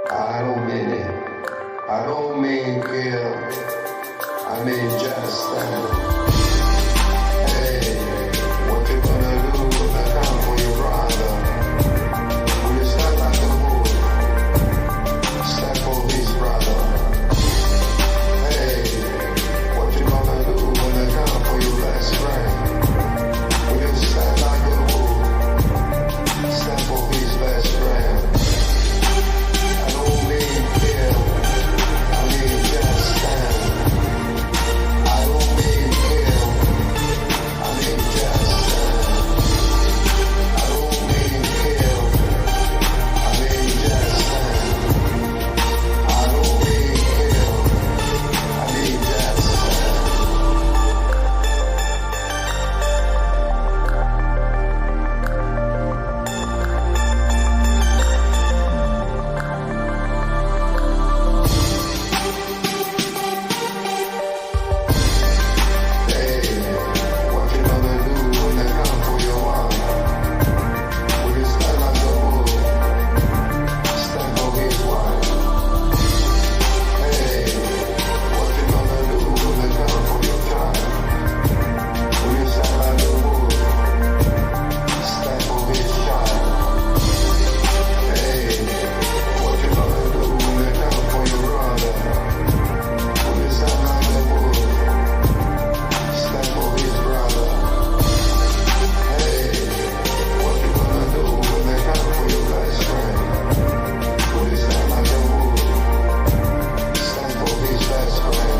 I don't mean it. I don't mean kill. I mean just stand. Hey, what you gonna do when I come for your brother? Will you stand like a bull? Stand for his brother. Hey, what you gonna do when I come for your best friend? Will you stand like a bull? Stand for his best friend. I don't mean kill. I mean just stand. I don't mean kill. I mean just stand. I don't mean kill. I mean just stand. I don't mean kill. I mean just stand. Hey, what you gonna do when they come for your mom? Will you stand like a bull? Stand for his wife. Hey, what you gonna do when they come for your child? Will you stand like a bull? Stand for his child. Hey, what you gonna do when they come for your brother? Will you stand like a bull? Stand for his brother. Hey, what you gonna do when they come for your best friend? Will you stand like a bull? Stand for his best friend.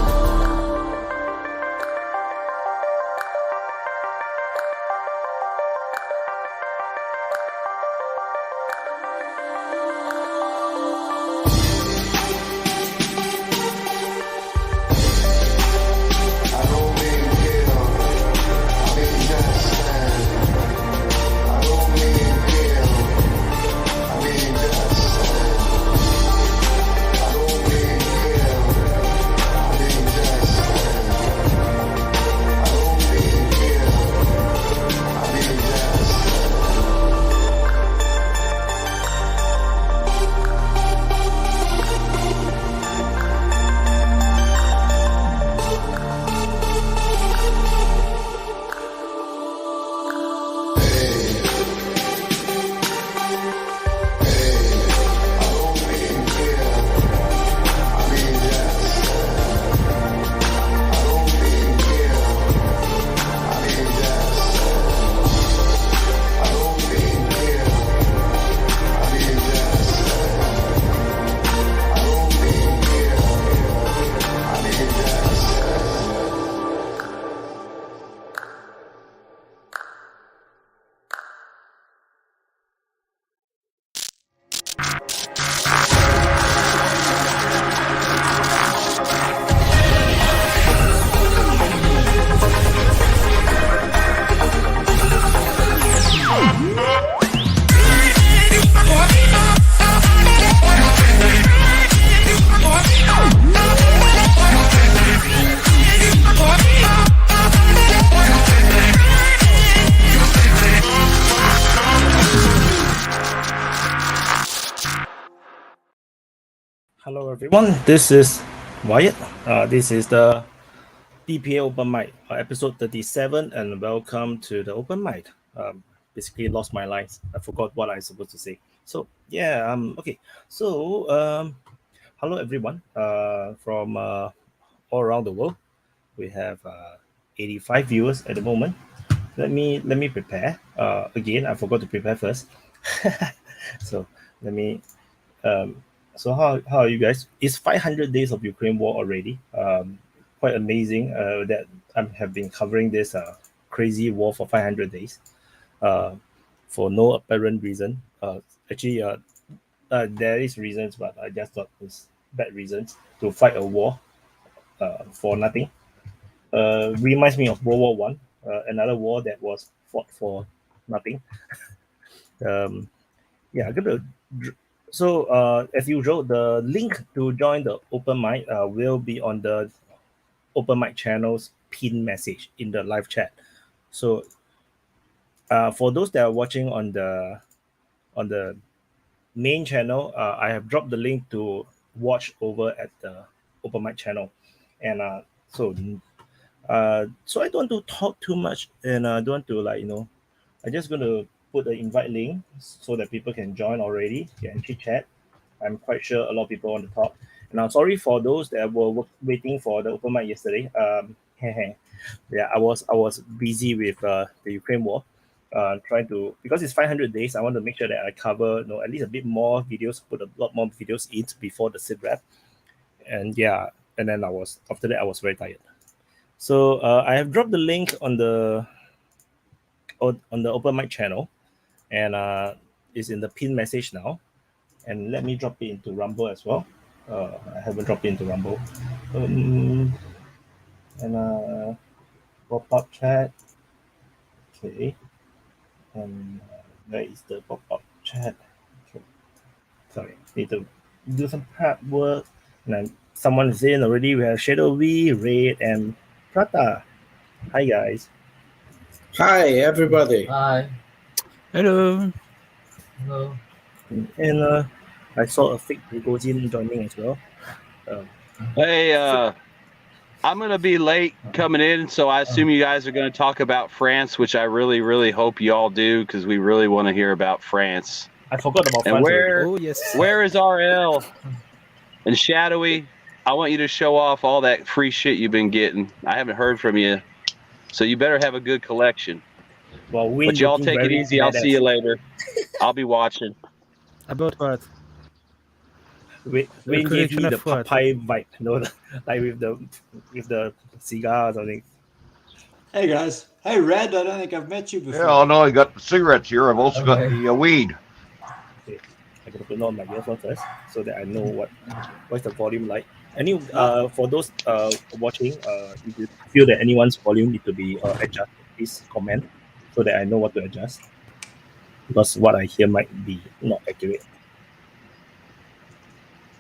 I don't mean kill. I mean just stand. I don't mean kill. I mean just stand. I don't mean kill. I mean just stand. I don't mean kill. I mean just stand. Hello everyone, this is Wyatt. This is the DPA Open Mic, episode 37, and welcome to the Open Mic. Basically lost my lines. I forgot what I was supposed to say. So yeah, okay. So hello everyone from all around the world. We have 85 viewers at the moment. Let me prepare. Again, I forgot to prepare first. So let me so how are you guys? It's 500 days of Ukraine war already. Quite amazing that I have been covering this crazy war for 500 days for no apparent reason. Actually, there is reasons, but I just thought it's bad reasons to fight a war for nothing. Reminds me of World War One, another war that was fought for nothing. Yeah, I'm gonna. So as usual, the link to join the open mic will be on the open mic channel's pin message in the live chat. So for those that are watching on the main channel, I have dropped the link to watch over at the Open Mic channel, and so I don't want to talk too much, and I don't want to I'm just going to put the invite link so that people can join already, can chit chat. I'm quite sure a lot of people want to talk. And I'm sorry for those that were waiting for the Open Mic yesterday. Yeah, I was busy with the Ukraine war. Trying to, because it's 500 days, I want to make sure that I cover at least a bit more videos, put a lot more videos in before the sit rep. And yeah, and then after that I was very tired. So I have dropped the link on the Open Mic channel, and it's in the pin message now. And let me drop it into Rumble as well. I haven't dropped it into Rumble. And pop-up chat. Okay. And where is the pop-up chat? Okay. Sorry, need to do some prep work. And then someone is in already. We have Shadowi, Red, and Prata. Hi guys. Hi everybody. Hi. Hello. Hello. And I saw a fake Prigozhin joining as well. Hey, I'm going to be late coming in, so I assume you guys are going to talk about France, which I really, really hope you all do, because we really want to hear about France. I forgot about And France. where is RL and Shadowi? I want you to show off all that free shit you've been getting. I haven't heard from you, so you better have a good collection. Well, but y'all take it easy. I'll see you later. I'll be watching. About what? We gave you the Popeye vibe, like with the cigar or something. Hey guys. Hey Red, I don't think I've met you before. Yeah, no, I got the cigarettes here. I've also got the weed. Okay, I gotta put on my earphone first so that I know what's the volume like. For those watching, if you feel that anyone's volume need to be adjusted, please comment so that I know what to adjust. Because what I hear might be not accurate.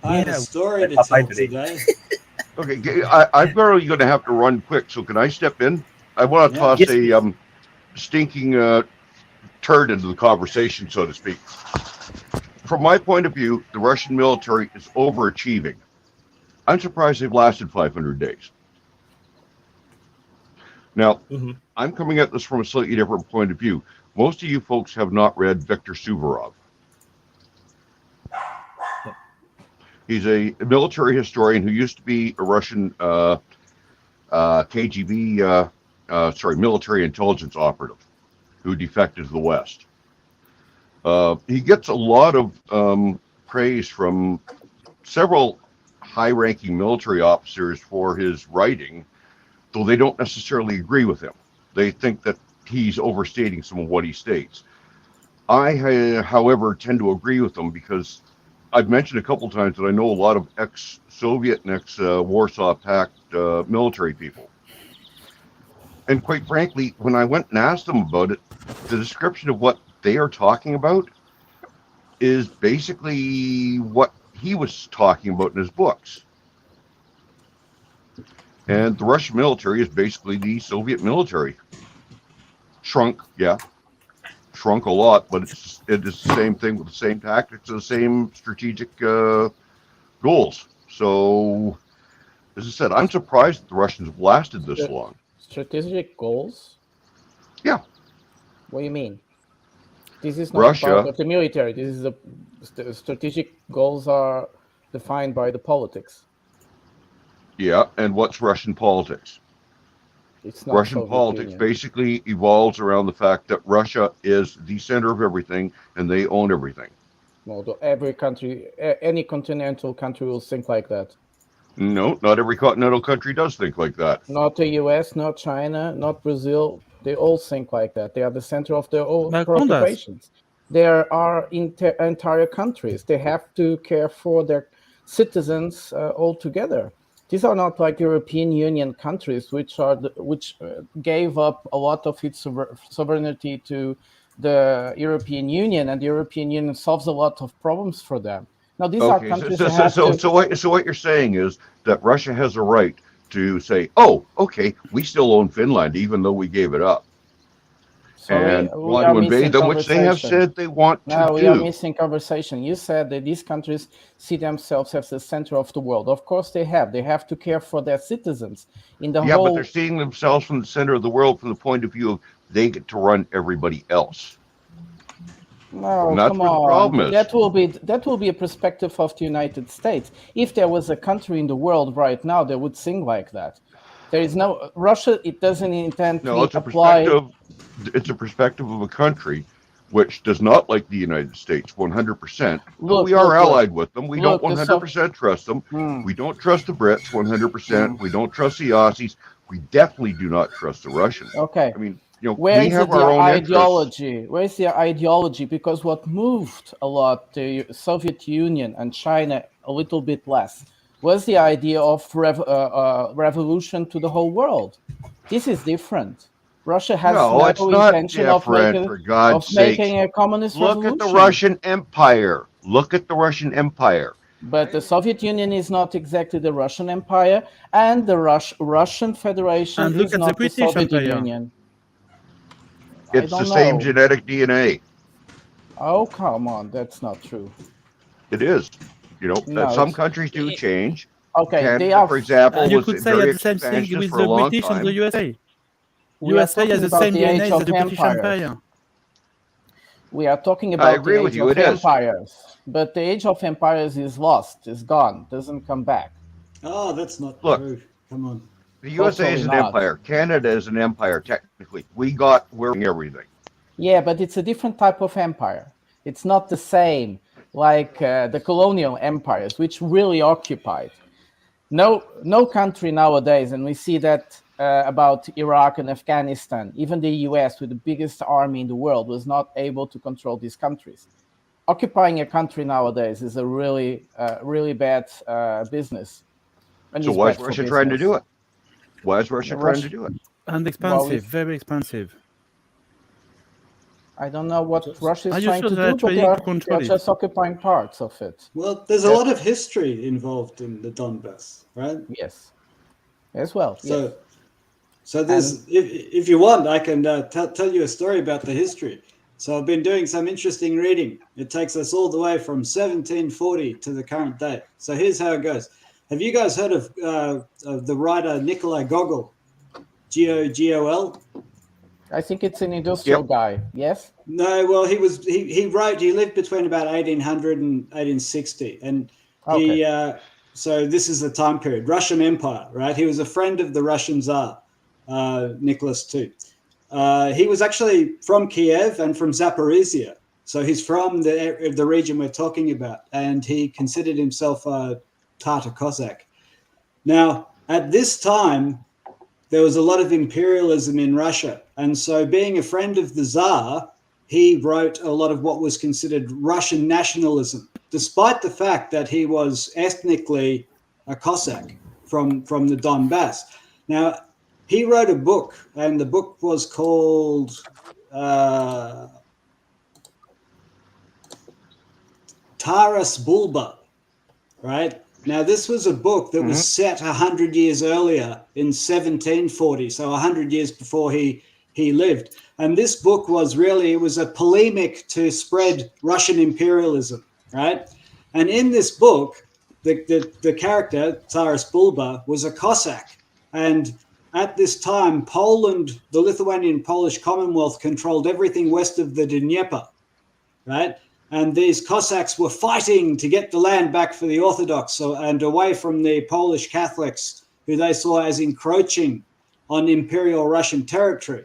I have a story to tell today. Okay, I'm probably going to have to run quick, so can I step in? I want to toss a stinking turd into the conversation, so to speak. From my point of view, the Russian military is overachieving. I'm surprised they've lasted 500 days. Now, I'm coming at this from a slightly different point of view. Most of you folks have not read Viktor Suvorov. He's a military historian who used to be a Russian KGB, military intelligence operative who defected to the West. He gets a lot of praise from several high-ranking military officers for his writing, though they don't necessarily agree with him. They think that he's overstating some of what he states. I, however, tend to agree with him because I've mentioned a couple times that I know a lot of ex-Soviet and ex-Warsaw Pact military people. And quite frankly, when I went and asked them about it, the description of what they are talking about is basically what he was talking about in his books. And the Russian military is basically the Soviet military. Shrunk, yeah. Shrunk a lot, but it is the same thing with the same tactics and the same strategic goals. So, as I said, I'm surprised that the Russians have lasted this long. Strategic goals? Yeah. What do you mean? This is not Russia, part of the military. This is the strategic goals are defined by the politics. Yeah, and what's Russian politics? It's not Russian Soviet politics Union. basically evolves around the fact that Russia is the center of everything and they own everything. No, every country, any continental country will think like that. No, not every continental country does think like that. Not the US, not China, not Brazil. They all think like that. They are the center of their own preoccupations. There are entire countries. They have to care for their citizens all together. These are not like European Union countries, which gave up a lot of its sovereignty to the European Union, and the European Union solves a lot of problems for them. Now, these are countries that have So what you're saying is that Russia has a right to say, oh, okay, we still own Finland, even though we gave it up. and we want are to invade missing them, which they have conversation. said they want to No, we are do. missing conversation. You said that these countries see themselves as the center of the world. Of course they have. They have to care for their citizens in the Yeah, whole... but they're seeing themselves from the center of the world from the point of view of they get to run everybody else. No, And that's come where the on. problem is. That will be a perspective of the United States. If there was a country in the world right now that would sing like that, there is no Russia. It doesn't intently No, it's a apply. perspective. It's a perspective of a country which does not like the United States 100%. But we are allied with them. We don't 100% trust them. We don't trust the Brits 100%. We don't trust the Aussies. We definitely do not trust the Russians. Okay. I mean, you know, Where we is have their our own ideology? interests. Where is their ideology? Because what moved a lot the Soviet Union and China a little bit less was the idea of revolution to the whole world. This is different. Russia has No, it's no not intention different, for God's sake. making a communist Look revolution. at the Russian Empire. Look at the Russian Empire. But the Soviet Union is not exactly the Russian Empire, and the Russian Federation And look is at not the British Soviet Empire. Union. It's the same genetic DNA. Oh, come on. That's not true. It is. You know, No, some countries do change. Okay, Canada, they are... for example, And you was could say very the same thing expansionist with for a the long British and the time. USA. We are USA has talking the about same the DNA age as of the British empires. Empire. We are talking I about agree the with age you, of it is. empires. But the age of empires is lost, is gone, doesn't come back. Oh, that's not Look. true. Come on. The USA is an Totally not. empire. Canada is an empire, technically. We're everything. Yeah, but it's a different type of empire. It's not the same like the colonial empires, which really occupied. No country nowadays, and we see that about Iraq and Afghanistan, even the US with the biggest army in the world was not able to control these countries. Occupying a country nowadays is a really bad business. And So it's why bad is for Russia trying to business. do it? Why is Russia trying to do it? And Well, expensive, very expensive. I don't know what Russia Are is you trying sure to they're do, but trying to control they're it? just occupying parts of it. Well, there's a lot of history involved in the Donbass, right? Yes. As well. Yes. So there's, if you want, I can tell you a story about the history. So I've been doing some interesting reading. It takes us all the way from 1740 to the current day. So here's how it goes. Have you guys heard of the writer Nikolai Gogol? G-O-L? I think it's an industrial guy. Yes. No, well, he lived between about 1800 and 1860, and so this is the time period, Russian Empire, right? He was a friend of the Russian Tsar, Nicholas II. He was actually from Kiev and from Zaporizhia, so he's from the region we're talking about, and he considered himself a Tatar Cossack. Now, at this time, there was a lot of imperialism in Russia. And so being a friend of the Tsar, he wrote a lot of what was considered Russian nationalism, despite the fact that he was ethnically a Cossack from the Donbass. Now, he wrote a book, and the book was called Taras Bulba, right? Now, this was a book that was set 100 years earlier in 1740, so 100 years before he lived. And this book was really, it was a polemic to spread Russian imperialism, right? And in this book, the character, Taras Bulba, was a Cossack. And at this time, Poland, the Lithuanian Polish Commonwealth, controlled everything west of the Dnieper, right? And these Cossacks were fighting to get the land back for the Orthodox and away from the Polish Catholics, who they saw as encroaching on Imperial Russian territory.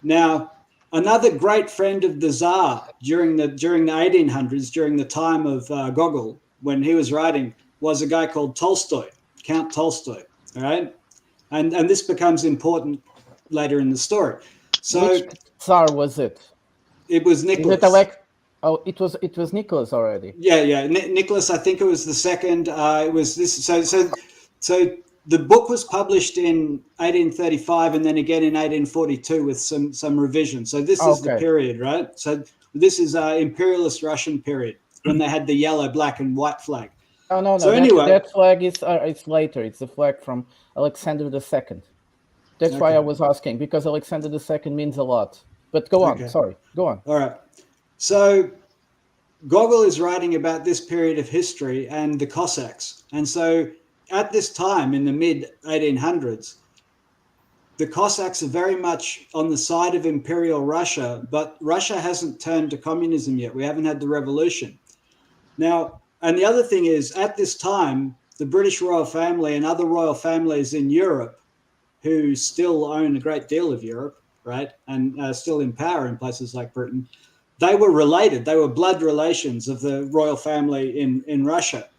Now, another great friend of the Tsar during the 1800s, during the time of Gogol, when he was writing, was a guy called Tolstoy, Count Tolstoy, all right? And this becomes important later in the story. So, which Tsar was it? It was Nicholas. Oh, it was Nicholas already. Yeah. Nicholas, I think it was the second. It was this. So the book was published in 1835 and then again in 1842 with some revisions. So this is the period, right? So this is imperialist Russian period when they had the yellow, black, and white flag. Oh no. So anyway, that flag is it's later. It's the flag from Alexander II. That's why I was asking, because Alexander II means a lot. But go on, sorry, go on. All right. So Gogol is writing about this period of history and the Cossacks. And so at this time in the mid-1800s, the Cossacks are very much on the side of Imperial Russia, but Russia hasn't turned to communism yet. We haven't had the revolution. Now, and the other thing is, at this time, the British royal family and other royal families in Europe, who still own a great deal of Europe, right, and are still in power in places like Britain, they were related. They were blood relations of the royal family in Russia.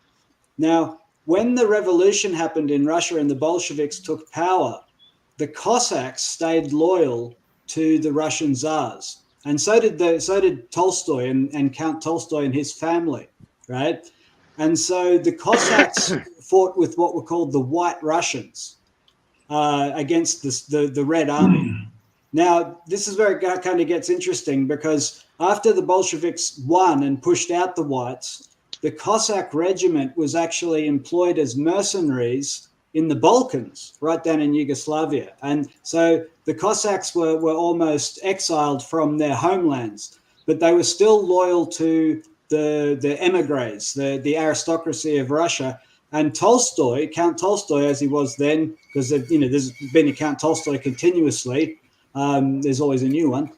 Now, when the revolution happened in Russia and the Bolsheviks took power, the Cossacks stayed loyal to the Russian Tsars, and so did Tolstoy and Count Tolstoy and his family, right? And so the Cossacks fought with what were called the White Russians against the Red Army. Now, this is where it kind of gets interesting, because after the Bolsheviks won and pushed out the Whites, the Cossack regiment was actually employed as mercenaries in the Balkans, right down in Yugoslavia. And so the Cossacks were almost exiled from their homelands, but they were still loyal to the emigres, the aristocracy of Russia. And Tolstoy, Count Tolstoy, as he was then, because there's been a Count Tolstoy continuously, there's always a new one,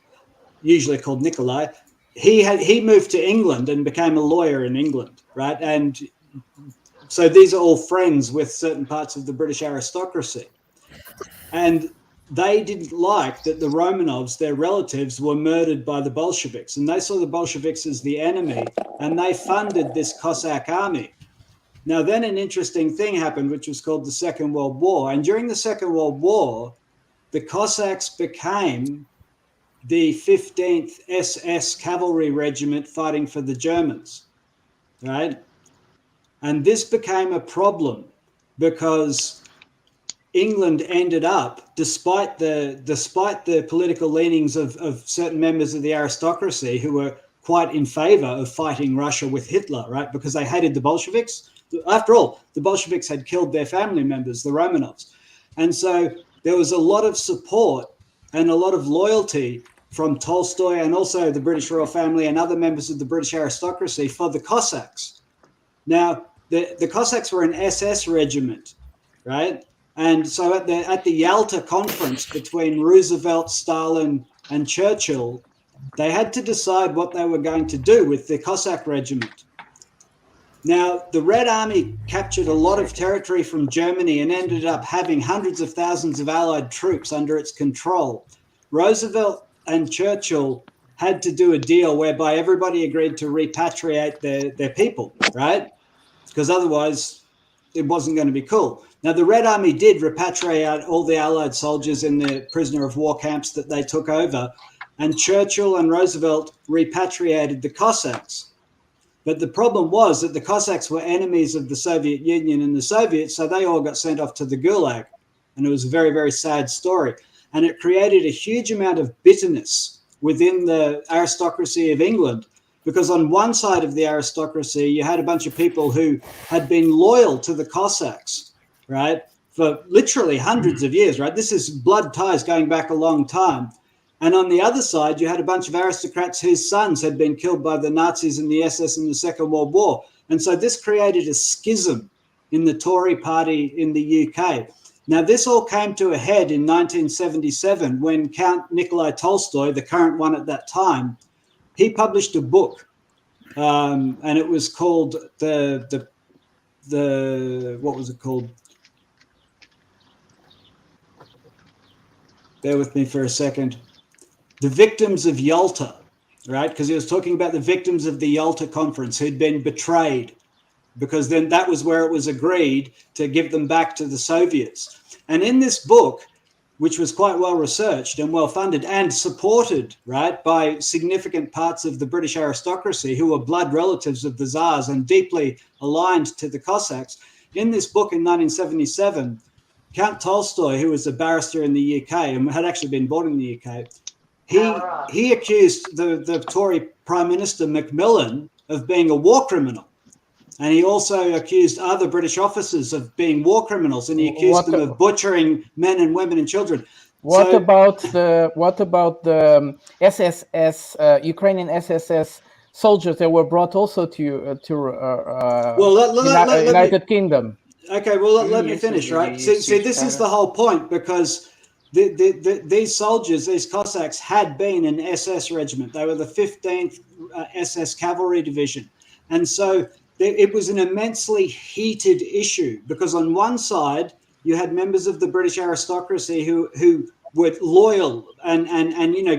usually called Nikolai. He moved to England and became a lawyer in England, right? And so these are all friends with certain parts of the British aristocracy. And they didn't like that the Romanovs, their relatives, were murdered by the Bolsheviks. And they saw the Bolsheviks as the enemy, and they funded this Cossack army. Now, then an interesting thing happened, which was called the Second World War. And during the Second World War, the Cossacks became the 15th SS Cavalry Regiment fighting for the Germans, right? And this became a problem because England ended up, despite the political leanings of certain members of the aristocracy who were quite in favor of fighting Russia with Hitler, right? Because they hated the Bolsheviks. After all, the Bolsheviks had killed their family members, the Romanovs. And so there was a lot of support and a lot of loyalty from Tolstoy and also the British royal family and other members of the British aristocracy for the Cossacks. Now, the Cossacks were an SS regiment, right? And so at the Yalta conference between Roosevelt, Stalin, and Churchill, they had to decide what they were going to do with the Cossack regiment. Now, the Red Army captured a lot of territory from Germany and ended up having hundreds of thousands of Allied troops under its control. Roosevelt and Churchill had to do a deal whereby everybody agreed to repatriate their people, right? Because otherwise it wasn't going to be cool. Now, the Red Army did repatriate all the Allied soldiers in the prisoner of war camps that they took over, and Churchill and Roosevelt repatriated the Cossacks. But the problem was that the Cossacks were enemies of the Soviet Union and the Soviets, so they all got sent off to the Gulag. And it was a very, very sad story. And it created a huge amount of bitterness within the aristocracy of England, because on one side of the aristocracy, you had a bunch of people who had been loyal to the Cossacks, right, for literally hundreds of years, right? This is blood ties going back a long time. And on the other side, you had a bunch of aristocrats whose sons had been killed by the Nazis and the SS in the Second World War. And so this created a schism in the Tory party in the UK. Now, this all came to a head in 1977 when Count Nikolai Tolstoy, the current one at that time, he published a book, and it was called what was it called? Bear with me for a second. The Victims of Yalta, right? Because he was talking about the victims of the Yalta conference who'd been betrayed, because then that was where it was agreed to give them back to the Soviets. And in this book, which was quite well researched and well funded and supported, right, by significant parts of the British aristocracy who were blood relatives of the Tsars and deeply aligned to the Cossacks, in this book in 1977, Count Tolstoy, who was a barrister in the UK and had actually been born in the UK, he accused the Tory Prime Minister Macmillan of being a war criminal. And he also accused other British officers of being war criminals, and he accused them of butchering men and women and children. What about the SSS Ukrainian SSS soldiers that were brought also to United Kingdom? Okay, well let me finish. Right. See, this is the whole point, because these soldiers, these Cossacks, had been an SS regiment. They were the 15th SS Cavalry Division, and so it was an immensely heated issue, because on one side you had members of the British aristocracy who were loyal and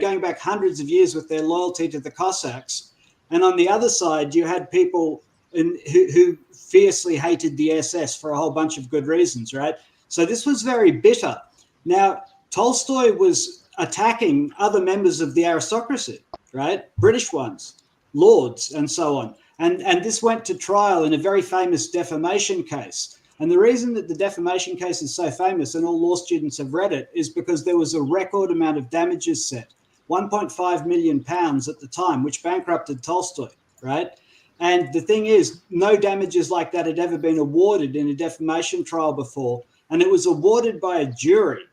going back hundreds of years with their loyalty to the Cossacks, and on the other side you had people who fiercely hated the SS for a whole bunch of good reasons, right? So this was very bitter. Now, Tolstoy was attacking other members of the aristocracy, right? British ones, lords, and so on. And this went to trial in a very famous defamation case. And the reason that the defamation case is so famous, and all law students have read it, is because there was a record amount of damages set, £1.5 million at the time, which bankrupted Tolstoy, right? And the thing is, no damages like that had ever been awarded in a defamation trial before. And it was awarded by a jury,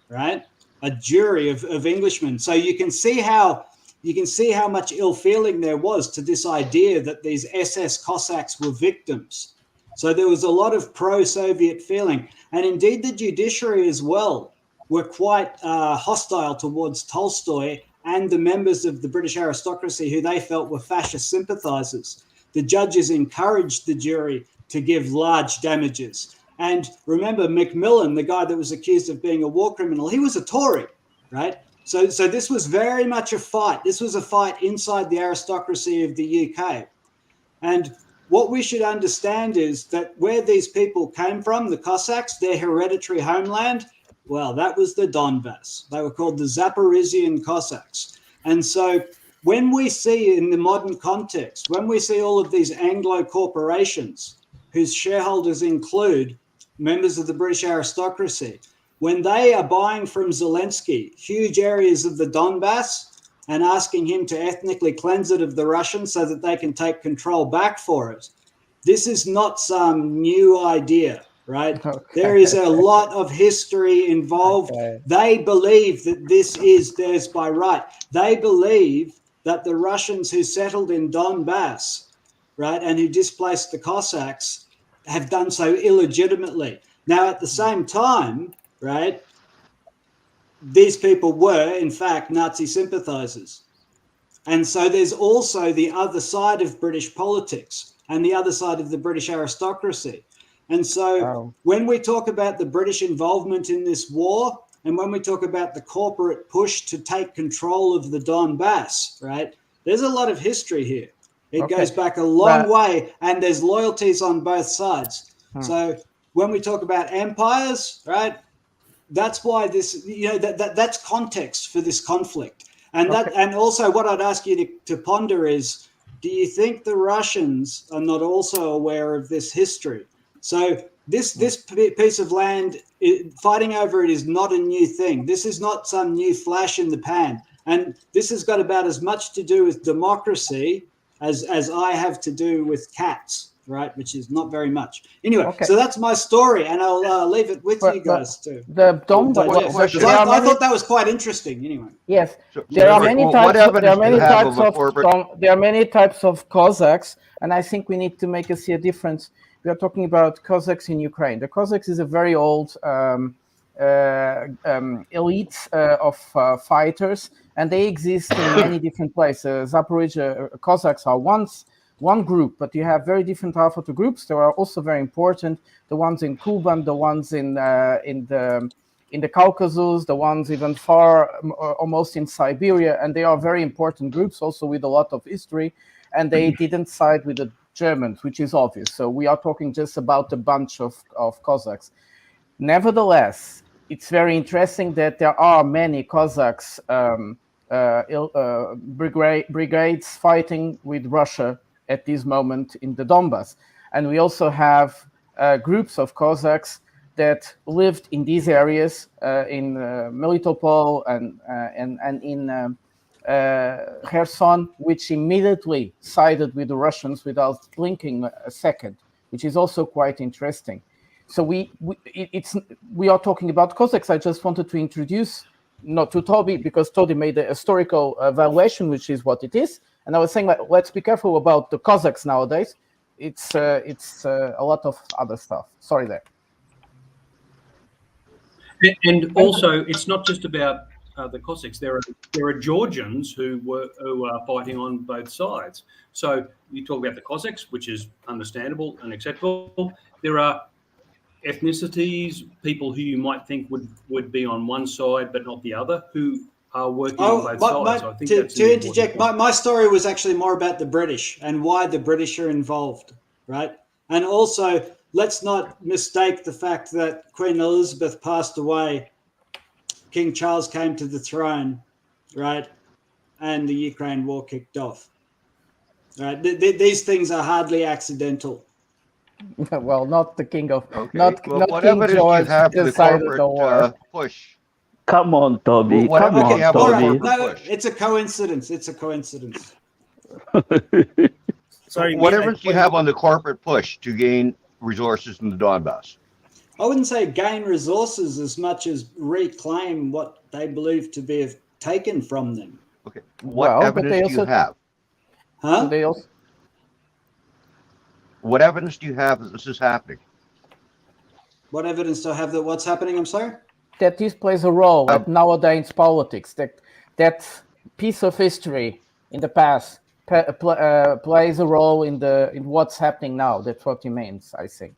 right? A jury of Englishmen. So you can see how much ill feeling there was to this idea that these SS Cossacks were victims. So there was a lot of pro-Soviet feeling. And indeed, the judiciary as well were quite hostile towards Tolstoy and the members of the British aristocracy who they felt were fascist sympathizers. The judges encouraged the jury to give large damages. And remember, Macmillan, the guy that was accused of being a war criminal, he was a Tory, right? So this was very much a fight. This was a fight inside the aristocracy of the UK. And what we should understand is that where these people came from, the Cossacks, their hereditary homeland, well, that was the Donbass. They were called the Zaporizhian Cossacks. And so when we see in the modern context, when we see all of these Anglo corporations whose shareholders include members of the British aristocracy, when they are buying from Zelensky huge areas of the Donbass and asking him to ethnically cleanse it of the Russians so that they can take control back for it, this is not some new idea, right? Okay. There is a lot of history involved. Okay. They believe that this is theirs by right. They believe that the Russians who settled in Donbass, right, and who displaced the Cossacks have done so illegitimately. Now, at the same time, right, these people were, in fact, Nazi sympathizers. And so there's also the other side of British politics and the other side of the British aristocracy. And so when we talk about the British involvement in this war, and when we talk about the corporate push to take control of the Donbass, right, there's a lot of history here. It goes back a long way, and there's loyalties on both sides. So when we talk about empires, right, that's why this, that's context for this conflict. And and also what I'd ask you to ponder is, do you think the Russians are not also aware of this history? So this piece of land, fighting over it is not a new thing. This is not some new flash in the pan. And this has got about as much to do with democracy as I have to do with cats, right? Which is not very much. Anyway, so that's my story, and I'll leave it with you guys too. The Donbass. I thought that was quite interesting. Anyway. Yes, there are many types of Cossacks, and I think we need to make a difference. We are talking about Cossacks in Ukraine. The Cossacks is a very old elite of fighters, and they exist in many different places. Zaporizhia Cossacks are one group, but you have very different alpha groups. They are also very important. The ones in Kuban, the ones in the Caucasus, the ones even far, almost in Siberia, and they are very important groups, also with a lot of history. And they didn't side with the Germans, which is obvious. So we are talking just about a bunch of Cossacks. Nevertheless, it's very interesting that there are many Cossacks brigades fighting with Russia at this moment in the Donbass. And we also have groups of Cossacks that lived in these areas, in Melitopol and in Kherson, which immediately sided with the Russians without blinking a second, which is also quite interesting. So we are talking about Cossacks. I just wanted to introduce, not to Toby, because Toby made a historical evaluation, which is what it is. And I was saying, like, let's be careful about the Cossacks nowadays. It's a lot of other stuff. Sorry there. And also, it's not just about the Cossacks. There are Georgians who are fighting on both sides. So you talk about the Cossacks, which is understandable and acceptable. There are ethnicities, people who you might think would be on one side but not the other, who are working on both sides. So I think that's to interject, my story was actually more about the British and why the British are involved, right? And also, let's not mistake the fact that Queen Elizabeth passed away, King Charles came to the throne, right? And the Ukraine war kicked off, right? These things are hardly accidental. Well, not the king of, Okay. not Well, King whatever it is you George have for the decided the corporate war. push. Come on, Toby. Well, Come whatever on, you have All on the right, Toby. corporate no, push. it's a coincidence. It's a coincidence. Sorry, Whatever you have on the corporate push to gain resources in the Donbass. I wouldn't say gain resources as much as reclaim what they believe to be taken from them. Okay. What Well, but they evidence do you also- have? Huh? They also, What evidence do you have that this is happening? What evidence do I have that what's happening? I'm sorry? that this plays a role at nowadays politics. That piece of history in the past plays a role in what's happening now. That's what he means, I think.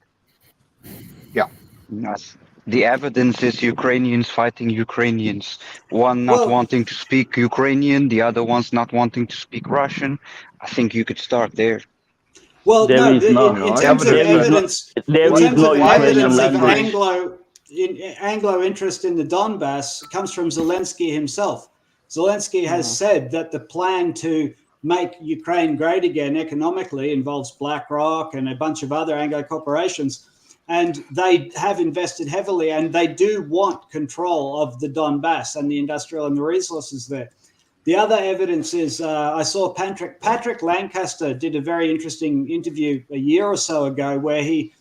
Yeah. Yes. The evidence is Ukrainians fighting Ukrainians. One not wanting to speak Ukrainian, the other one's not wanting to speak Russian. I think you could start there. Well, There no, is in no- terms of there is no- evidence, there in is terms no of Ukrainian evidence of language. Anglo interest in the Donbass comes from Zelensky himself. Zelensky has said that the plan to make Ukraine great again economically involves BlackRock and a bunch of other Anglo corporations. And they have invested heavily, and they do want control of the Donbass and the industrial and the resources there. The other evidence is I saw Patrick Lancaster did a very interesting interview a year or so ago where he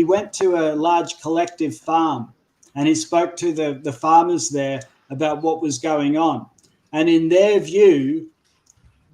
went to a large collective farm and he spoke to the farmers there about what was going on. And in their view,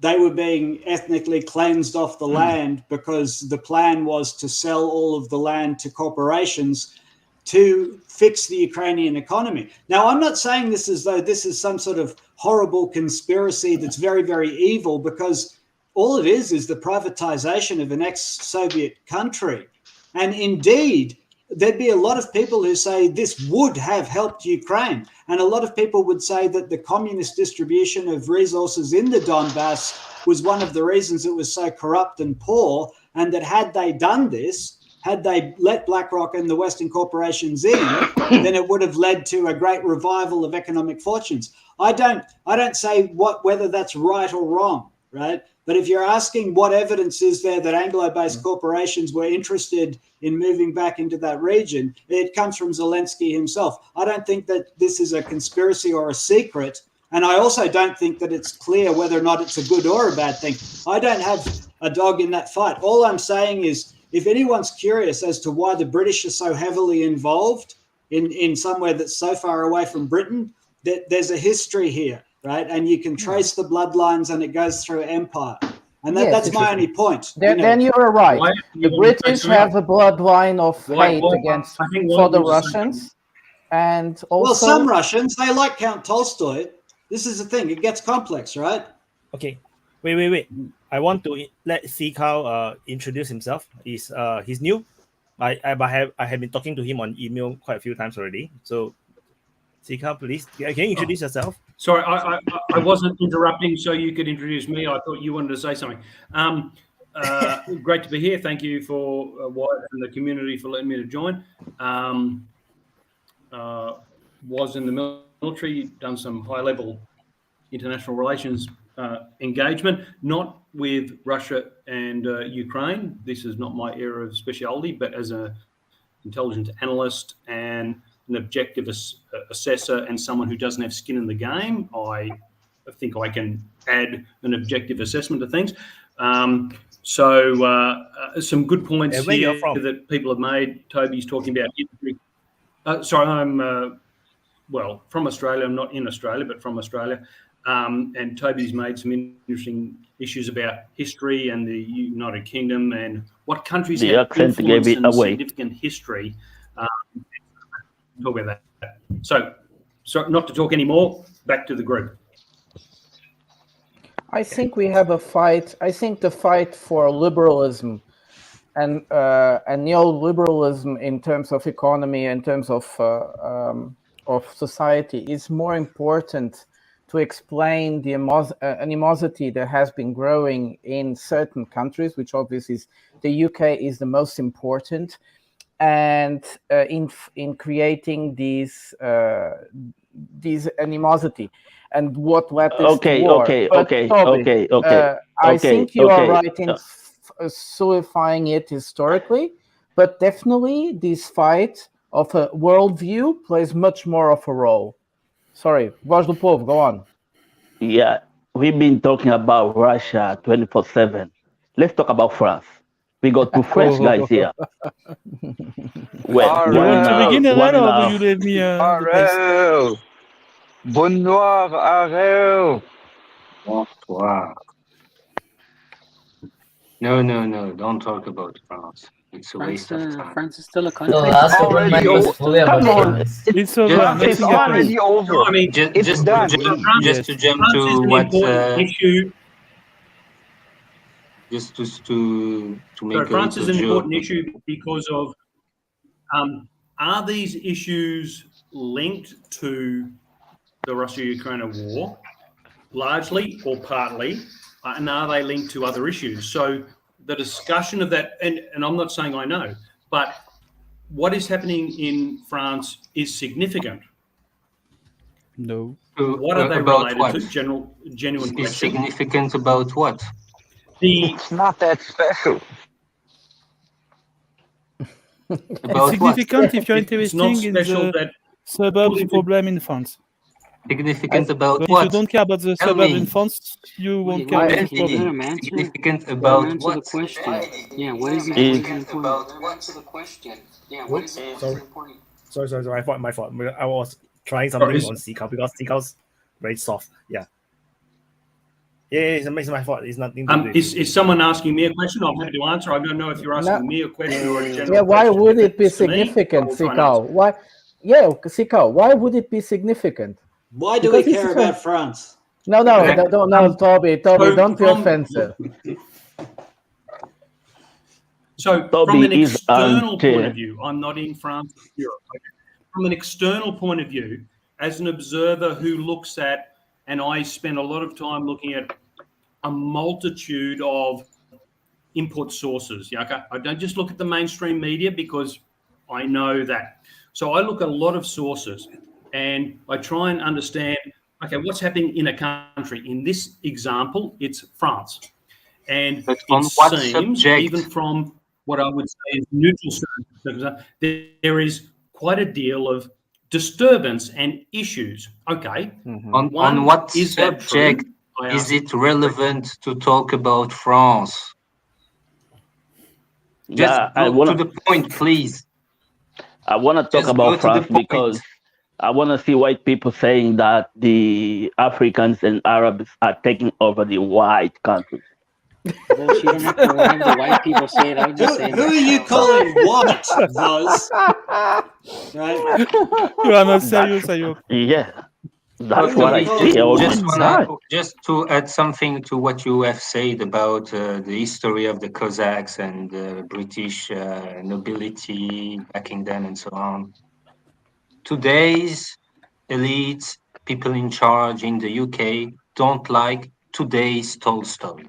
they were being ethnically cleansed off the land because the plan was to sell all of the land to corporations to fix the Ukrainian economy. Now, I'm not saying this as though this is some sort of horrible conspiracy that's very, very evil, because all it is the privatization of an ex-Soviet country. And indeed, there'd be a lot of people who say this would have helped Ukraine. And a lot of people would say that the communist distribution of resources in the Donbass was one of the reasons it was so corrupt and poor, and that had they done this, had they let BlackRock and the Western corporations in, then it would have led to a great revival of economic fortunes. I don't say whether that's right or wrong, right? But if you're asking what evidence is there that Anglo-based corporations were interested in moving back into that region, it comes from Zelensky himself. I don't think that this is a conspiracy or a secret. And I also don't think that it's clear whether or not it's a good or a bad thing. I don't have a dog in that fight. All I'm saying is, if anyone's curious as to why the British are so heavily involved in somewhere that's so far away from Britain, there's a history here, right? And you can trace the bloodlines, and it goes through empire. And that's my only point. Then you're right. The British have a bloodline of hate against for the Russians. And also, well, some Russians, they like Count Tolstoy. This is the thing. It gets complex, right? Okay. Wait. I want to let Sikao introduce himself. He's new. I have been talking to him on email quite a few times already. So, Sikao, please, can you introduce yourself? Sorry, I wasn't interrupting so you could introduce me. I thought you wanted to say something. Great to be here. Thank you for Wyatt and the community for letting me to join. Was in the military, done some high-level international relations engagement, not with Russia and Ukraine. This is not my area of speciality, but as an intelligence analyst and an objective assessor and someone who doesn't have skin in the game, I think I can add an objective assessment to things. Some good points here that people have made. Toby's talking about history. Sorry, I'm from Australia. I'm not in Australia, but from Australia. And Toby's made some interesting issues about history and the United Kingdom and what countries have influence and significant history. Talk about that. So not to talk anymore. Back to the group. I think we have a fight. I think the fight for liberalism and neoliberalism in terms of economy, in terms of society, is more important to explain the animosity that has been growing in certain countries, which obviously is the UK is the most important, and in creating these animosity. And what led this to war. Toby, I think you are right in solidifying it historically, but definitely this fight of a worldview plays much more of a role. Sorry, Voz do Povo, go on. Yeah, we've been talking about Russia 24/7. Let's talk about France. We got two French guys here. Arel! Bonnoir, Arel! Bonsoir. No, don't talk about France. It's a waste of time. France is still a country. It's already over. It's over. It's already over. I mean, just to jump to what issue. Just to make France is an joke. important issue because of are these issues linked to the Russia-Ukraine war, largely or partly, and are they linked to other issues? So the discussion of that, and I'm not saying I know, but what is happening in France is significant. No. What are they About related what? to? Genuine It's question. significant about what? It's not that special. It's significant if you're interested in special the suburbs problem in France. Significant about But what? if you don't care about the Tell suburb me. in France, you won't care about the problem. Significant about Answer the what? question. Yeah, what is important? Sorry. My fault. I was trying something on Seacow because Seacow's very soft. Yeah. Yeah, it's my fault. It's nothing to do. Is someone asking me a question? I'm happy to answer. I don't know if you're asking me a question or a general why question. would it be It's to me, significant, I'll try and Seacow? answer. Why? Yeah, Seacow, why would it be significant? Why do Because we it's care about France? No, Toby, don't be offensive. So from an external point of view, I'm not in France or Europe. Okay? From an external point of view, as an observer who looks at, and I spend a lot of time looking at a multitude of input sources. Yeah, okay? I don't just look at the mainstream media because I know that. So I look at a lot of sources and I try and understand, okay, what's happening in a country. In this example, it's France. And But on it what seems, subject? even from what I would say is neutral sources, there is quite a deal of disturbance and issues. Okay. Mm-hmm. On what subject is it relevant to talk about France? Just go to the point, please. I want to talk about France because I want to see white people saying that the Africans and Arabs are taking over the white countries. Well, you don't have to have the white people say it. I would just say Who are you calling white, Voz? Right? You are not serious, are you? Yeah, that's what I see. Just to add something to what you have said about the history of the Cossacks and the British nobility backing them and so on. Today's elites, people in charge in the UK, don't like today's Tolstoy.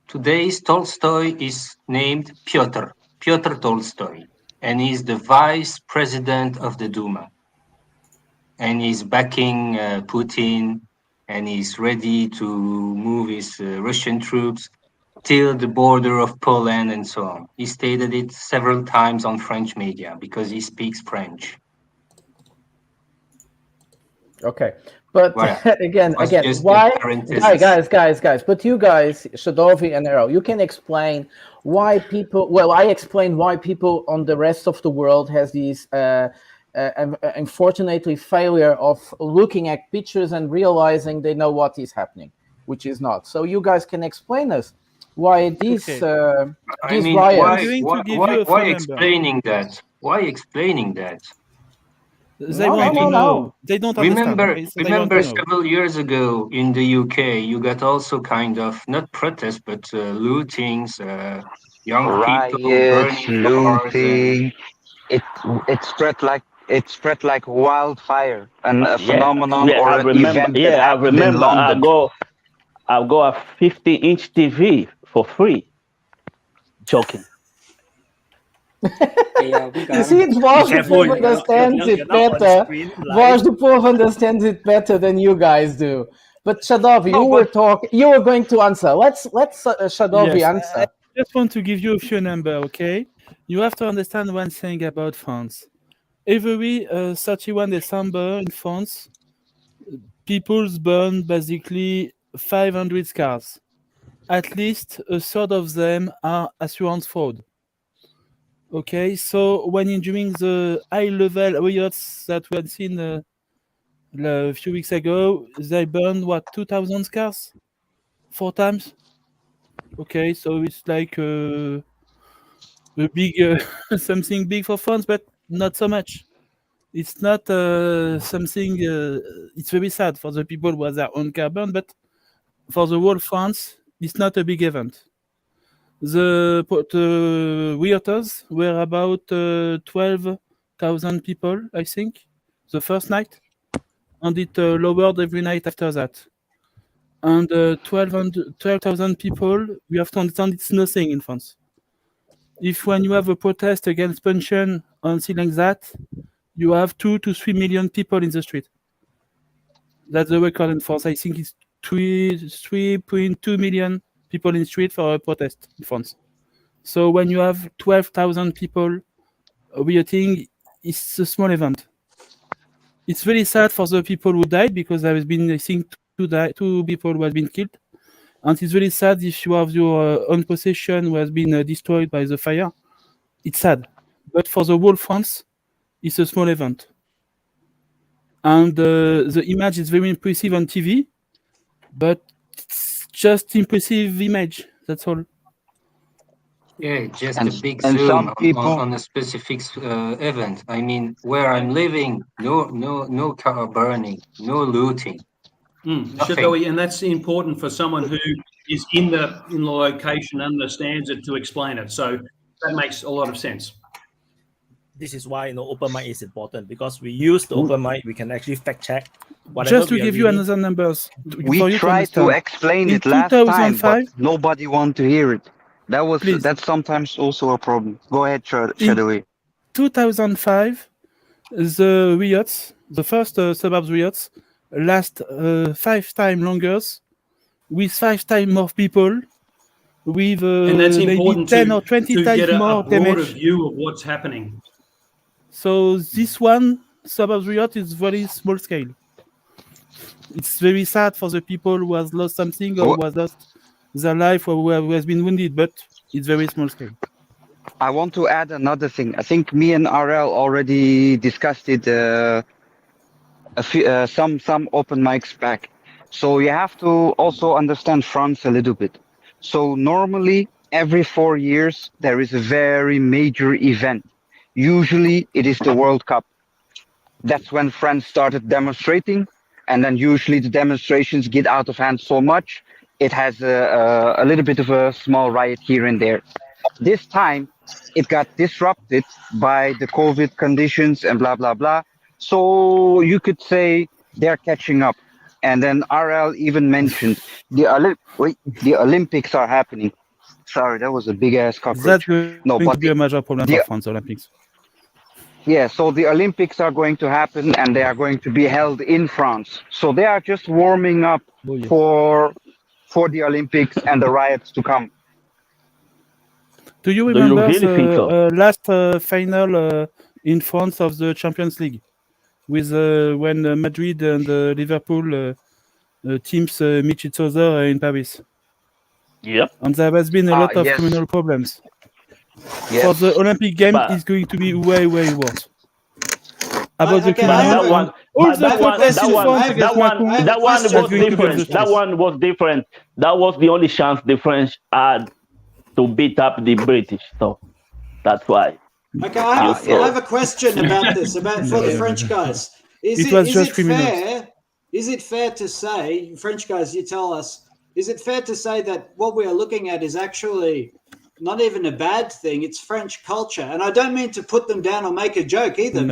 Today's Tolstoy is named Pyotr Tolstoy, and he's the vice president of the Duma. And he's backing Putin, and he's ready to move his Russian troops till the border of Poland and so on. He stated it several times on French media because he speaks French. Okay, But Voilà. again, Was just a why, parenthesis. guys, but you guys, Shadowi and Arrow, you can explain why people. Well, I explained why people on the rest of the world has these, unfortunately, failure of looking at pictures and realizing they know what is happening, which is not. So you guys can explain us why these I mean, riots. why explaining that? Why explaining that? They want to know. They don't understand. Remember several years ago in the UK, you got also kind of not protests, but lootings, young people Riots, burning cars. looting. It spread like wildfire, and a phenomenon or I an remember. event that happened in London. I go a 50-inch TV for free. Joking. You see, it's Vosh the Povo understands it better. Vosh the Povo understands it better than you guys do. But Shadowi, you were going to answer. Let's Shadowi answer. I just want to give you a few numbers, okay? You have to understand one thing about France. Every 31 December in France, people burn basically 500 cars. At least a third of them are assurance fraud. Okay, so when you're doing the high-level riots that we had seen a few weeks ago, they burned, 2,000 cars? 4 times? Okay, so it's like a big, something big for France, but not so much. It's not something, it's very sad for the people who have their own car burned, but for the whole France, it's not a big event. The rioters were about 12,000 people, I think, the first night, and it lowered every night after that. And 12,000 people, we have to understand it's nothing in France. If when you have a protest against pension and things like that, you have 2 to 3 million people in the street. That's the record in France. I think it's 3.2 million people in the street for a protest in France. So when you have 12,000 people rioting, it's a small event. It's really sad for the people who died because there has been, I think, 2 people who have been killed. And it's really sad if you have your own possession who has been destroyed by the fire. It's sad. But for the whole France, it's a small event. And the image is very impressive on TV, but it's just impressive image. That's all. Yeah, just a big zoom on a specific event. I mean, where I'm living, no car burning, no looting. Shadowi, and that's important for someone who is in the location, understands it, to explain it. So that makes a lot of sense. This is why open mic is important, because we use the open mic, we can actually fact check. Just to give you another numbers. We tried to explain it last time, but nobody wanted to hear it. That's sometimes also a problem. Go ahead, Shadowi. 2005, the riots, the first suburbs riots, last 5 times longer, with 5 times more people, with and that's maybe 10 or 20 times get more a broader damage. view of what's happening. So this one suburbs riot is very small scale. It's very sad for the people who has lost something or who has lost their life or who has been wounded, but it's very small scale. I want to add another thing. I think me and RL already discussed it some open mics back. So you have to also understand France a little bit. So normally every 4 years there is a very major event. Usually it is the World Cup. That's when France started demonstrating, and then usually the demonstrations get out of hand so much, it has a little bit of a small riot here and there. This time it got disrupted by the COVID conditions and blah, blah, blah. So you could say they're catching up. And then RL even mentioned the Olympics are happening. Sorry, that was a big ass cockroach. That's going to be a major problem for France Olympics. Yeah, so the Olympics are going to happen and they are going to be held in France. So they are just warming up for the Olympics and the riots to come. Do you remember the last final in France of the Champions League? with when Madrid and Liverpool teams meet each other in Paris. Yep. And there has been a lot of yes. criminal problems. Yes. For the Olympic Games, But- it's going to be way, way worse. About the Okay, criminal I have that one, all but the that one, protests that in one, France against that one, Macron, that one question. was Going to be different. the That streets. one was different. That was the only chance the French had to beat up the British. So that's why. Okay, I have a question about this, for the French guys. It was just it criminals. fair? Is it fair to say, French guys, you tell us, is it fair to say that what we are looking at is actually not even a bad thing? It's French culture, and I don't mean to put them down or make a joke either,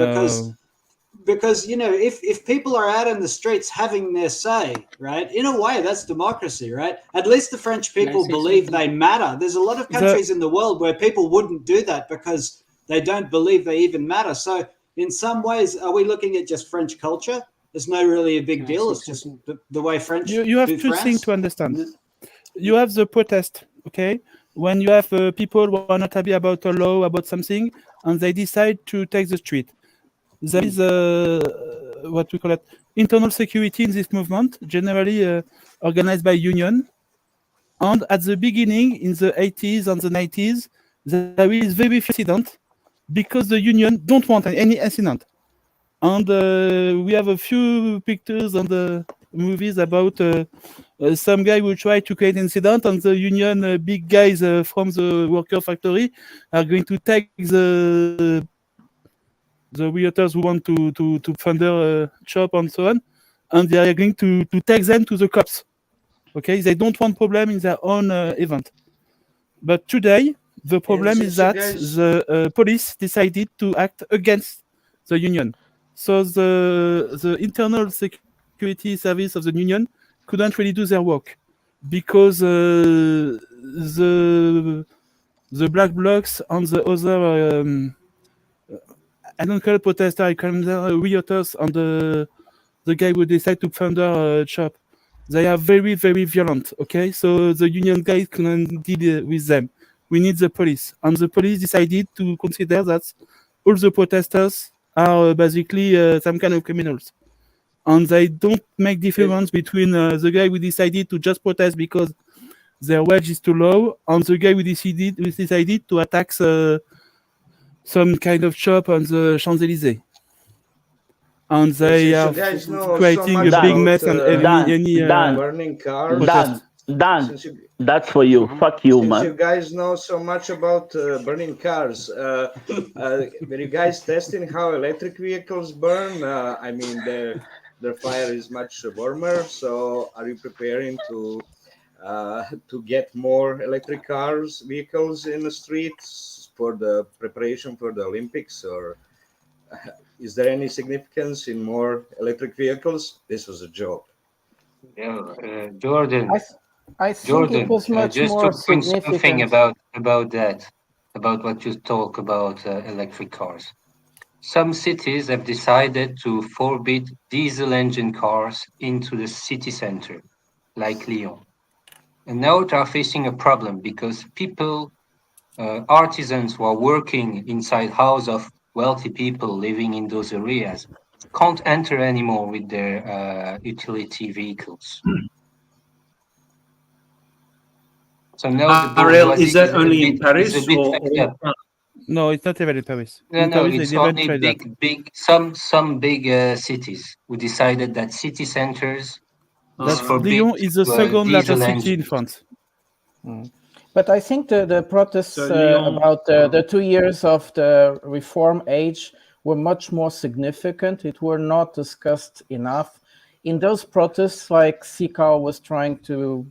because you know, if people are out in the streets having their say, right, in a way that's democracy, right? At least the French people believe they matter. There's a lot of countries in the world where people wouldn't do that because they don't believe they even matter. So in some ways, are we looking at just French culture? It's not really a big deal. It's just the way French You have do two France. things to understand. You have the protest, okay? When you have people who are not happy about a law, about something, and they decide to take the street. There is what we call it internal security in this movement, generally organized by union. And at the beginning, in the 80s and the 90s, there is very few incidents because the union don't want any incident. And we have a few pictures on the movies about some guy who try to create incident, and the union big guys from the worker factory are going to take the rioters who want to plunder shop and so on, and they are going to take them to the cops. Okay, they don't want problem in their own event. But today, the problem is that the police decided to act against the union. So the internal security service of the union couldn't really do their work because the black blocs and the other I don't call it protester, I call them rioters, and the guy who decide to plunder a shop. They are very, very violent. Okay, so the union guys couldn't deal with them. We need the police, and the police decided to consider that all the protesters are basically some kind of criminals, and they don't make difference between the guy who decided to just protest because their wage is too low, and the guy who decided to attack some kind of shop on the Champs-Élysées. And they are creating a big mess and any burning cars. Dan, that's for you. Fuck you, man. Since you guys know so much about burning cars, were you guys testing how electric vehicles burn? I mean, their fire is much warmer. So, are you preparing to get more electric vehicles in the streets for the preparation for the Olympics, or is there any significance in more electric vehicles? This was a joke. Yeah, Jordan. I think Jordan, it was much just more to point something significant. about that, about what you talk about electric cars. Some cities have decided to forbid diesel engine cars into the city center, like Lyon. And now they are facing a problem because people, artisans who are working inside house of wealthy people living in those areas can't enter anymore with their utility vehicles. So now Ariel, is that only in Paris or No, it's not even in Paris. No, in no, Paris, it's they didn't only try that. big some big cities who decided that city centers is forbid Lyon is the second diesel largest city in engines. France. But I think the protests about the 2 years of the reform age were much more significant. It were not discussed enough. In those protests, like Sikal was trying to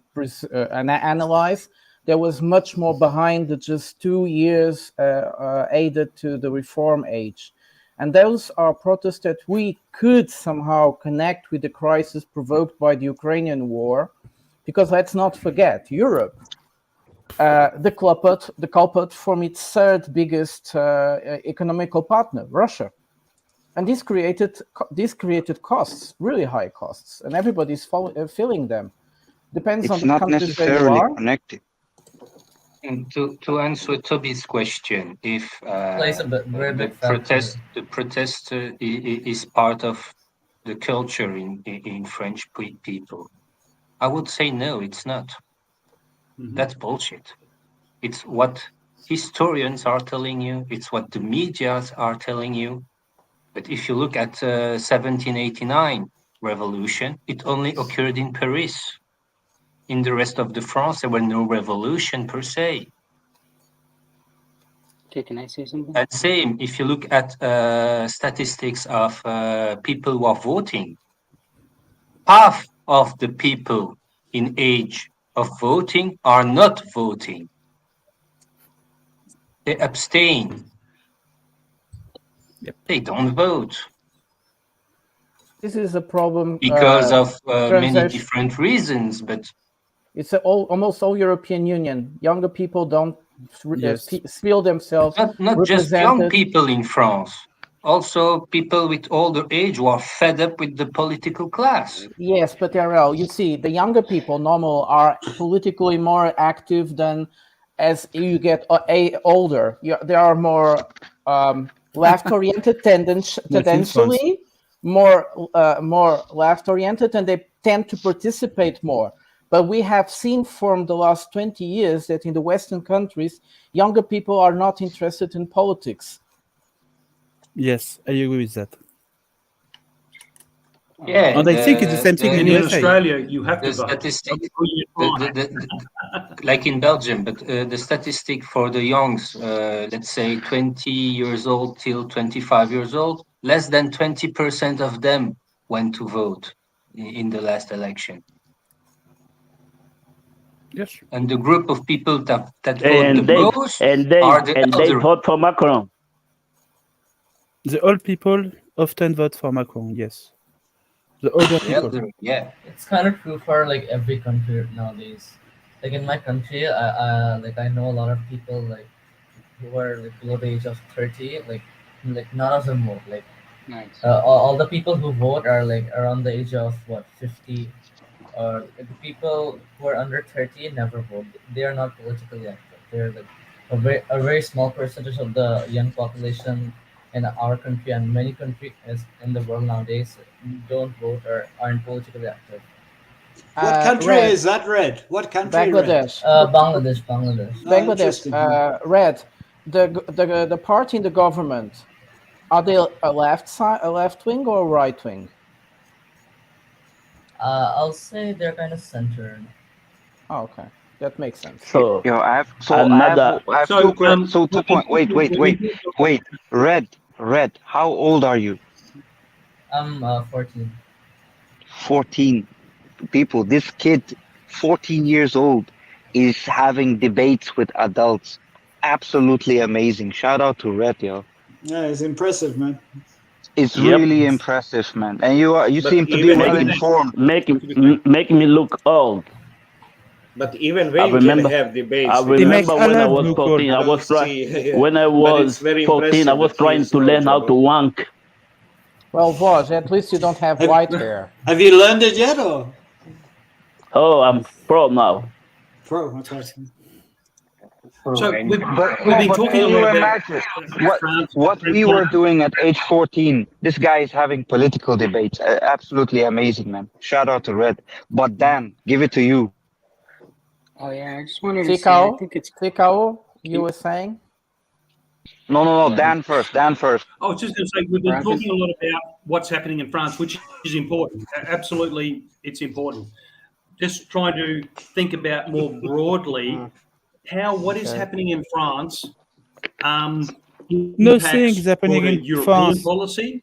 analyze, there was much more behind the just 2 years added to the reform age. And those are protests that we could somehow connect with the crisis provoked by the Ukrainian war. Because let's not forget, Europe, the culprit from its third biggest economical partner, Russia. And this created costs, really high costs, and everybody's feeling them. Depends on It's the not countries where you necessarily are. connected. And to answer Toby's question, if the protest is part of the culture in French people, I would say no, it's not. Mm-hmm. That's bullshit. It's what historians are telling you. It's what the media are telling you. But if you look at 1789 revolution, it only occurred in Paris. In the rest of the France, there were no revolution per se. Okay, can I say something? And same, if you look at statistics of people who are voting, half of the people in age of voting are not voting. They abstain. Yep. They don't vote. This is a problem because of many different reasons, but it's almost all European Union. Younger people don't feel themselves not just young people in France, also people with older age who are fed up with the political class. Yes, but you see, the younger people normally are politically more active than as you get older. They are more left-oriented tendentially, more left-oriented, and they tend to participate more. But we have seen from the last 20 years that in the Western countries, younger people are not interested in politics. Yes, I agree with that. Yeah, and I think it's the same thing in Australia. You have to statistic, like in Belgium, but the statistic for the youngs, let's say 20 years old till 25 years old, less than 20% of them went to vote in the last election. Yes. And the group of people that vote the most are the elderly. They vote for Macron. The old people often vote for Macron, yes. The older people. Yeah. It's kind of true for like every country nowadays. Like in my country, I know a lot of people like who are like below the age of 30. Like none of them vote. Like nice. All the people who vote are like around the age of 50. The people who are under 30 never vote. They are not politically active. They're like a very small percentage of the young population in our country and many countries in the world nowadays don't vote or aren't politically active. What country is that, Red? What country? Bangladesh. Bangladesh. Red. The party in the government, are they a left wing or right wing? I'll say they're kind of centered. Oh, okay, that makes sense. So, I have 2 points. So 2 points. Wait. Red. How old are you? I'm 14. 14. People, this kid, 14 years old, is having debates with adults. Absolutely amazing. Shout out to Red, yo. Yeah, it's impressive, man. It's really impressive, man. And you seem to be well informed. Making me look old. But even when you can have debates. I remember when I was 14, I was trying to learn how to wank. Well, Vaj, at least you don't have white hair. Have you learned it yet, or? Oh, I'm pro now. Pro, that's right. So we've been talking a lot about what we were doing at age 14. This guy is having political debates. Absolutely amazing, man. Shout out to Red. But Dan, give it to you. Oh yeah, I just wanted to say, I think it's Tikao, you were saying? No, Dan first. I was just going to say, we've been talking a lot about what's happening in France, which is important. Absolutely, it's important. Just trying to think about more broadly what is happening in France. Nothing is happening in European France. Policy.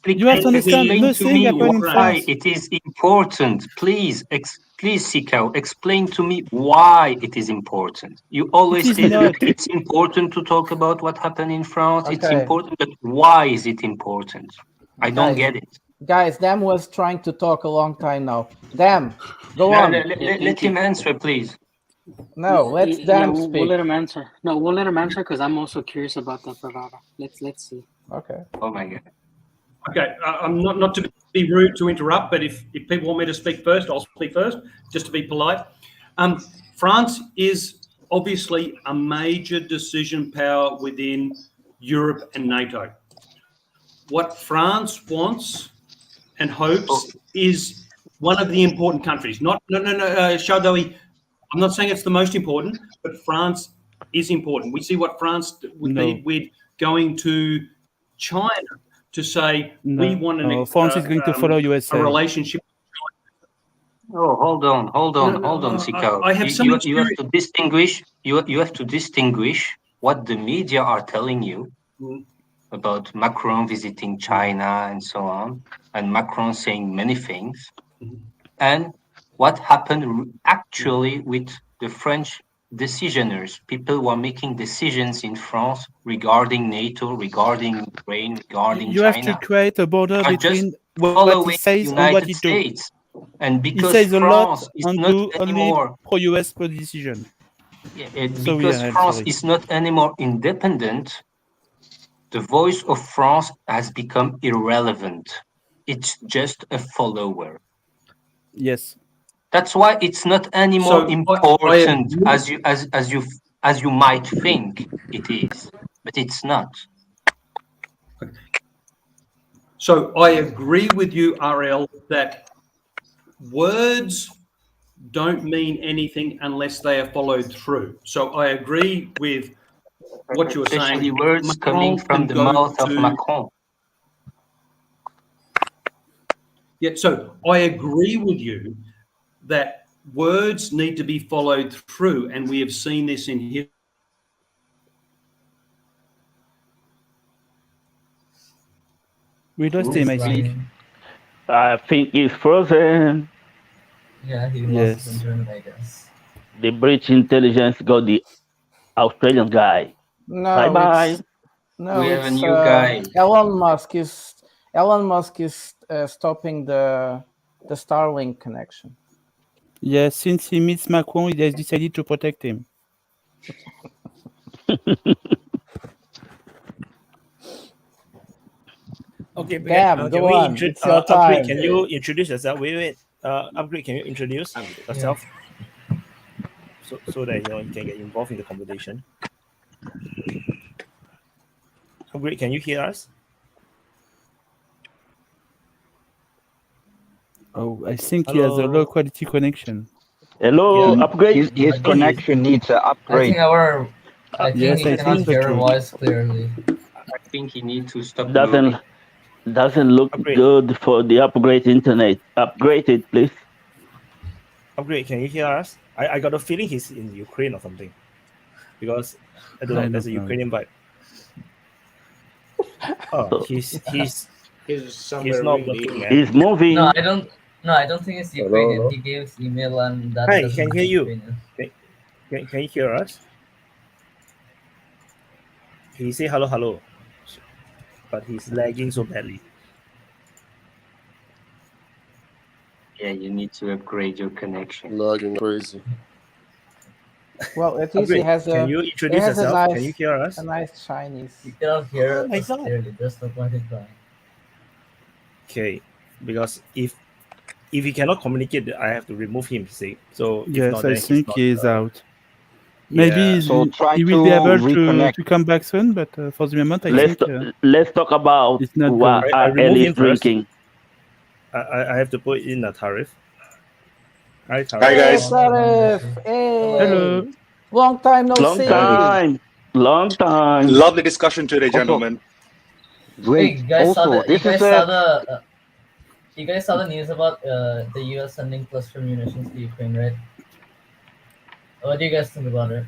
You have to understand, nothing happening in France. It is important. Please, Sikao, explain to me why it is important. You always say that it's important to talk about what happened in France. Okay. It's important, but why is it important? I don't get it. Guys, Dam was trying to talk a long time now. Dam, go on. Let him answer, please. No, let's Dam speak. We'll let him answer. No, we'll let him answer because I'm also curious about that. Let's see. Okay. Oh my God. Okay, I'm not to be rude to interrupt, but if people want me to speak first, I'll speak first, just to be polite. France is obviously a major decision power within Europe and NATO. What France wants and hopes is one of the important countries. No, Shadowi, I'm not saying it's the most important, but France is important. We see what France did with going to China to say we want France is going to follow USA. A relationship. Oh, hold on, Sika. I have you have to distinguish. You have to distinguish what the media are telling you about Macron visiting China and so on, and Macron saying many things, and what happened actually with the French decisioners, people who are making decisions in France regarding NATO, regarding Ukraine, regarding you China. have to create a border between what he says and what he does. And because he says a France lot is and not do anymore only pro-US decision. Because France is not anymore independent, the voice of France has become irrelevant. It's just a follower. Yes. That's why it's not anymore important as you might think it is, but it's not. So I agree with you, RL, that words don't mean anything unless they are followed through. So I agree with what you're saying. Especially words Macron coming from the mouth of Macron. Yeah, so I agree with you that words need to be followed through, and we have seen this in history. We lost him, I think. I think he's frozen. Yeah, he lost his internet, I guess. The British intelligence got the Australian guy. No, bye. No, we have a new guy. Elon Musk is stopping the Starlink connection. Yeah, since he meets Macron, he has decided to protect him. Okay, Gab, go on. It's your time. Upgrade, can you introduce yourself? Wait. Upgrade, can you introduce yourself? So that you can get involved in the conversation. Upgrade, can you hear us? Oh, I think he has a low quality connection. Hello, Upgrade. His connection needs an upgrade. I think he cannot hear our voice clearly. I think he needs to stop. Doesn't look good for the Upgrade internet. Upgrade it, please. Upgrade, can you hear us? I got a feeling he's in Ukraine or something, because I don't know. There's a Ukrainian vibe. Oh, he's not looking. He's moving. No, I don't think it's Ukrainian. He gave his email and that. Hi, can hear you. Can you hear us? He say hello, but he's lagging so badly. Yeah, you need to upgrade your connection. Lagging crazy. Well, at least he has a. Can you introduce yourself? Nice, can you hear us? A nice Chinese. You cannot hear us clearly. There's no point in trying. Okay, because if he cannot communicate, I have to remove him. See, so yes, I think he is out. Maybe he will be able to come back soon, but for the moment, let's talk about what RL is drinking. I have to put in a Tarif. Hi, Tarif. Hi, guys. Tarif. Hey. Hello. Long time no see. Long time. Lovely discussion today, gentlemen. Wait, you guys saw the news about the US sending cluster munitions to Ukraine, right? What do you guys think about it?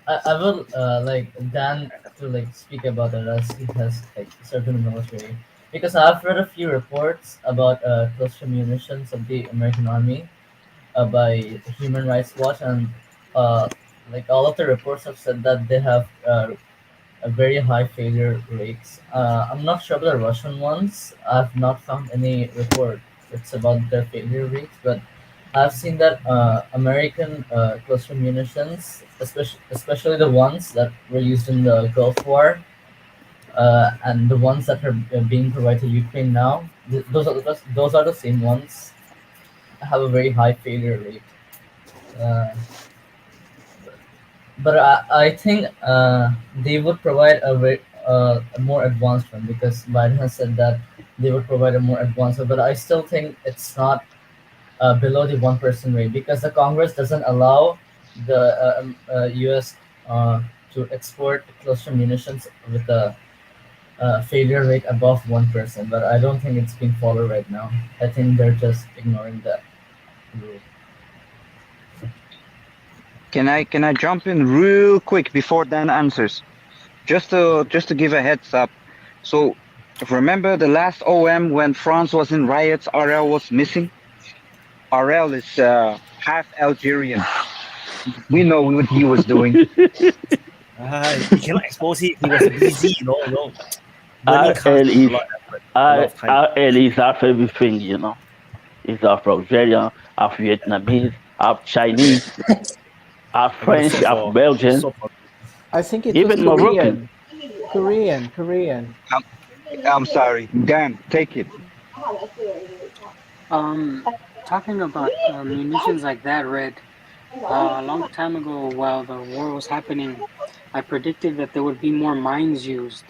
I will like Dan to speak about it as he has served in the military, because I've read a few reports about cluster munitions of the American Army by Human Rights Watch, and all of the reports have said that they have a very high failure rates. I'm not sure about the Russian ones. I've not found any report that's about their failure rates, but I've seen that American cluster munitions, especially the ones that were used in the Gulf War, and the ones that are being provided to Ukraine now, those are the same ones, have a very high failure rate. But I think they would provide a more advanced one, because Biden has said that they would provide a more advanced one. But I still think it's not below the 1% rate, because the Congress doesn't allow the U.S. To export cluster munitions with a failure rate above 1%. But I don't think it's being followed right now. I think they're just ignoring that rule. Can I jump in real quick before Dan answers? Just to give a heads up. So remember the last OM when France was in riots, Arel was missing? Arel is half Algerian. We know what he was doing. You cannot expose him. He was busy, RL is half everything, He's half Algerian, half Vietnamese, half Chinese, half French, half Belgian. I think it even was Moroccan. Korean. I'm sorry. Dan, take it. Talking about munitions like that, Red. A long time ago, while the war was happening, I predicted that there would be more mines used,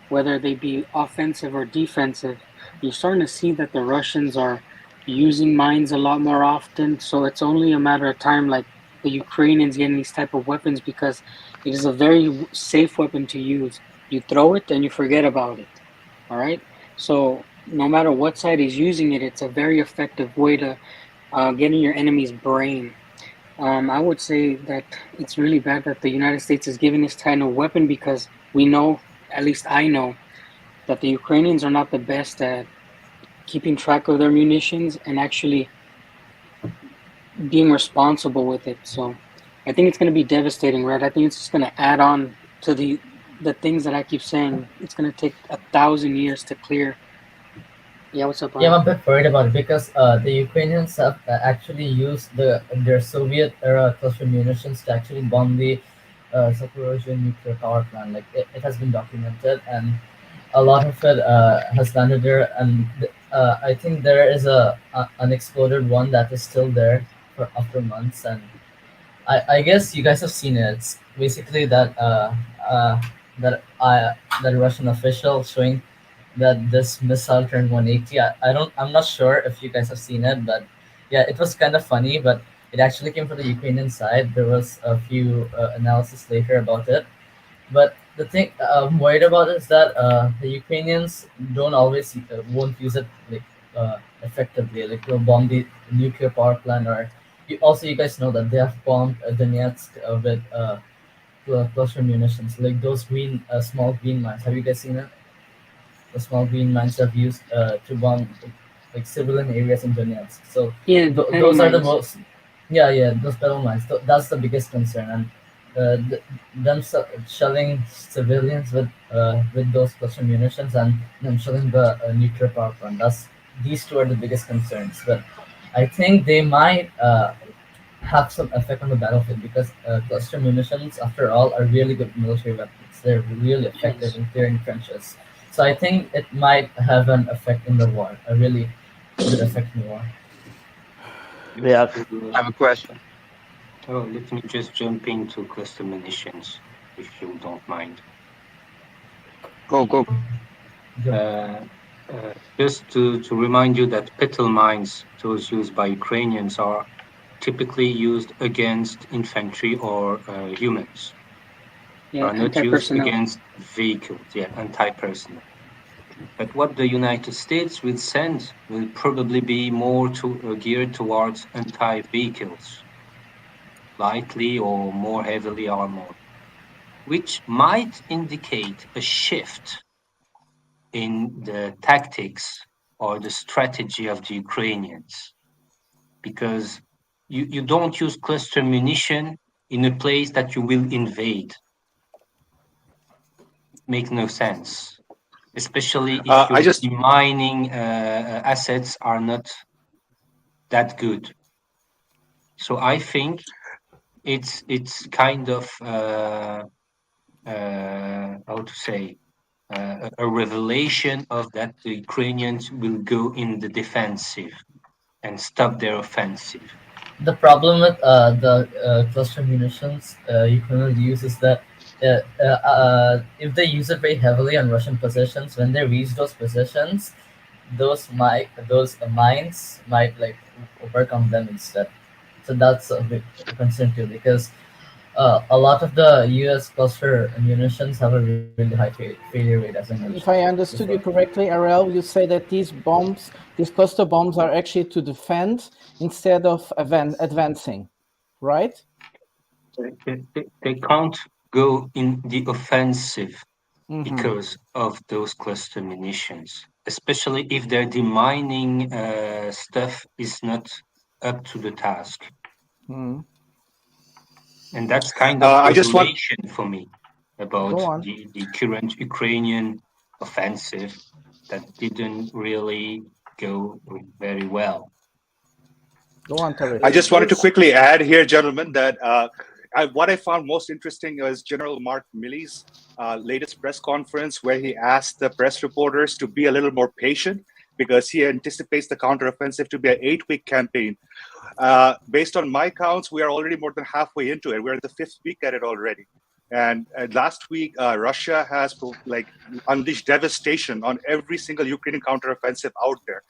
whether they be offensive or defensive. You're starting to see that the Russians are using mines a lot more often, so it's only a matter of time, like the Ukrainians getting these type of weapons, because it is a very safe weapon to use. You throw it and you forget about it. All right? So no matter what side is using it, it's a very effective way to get in your enemy's brain. I would say that it's really bad that the United States is giving this kind of weapon, because we know, at least I know, that the Ukrainians are not the best at keeping track of their munitions and actually being responsible with it. So I think it's going to be devastating, right? I think it's just going to add on to the things that I keep saying. It's going to take 1,000 years to clear. Yeah, what's up, Yeah, I'm a bit worried about it, because the Ukrainians have actually used their Soviet era cluster munitions to actually bomb the Zaporozhye nuclear power plant. Like it has been documented, and a lot of it has landed there. And I think there is a unexploded one that is still there for after months. And I guess you guys have seen it. It's basically that that Russian official showing that this missile turned 180. I'm not sure if you guys have seen it, but yeah, it was kind of funny. But it actually came from the Ukrainian side. There was a few analysis later about it. But the thing I'm worried about is that the Ukrainians don't always won't use it like effectively. Like they'll bomb the nuclear power plant, or you guys know that they have bombed Donetsk with cluster munitions, like those green small green mines. Have you guys seen it? The small green mines have used to bomb like civilian areas in Donetsk. So yeah, those are the most. Yeah, those battle mines. That's the biggest concern, and them shelling civilians with those cluster munitions, and them shelling the nuclear power plant. These two are the biggest concerns. But I think they might have some effect on the battlefield, because cluster munitions, after all, are really good military weapons. They're really effective in clearing trenches. So I think it might have an effect in the war, a really good effect in the war. Yeah. I have a question. Oh, let me just jump into cluster munitions, if you don't mind. Go. Just to remind you that petal mines, those used by Ukrainians, are typically used against infantry or humans. Yeah, are not used against vehicles, anti-personnel. But what the United States will send will probably be more geared towards anti-vehicles, lightly or more heavily armored, which might indicate a shift in the tactics or the strategy of the Ukrainians, because you don't use cluster munition in a place that you will invade. Makes no sense, especially if your mining assets are not that good. So I think it's kind of how to say a revelation of that the Ukrainians will go in the defensive and stop their offensive. the problem with the cluster munitions Ukraine use is that if they use it very heavily on Russian positions, when they reach those positions, those mines might like work on them instead. So that's a big concern too, because a lot of the U.S. cluster munitions have a really high failure rate, as I mentioned. If I understood you correctly, Ariel, you say that these cluster bombs, are actually to defend instead of advancing, right? They can't go in the offensive because of those cluster munitions, especially if their demining stuff is not up to the task. And that's kind of revelation for me about the current Ukrainian offensive that didn't really go very well. Go on, Tarif. I just wanted to quickly add here, gentlemen, that what I found most interesting was General Mark Milley's latest press conference, where he asked the press reporters to be a little more patient because he anticipates the counteroffensive to be an 8-week campaign. Based on my counts, we are already more than halfway into it. We're in the 5th week at it already. And last week, Russia has unleashed devastation on every single Ukrainian counteroffensive out there.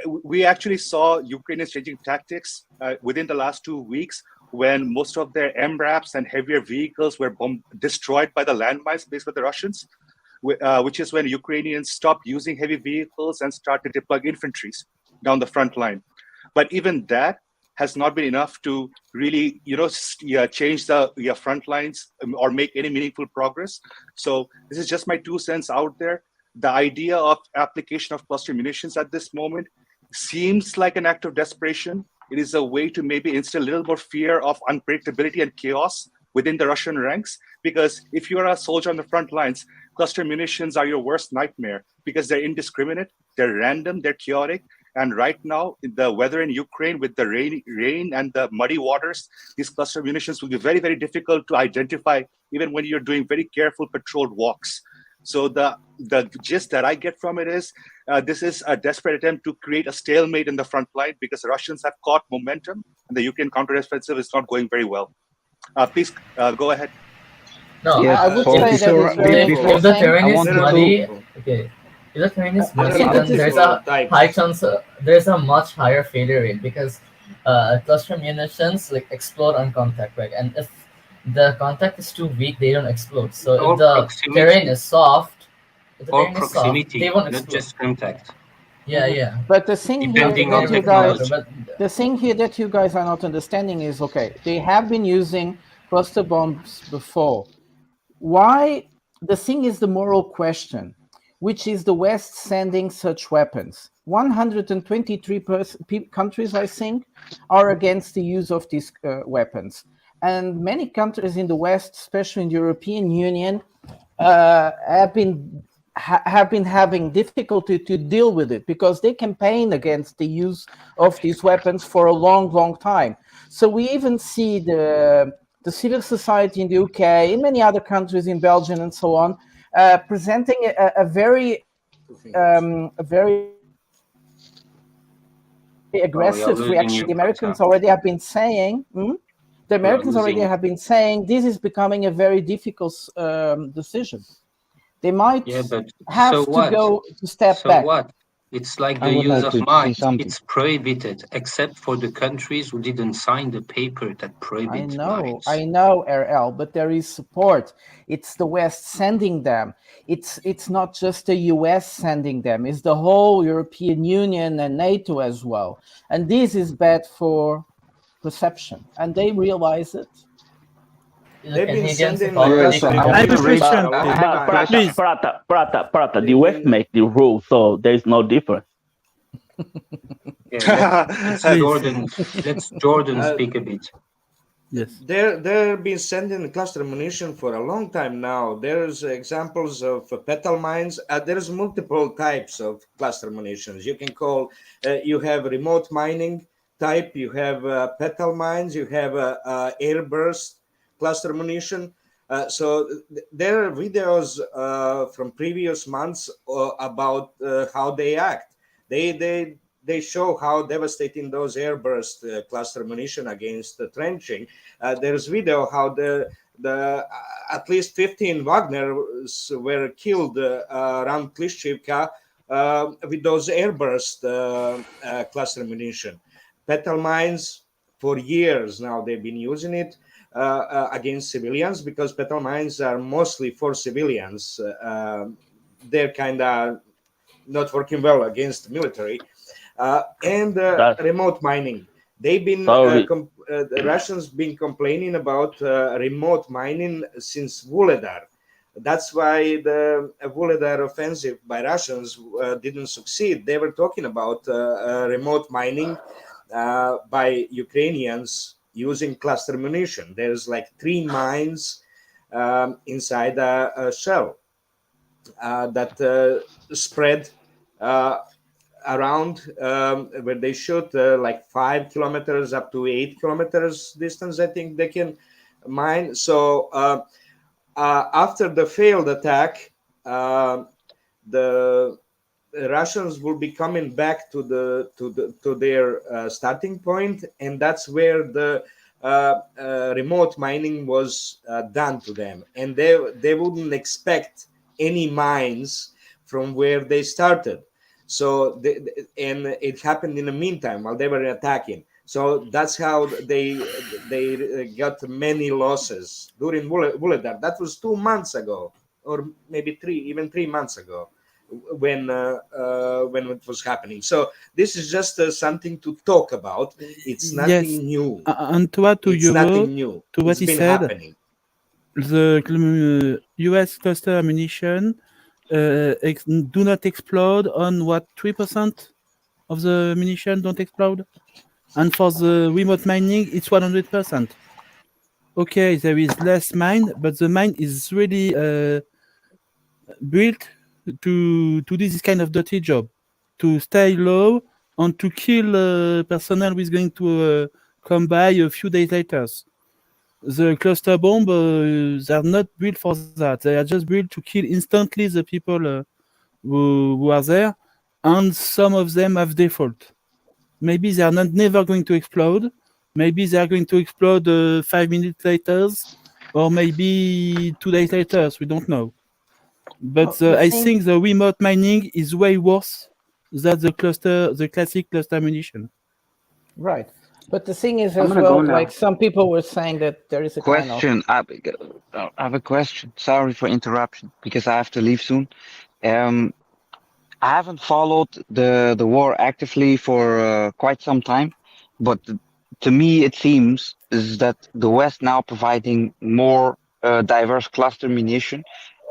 We actually saw Ukrainians changing tactics within the last 2 weeks, when most of their MRAPs and heavier vehicles were destroyed by the landmines based by the Russians, which is when Ukrainians stopped using heavy vehicles and started to deploy infantries down the front line. But even that has not been enough to really, change the front lines or make any meaningful progress. So this is just my 2 cents out there. The idea of application of cluster munitions at this moment seems like an act of desperation. It is a way to maybe instill a little more fear of unpredictability and chaos within the Russian ranks. Because if you're a soldier on the front lines, cluster munitions are your worst nightmare because they're indiscriminate, they're random, they're chaotic. And right now, the weather in Ukraine with the rain and the muddy waters, these cluster munitions will be very, very difficult to identify, even when you're doing very careful patrolled walks. So the gist that I get from it is this is a desperate attempt to create a stalemate in the front line because the Russians have caught momentum and the Ukrainian counteroffensive is not going very well. Please go ahead. No, Yes, I would say that it's very if the terrain is muddy, okay. If the terrain is muddy, then there's a high chance. There's a much higher failure rate because cluster munitions like explode on contact, right? And if the contact is too weak, they don't explode. So if the terrain is soft, they won't explode. Not just contact. Yeah. But the thing here Depending on that you technology. guys, the thing here that you guys are not understanding is, okay, they have been using cluster bombs before. Why? The thing is the moral question, which is the West sending such weapons. 123 countries, I think, are against the use of these weapons. And many countries in the West, especially in the European Union, have been having difficulty to deal with it because they campaign against the use of these weapons for a long, long time. So we even see the civil society in the UK, in many other countries, in Belgium and so on, presenting a very aggressive reaction. The Americans already have been saying. The Americans already have been saying this is becoming a very difficult decision. They might have to go to step back. So what? It's like the use of mines. It's prohibited, except for the countries who didn't sign the paper that prohibits mines. I know, RL, but there is support. It's the West sending them. It's not just the US sending them. It's the whole European Union and NATO as well. And this is bad for perception, and they realize it. They've been sending Prata, the West make the rules, so there's no difference. Let's Jordan speak a bit. Yes. They've been sending cluster munition for a long time now. There's examples of petal mines. There's multiple types of cluster munitions. You can call, you have remote mining type, you have petal mines, you have airburst cluster munition. So there are videos from previous months about how they act. They they show how devastating those airburst cluster munition against the trenching. There's video how the at least 15 Wagners were killed around Klishchivka with those airburst cluster munition. Petal mines, for years now, they've been using it against civilians, because petal mines are mostly for civilians. They're kind of not working well against the military. And remote mining. They've been the Russians been complaining about remote mining since Vuhledar. That's why the Vuhledar offensive by Russians didn't succeed. They were talking about remote mining by Ukrainians using cluster munition. There's like 3 mines inside a shell that spread around where they shoot like 5 kilometers up to 8 kilometers distance. I think they can mine. So after the failed attack, the Russians will be coming back to their starting point, and that's where the remote mining was done to them, and they wouldn't expect any mines from where they started. So and it happened in the meantime while they were attacking. So that's how they got many losses during Vuhledar. That was 2 months ago, or maybe 3 months ago, when it was happening. So this is just something to talk about. It's nothing new. And to add to it's nothing new. To what it's he been said, happening. The U.S. cluster ammunition do not explode on what 3% of the munition don't explode, and for the remote mining it's 100%. Okay, there is less mine, but the mine is really built to do this kind of dirty job, to stay low and to kill personnel who is going to come by a few days later. The cluster bomb, they are not built for that. They are just built to kill instantly the people who are there, and some of them have default. Maybe they are never going to explode. Maybe they are going to explode 5 minutes later, or maybe 2 days later. We don't know. But I think the remote mining is way worse than the classic cluster munition. Right. But the thing is as well, like some people were saying that there is a question. kind I have a question. Sorry for interruption, because I have to leave soon. I haven't followed the war actively for quite some time, but to me it seems is that the West now providing more diverse cluster munition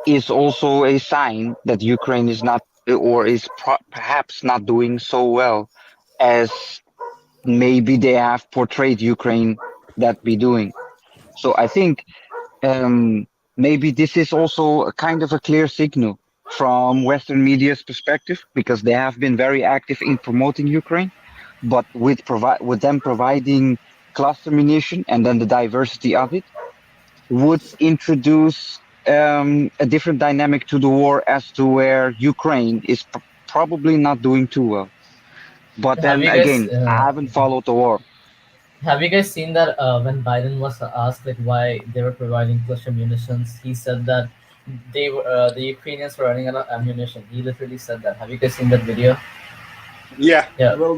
is also a sign that Ukraine is not, or is perhaps not doing so well as maybe they have portrayed Ukraine that be doing. So I think maybe this is also a kind of a clear signal from Western media's perspective, because they have been very active in promoting Ukraine, but with them providing cluster munition and then the diversity of it would introduce a different dynamic to the war, as to where Ukraine is probably not doing too well. But then again, I haven't followed the war. Have you guys seen that when Biden was asked like why they were providing cluster munitions, he said that they were the Ukrainians were running out of ammunition. He literally said that. Have you guys seen that video? Yeah. Well,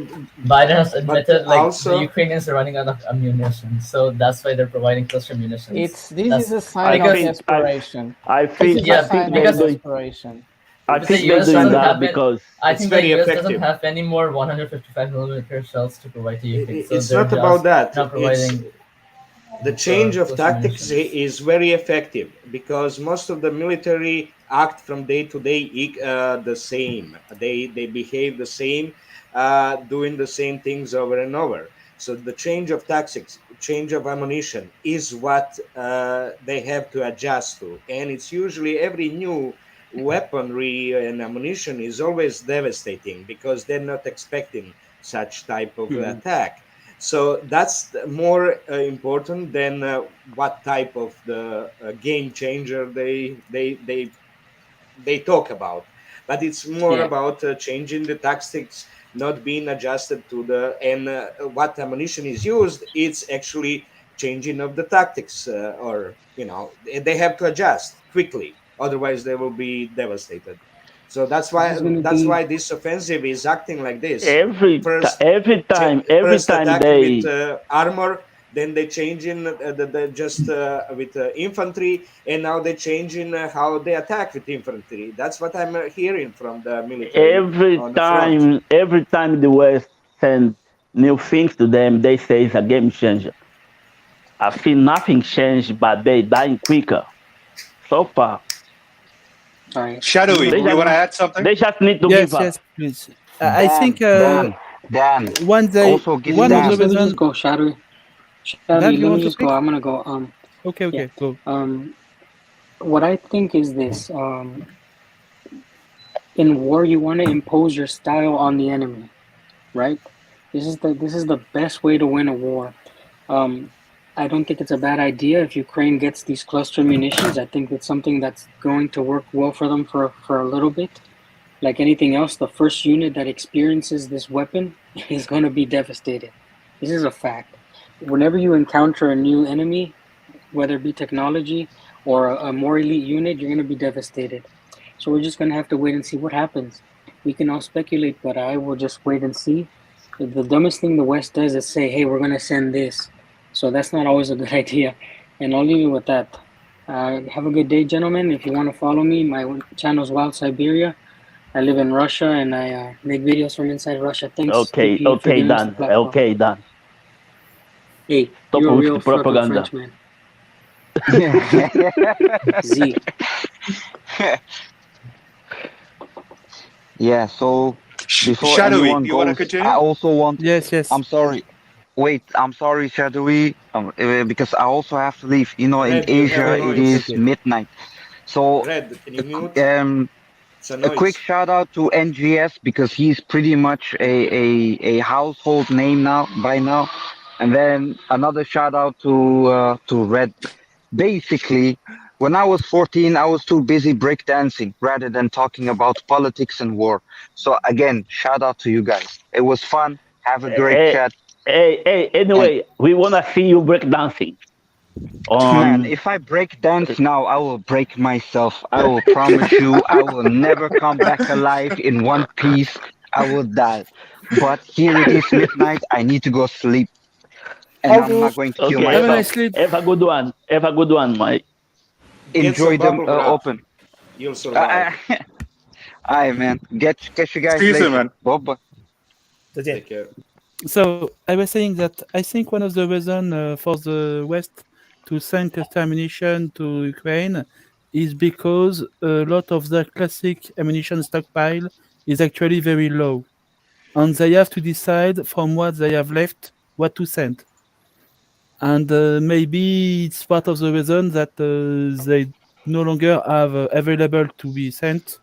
Biden has admitted like also, the Ukrainians are running out of ammunition, so that's why they're providing cluster munitions. This is a sign of desperation. I think they're doing desperation. I think the US doesn't have because I think the US doesn't have any more 155mm shells to provide to Ukraine. So it's not about that. Not providing the change of tactics is very effective, because most of the military act from day to day the same. They behave the same, doing the same things over and over. So the change of tactics, change of ammunition is what they have to adjust to, and it's usually every new weaponry and ammunition is always devastating, because they're not expecting such type of attack. So that's more important than what type of the game changer they talk about. But it's more about changing the tactics not being adjusted to the, and what ammunition is used, it's actually changing of the tactics, or they have to adjust quickly, otherwise they will be devastated. So that's why this offensive is acting like this. Every time Attack they with armor, then they change in just with infantry, and now they change in how they attack with infantry. That's what I'm hearing from the military on the front. every time the West send new things to them, they say it's a game changer. I feel nothing changed, but they dying quicker so far. Shadowi, you want to add something? They just need to give up. Yes, please. I think Dan, one day, also give one of Dan. the Let me reasons. just go, Shadowi. Dan, Shadowi, you let want me to just go. speak? I'm gonna go. Okay, go. What I think is this: in war, you want to impose your style on the enemy, right? This is the best way to win a war. I don't think it's a bad idea if Ukraine gets these cluster munitions. I think it's something that's going to work well for them for a little bit. Like anything else, the first unit that experiences this weapon is going to be devastated. This is a fact. Whenever you encounter a new enemy, whether it be technology or a more elite unit, you're going to be devastated. So we're just going to have to wait and see what happens. We can all speculate, but I will just wait and see. The dumbest thing the West does is say, hey, we're going to send this. So that's not always a good idea. And I'll leave you with that. Have a good day, gentlemen. If you want to follow me, my channel is Wild Siberia. I live in Russia, and I make videos from inside Russia. Thanks, DPA, for giving us the platform. Okay, Dan. Hey, Stop you're a with real the fucking propaganda. Frenchman. Z. Yeah, so before Shadowi, anyone you want to goes, continue? I also want. Yes. I'm sorry. Wait, I'm sorry, Shadowi, because I also have to leave. In Red, you have Asia, a it noise. is midnight. So, Red, can you mute? It's a a quick noise. shout out to NGS because he's pretty much a household name by now. And then another shout out to Red. Basically, when I was 14, I was too busy breakdancing rather than talking about politics and war. So again, shout out to you guys. It was fun. Have a great chat. Anyway, we want to see you breakdancing. Man, if I break dance now, I will break myself. I will promise you, I will never come back alive in one piece. I will die. But here it is midnight. I need to go sleep. And I'm not going to kill myself. Have a nice sleep. Have a good one. Have a good one, Mike. Enjoy Get some them bubble wrap. open. You'll survive. Alright, man. Catch you guys See you later. soon, man. Bye-bye. Take care. So I was saying that I think one of the reasons for the West to send cluster ammunition to Ukraine is because a lot of the classic ammunition stockpile is actually very low. And they have to decide from what they have left what to send. And maybe it's part of the reason that they no longer have available to be sent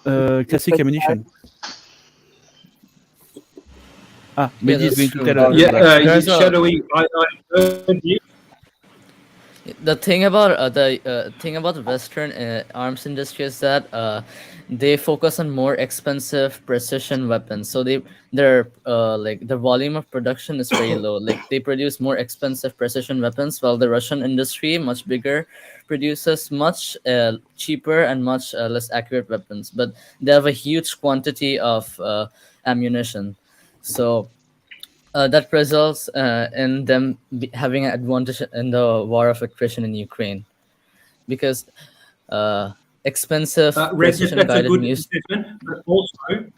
classic ammunition. Meddy is going to tell us. Shadowi, I heard you. The thing about the Western arms industry is that they focus on more expensive precision weapons. So their the volume of production is very low. Like they produce more expensive precision weapons, while the Russian industry, much bigger, produces much cheaper and much less accurate weapons. But they have a huge quantity of ammunition. So that results in them having an advantage in the war of attrition in Ukraine, because expensive precision That's a guided good munitions. assessment, but also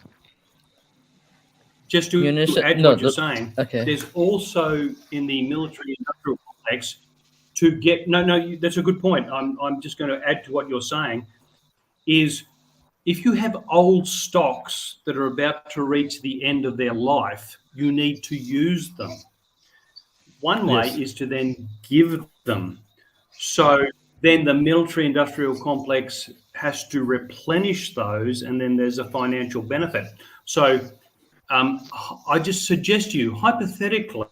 just to add no, what you're saying, okay. there's also in the military industrial complex to get that's a good point. I'm just going to add to what you're saying is if you have old stocks that are about to reach the end of their life, you need to use them. One way is to then give them. So then the military industrial complex has to replenish those, and then there's a financial benefit. So I just suggest to you, hypothetically,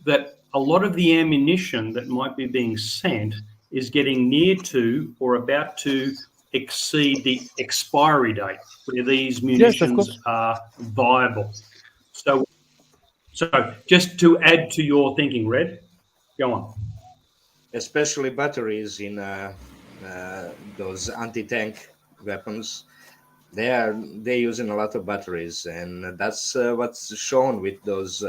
that a lot of the ammunition that might be being sent is getting near to or about to exceed the expiry date where these munitions are viable. So just to add to your thinking, Red, go on. Especially batteries in those anti-tank weapons. They're using a lot of batteries, and that's what's shown with those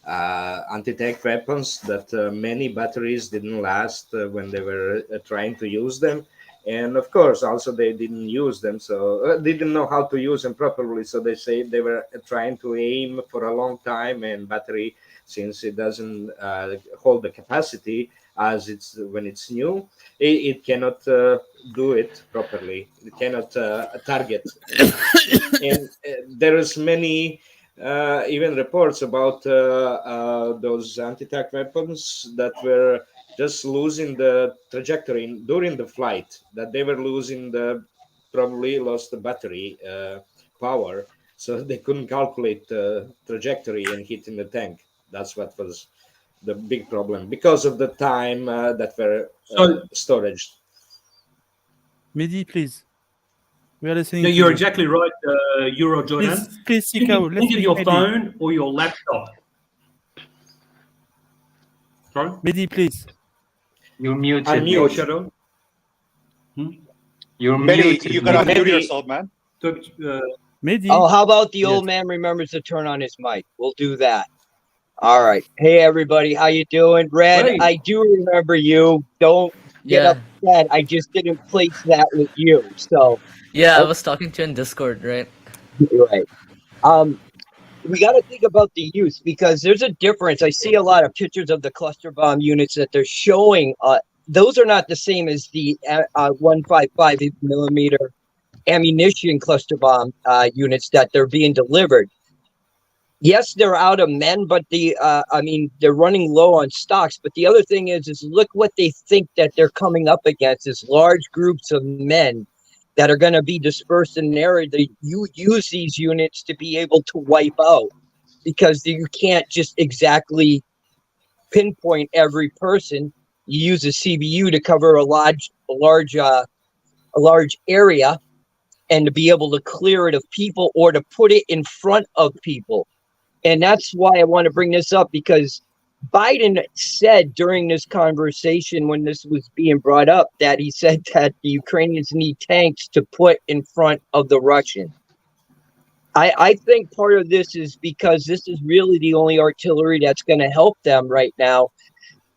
anti-tank weapons, that many batteries didn't last when they were trying to use them. And of course, also they didn't use them, so they didn't know how to use them properly. So they say they were trying to aim for a long time, and battery, since it doesn't hold the capacity as it's when it's new, it cannot do it properly. It cannot target. And there is many even reports about those anti-tank weapons that were just losing the trajectory during the flight, that they were losing probably lost the battery power, so they couldn't calculate the trajectory and hitting the tank. That's what was the big problem, because of the time that were storage. Meddy, please. We are listening. No, you're exactly right, Euro Jordan. Please think of your phone or your laptop. Sorry? Meddy, please. You're muted. Unmute. Shadow. You're muted. You gotta unmute yourself, man. Meddy. Oh, how about the old man remembers to turn on his mic? We'll do that. All right. Hey, everybody. How you doing? Red, Hey. I do remember you. Don't get upset. I just didn't place that with you. So. Yeah, I was talking to you in Discord, right? Right. We got to think about the use, because there's a difference. I see a lot of pictures of the cluster bomb units that they're showing. Those are not the same as the 155 millimeter ammunition cluster bomb units that they're being delivered. Yes, they're out of men, but they're running low on stocks. But the other thing is look what they think that they're coming up against is large groups of men that are going to be dispersed in an area that you use these units to be able to wipe out, because you can't just exactly pinpoint every person. You use a CBU to cover a large area, and to be able to clear it of people or to put it in front of people. And that's why I want to bring this up, because Biden said during this conversation, when this was being brought up, that he said that the Ukrainians need tanks to put in front of the Russians. I think part of this is because this is really the only artillery that's going to help them right now.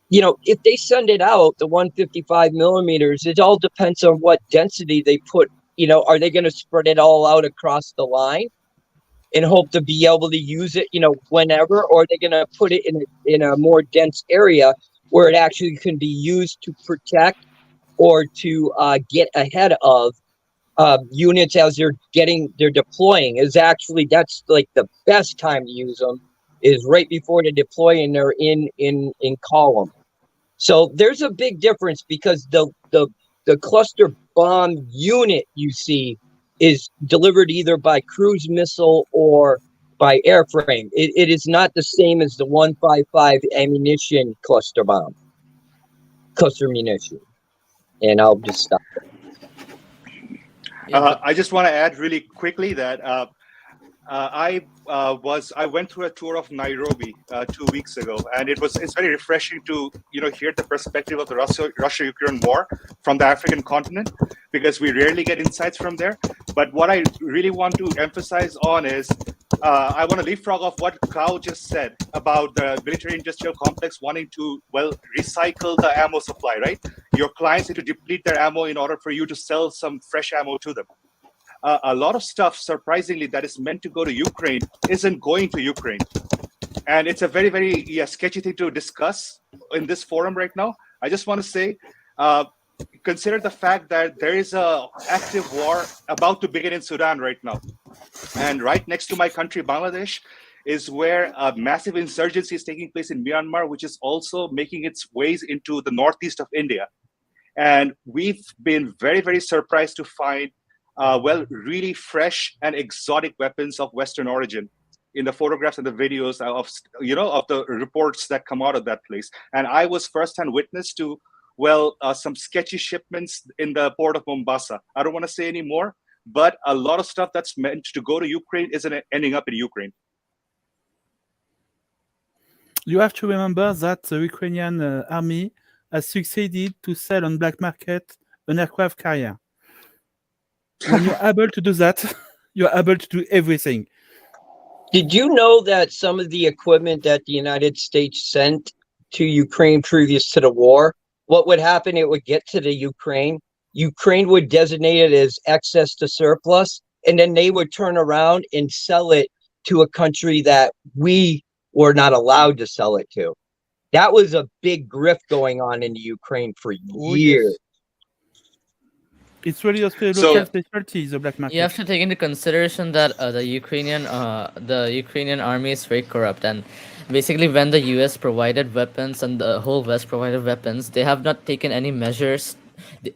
You know, if they send it out, the 155 millimeters, it all depends on what density they put. You know, are they going to spread it all out across the line and hope to be able to use it, whenever, or are they going to put it in a more dense area where it actually can be used to protect or to get ahead of units as they're deploying? That's like the best time to use them is right before they deploy and they're in column. So there's a big difference, because the cluster bomb unit you see is delivered either by cruise missile or by airframe. It is not the same as the 155 ammunition cluster munition. And I'll just stop there. I just want to add really quickly that I went through a tour of Nairobi 2 weeks ago, and it's very refreshing to hear the perspective of the Russia-Ukraine war from the African continent, because we rarely get insights from there. But what I really want to emphasize on is I want to leapfrog off what Kyle just said about the military-industrial complex wanting to recycle the ammo supply. Right, your clients need to deplete their ammo in order for you to sell some fresh ammo to them. A lot of stuff, surprisingly, that is meant to go to Ukraine isn't going to Ukraine. And it's a very, very sketchy thing to discuss in this forum right now. I just want to say, consider the fact that there is an active war about to begin in Sudan right now. And right next to my country, Bangladesh, is where a massive insurgency is taking place in Myanmar, which is also making its ways into the northeast of India. And we've been very, very surprised to find really fresh and exotic weapons of Western origin in the photographs and the videos of the reports that come out of that place. And I was firsthand witness to well, some sketchy shipments in the port of Mombasa. I don't want to say any more, but a lot of stuff that's meant to go to Ukraine isn't ending up in Ukraine. You have to remember that the Ukrainian army has succeeded to sell on black market an aircraft carrier. When you're able to do that, you're able to do everything. Did you know that some of the equipment that the United States sent to Ukraine previous to the war, what would happen? It would get to the Ukraine. Ukraine would designate it as excess to surplus, and then they would turn around and sell it to a country that we were not allowed to sell it to. That was a big grift going on in the Ukraine for years. It's really a local specialty, the black market. You have to take into consideration that the Ukrainian army is very corrupt, and basically when the US provided weapons and the whole West provided weapons, they have not taken any measures.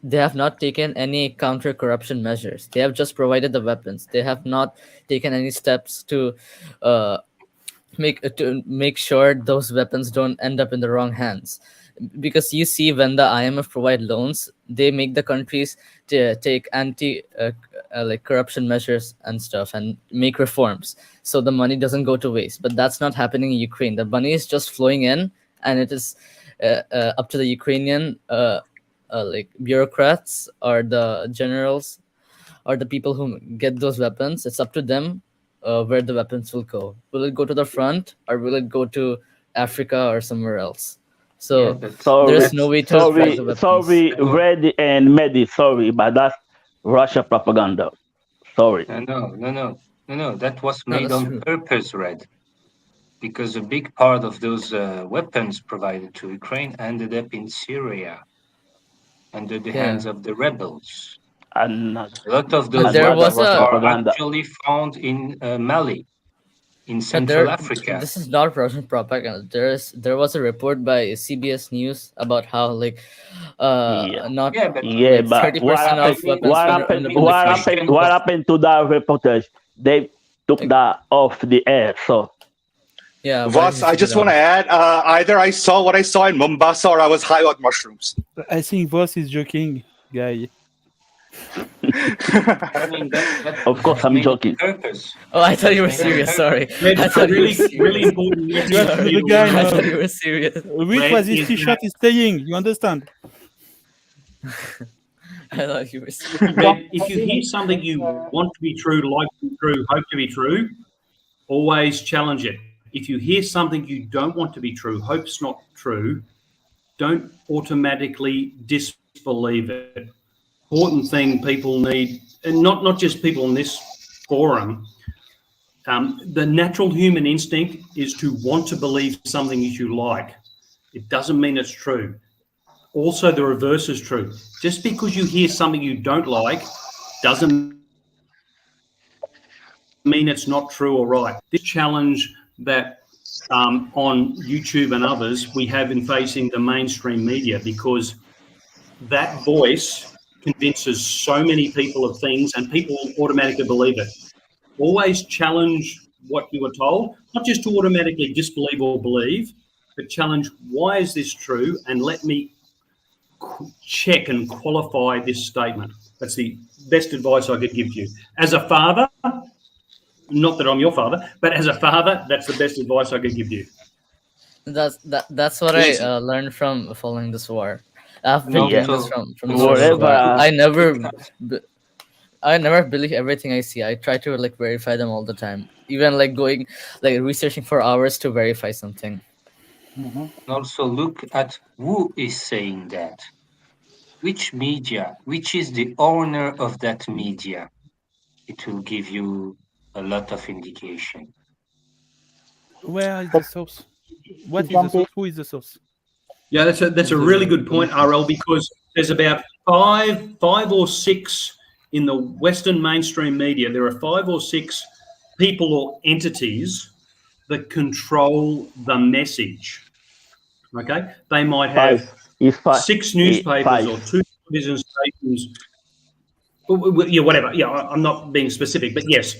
They have not taken any counter-corruption measures. They have just provided the weapons. They have not taken any steps to make sure those weapons don't end up in the wrong hands. Because you see, when the IMF provide loans, they make the countries to take corruption measures and stuff and make reforms, so the money doesn't go to waste. But that's not happening in Ukraine. The money is just flowing in, and it is up to the Ukrainian bureaucrats or the generals or the people who get those weapons. It's up to them where the weapons will go. Will it go to the front, or will it go to Africa or somewhere else? So there's no way to sorry, Red and Meddy, sorry, but that's Russia propaganda. Sorry. No. That was made on purpose, Red, because a big part of those weapons provided to Ukraine ended up in Syria under the hands of the rebels. A lot of those weapons are actually found in Mali, in Central Africa. This is not Russian propaganda. There was a report by CBS News about how what happened to that reportage? They took that off the air. So yeah, Voss, I just want to add, either I saw what I saw in Mombasa or I was high on mushrooms. I think Voss is joking, guy. Of course, I'm joking. Oh, I thought you were serious. Sorry. I thought really important. The guy, I thought you were serious. Read what this T-shirt is saying. You understand? I thought you were serious. If you hear something you want to be true, like to be true, hope to be true, always challenge it. If you hear something you don't want to be true, hope's not true, don't automatically disbelieve it. Important thing people need, and not just people in this forum, the natural human instinct is to want to believe something that you like. It doesn't mean it's true. Also, the reverse is true. Just because you hear something you don't like doesn't mean it's not true or right. This challenge that on YouTube and others we have in facing the mainstream media, because that voice convinces so many people of things and people automatically believe it. Always challenge what you were told, not just to automatically disbelieve or believe, but challenge, why is this true? And let me check and qualify this statement. That's the best advice I could give you. As a father, not that I'm your father, but as a father, that's the best advice I could give you. That's what I learned from following this war. I've been doing this from I never believe everything I see. I try to verify them all the time. Even going researching for hours to verify something. Also look at who is saying that. Which media, which is the owner of that media. It will give you a lot of indication. Where is the source? What is the source? Who is the source? Yeah, that's a really good point, RL, because there's about five or six in the Western mainstream media. There are 5 or 6 people or entities that control the message. Okay, they might have 6 newspapers or 2 television stations. Yeah, whatever. Yeah, I'm not being specific, but yes,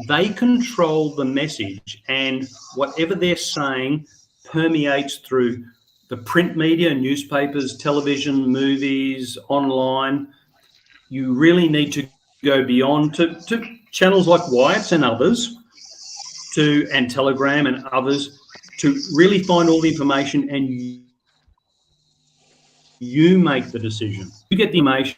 they control the message, and whatever they're saying permeates through the print media, newspapers, television, movies, online. You really need to go beyond to channels like Wyatt's and others, and Telegram and others, to really find all the information, and you make the decision. You get the information.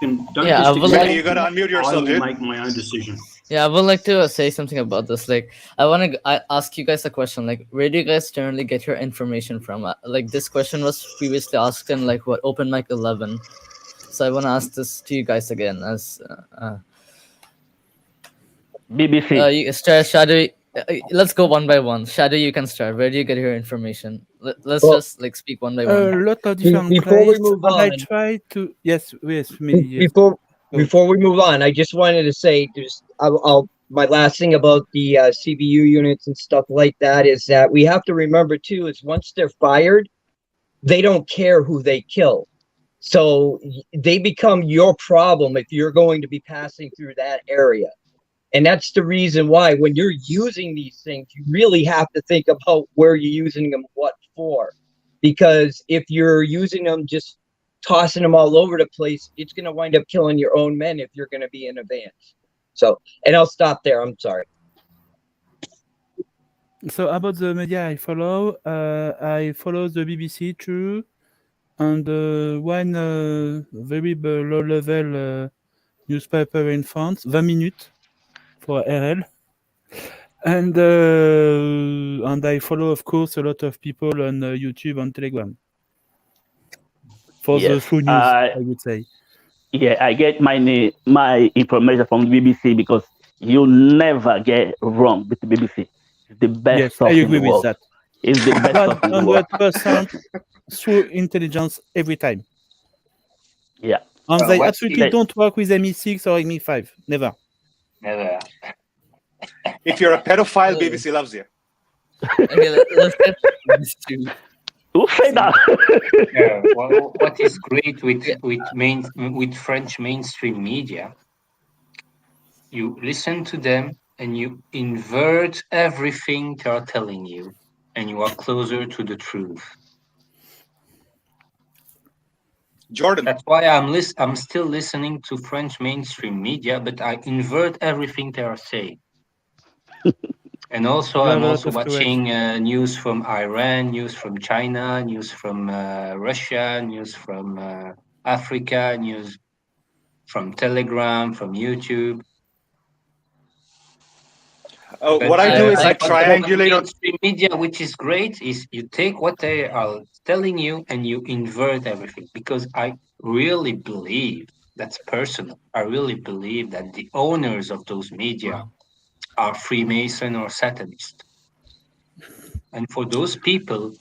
Don't Yeah, just like, you gotta unmute yourself, I will dude. make my own decision. Yeah, I would like to say something about this. Like, I want to ask you guys a question. Like, where do you guys generally get your information from? Like, this question was previously asked in like what Open Mic 11. So I want to ask this to you guys again. As BBC. Shadowi, let's go one by one. Shadow, you can start. Where do you get your information? Let's just like speak one by one. A lot of different Before we places, move and I on, try to Meddy, yes. Before we move on, I just wanted to say, my last thing about the CBU units and stuff like that is that we have to remember too, is once they're fired, they don't care who they kill. So they become your problem if you're going to be passing through that area. And that's the reason why when you're using these things, you really have to think about where you're using them, what for. Because if you're using them, just tossing them all over the place, it's going to wind up killing your own men if you're going to be in advance. So, and I'll stop there. I'm sorry. So about the media I follow the BBC too, and one very low-level newspaper in France, 20 minutes for RL. And I follow, of course, a lot of people on YouTube and Telegram for the true news, I would say. Yeah, I get my information from BBC because you never get wrong with the BBC. It's the best source in the world. That. It's the best source in the world. 100% through intelligence every time. Yeah. And they absolutely don't work with ME6 or ME5. Never. Never. If you're a pedophile, BBC loves you. Okay, let's get this to. Who said that? Yeah, well, what is great with French mainstream media, you listen to them and you invert everything they are telling you, and you are closer to the truth. Jordan. That's why I'm still listening to French mainstream media, but I invert everything they are saying. And also, I'm also watching news from Iran, news from China, news from Russia, news from Africa, news from Telegram, from YouTube. What I do is I triangulate on mainstream media, which is great, is you take what they are telling you and you invert everything. Because I really believe, that's personal, I really believe that the owners of those media are Freemason or Satanist. And for those people,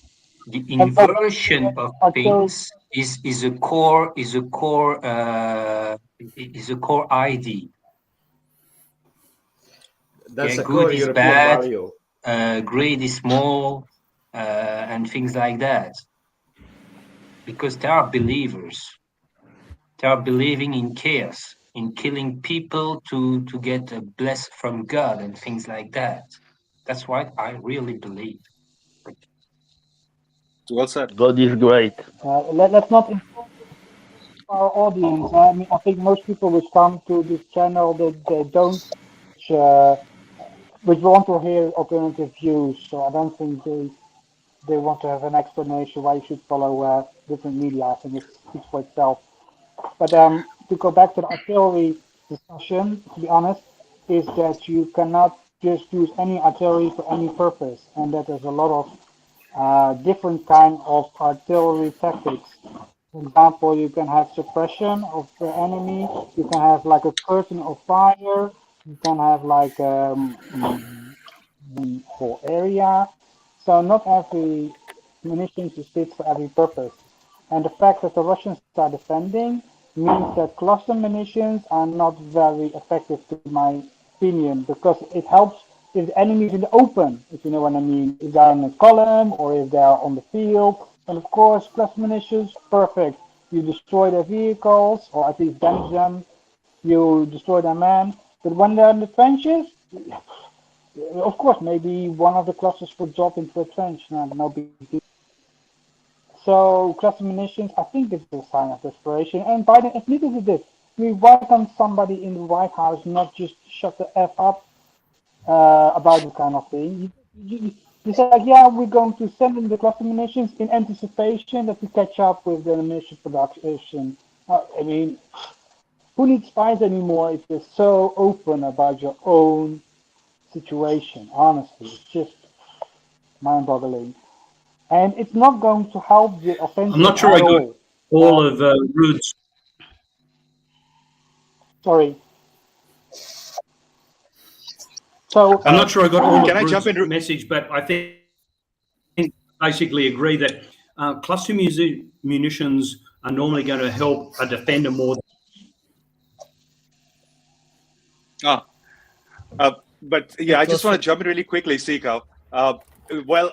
the inversion of things is a core ID. That's a good core is European bad, value. great is small, and things like that. Because they are believers. They are believing in chaos, in killing people to get a bless from God and things like that. That's what I really believe. Well said. God is great. Let's not inform our audience. I mean, I think most people which come to this channel that they don't, which want to hear alternative views. So I don't think they want to have an explanation why you should follow different media. I think it speaks for itself. But to go back to the artillery discussion, to be honest, is that you cannot just use any artillery for any purpose, and that there's a lot of different kind of artillery tactics. For example, you can have suppression of the enemy, you can have like a curtain of fire, you can have like the whole area. So not every munitions is fit for every purpose. And the fact that the Russians are defending means that cluster munitions are not very effective, to my opinion, because it helps if the enemy is in the open, if you know what I mean, if they're in a column or if they're on the field. And of course, cluster munitions, perfect. You destroy their vehicles, or at least damage them, you destroy their men. But when they're in the trenches, Of course, maybe one of the clusters would drop into a trench. No big deal. So cluster munitions, I think this is a sign of desperation. And Biden admitted to this. Why can't somebody in the White House not just shut the F up about this kind of thing? You say, like, yeah, we're going to send in the cluster munitions in anticipation that we catch up with the munition production. I mean, who needs spies anymore if you're so open about your own situation? Honestly, it's just mind-boggling. And it's not going to help the offensive. I'm not sure I got all of Ruud's. Sorry. So I'm not sure I got all Can of I jump in? Ruud's message, but I think basically agree that cluster munitions are normally going to help a defender more. But yeah, I just want to jump in really quickly, Sikau. Well,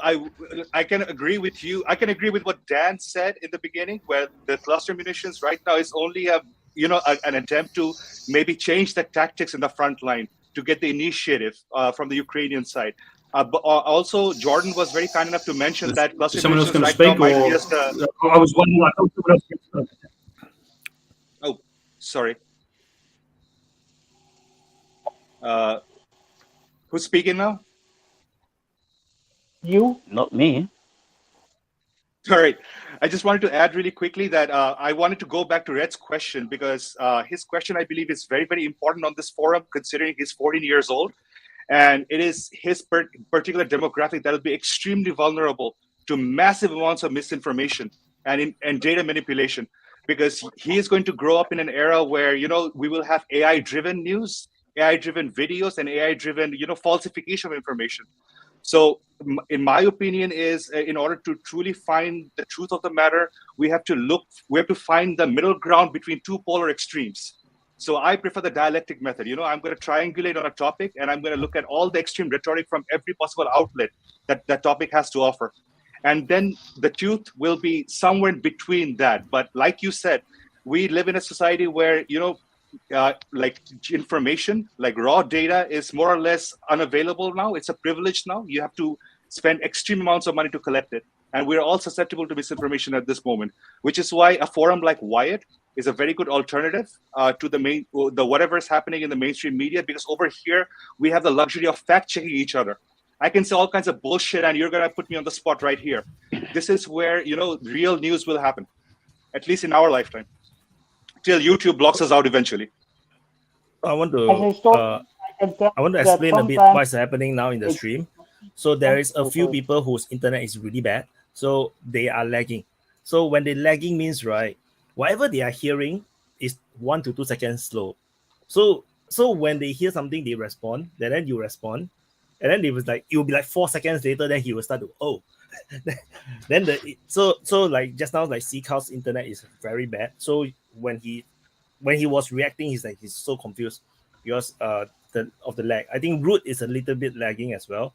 I can agree with you. I can agree with what Dan said in the beginning, where the cluster munitions right now is only an attempt to maybe change the tactics in the front line to get the initiative from the Ukrainian side. But also, Jordan was very kind enough to mention that cluster Someone else munitions going to right speak, now or might just. I was wondering. I thought someone else was speak. Oh, sorry. Who's speaking now? You? Not me. All right. I just wanted to add really quickly that I wanted to go back to Red's question because his question, I believe, is very, very important on this forum, considering he's 14 years old. And it is his particular demographic that will be extremely vulnerable to massive amounts of misinformation and data manipulation, because he is going to grow up in an era where, we will have AI-driven news, AI-driven videos, and AI-driven, falsification of information. So in my opinion is in order to truly find the truth of the matter, we have to find the middle ground between two polar extremes. So I prefer the dialectic method. I'm going to triangulate on a topic and I'm going to look at all the extreme rhetoric from every possible outlet that that topic has to offer. And then the truth will be somewhere in between that. But like you said, we live in a society where, like information, like raw data is more or less unavailable now. It's a privilege now. You have to spend extreme amounts of money to collect it. And we're all susceptible to misinformation at this moment, which is why a forum like Wyatt is a very good alternative to the whatever is happening in the mainstream media, because over here, we have the luxury of fact checking each other. I can say all kinds of bullshit and you're going to put me on the spot right here. This is where, real news will happen, at least in our lifetime, till YouTube blocks us out eventually. I want to explain a bit what's happening now in the stream. So there is a few people whose internet is really bad, so they are lagging. So when they lagging means, right, whatever they are hearing is 1 to 2 seconds slow. So when they hear something, they respond, then you respond, and then it will be like 4 seconds later, then he will start to then so like just now, like Sikau's internet is very bad. So when he was reacting, he's so confused because of the lag. I think Ruud is a little bit lagging as well.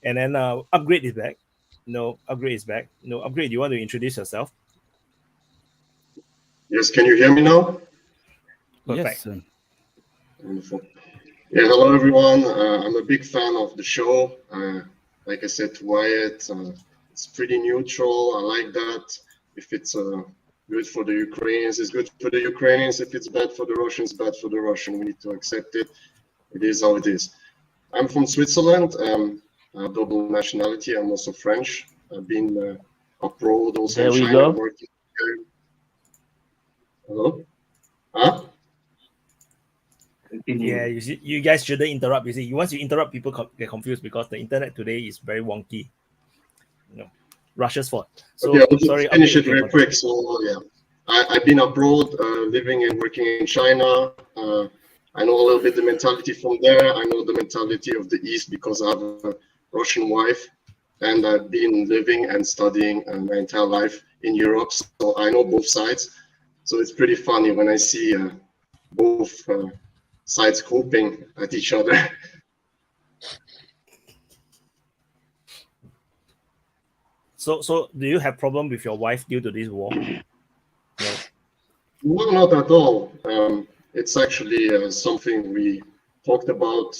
And then Upgrade is back. No, Upgrade is back. No, Upgrade, you want to introduce yourself? Yes, can you hear me now? Perfect. Yes. Wonderful. Yeah, hello everyone. I'm a big fan of the show. Like I said to Wyatt, it's pretty neutral. I like that. If it's good for the Ukrainians, it's good for the Ukrainians. If it's bad for the Russians, bad for the Russian. We need to accept it. It is how it is. I'm from Switzerland. Double nationality. I'm also French. I've been abroad also in China working here. Hello? Huh? Yeah, you guys shouldn't interrupt. You see, once you interrupt, people get confused because the internet today is very wonky. Russia's fault. So okay, I'll just sorry, finish it very quick. So yeah, I've been abroad, living and working in China. I know a little bit the mentality from there. I know the mentality of the East because I have a Russian wife, and I've been living and studying my entire life in Europe. So I know both sides. So it's pretty funny when I see both sides coping at each other. So do you have problem with your wife due to this war? No, not at all. It's actually something we talked about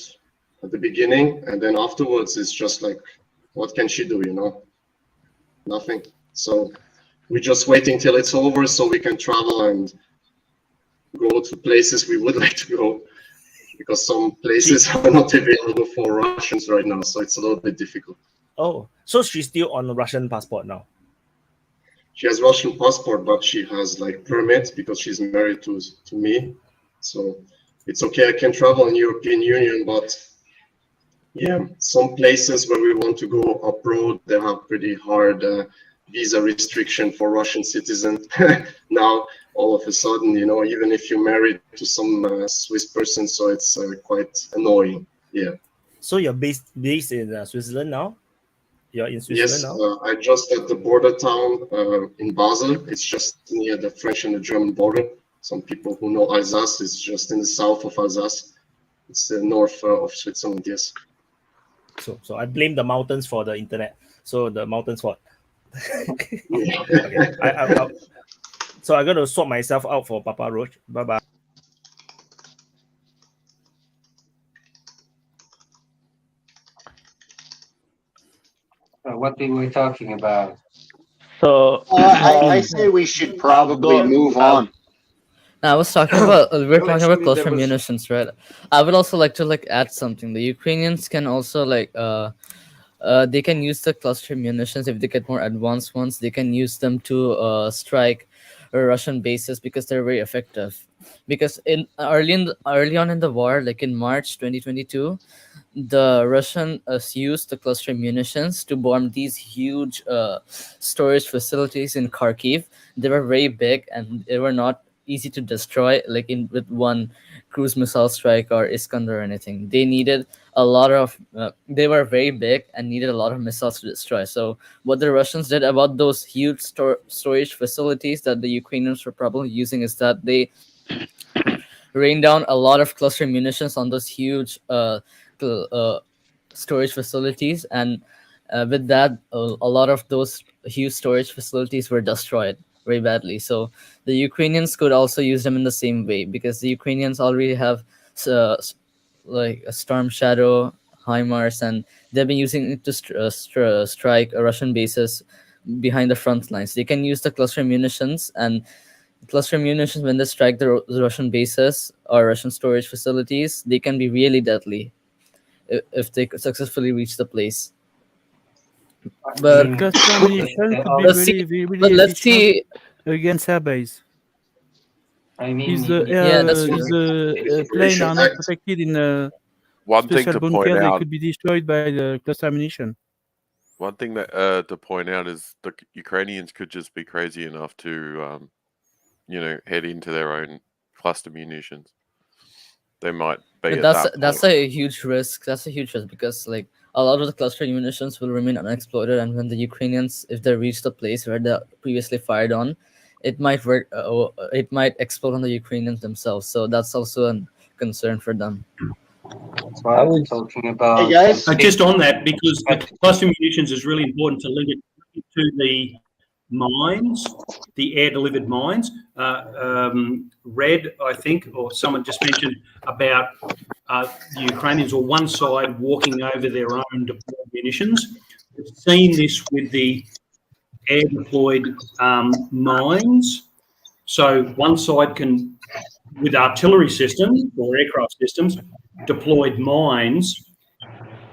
at the beginning, and then afterwards it's just like, what can she do, you know? Nothing. So we're just waiting till it's over so we can travel and go to places we would like to go, because some places are not available for Russians right now, so it's a little bit difficult. Oh, so she's still on a Russian passport now? She has Russian passport, but she has like permits because she's married to me. So it's okay, I can travel in European Union, but yeah, some places where we want to go abroad, they have pretty hard visa restriction for Russian citizens. Now, all of a sudden, you know, even if you're married to some Swiss person, so it's quite annoying. Yeah. So you're based in Switzerland now? You're in Switzerland now? I just at the border town in Basel. It's just near the French and the German border. Some people who know Alsace, it's just in the south of Alsace. It's the north of Switzerland, yes. So I blame the mountains for the internet. So the mountains what? Okay. So I'm going to swap myself out for Papa Roach. Bye-bye. What we were talking about. So I say we should probably move on. I was talking about we're talking about cluster munitions, right? I would also like to add something. The Ukrainians can also they can use the cluster munitions if they get more advanced ones. They can use them to strike Russian bases because they're very effective. Because early on in the war, like in March 2022, the Russians used the cluster munitions to bomb these huge storage facilities in Kharkiv. They were very big and they were not easy to destroy with one cruise missile strike or Iskander or anything. They needed a lot of they were very big and needed a lot of missiles to destroy. So what the Russians did about those huge storage facilities that the Ukrainians were probably using is that they rained down a lot of cluster munitions on those huge storage facilities, and with that a lot of those huge storage facilities were destroyed very badly. So the Ukrainians could also use them in the same way, because the Ukrainians already have like a Storm Shadow, HIMARS, and they've been using it to strike Russian bases behind the front lines. They can use the cluster munitions, and cluster munitions, when they strike the Russian bases or Russian storage facilities, they can be really deadly if they successfully reach the place. But let's see against airbase. I mean, the plane are not protected in a one thing special to bunker, point they out. could be destroyed by the cluster ammunition. One thing that to point out is the Ukrainians could just be crazy enough to, head into their own cluster munitions. They might be. But that's a huge risk. That's a huge risk because a lot of the cluster munitions will remain unexploded, and when the Ukrainians, if they reach the place where they previously fired on, it might work. It might explode on the Ukrainians themselves. So that's also a concern for them. That's what I was talking about. Hey guys, just on that, because the cluster munitions is really important to link it to the mines, the air-delivered mines. Red, I think, or someone just mentioned about the Ukrainians or one side walking over their own deployed munitions. We've seen this with the air-deployed mines. So one side can, with artillery systems or aircraft systems, deployed mines,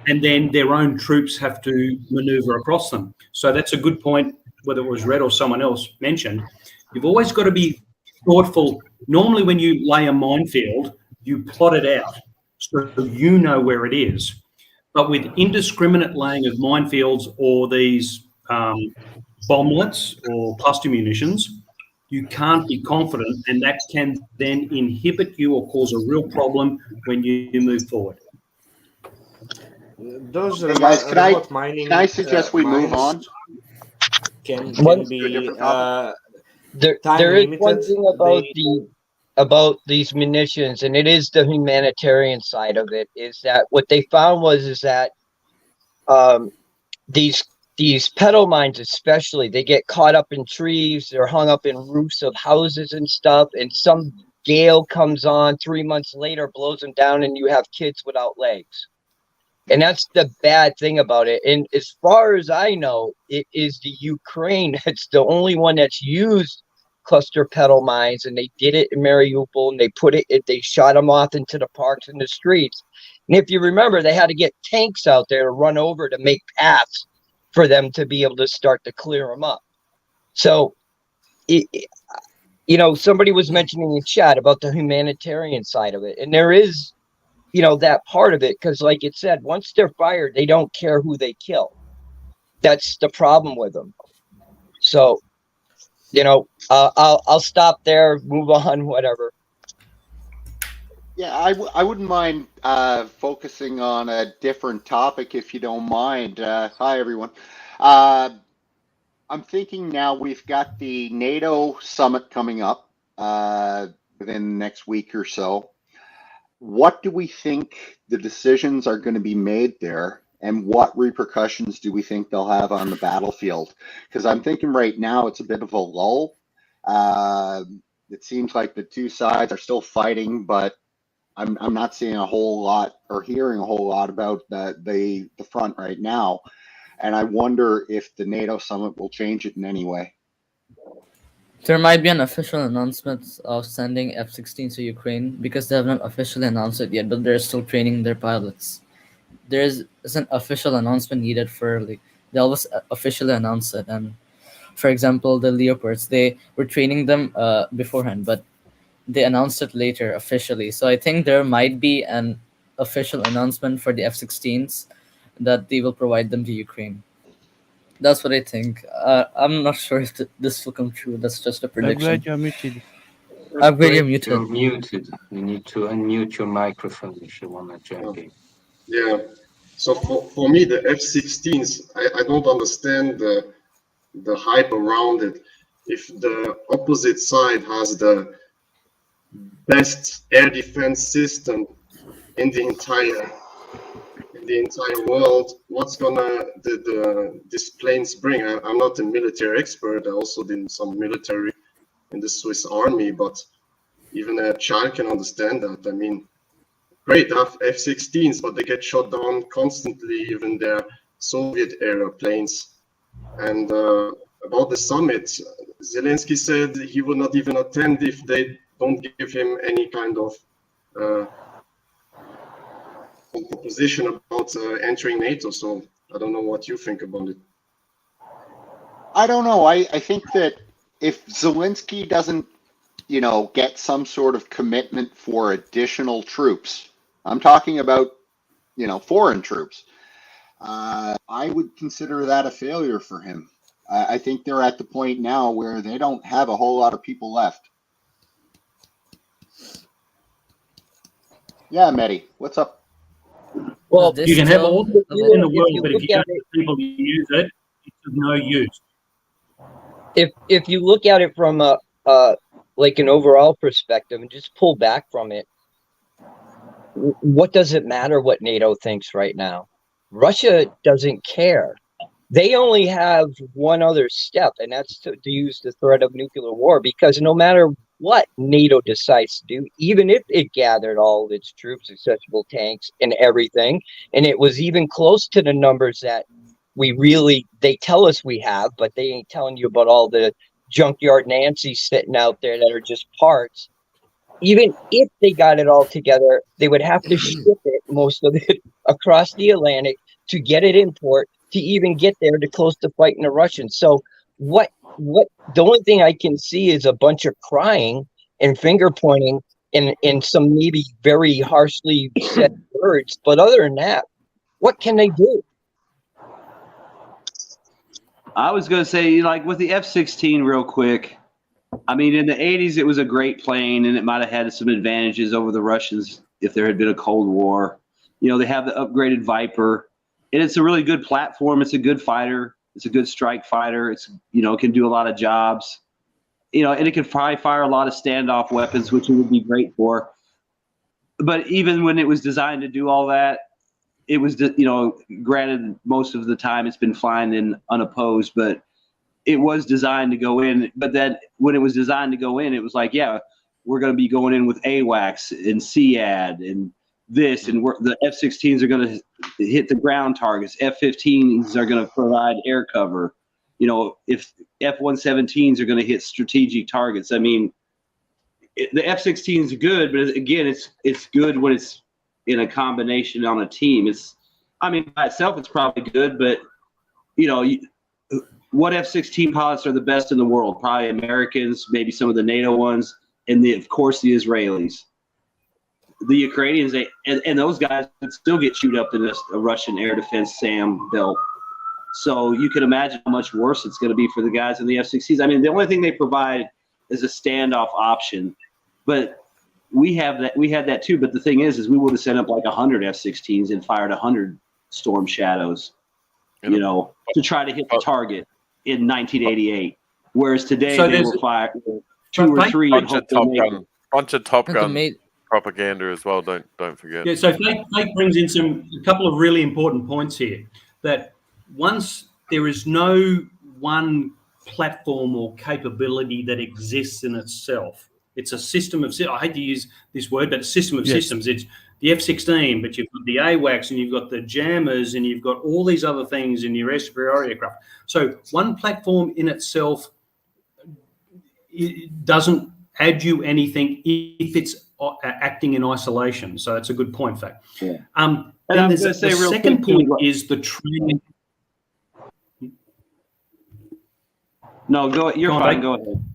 and then their own troops have to maneuver across them. So that's a good point, whether it was Red or someone else mentioned. You've always got to be thoughtful. Normally when you lay a minefield, you plot it out so you know where it is. But with indiscriminate laying of minefields or these bomblets or cluster munitions, you can't be confident, and that can then inhibit you or cause a real problem when you move forward. Those hey guys, mining, can I suggest we move on? Can be there is one thing about these munitions, and it is the humanitarian side of it, is that what they found is that these pedal mines especially, they get caught up in trees, they're hung up in roofs of houses and stuff, and some gale comes on 3 months later, blows them down, and you have kids without legs. And that's the bad thing about it. And as far as I know, it is the Ukraine that's the only one that's used cluster pedal mines, and they did it in Mariupol, and they shot them off into the parks and the streets. And if you remember, they had to get tanks out there to run over to make paths for them to be able to start to clear them up. So, somebody was mentioning in chat about the humanitarian side of it, and there is, that part of it, because like it said, once they're fired, they don't care who they kill. That's the problem with them. So, I'll stop there, move on, whatever. Yeah, I wouldn't mind focusing on a different topic if you don't mind. Hi, everyone. I'm thinking now we've got the NATO Summit coming up within the next week or so. What do we think the decisions are going to be made there, and what repercussions do we think they'll have on the battlefield? Because I'm thinking right now it's a bit of a lull. It seems like the two sides are still fighting, but I'm not seeing a whole lot or hearing a whole lot about the front right now. And I wonder if the NATO summit will change it in any way. There might be an official announcement of sending F-16s to Ukraine, because they have not officially announced it yet, but they're still training their pilots. There is an official announcement needed for, they always officially announce it. And for example, the Leopards, they were training them beforehand, but they announced it later officially. So I think there might be an official announcement for the F-16s that they will provide them to Ukraine. That's what I think. I'm not sure if this will come true. That's just a prediction. I'm glad you're muted. I'm glad you're muted. You're muted. You need to unmute your microphone if you want to jump in. Yeah. So for me, the F-16s, I don't understand the hype around it. If the opposite side has the best air defense system in the entire world, what's gonna these planes bring? I'm not a military expert. I also did some military in the Swiss Army, but even a child can understand that. I mean, great, have F-16s, but they get shot down constantly, even their Soviet era planes. And about the summit, Zelensky said he would not even attend if they don't give him any kind of proposition about entering NATO. So I don't know what you think about it. I don't know. I think that if Zelensky doesn't, get some sort of commitment for additional troops, I'm talking about, foreign troops, I would consider that a failure for him. I think they're at the point now where they don't have a whole lot of people left. Yeah, Meddy, what's up? Well, you can have all the people in the world, but if you don't have people to use it, it's of no use. If you look at it from an overall perspective and just pull back from it, what does it matter what NATO thinks right now? Russia doesn't care. They only have one other step, and that's to use the threat of nuclear war, because no matter what NATO decides to do, even if it gathered all of its troops, accessible tanks and everything, and it was even close to the numbers that they tell us we have, but they ain't telling you about all the junkyard Nancy's sitting out there that are just parts. Even if they got it all together, they would have to ship it, most of it, across the Atlantic to get it import, to even get there to close to fighting the Russians. So the only thing I can see is a bunch of crying and finger pointing and some maybe very harshly said words. But other than that, what can they do? I was going to say, with the F-16 real quick, I mean, in the 80s, it was a great plane, and it might have had some advantages over the Russians if there had been a Cold War. They have the upgraded Viper, and it's a really good platform. It's a good fighter. It's a good strike fighter. It's, it can do a lot of jobs, and it can probably fire a lot of standoff weapons, which it would be great for. But even when it was designed to do all that, it was, granted, most of the time it's been flying in unopposed, but it was designed to go in. But then when it was designed to go in, it was like, yeah, we're going to be going in with AWACS and SEAD and, this, and the F-16s are going to hit the ground targets. F-15s are going to provide air cover. You know, if F-117s are going to hit strategic targets. I mean, the F-16s are good, but again, it's good when it's in a combination on a team. I mean, by itself, it's probably good, but you know, what F-16 pilots are the best in the world? Probably Americans, maybe some of the NATO ones, and of course the Israelis. The Ukrainians, and those guys would still get chewed up in a Russian air defense SAM belt. So you can imagine how much worse it's going to be for the guys in the F-16s. I mean, the only thing they provide is a standoff option, but we had that too. But the thing is we would have sent up like 100 F-16s and fired 100 Storm Shadows, you know, to try to hit the target in 1988. Whereas today they will fire 2 or 3 and hope they make it. Bunch of Top Gun propaganda as well. Don't forget. Yeah. So Fake brings in a couple of really important points here. That once there is no one platform or capability that exists in itself, it's a system of. I hate to use this word, but a system of systems. It's the F-16, but you've got the AWACS and you've got the jammers and you've got all these other things in your air superiority aircraft. So one platform in itself it doesn't add you anything if it's acting in isolation. So that's a good point, Fact. Yeah. Then there's the second point is the training. No, you're fine. Go ahead.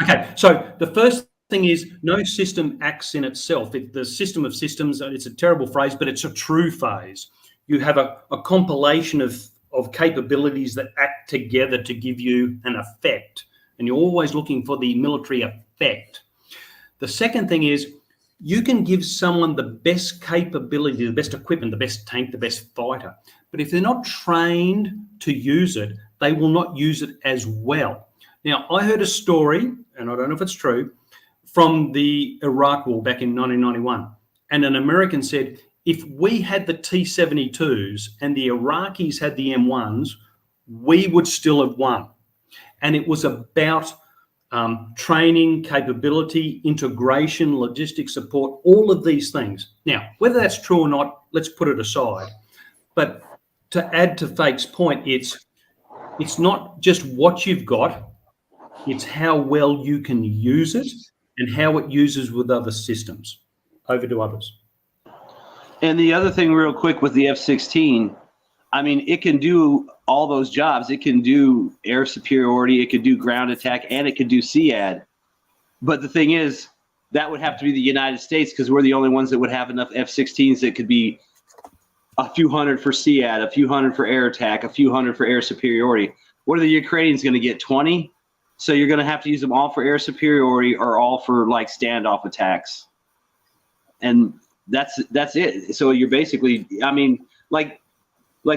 Okay, so the first thing is no system acts in itself. The system of systems, it's a terrible phrase, but it's a true phase. You have a compilation of capabilities that act together to give you an effect, and you're always looking for the military effect. The second thing is you can give someone the best capability, the best equipment, the best tank, the best fighter, but if they're not trained to use it, they will not use it as well. Now, I heard a story, and I don't know if it's true, from the Iraq War back in 1991. And an American said, if we had the T-72s and the Iraqis had the M1s, we would still have won. And it was about training, capability, integration, logistics support, all of these things. Now, whether that's true or not, let's put it aside. But to add to Fake's point, it's not just what you've got, it's how well you can use it and how it uses with other systems. Over to others. And the other thing real quick with the F-16, I mean, it can do all those jobs. It can do air superiority, it could do ground attack, and it could do SEAD. But the thing is, that would have to be the United States because we're the only ones that would have enough F-16s that could be a few hundred for SEAD, a few hundred for air attack, a few hundred for air superiority. What are the Ukrainians going to get, 20? So you're going to have to use them all for air superiority or all for like standoff attacks. And that's it. So you're basically, I mean, like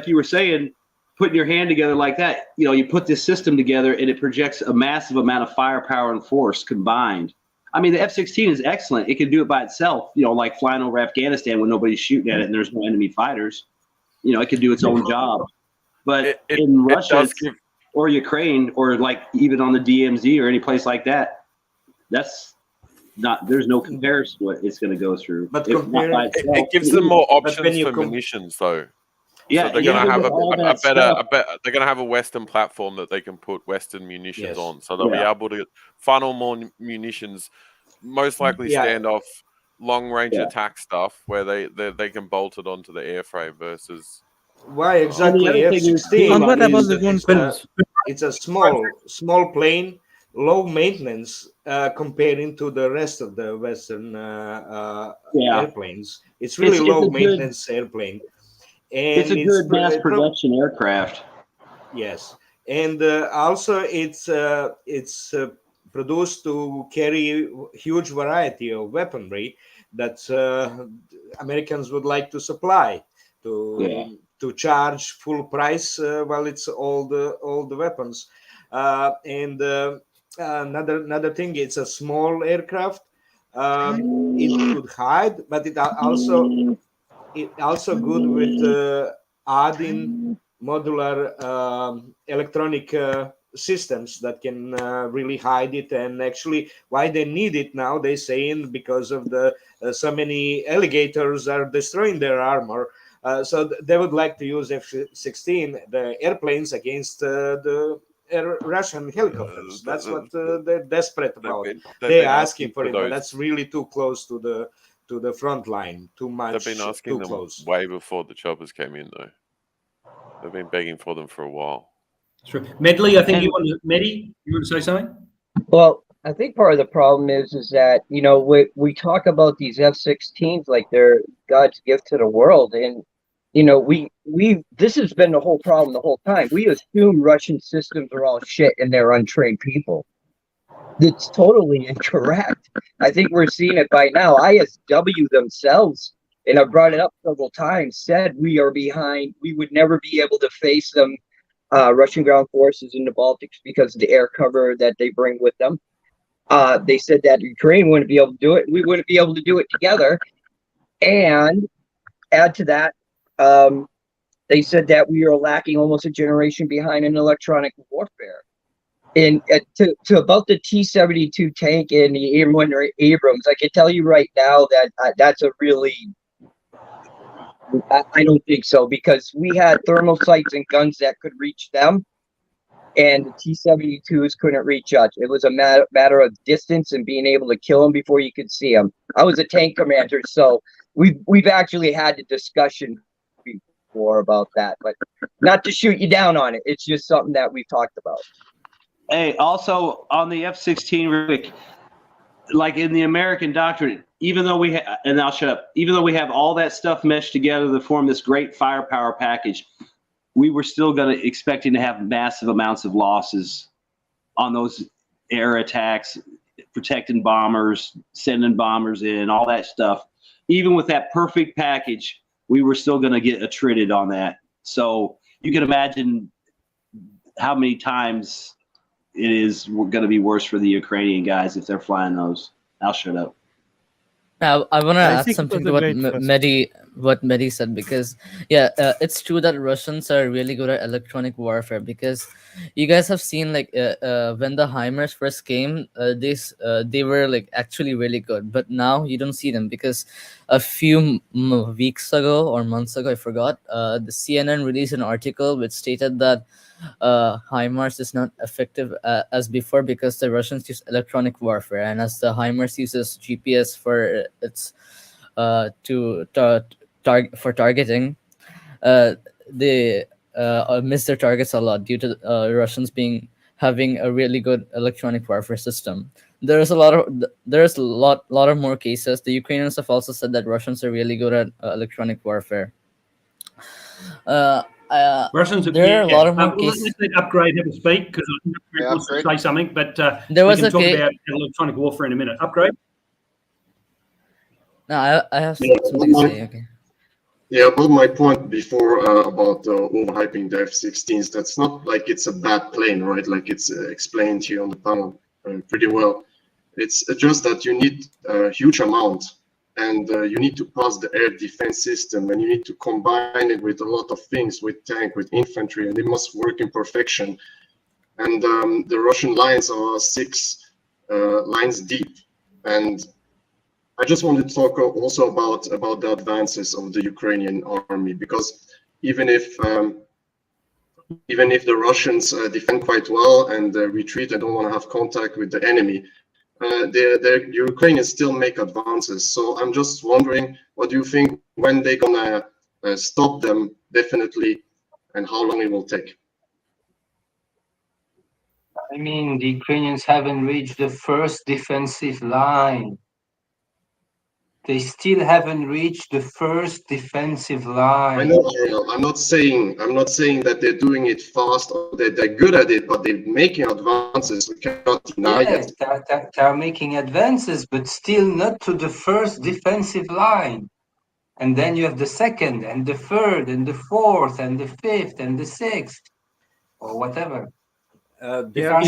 you were saying, putting your hand together like that, you know, you put this system together and it projects a massive amount of firepower and force combined. I mean, the F-16 is excellent. It can do it by itself, you know, like flying over Afghanistan when nobody's shooting at it and there's no enemy fighters. You know, it can do its own job. But in Russia or Ukraine or like even on the DMZ or any place like that, that's not, there's no comparison to what it's going to go through. But it gives them more options for munitions, though. Yeah, so they're going to have they're going to have a Western platform that they can put Western munitions on. So they'll be able to funnel more munitions, most likely standoff, long-range attack stuff, where they can bolt it onto the airframe versus. Why exactly F-16? It's a small plane, low maintenance comparing to the rest of the Western airplanes. It's really low maintenance airplane. And it's a good mass production aircraft. Yes, and also it's produced to carry huge variety of weaponry that Americans would like to supply to charge full price while it's all the weapons. And another thing, it's a small aircraft. It could hide, but it also good with adding modular electronic systems that can really hide it. And actually, why they need it now, they saying because of the so many alligators are destroying their armor. So they would like to use F-16, the airplanes, against the Russian helicopters. That's what they're desperate about. They're asking for it, but that's really too close to the front line. Too much. They've been asking them close. way before the choppers came in, though. They've been begging for them for a while. True. Medley, I think Meddy, you want to say something? Well, I think part of the problem is that, you know, we talk about these F-16s like they're God's gift to the world, and you know, this has been the whole problem the whole time. We assume Russian systems are all shit and they're untrained people. It's totally incorrect. I think we're seeing it by now. ISW themselves, and I've brought it up several times, said we are behind. We would never be able to face them, Russian ground forces in the Baltics, because of the air cover that they bring with them. They said that Ukraine wouldn't be able to do it. We wouldn't be able to do it together. And add to that, they said that we are lacking almost a generation behind in electronic warfare. And to about the T-72 tank and the M1 Abrams, I can tell you right now that that's a really, I don't think so, because we had thermal sights and guns that could reach them, and the T-72s couldn't reach us. It was a matter of distance and being able to kill them before you could see them. I was a tank commander, so we've actually had a discussion before about that, but not to shoot you down on it. It's just something that we've talked about. Hey, also on the F-16, Rick, like in the American doctrine, even though we and I'll shut up. Even though we have all that stuff meshed together to form this great firepower package, we were still expecting to have massive amounts of losses on those air attacks, protecting bombers, sending bombers in, all that stuff. Even with that perfect package, we were still going to get attrited on that. So you can imagine how many times it is going to be worse for the Ukrainian guys if they're flying those. I'll shut up. Now, I want to add something to what Meddy said, because it's true that Russians are really good at electronic warfare, because you guys have seen like when the HIMARS first came, they were like actually really good, but now you don't see them, because a few weeks ago or months ago, I forgot, the CNN released an article which stated that HIMARS is not effective as before because the Russians use electronic warfare, and as the HIMARS uses GPS for its for targeting, they miss their targets a lot due to Russians having a really good electronic warfare system. There's a lot of more cases. The Ukrainians have also said that Russians are really good at electronic warfare. Russians have, there are a lot of more let's let Upgrade have a speak, because I think Upgrade wants to say something, but there was we can talk about electronic warfare in a minute. Upgrade? No, I have something to say. Okay. Yeah, about my point before about overhyping the F-16s, that's not like it's a bad plane, right? Like it's explained here on the panel pretty well. It's just that you need a huge amount, and you need to pass the air defense system, and you need to combine it with a lot of things, with tank, with infantry, and they must work in perfection. And the Russian lines are 6 lines deep, and I just wanted to talk also about the advances of the Ukrainian army, because even if the Russians defend quite well and retreat and don't want to have contact with the enemy, the Ukrainians still make advances. So I'm just wondering, what do you think, when they're gonna stop them definitely, and how long it will take? I mean, the Ukrainians haven't reached the first defensive line. They still haven't reached the first defensive line. I know, Ariel. I'm not saying that they're doing it fast or that they're good at it, but they're making advances. We cannot deny it. They're making advances, but still not to the first defensive line. And then you have the second, and the third, and the fourth, and the fifth, and the sixth, or whatever. They're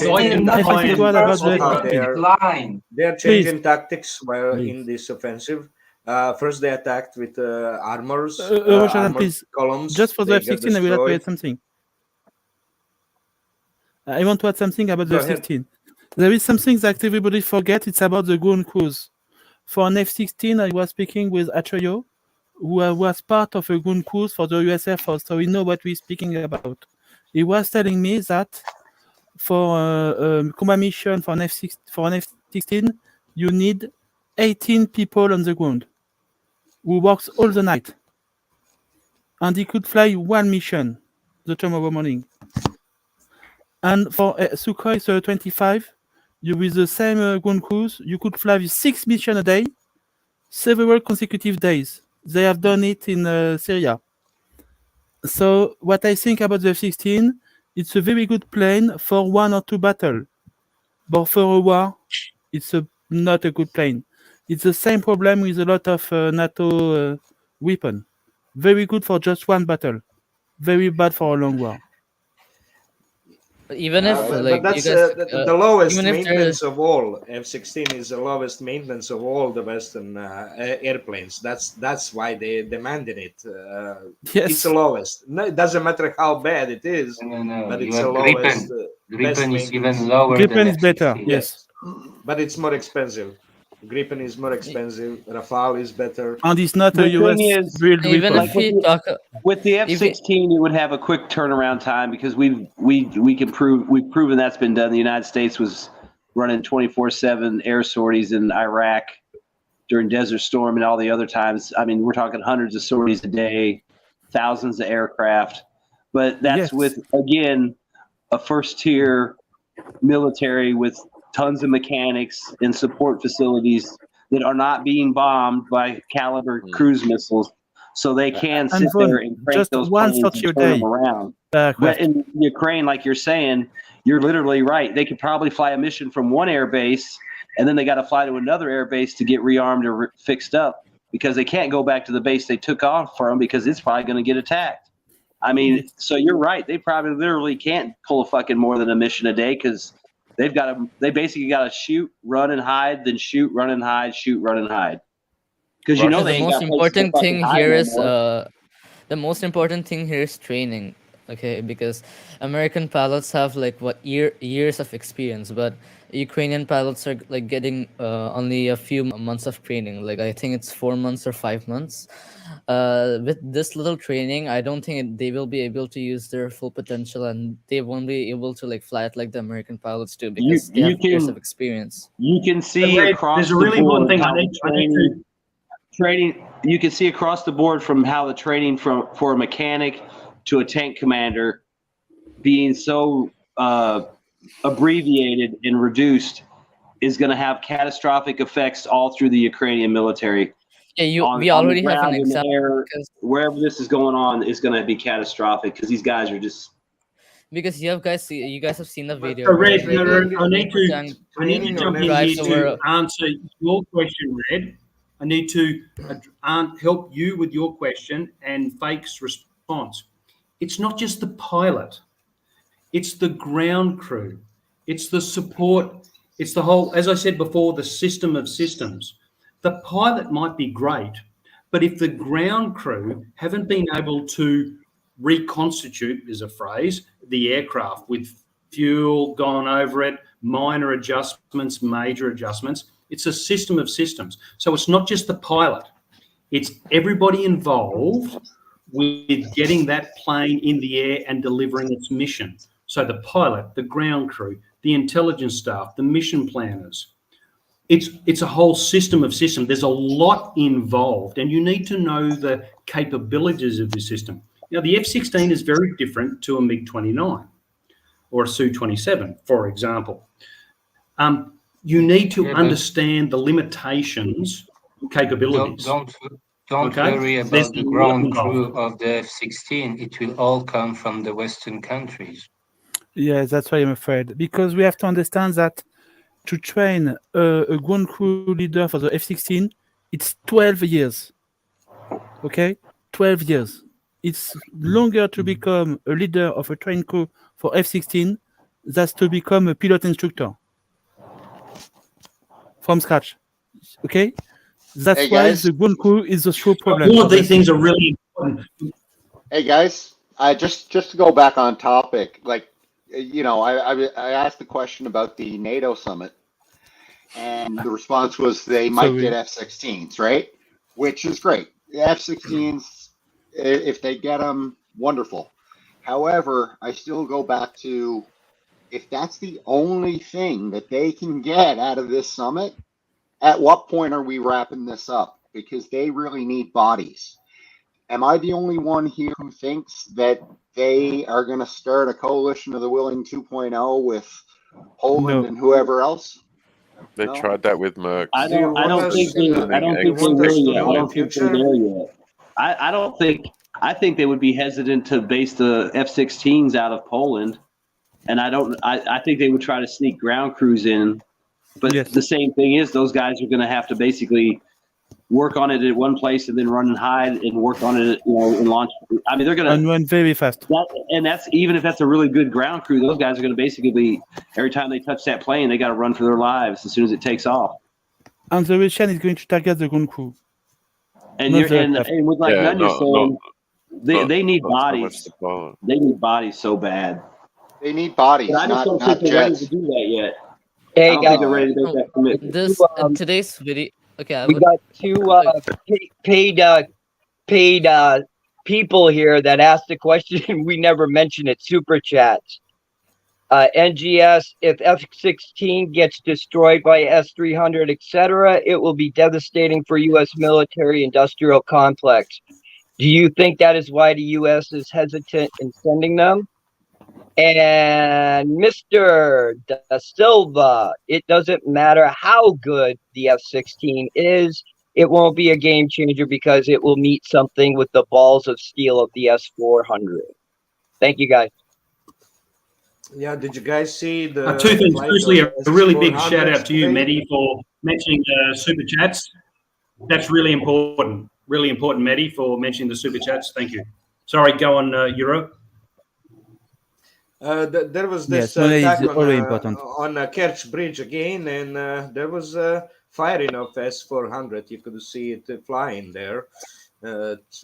changing tactics while in this offensive. First, they attacked with armors, please, columns. Just for the F-16, I will add something. I want to add something about Go the ahead. F-16. There is something that everybody forgets. It's about the ground crews. For an F-16, I was speaking with Atreyo, who was part of a ground cruise for the US Air Force, so we know what we're speaking about. He was telling me that for a combat mission for an F-16, you need 18 people on the ground who works all the night. And he could fly one mission the tomorrow morning. And for Sukhoi 25, you with the same ground crews, you could fly 6 missions a day, several consecutive days. They have done it in Syria. So what I think about the F-16, it's a very good plane for 1 or 2 battles. But for a war, it's not a good plane. It's the same problem with a lot of NATO weapons. Very good for just 1 battle. Very bad for a long war. Even if but that's you guys, the lowest even if maintenance of all. F-16 is the lowest maintenance of all the Western airplanes. That's why they demanded it. Yes. It's the lowest. No, it doesn't matter how bad it is, but it's the lowest. Gripen is even lower than Gripen is better. F-16. Yes. But it's more expensive. Gripen is more expensive. Rafale is better. And it's not The a thing US is, build even weapon. if we talk, with the F-16, it would have a quick turnaround time because we've proven that's been done. The United States was running 24/7 air sorties in Iraq during Desert Storm and all the other times. I mean, we're talking hundreds of sorties a day, thousands of aircraft. But that's with, again, a first-tier military with tons of mechanics and support facilities that are not being bombed by caliber cruise missiles. So they can sit there and crank just those one planes and sortie a turn them day. around. Correct. But in Ukraine, like you're saying, you're literally right. They could probably fly a mission from one air base, and then they got to fly to another air base to get rearmed or fixed up because they can't go back to the base they took off from because it's probably going to get attacked. I mean, so you're right. They probably literally can't pull a fucking more than a mission a day because they basically got to shoot, run and hide, then shoot, run and hide, shoot, run and hide. Because you know they the ain't most got places to important fucking thing hide here no is more. the most important thing here is training. Okay, because American pilots have years of experience, but Ukrainian pilots are getting only a few months of training. I think it's 4 months or 5 months. With this little training, I don't think they will be able to use their full potential, and they won't be able to fly it like the American pilots do because they have years of experience. You can see across There's a the really important board thing how the training. You can see across the board from how the training for a mechanic to a tank commander being so abbreviated and reduced is going to have catastrophic effects all through the Ukrainian military. Yeah, we already have an example. Air, wherever this is going on is going to be catastrophic because these guys are just. Because you guys have seen the video. Red, I need to jump in here to answer your question, Red. I need to help you with your question and Fake's response. It's not just the pilot. It's the ground crew. It's the support. It's the whole, as I said before, the system of systems. The pilot might be great, but if the ground crew haven't been able to reconstitute, is a phrase, the aircraft with fuel gone over it, minor adjustments, major adjustments, it's a system of systems. So it's not just the pilot. It's everybody involved with getting that plane in the air and delivering its mission. So the pilot, the ground crew, the intelligence staff, the mission planners. It's a whole system of systems. There's a lot involved, and you need to know the capabilities of the system. Now, the F-16 is very different to a MiG-29 or a Su-27, for example. You need to understand the limitations, capabilities. Don't worry about the ground crew of the F-16. It will all come from the Western countries. Yeah, that's why I'm afraid. Because we have to understand that to train a ground crew leader for the F-16, it's 12 years. Okay? 12 years. It's longer to become a leader of a train crew for F-16 than to become a pilot instructor from scratch. Okay? That's why the ground crew is a true problem. All of these things are really important. Hey guys, just to go back on topic, I asked the question about the NATO summit, and the response was they might get F-16s, right? Which is great. The F-16s, if they get them, wonderful. However, I still go back to, if that's the only thing that they can get out of this summit, at what point are we wrapping this up? Because they really need bodies. Am I the only one here who thinks that they are going to start a coalition of the willing 2.0 with Poland and whoever else? They tried that with Mercs. I don't think they will yet. I don't think they're there yet. I think they would be hesitant to base the F-16s out of Poland, and I think they would try to sneak ground crews in. But the same thing is, those guys are going to have to basically work on it at one place and then run and hide and work on it, and launch. I mean, they're going and run very fast. And that's even if that's a really good ground crew. Those guys are going to basically, every time they touch that plane, they got to run for their lives as soon as it takes off. And the Russian is going to target the ground crew. And with Nunya saying, they need bodies. They need bodies so bad. They need bodies, but I just don't think they're ready to do that yet. Hey, I don't think they're ready to make that commitment. This today's video. Okay, we got two paid people here that asked the question. We never mentioned it. Super chats. NGS, if F-16 gets destroyed by S-300, etc., it will be devastating for U.S. military-industrial complex. Do you think that is why the U.S. is hesitant in sending them? And Mr. Da Silva, it doesn't matter how good the F-16 is, it won't be a game changer because it will meet something with the balls of steel of the S-400. Thank you, guys. Yeah, did you guys see the two things? Firstly, a really big shout out to you, Meddy, for mentioning super chats. That's really important. Really important, Meddy, for mentioning the super chats. Thank you. Sorry, go on, Euro. There was this attack on Kerch Bridge again, and there was firing of S-400. You could see it flying there,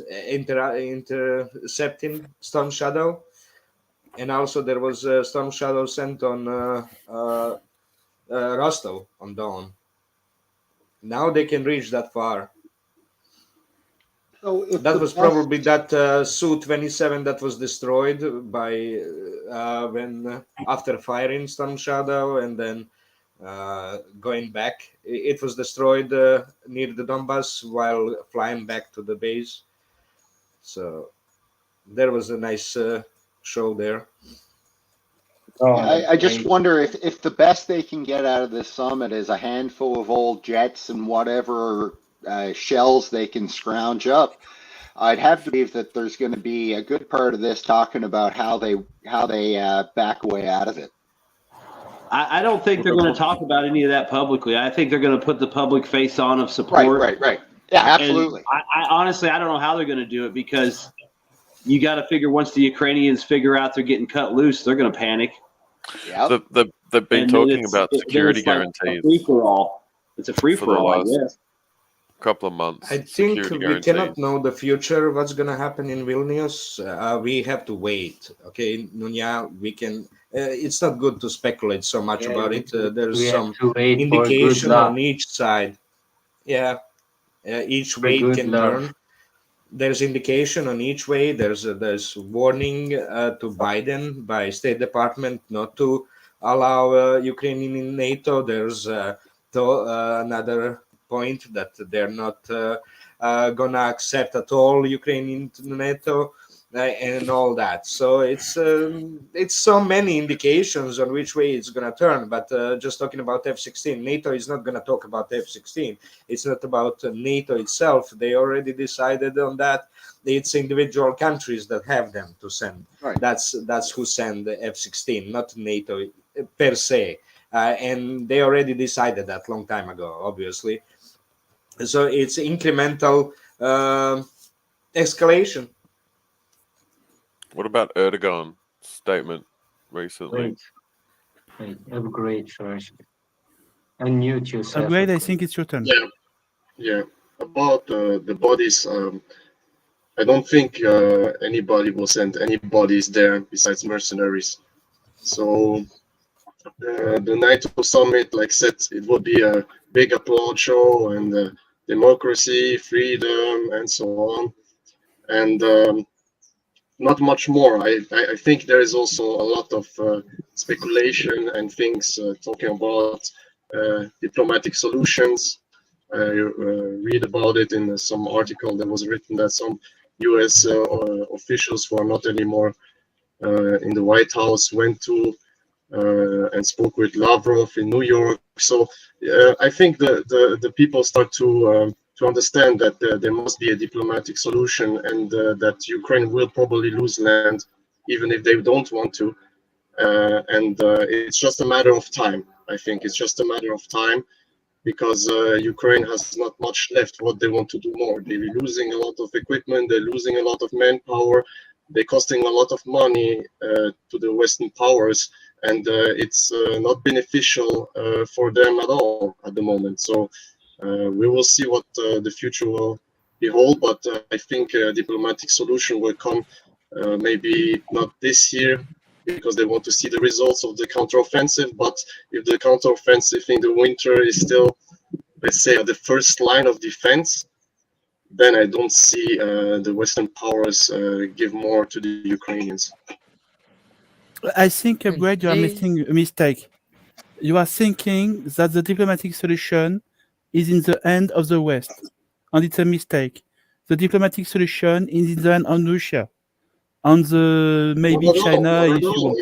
intercepting Storm Shadow. And also there was a Storm Shadow sent on Rostov on Don. Now they can reach that far. So that was probably that Su-27 that was destroyed by when after firing Storm Shadow and then going back. It was destroyed near the Donbass while flying back to the base. So there was a nice show there. I just wonder if the best they can get out of this summit is a handful of old jets and whatever shells they can scrounge up. I'd have to believe that there's going to be a good part of this talking about how they back away out of it. I don't think they're going to talk about any of that publicly. I think they're going to put the public face on of support. Right. Yeah, absolutely. I honestly, I don't know how they're going to do it because you got to figure once the Ukrainians figure out they're getting cut loose, they're going to panic. Yeah, they've been talking about security guarantees. It's a free for all, I guess. Couple of months. I think we cannot know the future, what's going to happen in Vilnius. We have to wait. Okay, Nunya, we can. It's not good to speculate so much about it. There's some indication on each side. Yeah, each way can turn. There's indication on each way. There's warning to Biden by State Department not to allow Ukraine in NATO. There's another point that they're not gonna accept at all Ukraine into NATO and all that. So it's so many indications on which way it's gonna turn. But just talking about F-16, NATO is not gonna talk about F-16. It's not about NATO itself. They already decided on that. It's individual countries that have them to send. Right. That's who send the F-16, not NATO per se. And they already decided that long time ago, obviously. So it's incremental escalation. What about Erdogan's statement recently? Great, George. Unmute yourself. Great, I think it's your turn. Yeah. About the bodies, I don't think anybody will send any bodies there besides mercenaries. So the NATO Summit, like said, it would be a big applaud show and democracy, freedom, and so on. And not much more. I think there is also a lot of speculation and things talking about diplomatic solutions. Read about it in some article that was written that some U.S. officials who are not anymore in the White House went to and spoke with Lavrov in New York. So I think the people start to understand that there must be a diplomatic solution and that Ukraine will probably lose land, even if they don't want to. And it's just a matter of time. I think it's just a matter of time because Ukraine has not much left what they want to do more. They're losing a lot of equipment, they're losing a lot of manpower, they're costing a lot of money to the Western powers, and it's not beneficial for them at all at the moment. So we will see what the future will behold, but I think a diplomatic solution will come maybe not this year, because they want to see the results of the counteroffensive. But if the counteroffensive in the winter is still, let's say, at the first line of defense, then I don't see the Western powers give more to the Ukrainians. I think, Brad, you are making a mistake. You are thinking that the diplomatic solution is in the hand of the West, and it's a mistake. The diplomatic solution is in the hand of Russia. On the maybe China, if you want,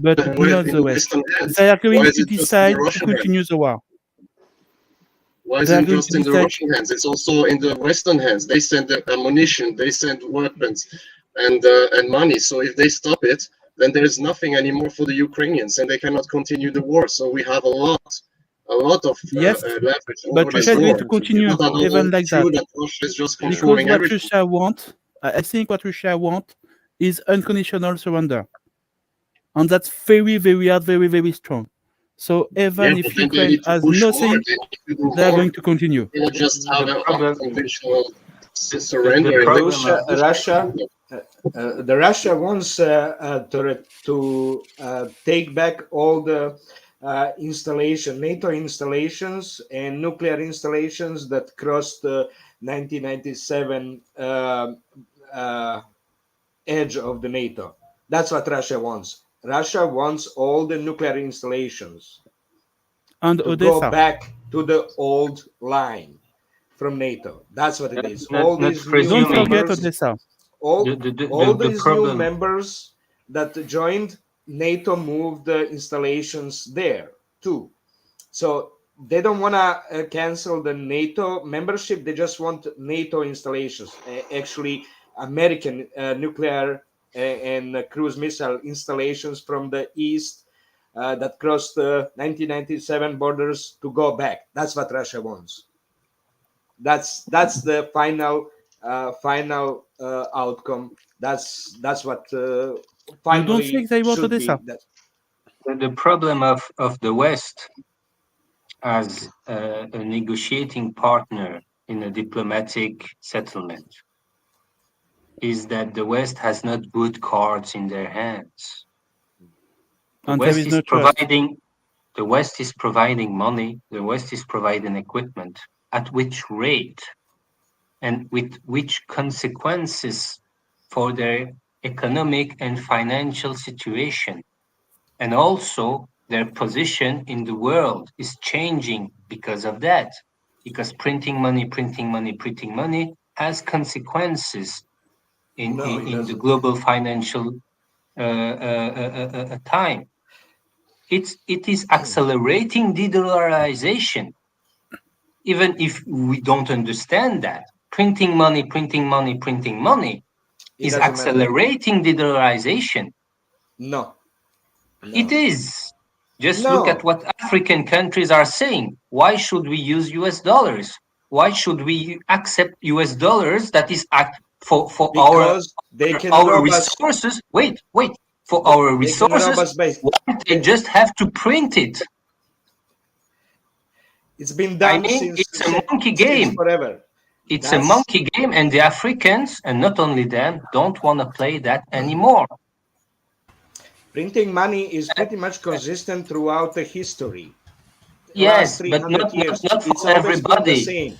but not the West. They are going to decide to continue the war. Why is it just in the Russian hands? It's also in the Western hands. They send the ammunition, they send weapons, and money. So if they stop it, then there is nothing anymore for the Ukrainians, and they cannot continue the war. So we have a lot of yes, leverage. But Russia is going to continue even like that. Russia is just because controlling what everything. Russia want, I think what Russia want is unconditional surrender, and that's very, very hard, very, very strong. So even if Ukraine has nothing, they are going to continue. You just have an unconditional surrender. Russia wants to take back all the NATO installations and nuclear installations that crossed the 1997 edge of the NATO. That's what Russia wants. Russia wants all the nuclear installations and to Odessa. go back to the old line from NATO. That's what it is. All these new Don't forget members, Odessa. all these new members that joined NATO moved the installations there too. So they don't want to cancel the NATO membership. They just want NATO installations. Actually, American nuclear and cruise missile installations from the east that crossed the 1997 borders to go back. That's what Russia wants. That's the final outcome. That's what finally don't think they want should be. Odessa. The problem of the West as a negotiating partner in a diplomatic settlement is that the West has not good cards in their hands. The West is providing money, the West is providing equipment. At which rate and with which consequences for their economic and financial situation? And also their position in the world is changing because of that. Because printing money has consequences in the global financial time. It is accelerating de-dollarization. Even if we don't understand that, printing money is accelerating de-dollarization. No. It is. Just look at what African countries are saying. Why should we use US dollars? Why should we accept US dollars that is for our resources? Wait. For our resources, they just have to print it. It's been done it's a monkey game. Forever. It's a monkey game, and the Africans, and not only them, don't want to play that anymore. Printing money is pretty much consistent throughout the history. Yes, Last but 300 years. not for It's always been the everybody. same.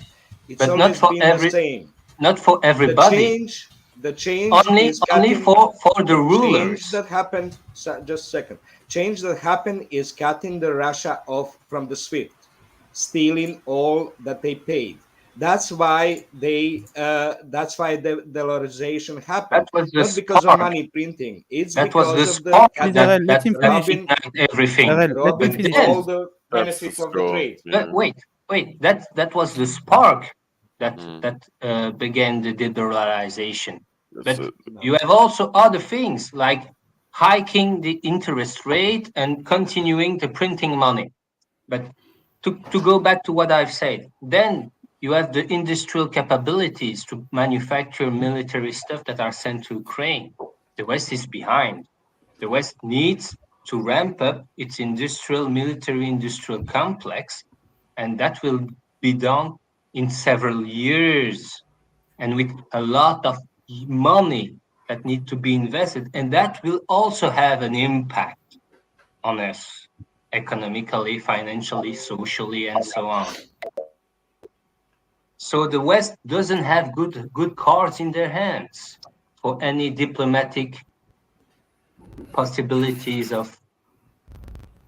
It's But always been the same. Not for everybody. The change is only cutting, for the change rulers. that happened. Just a second. Change that happened is cutting the Russia off from the SWIFT, stealing all that they paid. That's why that's why the dollarization happened. That was the Not because of spark. money printing. It's That was because the of the spark let him finish. robbing, everything. robbing But all then, the benefits of the trade. wait. That was the spark that began the de-dollarization. But you have also other things like hiking the interest rate and continuing the printing money. But to go back to what I've said, then you have the industrial capabilities to manufacture military stuff that are sent to Ukraine. The West is behind. The West needs to ramp up its military industrial complex, and that will be done in several years and with a lot of money that need to be invested. And that will also have an impact on us economically, financially, socially, and so on. So the West doesn't have good cards in their hands for any diplomatic possibilities of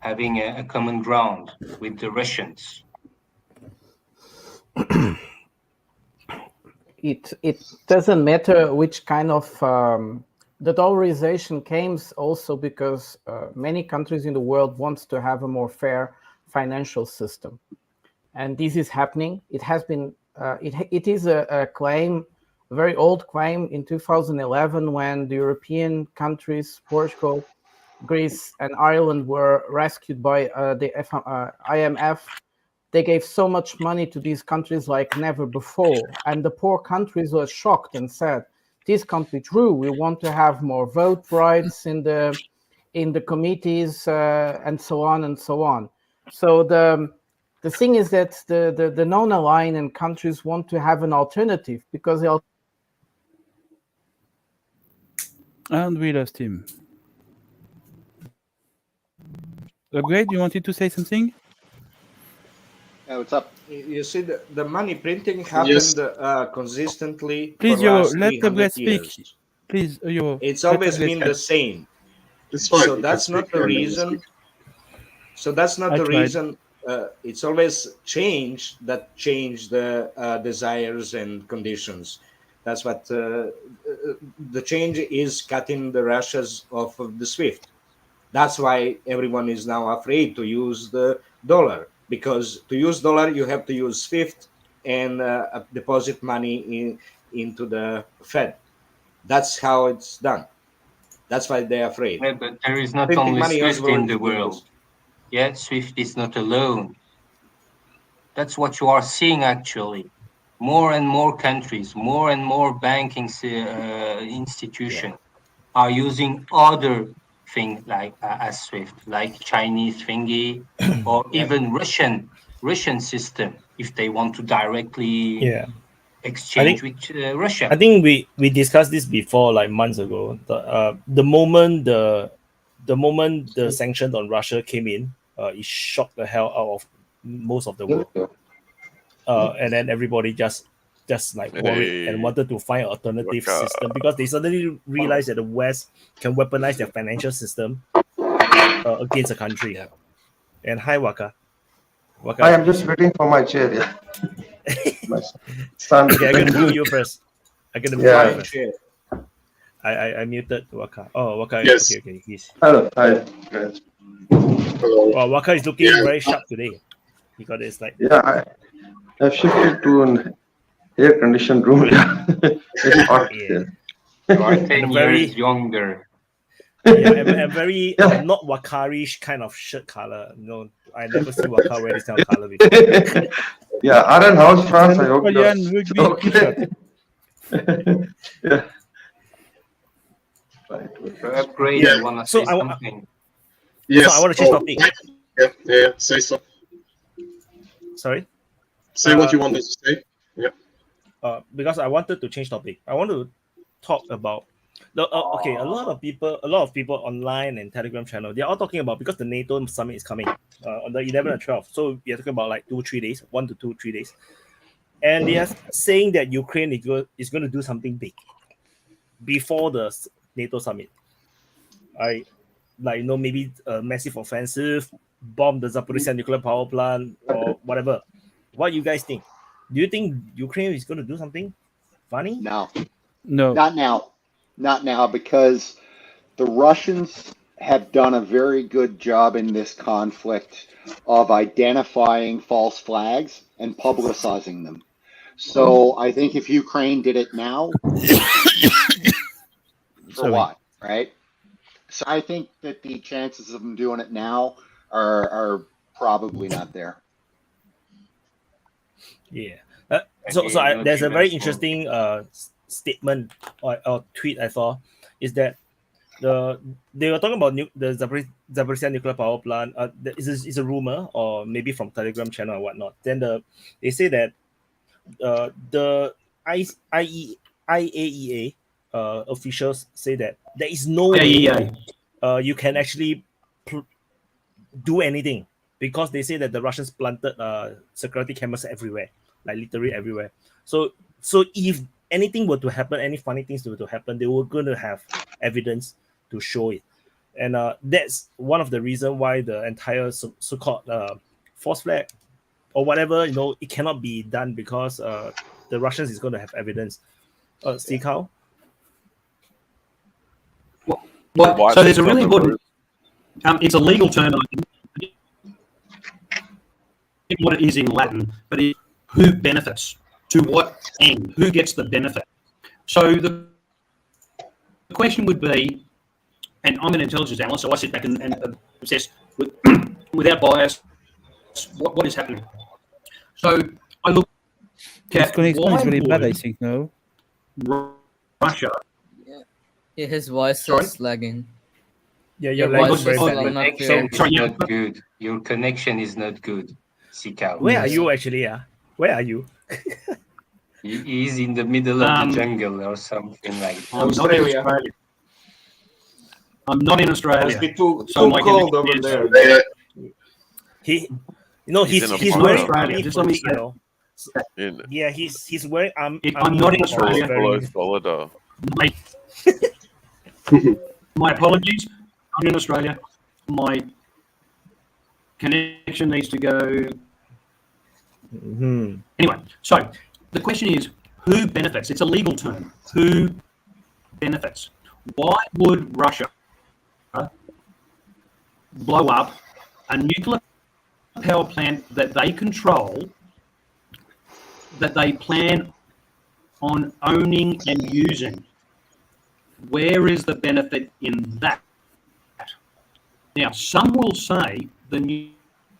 having a common ground with the Russians. It doesn't matter which kind of the dollarization came also because many countries in the world wants to have a more fair financial system, and this is happening. It has been it is a claim, a very old claim in 2011 when the European countries, Portugal, Greece, and Ireland were rescued by the IMF. They gave so much money to these countries like never before. And the poor countries were shocked and said, this can't be true. We want to have more vote rights in the committees and so on and so on. So the thing is that the non-aligned countries want to have an alternative because they And we lost him. Great, you wanted to say something? What's up? You see, the money printing happened consistently Please, for Euro, last let the 300 Brett speak. years. Please, Euro. It's always been the same. It's fine. So that's not the reason. So that's not the reason. It's always change that change the desires and conditions. That's what the change is, cutting the Russias off of the SWIFT. That's why everyone is now afraid to use the dollar, because to use dollar you have to use SWIFT and deposit money into the Fed. That's how it's done. That's why they're afraid. Yeah, but there is not Printing only money SWIFT in the equals. world. Yeah, SWIFT is not alone. That's what you are seeing actually. More and more countries, more and more banking institutions are using other things like as SWIFT, like Chinese thingy, or even Russian system if they want to directly exchange with Russia. I think we discussed this before, like months ago. The moment the sanctions on Russia came in, it shocked the hell out of most of the world. And then everybody just like worried and wanted to find an alternative system because they suddenly realized that the West can weaponize their financial system against a country. And hi, Waka. I am just waiting for my chair. Yeah. My son. Okay, I'm gonna mute you first. I muted Waka. Oh, Waka. Yes. Okay. He's. Hello. Hi, guys. Hello. Well, Waka is looking very sharp today. He got his like. Yeah, I've shifted to an air-conditioned room. Very hot here. You are 10 years younger. Yeah, and very not Wakarish kind of shirt color. No, I never see Waka wear this kind of color before. Yeah, Aaron, how's France? I hope okay. Yeah. Upgrade. You wanna say something? Yes. So I want to change topic. Yeah. Say so. Sorry. Say what you wanted to say. Yeah. Because I wanted to change topic. I want to talk about Okay, a lot of people online and Telegram channel, they're all talking about, because the NATO summit is coming on the 11th and 12th. So we are talking about like 2-3 days, 1 to 2-3 days, and they are saying that Ukraine is going to do something big before the NATO summit. Maybe a massive offensive, bomb the Zaporizhzhia nuclear power plant or whatever. What you guys think? Do you think Ukraine is going to do something funny? No. No. Not now. Not now, because the Russians have done a very good job in this conflict of identifying false flags and publicizing them. So I think if Ukraine did it now, for what, right? So I think that the chances of them doing it now are probably not there. Yeah. There's a very interesting statement or tweet I saw, is that they were talking about the Zaporizhzhia nuclear power plant. It's a rumor, or maybe from Telegram channel or whatnot. Then they say that the IAEA officials say that there is no way you can actually do anything, because they say that the Russians planted security cameras everywhere, like literally everywhere. So if anything were to happen, any funny things were to happen, they were going to have evidence to show it. And that's one of the reasons why the entire so-called false flag or whatever, it cannot be done, because the Russians is going to have evidence. Sikao? Well, so there's a really important, it's a legal term, I think, what it is in Latin, but who benefits, to what end, who gets the benefit. So the question would be, and I'm an intelligence analyst, so I sit back and assess without bias what is happening. So I look His at connection is very bad, I would think, no? Russia. Yeah, his voice Sorry? is lagging. Yeah, your your voice is Your not connection clear. is not good. Your connection is not good, Sikao. Where are you actually? Where are you? He is in the middle of the jungle or something like that. I'm not in Australia. I'm not in Australia. Must be too my cold connection over is- there. He's He's wearing Australia. army Just let me fatigue, say. Yeah, he's wearing I'm not in Australia. My apologies. I'm in Australia. My connection needs to go. Anyway, so the question is, who benefits? It's a legal term. Who benefits? Why would Russia blow up a nuclear power plant that they control, that they plan on owning and using? Where is the benefit in that? Now, some will say the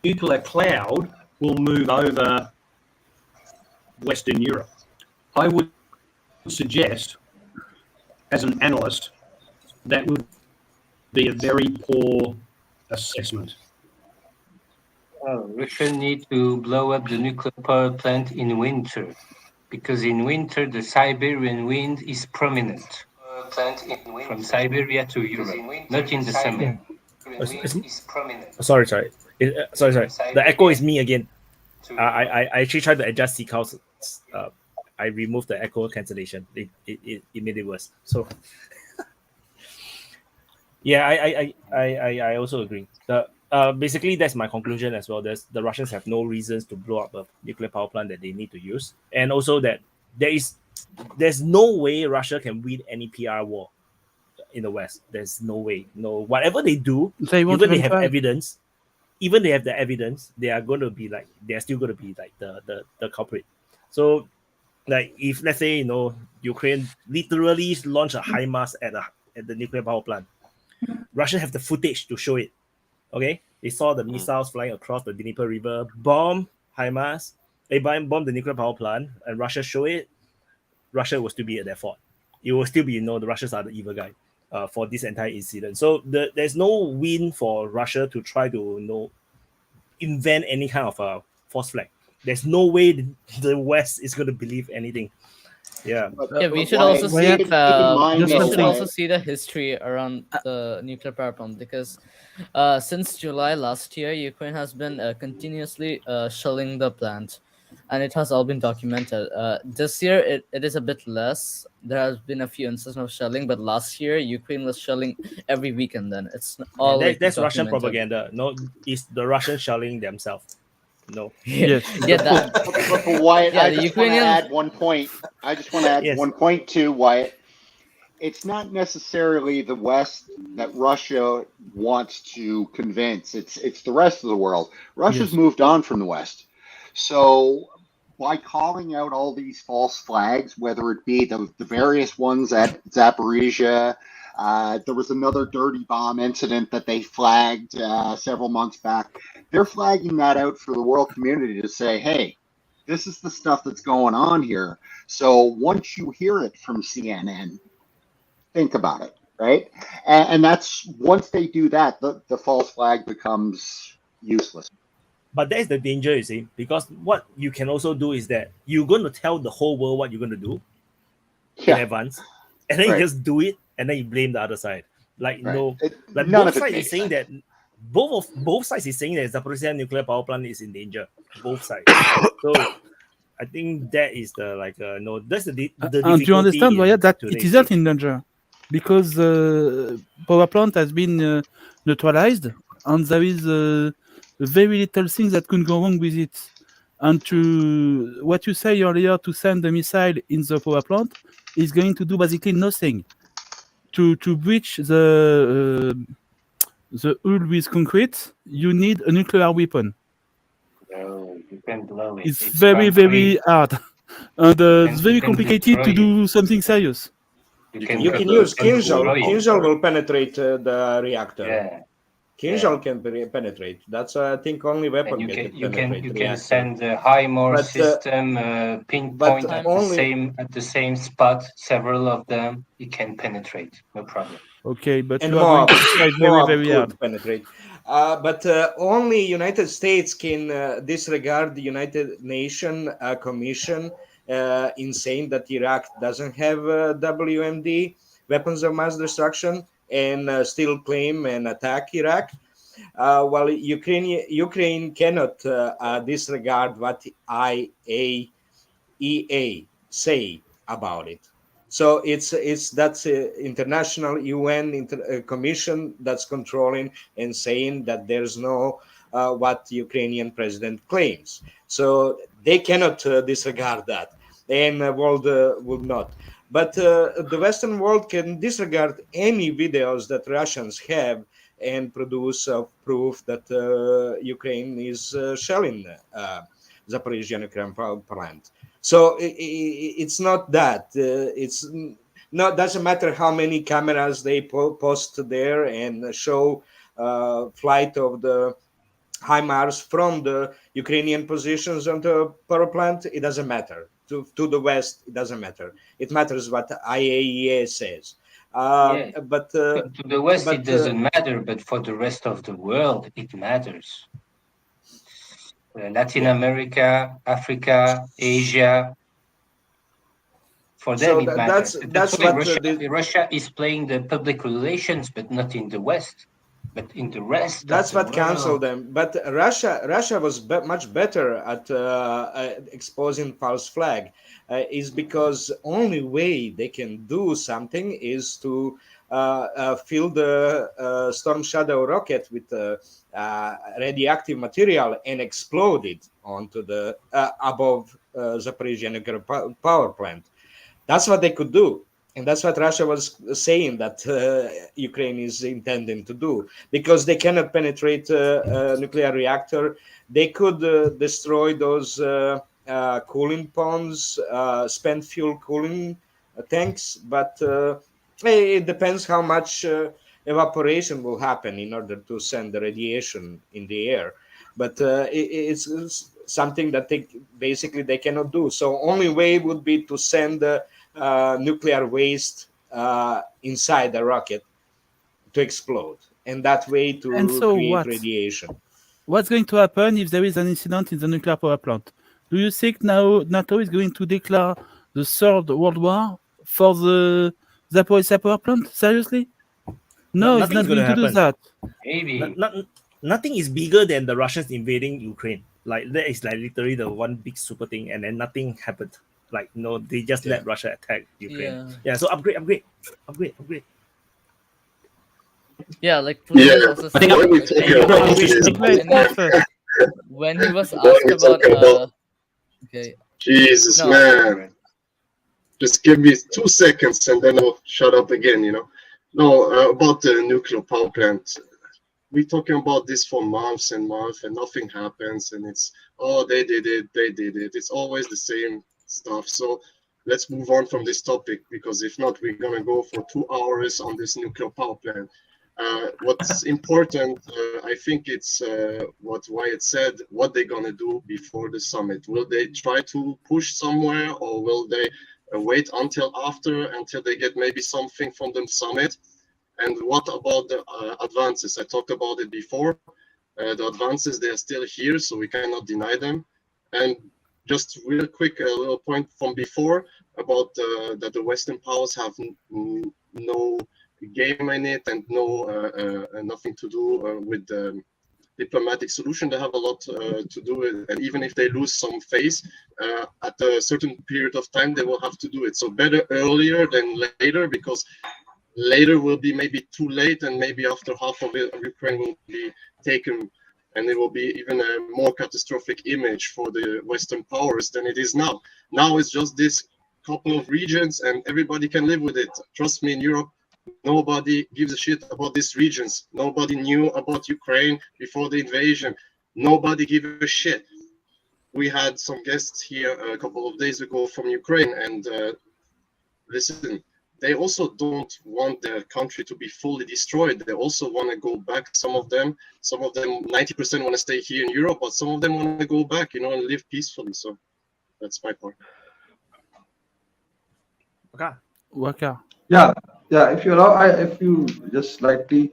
nuclear cloud will move over Western Europe. I would suggest, as an analyst, that would be a very poor assessment. Russia need to blow up the nuclear power plant in winter, because in winter the Siberian wind is prominent. From Siberia to Europe, not in the summer. Sorry. Sorry. The echo is me again. I actually tried to adjust Sikao's. I removed the echo cancellation. It made it worse. So yeah, I also agree. Basically that's my conclusion as well. The Russians have no reasons to blow up a nuclear power plant that they need to use, and also that there's no way Russia can win any PR war in the West. There's no way. No, whatever they do, even they have evidence, even they have the evidence, they are going to be like, they're still going to be like the culprit. So like if let's say Ukraine literally launch a HIMARS at the nuclear power plant, Russia have the footage to show it. Okay, they saw the missiles flying across the Dnieper River, bomb HIMARS, they bomb the nuclear power plant, and Russia show it. Russia will still be at their fault. It will still be the Russians are the evil guy for this entire incident. So there's no win for Russia to try to invent any kind of a false flag. There's no way the West is going to believe anything. Yeah. We should Wyatt, also see. keep in mind, We though, should also Wyatt, see the history around the nuclear power plant, because since July last year, Ukraine has been continuously shelling the plant, and it has all been documented. This year, it is a bit less. There has been a few instances of shelling, but last year, Ukraine was shelling every weekend. Then it's all like That's Russian documented. propaganda. No, it's the Russians shelling themselves. No. Yeah, that. But Wyatt, Yeah, I the just want to Ukrainians. add one point. I just want to add Yes. one point to Wyatt. It's not necessarily the West that Russia wants to convince. It's the rest of the world. Russia's moved on from the West. So by calling out all these false flags, whether it be the various ones at Zaporizhia, there was another dirty bomb incident that they flagged several months back. They're flagging that out for the world community to say, hey, this is the stuff that's going on here. So once you hear it from CNN, think about it, right? And that's, once they do that, the false flag becomes useless. But that is the danger, you see, because what you can also do is that you're going to tell the whole world what you're going to do in advance, and then you just do it, and then you blame the other side. Like, like both sides is saying that both sides is saying that Zaporizhia nuclear power plant is in danger. Both sides. So I think that is the that's the difficulty. And do you understand, Wyatt, that it today's isn't in danger because the power plant has been neutralized, and there is very little things that could go wrong with it. And to what you say earlier, to send a missile in the power plant is going to do basically nothing. To breach the hull with concrete, you need a nuclear weapon. No, you can blow it. It's very, very hard. And it's very complicated to do something serious. You can use Kinjal. Kinjal will penetrate the reactor. Yeah. Kinjal can penetrate. That's I think only weapon You can can penetrate. send a HIMARS system pinpoint but at the same spot, several of them. It can penetrate, no problem. Okay, but and you are more, going to try very, very hard. penetrate. But only United States can disregard the United Nations Commission in saying that Iraq doesn't have WMD, weapons of mass destruction, and still claim and attack Iraq. While Ukraine cannot disregard what IAEA say about it. So that's international UN commission that's controlling and saying that there's no what the Ukrainian president claims. So they cannot disregard that, and the world would not. But the Western world can disregard any videos that Russians have and produce proof that Ukraine is shelling Zaporizhia nuclear power plant. So it's not that. It's not. Doesn't matter how many cameras they post there and show flight of the HIMARS from the Ukrainian positions on the power plant. It doesn't matter. To the West, it doesn't matter. It matters what IAEA says. But to the West, it doesn't matter, but for the rest of the world, it matters. Latin America, Africa, Asia. For them, it matters. That's why Russia is playing the public relations, but not in the West, but in the rest. That's what canceled them. But Russia was much better at exposing false flag. Is because only way they can do something is to fill the Storm Shadow rocket with radioactive material and explode it onto the above Zaporizhia nuclear power plant. That's what they could do. And that's what Russia was saying that Ukraine is intending to do, because they cannot penetrate a nuclear reactor. They could destroy those cooling ponds, spent fuel cooling tanks, but it depends how much evaporation will happen in order to send the radiation in the air. But it's something that they cannot do. So only way would be to send nuclear waste inside the rocket to explode, and that way to create radiation. What's going to happen if there is an incident in the nuclear power plant? Do you think now NATO is going to declare the Third World War for the Zaporizhzhia power plant? Seriously? No, it's not going to do that. Maybe. Nothing is bigger than the Russians invading Ukraine. Like that is like literally the one big super thing, and then nothing happened. Like they just let Russia attack Ukraine. Yeah. So upgrade. Yeah, like Putin was also saying, when he was asked about okay. Jesus, man. Just give me 2 seconds and then I'll shut up again, No, about the nuclear power plant. We're talking about this for months and months and nothing happens and it's, oh, they did it. It's always the same stuff. So let's move on from this topic because if not, we're going to go for 2 hours on this nuclear power plant. What's important, I think it's what Wyatt said, what they're going to do before the summit. Will they try to push somewhere or will they wait until they get maybe something from the summit? And what about the advances? I talked about it before. The advances, they are still here, so we cannot deny them. And just real quick, a little point from before about that the Western powers have no game in it and nothing to do with the diplomatic solution. They have a lot to do with it. And even if they lose some face at a certain period of time, they will have to do it. So better earlier than later, because later will be maybe too late, and maybe after half of Ukraine will be taken, and it will be even a more catastrophic image for the Western powers than it is now. Now it's just this couple of regions, and everybody can live with it. Trust me, in Europe, nobody gives a shit about these regions. Nobody knew about Ukraine before the invasion. Nobody gave a shit. We had some guests here a couple of days ago from Ukraine, and listen, they also don't want their country to be fully destroyed. They also want to go back. Some of them, 90% want to stay here in Europe, but some of them want to go back, and live peacefully. So that's my point. Okay. Yeah. If you allow, if you just slightly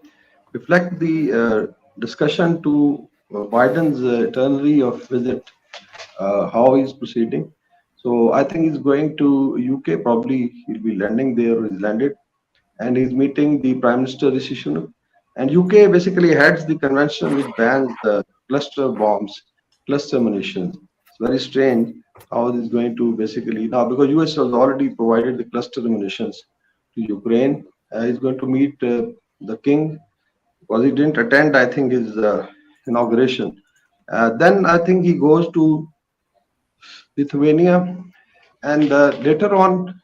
reflect the discussion to Biden's itinerary of visit, how he's proceeding. So I think he's going to UK. Probably he'll be landing there. He's landed, and he's meeting the Prime Minister Rishi Sunak. And UK basically heads the convention which bans the cluster bombs, cluster munitions. It's very strange how this is going to basically now, because US has already provided the cluster munitions to Ukraine. He's going to meet the king because he didn't attend, I think, his inauguration. Then I think he goes to Lithuania, and later on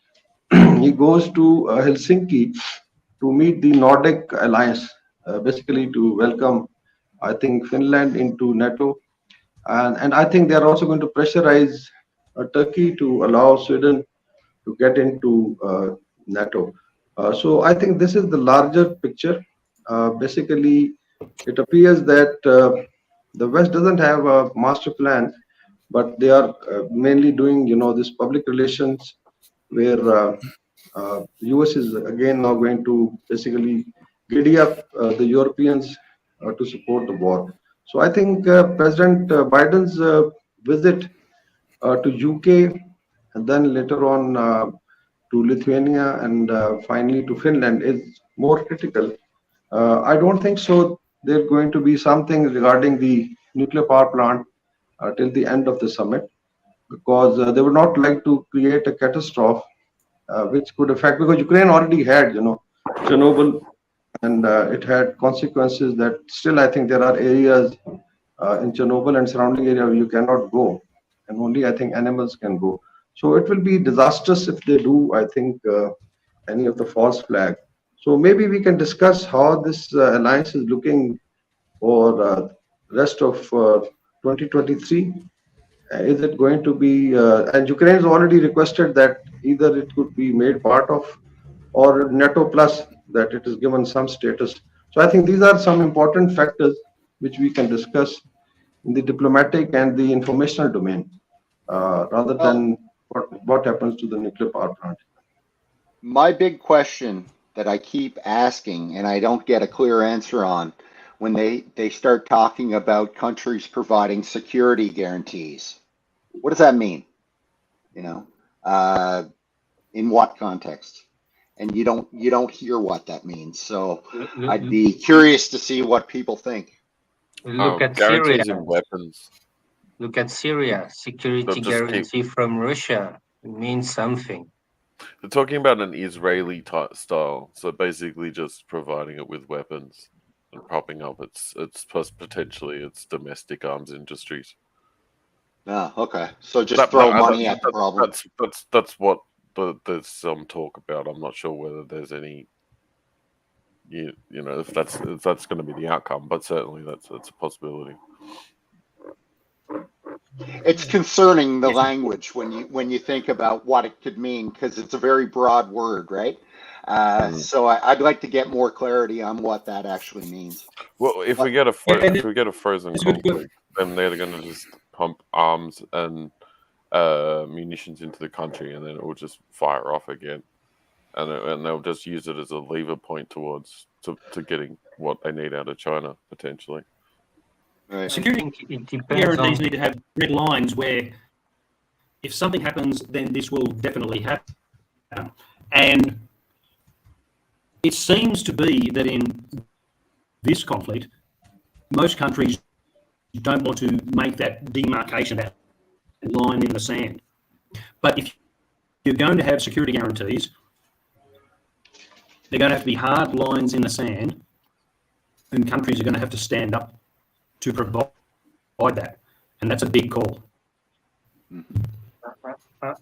he goes to Helsinki to meet the Nordic Alliance, basically to welcome, I think, Finland into NATO. And I think they're also going to pressurize Turkey to allow Sweden to get into NATO. So I think this is the larger picture. Basically, it appears that the West doesn't have a master plan, but they are mainly doing, this public relations where US is again now going to basically giddy up the Europeans to support the war. So I think President Biden's visit to UK and then later on to Lithuania and finally to Finland is more critical. I don't think so there's going to be something regarding the nuclear power plant till the end of the summit, because they would not like to create a catastrophe which could affect, because Ukraine already had, Chernobyl, and it had consequences that still I think there are areas in Chernobyl and surrounding area where you cannot go, and only I think animals can go. So it will be disastrous if they do, I think, any of the false flag. So maybe we can discuss how this alliance is looking for rest of 2023. Is it going to be, and Ukraine has already requested that either it could be made part of or NATO plus, that it is given some status. So I think these are some important factors which we can discuss in the diplomatic and the informational domain, rather than what happens to the nuclear power plant. My big question that I keep asking and I don't get a clear answer on, when they start talking about countries providing security guarantees, what does that mean? In what context? And you don't hear what that means. So I'd be curious to see what people think. Look at Syria. Guarantees in weapons. Look at Syria. Security guarantee from Russia. It means something. They're talking about an Israeli type style, so basically just providing it with weapons and propping up its potentially its domestic arms industries. Ah, okay. So just throw money at the problem. That's what there's some talk about. I'm not sure whether there's any, you know, if that's going to be the outcome, but certainly that's a possibility. It's concerning, the language, when you think about what it could mean, because it's a very broad word, right? So I'd like to get more clarity on what that actually means. Well, if we get a frozen conflict, then they're going to just pump arms and munitions into the country, and then it will just fire off again, and they'll just use it as a lever point towards to getting what they need out of China potentially. Right. Security guarantees need to have red lines where if something happens, then this will definitely happen. And it seems to be that in this conflict, most countries don't want to make that demarcation, that line in the sand. But if you're going to have security guarantees, they're going to have to be hard lines in the sand, and countries are going to have to stand up to provide that, and that's a big call.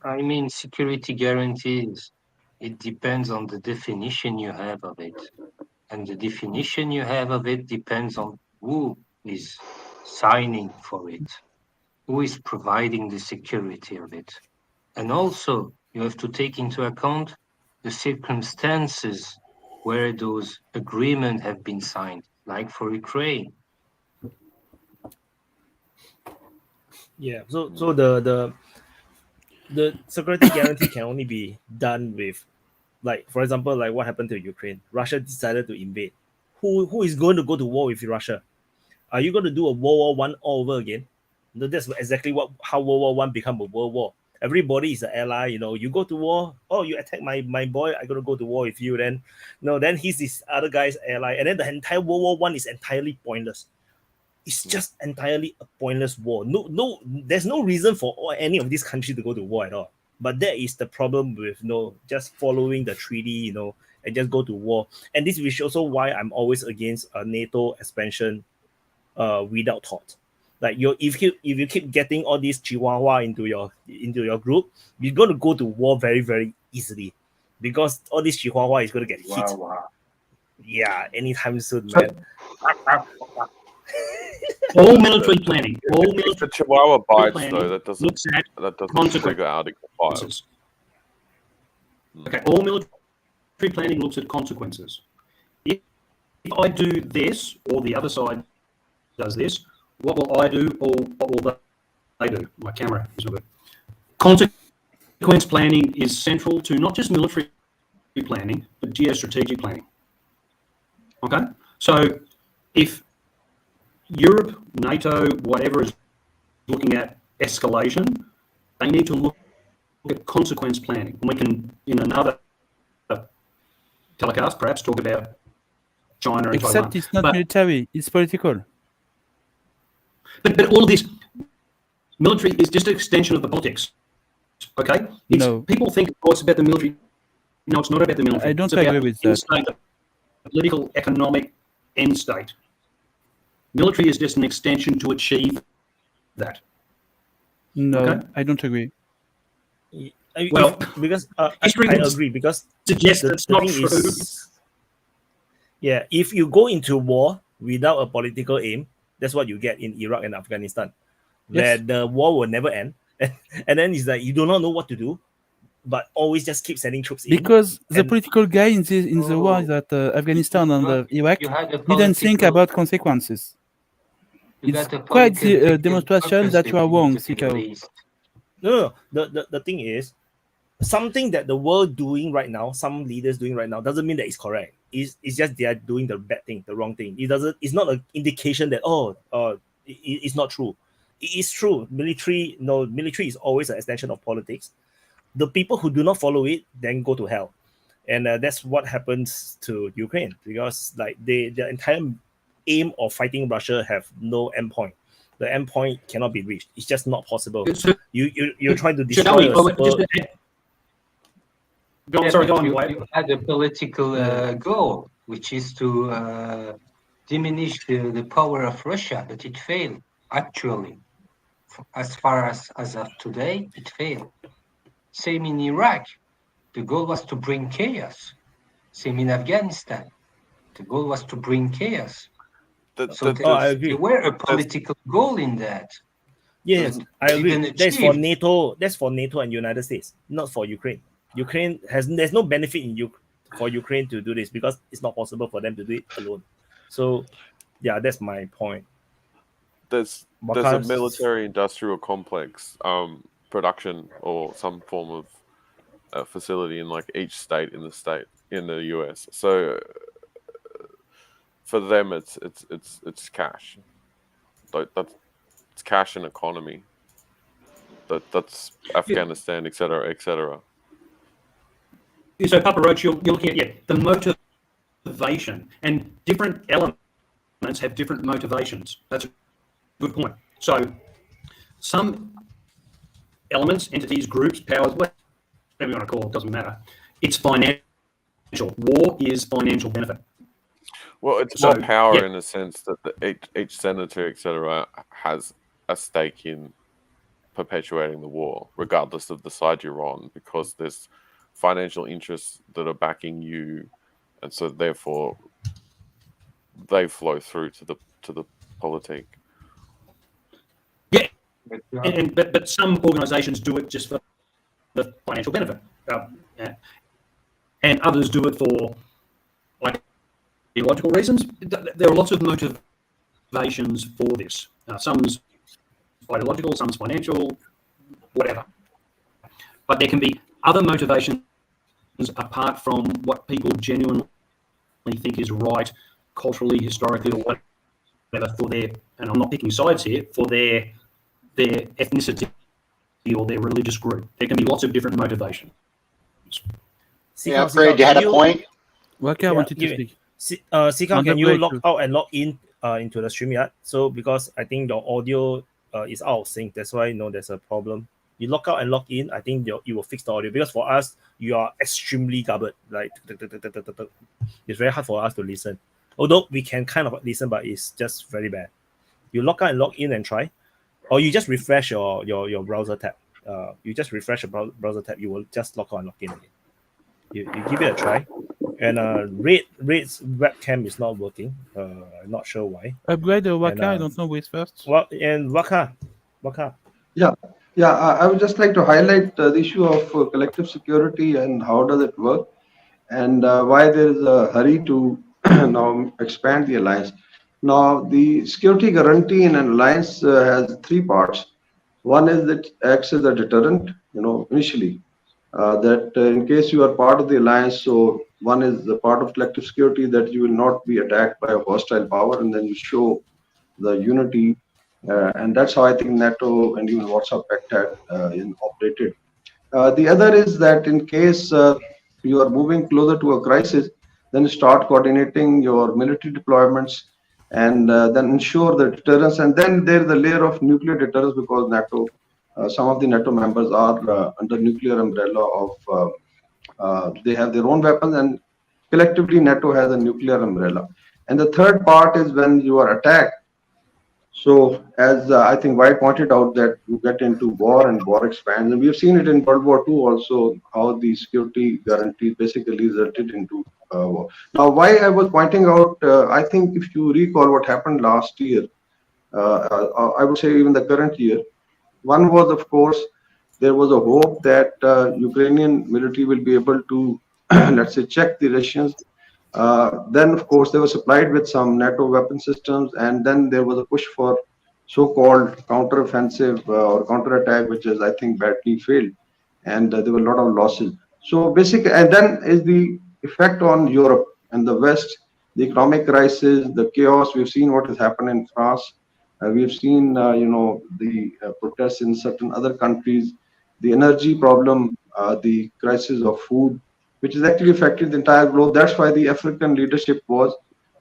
I mean, security guarantees, it depends on the definition you have of it. And the definition you have of it depends on who is signing for it, who is providing the security of it. And also, you have to take into account the circumstances where those agreements have been signed, like for Ukraine. Yeah, so the security guarantee can only be done with, like, for example, like what happened to Ukraine. Russia decided to invade. Who is going to go to war with Russia? Are you going to do a World War I all over again? No, that's exactly how World War I become a world war. Everybody is an ally, you know. You go to war, oh, you attack my boy, I'm gonna go to war with you. Then he's this other guy's ally, and then the entire World War I is entirely pointless. It's just entirely a pointless war. No, there's no reason for any of these countries to go to war at all. But that is the problem with just following the treaty, and just go to war. And this is also why I'm always against a NATO expansion without thought. Like if you keep getting all these chihuahua into your group, you're going to go to war very, very easily, because all these chihuahua is going to get hit. Yeah, anytime soon, man. All military planning. All military the Chihuahua bites, planning though, that doesn't trigger Article 5. Okay, all military planning looks at consequences. If I do this, or the other side does this, what will I do, or what will they do? My camera is not good. Consequence planning is central to not just military planning, but geostrategic planning. Okay? So if Europe, NATO, whatever is looking at escalation, they need to look at consequence planning. And we can, in another telecast, perhaps talk about China and Except Taiwan. It's not military, it's political. But all of this, military is just an extension of the politics. Okay? No. People think, it's about the military. No, it's not about the military. I don't It's agree about with the that. state, the political, economic end state. Military is just an extension to achieve that. No, Okay? I don't agree. Well, because history I would agree, because suggest the that's not thing true. If you go into war without a political aim, that's what you get in Iraq and Afghanistan, where Yes. the war will never end, and then it's like you do not know what to do, but always just keep sending troops in. Because the and- political guy in the war that Afghanistan and Iraq you had a didn't think political- about consequences. You It's got a quite the political demonstration that you are wrong, purpose in the Sikao. Middle East. No. The thing is, something that the world doing right now, some leaders doing right now, doesn't mean that it's correct. It's just they are doing the bad thing, the wrong thing. It's not an indication that it's not true. It is true. Military is always an extension of politics, The people who do not follow it then go to hell. And that's what happens to Ukraine, because like the entire aim of fighting Russia have no endpoint. The endpoint cannot be reached. It's just not possible. You're trying to destroy You had a political goal, which is to diminish the power of Russia, but it failed, actually. As far as of today, it failed. Same in Iraq. The goal was to bring chaos. Same in Afghanistan. The goal was to bring chaos. I agree. There were a political goal in that. Yes, but I agree. didn't That's for achieve. NATO. That's for NATO and United States, not for Ukraine. There's no benefit for Ukraine to do this, because it's not possible for them to do it alone. So, yeah, that's my point. There's a military-industrial complex production or some form of facility in like each state in the US. So for them, it's cash. It's cash and economy. That's Afghanistan, etc., etc. So, Papa Roach, you're looking at the motivation, and different elements have different motivations. That's a good point. So, some elements, entities, groups, powers, whatever you want to call it, doesn't matter. It's financial. War is financial benefit. Well, it's more power in the sense that each senator, etc., has a stake in perpetuating the war, regardless of the side you're on, because there's financial interests that are backing you, and so therefore they flow through to the politique. Yeah, but some organisations do it just for the financial benefit, and others do it for ideological reasons. There are lots of motivations for this. Some's ideological, some's financial, whatever. But there can be other motivations apart from what people genuinely think is right, culturally, historically, or whatever, for their, and I'm not picking sides here, for their ethnicity or their religious group. There can be lots of different motivations. Yeah, Fred, you had a point? Okay, I wanted to speak. Sika, can you log out and log in into the Streamyard? So because I think your audio is out of sync, that's why there's a problem. You log out and log in, I think you will fix the audio, because for us you are extremely garbled. Like it's very hard for us to listen. Although we can kind of listen, but it's just very bad. You log out and log in and try, or you just refresh your browser tab. You just refresh your browser tab. You will just log out and log in again. You give it a try. And Raid's webcam is not working. I'm not sure why. Upgrade the Waka. I don't know which first. And Waka. Yeah. I would just like to highlight the issue of collective security and how does it work, and why there is a hurry to now expand the alliance. Now, the security guarantee in an alliance has three parts. One is that it acts as a deterrent, initially, that in case you are part of the alliance, so one is the part of collective security, that you will not be attacked by a hostile power, and then you show the unity, and that's how I think NATO and even WhatsApp Pact had operated. The other is that in case you are moving closer to a crisis, then start coordinating your military deployments, and then ensure the deterrence. And then there's the layer of nuclear deterrence, because NATO, some of the NATO members are under nuclear umbrella of, they have their own weapons, and collectively NATO has a nuclear umbrella. And the third part is when you are attacked. So as I think White pointed out, that you get into war and war expands, and we have seen it in World War II also, how the security guarantees basically resulted into war. Now, why I was pointing out, I think if you recall what happened last year, I would say even the current year, one was, of course, there was a hope that Ukrainian military will be able to, let's say, check the Russians. Then, of course, they were supplied with some NATO weapon systems, and then there was a push for so-called counter-offensive or counter-attack, which is, I think, badly failed, and there were a lot of losses. So basically, and then is the effect on Europe and the West, the economic crisis, the chaos. We've seen what has happened in France. We've seen, the protests in certain other countries, the energy problem the crisis of food, which is actually affecting the entire globe. That's why the African leadership was,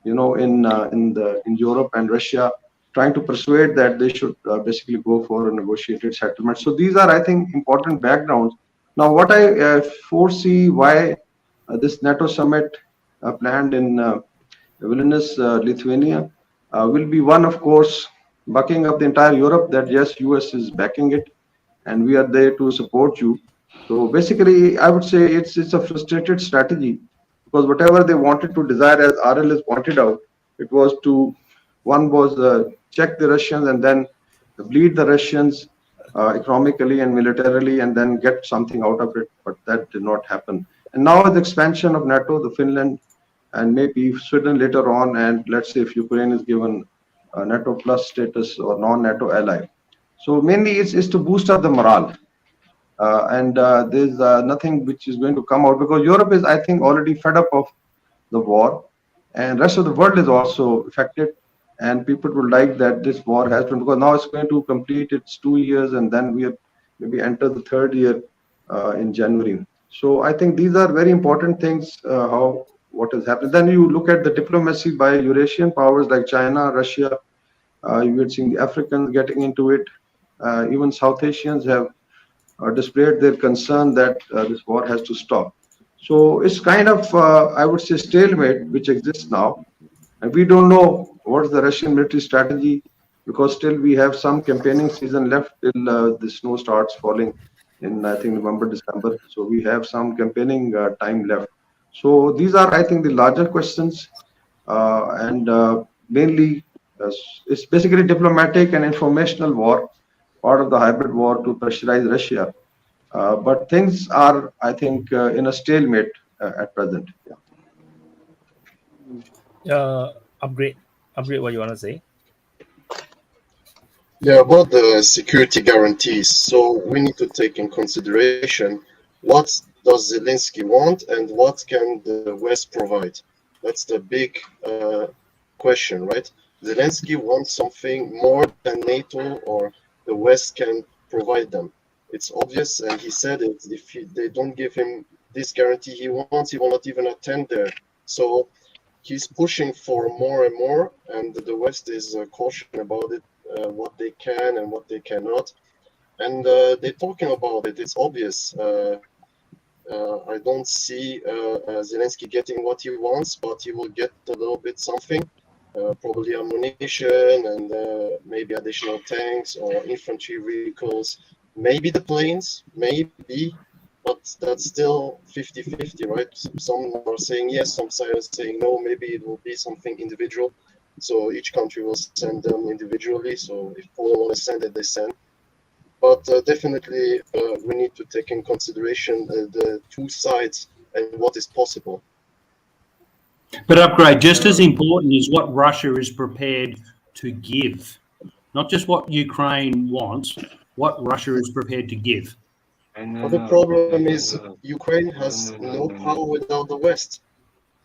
in Europe and Russia, trying to persuade that they should basically go for a negotiated settlement. So these are, I think, important backgrounds. Now, what I foresee why this NATO summit planned in Vilnius, Lithuania, will be one, of course, bucking up the entire Europe that yes, US is backing it, and we are there to support you. So basically, I would say it's a frustrated strategy, because whatever they wanted to desire, as RL has pointed out, it was to one was check the Russians and then bleed the Russians economically and militarily, and then get something out of it. But that did not happen. And now with the expansion of NATO, the Finland and maybe Sweden later on, and let's say if Ukraine is given NATO plus status or non-NATO ally. So mainly it's to boost up the morale. And there's nothing which is going to come out, because Europe is, I think, already fed up of the war, and rest of the world is also affected, and people would like that this war has been, because now it's going to complete its 2 years, and then we maybe enter the third year in January. So I think these are very important things, what has happened. Then you look at the diplomacy by Eurasian powers like China, Russia. You had seen the Africans getting into it. Even South Asians have displayed their concern that this war has to stop. So it's kind of, I would say, stalemate which exists now. And we don't know what's the Russian military strategy, because still we have some campaigning season left till the snow starts falling in, I think, November, December. So we have some campaigning time left. So these are, I think, the larger questions. And mainly, it's basically diplomatic and informational war, part of the hybrid war to pressurize Russia. But things are, I think, in a stalemate at present. Upgrade, what you want to say? Yeah, about the security guarantees. So we need to take in consideration what does Zelensky want and what can the West provide. That's the big question, right? Zelensky wants something more than NATO or the West can provide them. It's obvious, and he said it. If they don't give him this guarantee he wants, he will not even attend there. So he's pushing for more and more, and the West is cautious about it, what they can and what they cannot. And they're talking about it. It's obvious. I don't see Zelensky getting what he wants, but he will get a little bit something, probably ammunition and maybe additional tanks or infantry vehicles, maybe the planes, maybe, but that's still 50-50, right? Some are saying yes, some are saying no, maybe it will be something individual. So each country will send them individually. So if Poland want to send it, they send. But definitely we need to take in consideration the two sides and what is possible. But upgrade, just as important is what Russia is prepared to give, not just what Ukraine wants, what Russia is prepared to give. But the problem is Ukraine has no power without the West.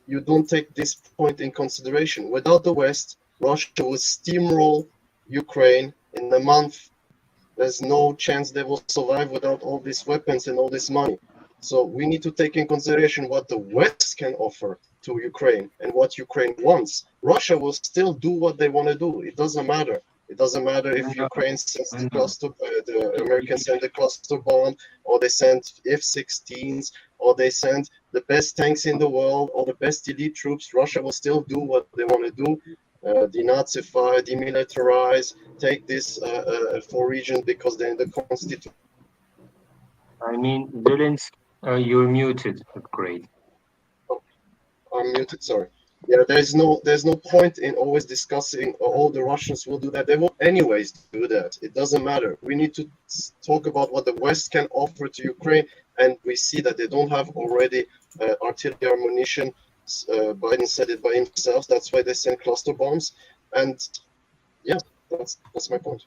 You don't take this point in consideration. Without the West, Russia will steamroll Ukraine in a month. There's no chance they will survive without all these weapons and all this money. So we need to take in consideration what the West can offer to Ukraine and what Ukraine wants. Russia will still do what they want to do. It doesn't matter. It doesn't matter if Ukraine sends the cluster, the Americans send the cluster bomb, or they send F-16s, or they send the best tanks in the world, or the best elite troops. Russia will still do what they want to do. Denazify, demilitarize, take this four regions because they're in the constitution. I mean, Zelensky, you're muted, upgrade. Oh, I'm muted, sorry. Yeah, there's no point in always discussing all the Russians will do that. They will anyways do that. It doesn't matter. We need to talk about what the West can offer to Ukraine, and we see that they don't have already artillery ammunition. Biden said it by himself. That's why they send cluster bombs, and yeah, that's my point.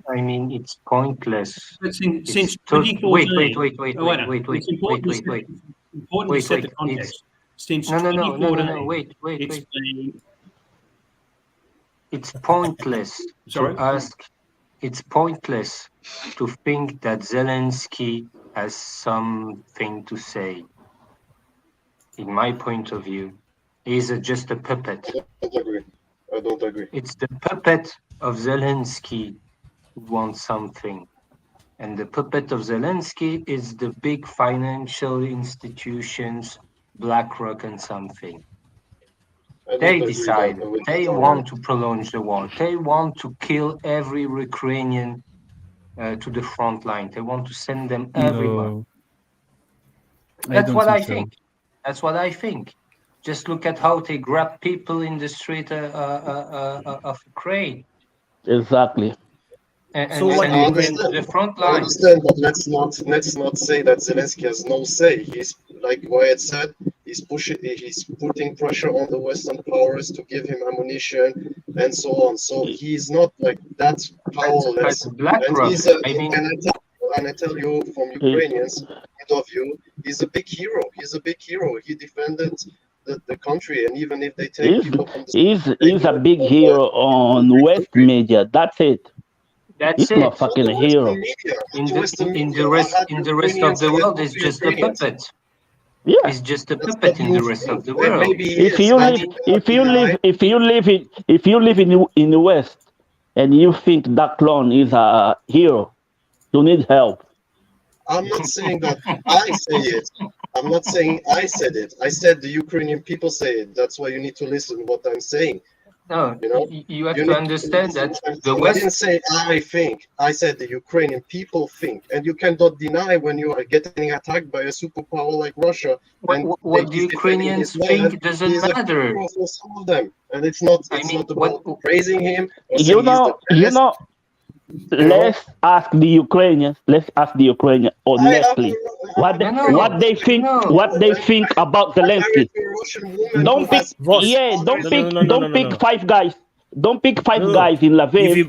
I mean, it's pointless. Since 2014. Wait. Important to set the context. Since No, wait. It's pointless to ask. It's pointless to think that Zelensky has something to say. In my point of view, he's just a puppet. I don't agree. It's the puppet of Zelensky who wants something. And the puppet of Zelensky is the big financial institutions, BlackRock and something. They decide. They want to prolong the war. They want to kill every Ukrainian to the front line. They want to send them everywhere. No, That's what I so. think. That's what I think. Just look at how they grab people in the street of Ukraine. Exactly. And So send them to the front line. I understand, but let's not say that Zelensky has no say. He's, like Wyatt said, he's putting pressure on the Western powers to give him ammunition and so on. So he's not like that powerless. And he's and I tell you from Ukrainians' point of view, he's a big hero. He's a big hero. He defended the country, and even if they take people from the He's a big hero on West media. That's it. That's He's it. not fucking a hero. In the rest of the world, it's just a puppet. Yeah, it's just a puppet in the rest of the world. If you live in the West and you think that clone is a hero, you need help. I'm not saying that I say it. I'm not saying I said it. I said the Ukrainian people say it. That's why you need to listen to what I'm saying. No, you know, you have to understand that the West. I didn't say I think. I said the Ukrainian people think, and you cannot deny when you are getting attacked by a superpower like Russia. What the Ukrainians think doesn't matter. For some of them, and it's not. It's not about praising him. You know. Let's ask the Ukrainians. Let's ask the Ukrainians honestly what they think. What they think about Zelensky. Don't pick 5 guys. Don't pick 5 guys in Lviv. If you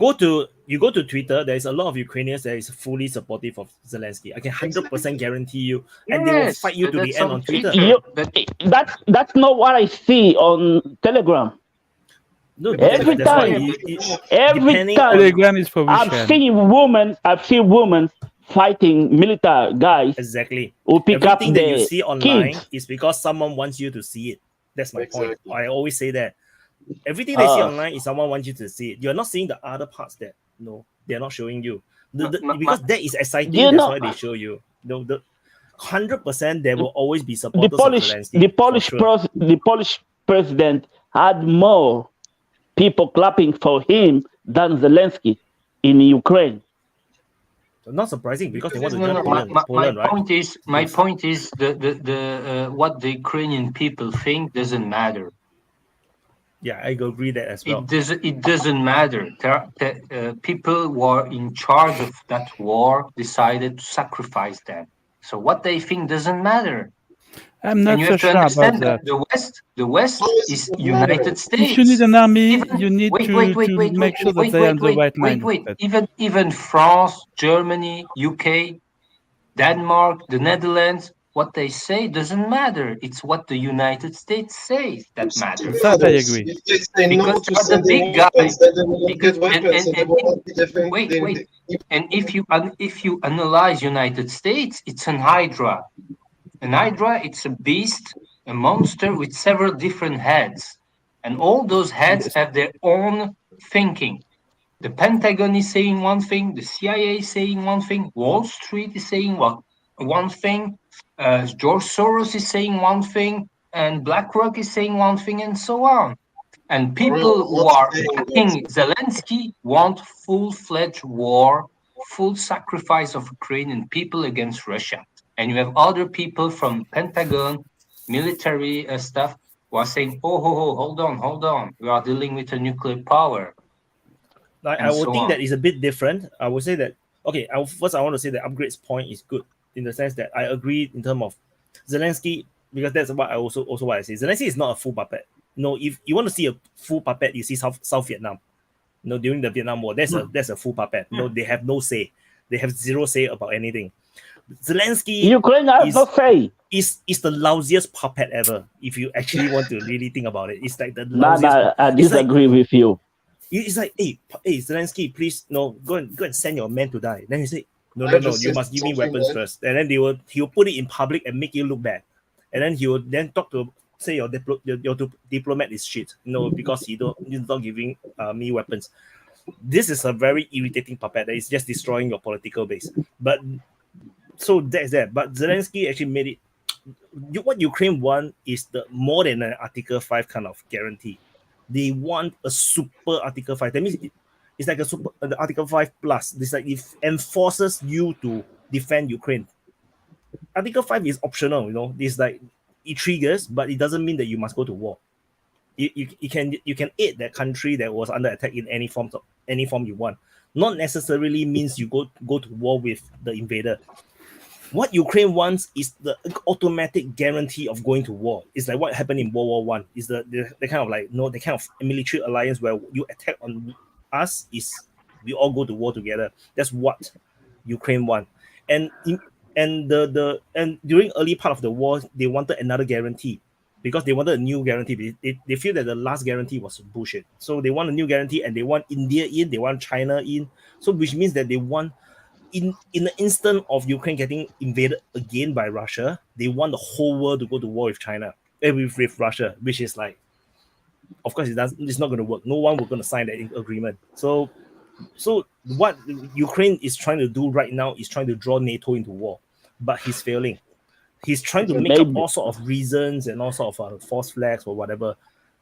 go to Twitter, there is a lot of Ukrainians that is fully supportive of Zelensky. I can 100% guarantee you, and they will fight you to the end on Twitter. That's not what I see on Telegram. No, every time Telegram is for I've seen women fighting military guys. Exactly. Who pick Everything up that you see online kids. is because someone wants you to see it. That's my point. I always say that. Everything they see online is someone wants you to see it. You're not seeing the other parts that they're not showing you. Because that is exciting. That's why they show you. The 100% there will always be supporters of Zelensky. The Polish president had more people clapping for him than Zelensky in Ukraine. Not surprising because they want to No, join Poland, right? My point is the what the Ukrainian people think doesn't matter. Yeah, I agree that as well. It doesn't matter. People who are in charge of that war decided to sacrifice them. So what they think doesn't matter. I'm not so sure about that. The West is United States. If you need an army, you need to make sure that they are the right mind. Even France, Germany, UK, Denmark, the Netherlands, what they say doesn't matter. It's what the United States says that matters. That I agree. Because you're the big guy. And if you analyze United States, it's an hydra. An hydra, it's a beast, a monster with several different heads. And all those heads have their own thinking. The Pentagon is saying one thing, the CIA is saying one thing, Wall Street is saying one thing, George Soros is saying one thing, and BlackRock is saying one thing, and so on. And people who are backing Zelensky want full-fledged war, full sacrifice of Ukrainian people against Russia. And you have other people from Pentagon, military stuff, who are saying, hold on, we are dealing with a nuclear power. I would think that is a bit different. I would say that, okay, first I want to say that Upgrade's point is good in the sense that I agree in terms of Zelensky, because that's what I also what I say. Zelensky is not a full puppet. No, if you want to see a full puppet, you see South Vietnam. During the Vietnam War, that's a full puppet. No, they have no say. They have zero say about anything. Zelensky Ukraine has no say. Is the lousiest puppet ever. If you actually want to really think about it, it's like the lousiest. I disagree with you. It's like, hey, Zelensky, please go and send your men to die. Then you say, no, you must give me weapons first. And then he'll put it in public and make you look bad. And then he will then talk to, say your diplomat is shit, because he's not giving me weapons. This is a very irritating puppet that is just destroying your political base. But so that's that. But Zelensky actually made it. What Ukraine want is the more than an Article 5 kind of guarantee. They want a super Article 5. That means it's like the Article 5 plus. It's like it enforces you to defend Ukraine. Article 5 is optional, It's like it triggers, but it doesn't mean that you must go to war. You can aid that country that was under attack in any form you want. Not necessarily means you go to war with the invader. What Ukraine wants is the automatic guarantee of going to war. It's like what happened in World War One. Is the kind of like the kind of military alliance where you attack on us is we all go to war together. That's what Ukraine want. And during early part of the war, they wanted another guarantee because they wanted a new guarantee. They feel that the last guarantee was bullshit. So they want a new guarantee, and they want India in, they want China in. So which means that they want, in the instant of Ukraine getting invaded again by Russia, they want the whole world to go to war with China, with Russia, which is like, of course, it's not going to work. No one will going to sign that agreement. So what Ukraine is trying to do right now is trying to draw NATO into war, but he's failing. He's trying to make up all sort of reasons and all sort of false flags or whatever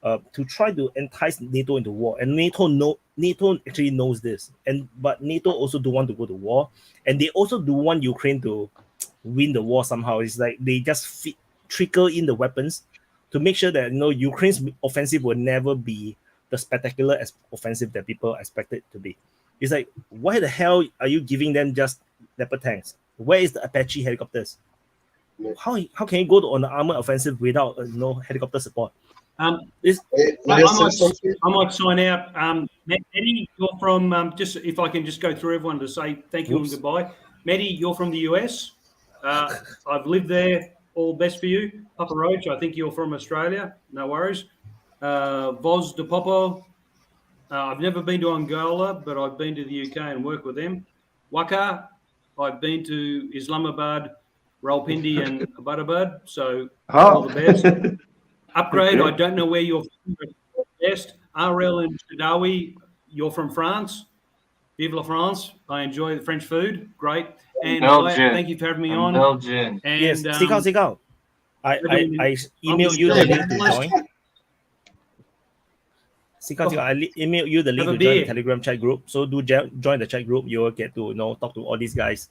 to try to entice NATO into war. And NATO actually knows this. But NATO also don't want to go to war, and they also do want Ukraine to win the war somehow. It's like they just trickle in the weapons to make sure that Ukraine's offensive will never be the spectacular offensive that people expect it to be. It's like, why the hell are you giving them just Leopard tanks? Where is the Apache helicopters? How can you go on an armored offensive without helicopter support? I might sign out. Meddy, you're from just if I can just go through everyone to say thank you and goodbye. Meddy, you're from the US. I've lived there. All best for you. Papa Roach, I think you're from Australia. No worries. Voz de Popo. I've never been to Angola, but I've been to the UK and worked with them. Waka, I've been to Islamabad, Rawalpindi, and Abbottabad. So all the best. Upgrade, I don't know where you're from, but best. RL and Shadowi, you're from France. Vive la France. I enjoy the French food. Great. And thank you for having me on. Belgian. And, yes, Sikao. I emailed you the link to join. Sikao, I emailed you the link to join the Telegram chat group. So do join the chat group. You will get to talk to all these guys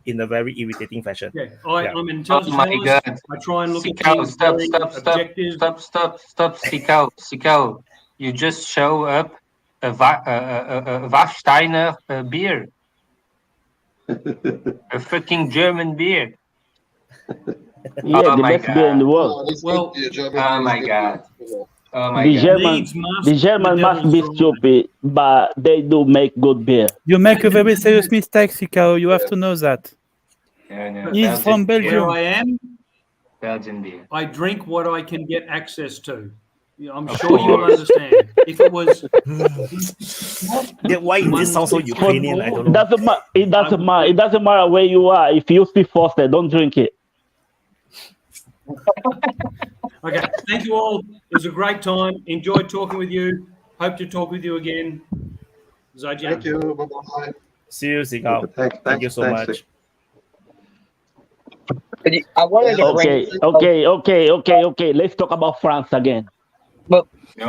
in a very irritating fashion. Yeah, I'm an intelligence analyst. I try and look at things very objective. Stop, Sikao. You just show up a Warsteiner beer. A freaking German beer. Yeah, oh the my best beer in the world. Well, oh my God. Oh my the God. German must be stupid, but they do make good beer. You make a very serious mistake, Sikao. You have to know that. No, He's from Belgium. Where I am, Belgian beer. I drink what I can get access to. I'm sure you'll understand. If it was, why this sounds so Ukrainian? I don't know. It doesn't matter where you are. If you speak faster, don't drink it. Okay, thank you all. It was a great time. Enjoyed talking with you. Hope to talk with you again. Zaijian. Thank you. Bye-bye. See you, Sikao. Thank you so much. I wanted to Okay. Let's talk about France again. But the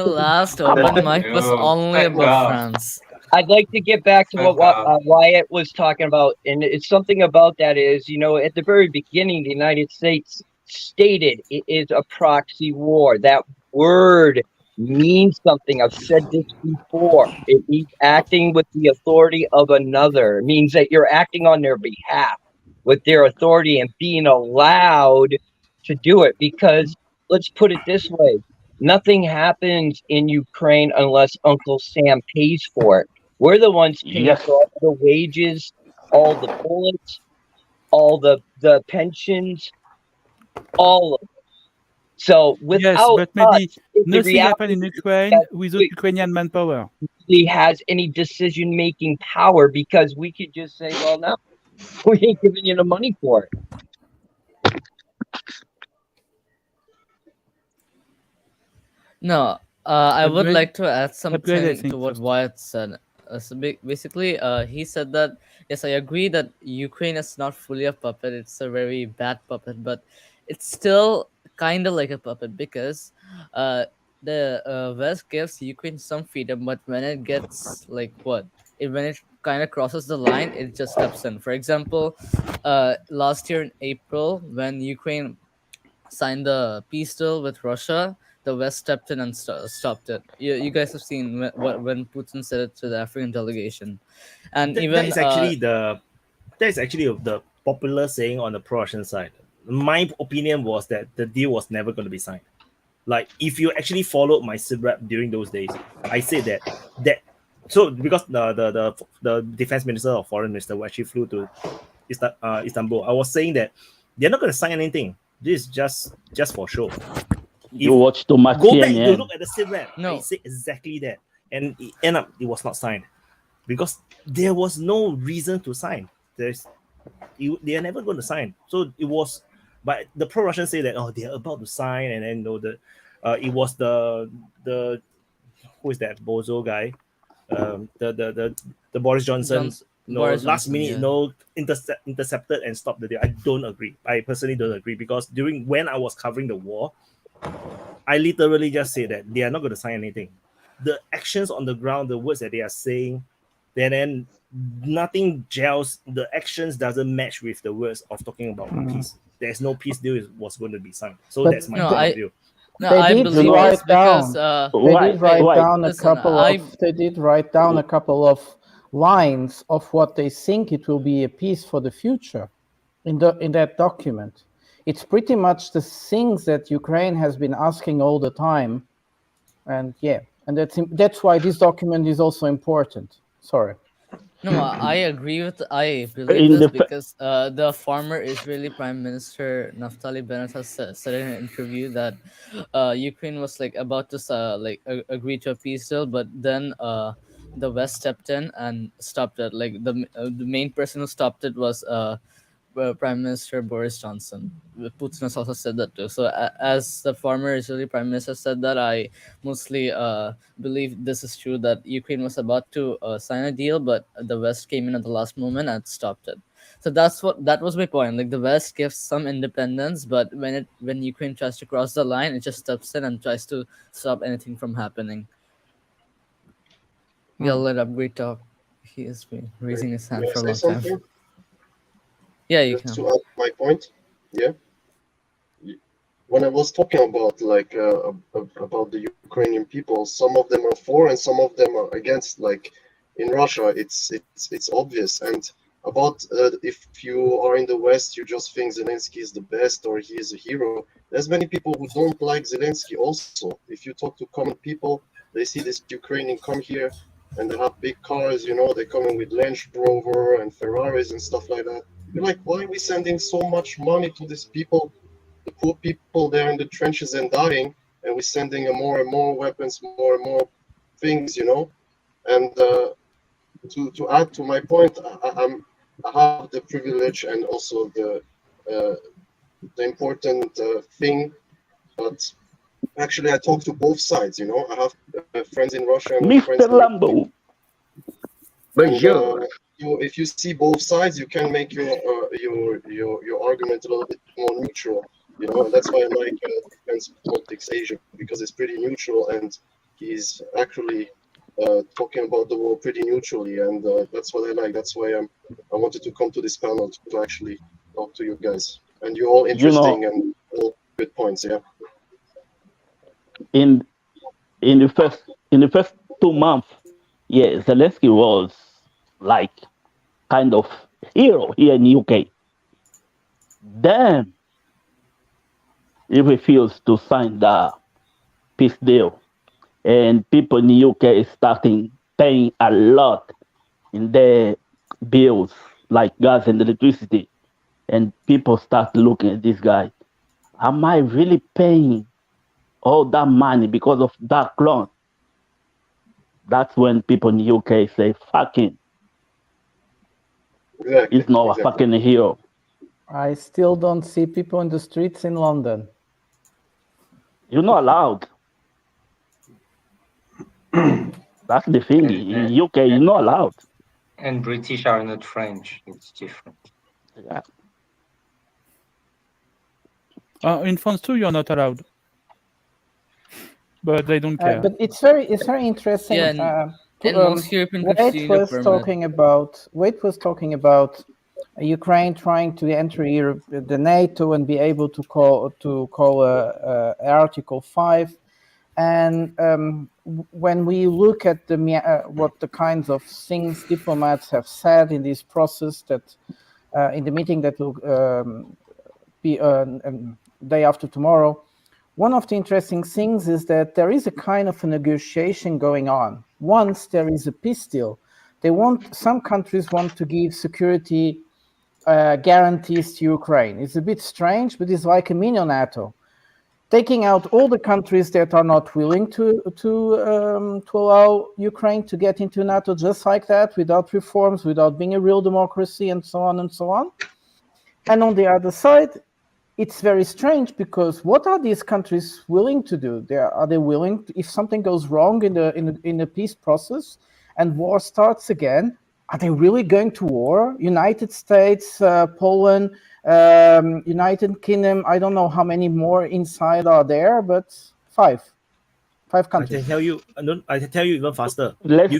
last open mic was only about France. I'd like to get back to what Wyatt was talking about, and it's something about that is, at the very beginning, the United States stated it is a proxy war. That word means something. I've said this before. It means acting with the authority of another. It means that you're acting on their behalf with their authority and being allowed to do it. Because let's put it this way. Nothing happens in Ukraine unless Uncle Sam pays for it. We're the ones paying for all the wages, all the bullets, all the pensions, all of it. So without but maybe us, nothing happened in Ukraine without Ukrainian manpower. has any decision-making power, because we could just say, well, no, we ain't giving you the money for it. No, I would Upgrade- like to add upgrade, I something think, to what first. Wyatt said. Basically, he said that, yes, I agree that Ukraine is not fully a puppet. It's a very bad puppet, but it's still kind of like a puppet because the West gives Ukraine some freedom, but when it gets like when it kind of crosses the line, it just steps in. For example, last year in April, when Ukraine signed the peace deal with Russia, the West stepped in and stopped it. You guys have seen when Putin said it to the African delegation, and That even is actually the popular saying on the pro-Russian side. My opinion was that the deal was never going to be signed. Like, if you actually followed my SIBRAP during those days, I said that so because the defense minister or foreign minister who actually flew to Istanbul, I was saying that they're not going to sign anything. This is just for show. You watch too much Go back to CNN. look at the SIBRAP. No. I said exactly that, and it ended up it was not signed because there was no reason to sign. They are never going to sign. So it was, but the pro-Russians say that they are about to sign, and then it was the who is that bozo guy, the Boris Johnson. Boris Last Johnson, minute, yeah. intercepted and stopped the deal. I don't agree. I personally don't agree because when I was covering the war, I literally just say that they are not going to sign anything. The actions on the ground, the words that they are saying, then nothing gels. The actions doesn't match with the words of talking about peace. There's no peace deal was going to be signed. So that's my point of view. No, I believe it's because they did write down a listen, couple of they did write down a couple of lines of what they think it will be a peace for the future in that document. It's pretty much the things that Ukraine has been asking all the time, and that's why this document is also important. Sorry. No, I believe this because the former Israeli Prime Minister Naftali Bennett has said in an interview that Ukraine was about to agree to a peace deal, but then the West stepped in and stopped it. Like the main person who stopped it was Prime Minister Boris Johnson. Putin has also said that too. So as the former Israeli Prime Minister said that, I mostly believe this is true, that Ukraine was about to sign a deal, but the West came in at the last moment and stopped it. So that was my point. Like, the West gives some independence, but when Ukraine tries to cross the line, it just steps in and tries to stop anything from happening. Yeah, let Upgrade talk. He has been raising his hand May I for a say long something? time. Yeah, you Just can. to add my point. Yeah. When I was talking about about the Ukrainian people, some of them are for and some of them are against. Like in Russia, it's obvious. And about if you are in the West, you just think Zelensky is the best or he is a hero. There's many people who don't like Zelensky also. If you talk to common people, they see this Ukrainian come here and they have big cars, they're coming with Range Rover and Ferraris and stuff like that. You're like, why are we sending so much money to these people, the poor people there in the trenches and dying, and we're sending more and more weapons, more and more things, And to add to my point, I have the privilege and also the important thing, but actually I talk to both sides. I have friends in Russia and friends in Misterlambo. And, if you see both sides, you can make your argument a little bit more neutral. And that's why I like Defense Politics Asia, because it's pretty neutral and he's actually talking about the war pretty neutrally, and that's what I like. That's why I wanted to come to this panel to actually talk to you guys, and you're all interesting and all good points. Yeah. In the first 2 months, Zelensky was like kind of hero here in the UK. Then he refused to sign the peace deal, and people in the UK is starting paying a lot in their bills, like gas and electricity, and people start looking at this guy. Am I really paying all that money because of that clone? That's when people in the UK say, fucking, he's not a fucking hero. I still don't see people in the streets in London. You're not allowed. That's the thing. In UK, you're not allowed. And British are not French. It's different. Yeah. In France too, you're not allowed. But they don't care. But it's very interesting. Yeah, in most European countries, Wade was talking about Ukraine trying to enter the NATO and be able to call Article 5. And when we look at what the kinds of things diplomats have said in this process, that in the meeting that will be day after tomorrow, one of the interesting things is that there is a kind of a negotiation going on. Once there is a peace deal, some countries want to give security guarantees to Ukraine. It's a bit strange, but it's like a mini NATO, taking out all the countries that are not willing to allow Ukraine to get into NATO just like that, without reforms, without being a real democracy, and so on and so on. And on the other side, it's very strange, because what are these countries willing to do? Are they willing to, if something goes wrong in the peace process and war starts again, are they really going to war? United States, Poland, United Kingdom, I don't know how many more inside are there, but five countries. I can tell you even faster. If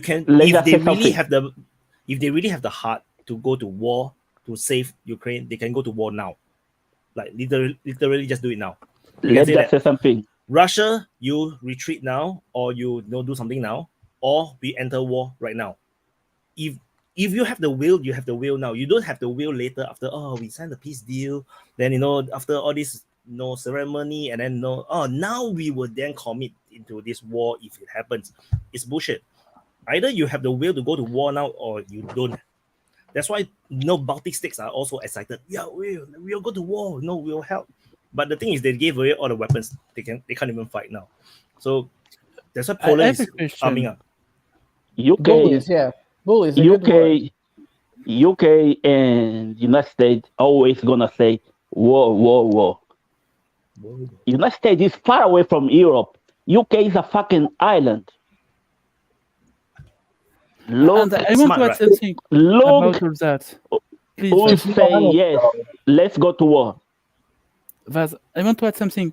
they really have the heart to go to war to save Ukraine, they can go to war now. Like literally just do it now. Let's just say something. Russia, you retreat now, or you do something now, or we enter war right now. If you have the will, you have the will now. You don't have the will later after, we signed a peace deal. Then, after all this ceremony, and then now we will then commit into this war if it happens. It's bullshit. Either you have the will to go to war now, or you don't. That's why Baltic states are also excited. Yeah, we'll go to war. No, we'll help. But the thing is, they gave away all the weapons. They can't even fight now. So that's why Poland is arming up. UK and United States always gonna say war, war, war. United States is far away from Europe. UK is a fucking island. And I want to add something about all that. Please say yes. Let's go to war. Vaz, I want to add something.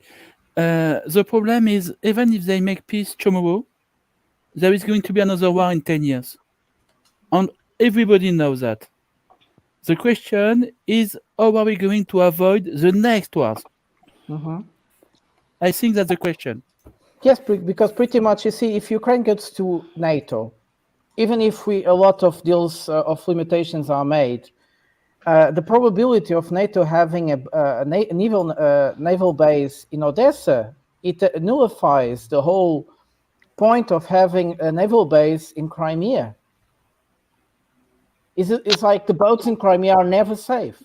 The problem is, even if they make peace tomorrow, there is going to be another war in 10 years. And everybody knows that. The question is, how are we going to avoid the next wars? Mm-hmm. I think that's the question. Yes, because pretty much, you see, if Ukraine gets to NATO, even if a lot of deals of limitations are made, the probability of NATO having a naval base in Odessa, it nullifies the whole point of having a naval base in Crimea. It's like the boats in Crimea are never safe.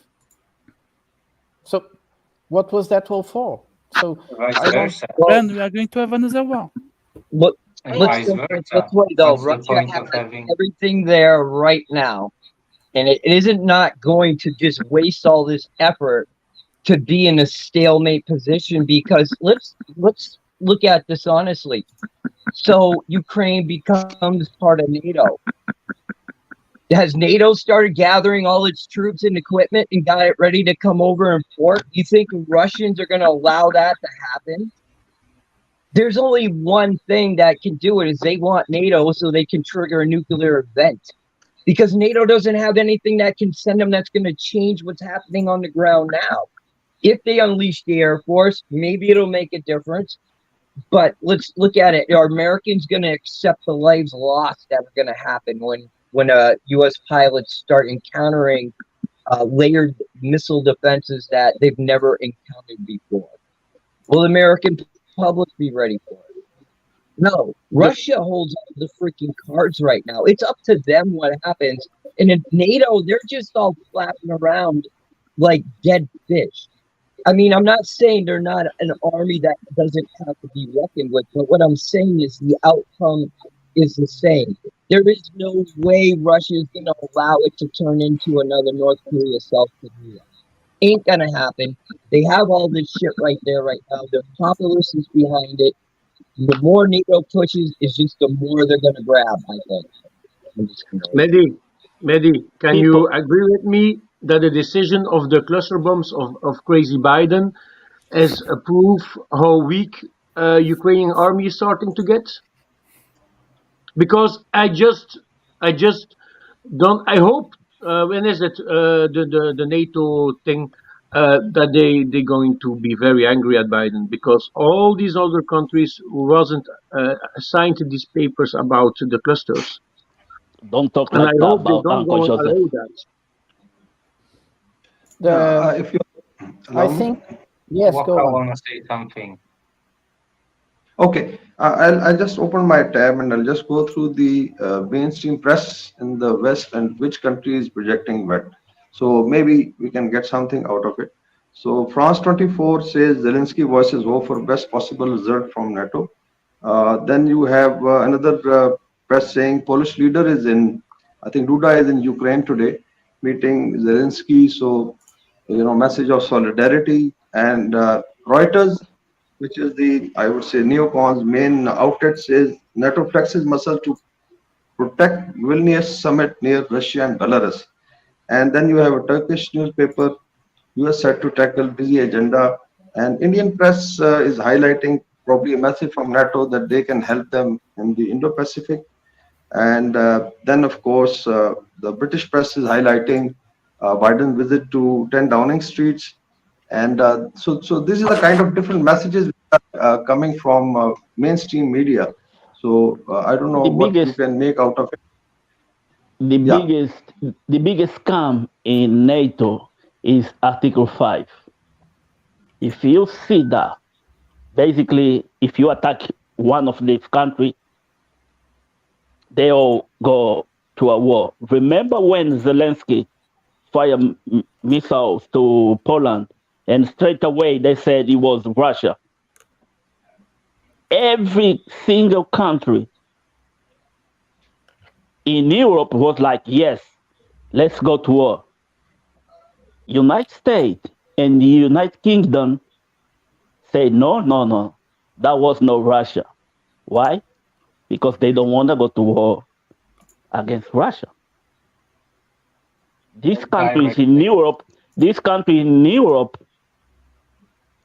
So what was that all for? So then we are going to have another war. But let's wait though. Russia has everything there right now, and it isn't not going to just waste all this effort to be in a stalemate position, because let's look at this honestly. So Ukraine becomes part of NATO. Has NATO started gathering all its troops and equipment and got it ready to come over and fort? You think Russians are going to allow that to happen? There's only one thing that can do it, is they want NATO so they can trigger a nuclear event. Because NATO doesn't have anything that can send them that's going to change what's happening on the ground now. If they unleash the Air Force, maybe it'll make a difference. But let's look at it. Are Americans going to accept the lives lost that are going to happen when U.S. pilots start encountering layered missile defenses that they've never encountered before? Will the American public be ready for it? No. Russia holds all the freaking cards right now. It's up to them what happens. And in NATO, they're just all flapping around like dead fish. I mean, I'm not saying they're not an army that doesn't have to be reckoned with, but what I'm saying is the outcome is the same. There is no way Russia is going to allow it to turn into another North Korea, South Korea. Ain't going to happen. They have all this shit right there right now. Their populace is behind it. The more NATO pushes, is just the more they're going to grab, I think. Meddy, can you agree with me that the decision of the cluster bombs of crazy Biden is a proof how weak Ukrainian army is starting to get? Because I just don't. I hope when is it the NATO thing that they're going to be very angry at Biden, because all these other countries wasn't signed these papers about the clusters. Don't talk And like I that hope they about don't Uncle go and Joseph. allow that. If you I think yes, Waka go on. want to say something. Okay, I'll just open my tab and I'll just go through the mainstream press in the West and which country is projecting what. So maybe we can get something out of it. So France 24 says Zelensky voices hope for best possible result from NATO. Then you have another press saying Polish leader is in, I think Duda is in Ukraine today, meeting Zelensky. So, message of solidarity. And Reuters, which is the, I would say, neocons main outlet, says NATO flexes muscle to protect Vilnius summit near Russia and Belarus. And then you have a Turkish newspaper, US set to tackle busy agenda. And Indian press is highlighting probably a message from NATO that they can help them in the Indo-Pacific. And then, of course, the British press is highlighting Biden's visit to 10 Downing Streets. And so this is the kind of different messages coming from mainstream media. So I don't know what you can make out of it. The biggest scam in NATO is Article 5. If you see that, basically, if you attack one of these countries, they all go to a war. Remember when Zelensky fired missiles to Poland, and straight away they said it was Russia. Every single country in Europe was like, yes, let's go to war. United States and the United Kingdom say, no, that was not Russia. Why? Because they don't want to go to war against Russia. These countries in Europe,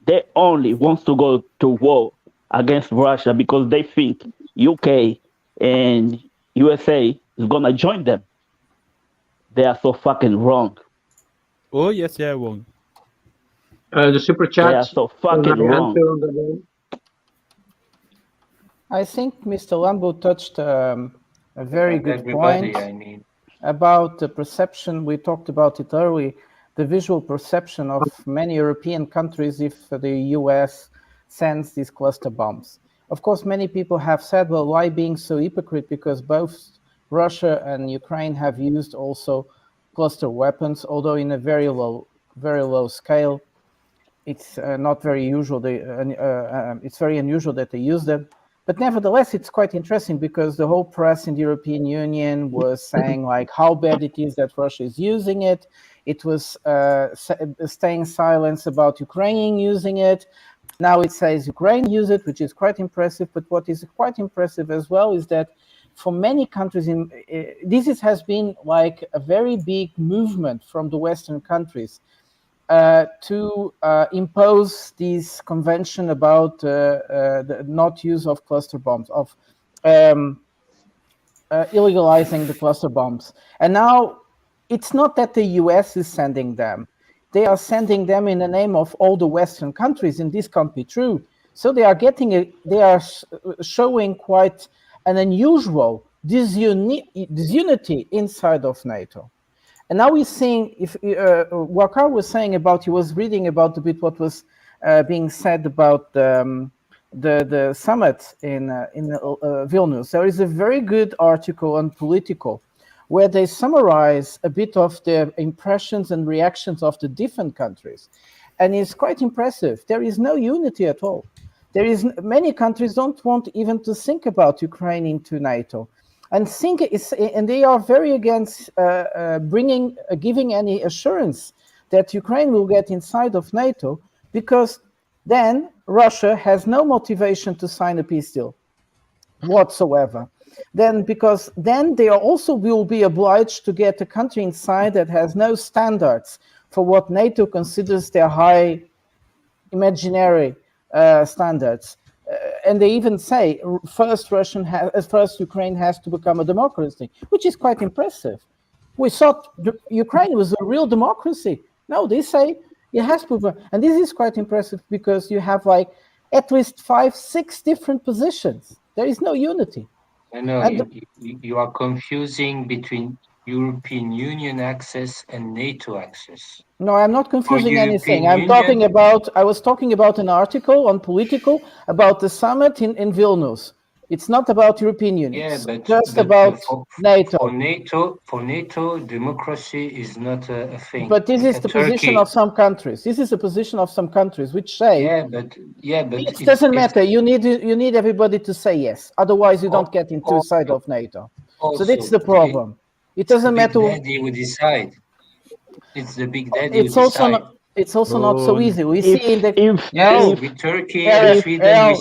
they only want to go to war against Russia because they think UK and USA is going to join them. They are so fucking wrong. Oh, yes, yeah, wrong. The super chat. They are so fucking wrong. I think Mr. Lambo touched a very good Everybody, point I mean. about the perception. We talked about it early, the visual perception of many European countries if the US sends these cluster bombs. Of course, many people have said, well, why being so hypocrite? Because both Russia and Ukraine have used also cluster weapons, although in a very low scale. It's not very usual. It's very unusual that they use them. But nevertheless, it's quite interesting because the whole press in the European Union was saying like how bad it is that Russia is using it. It was staying silent about Ukraine using it. Now it says Ukraine use it, which is quite impressive. But what is quite impressive as well is that for many countries, this has been like a very big movement from the Western countries to impose this convention about the not use of cluster bombs, of illegalizing the cluster bombs. And now it's not that the US is sending them. They are sending them in the name of all the Western countries, and this can't be true. So they are showing quite an unusual disunity inside of NATO. And now we're seeing, if Wakar was saying about, he was reading about a bit what was being said about the summit in Vilnius. There is a very good article on Political where they summarize a bit of the impressions and reactions of the different countries. And it's quite impressive. There is no unity at all. many countries don't want even to think about Ukraine into NATO, and they are very against giving any assurance that Ukraine will get inside of NATO, because then Russia has no motivation to sign a peace deal whatsoever. Because then they also will be obliged to get a country inside that has no standards for what NATO considers their high imaginary standards. And they even say first Ukraine has to become a democracy, which is quite impressive. We thought Ukraine was a real democracy. No, they say it has to, and this is quite impressive because you have like at least 5-6 different positions. There is no unity. No, you are confusing between European Union access and NATO access. No, I'm not confusing anything. I was talking about an article on Political about the summit in Vilnius. It's not about European Union. Yeah, but just about NATO. For NATO, democracy is not a thing. But this is the position of some countries. This is the position of some countries which say. But it doesn't matter. You need everybody to say yes. Otherwise, you don't get into side of NATO. So that's the problem. It doesn't matter. Big Daddy would decide. It's the big daddy. It's also not so easy. We see in the with Turkey and Sweden.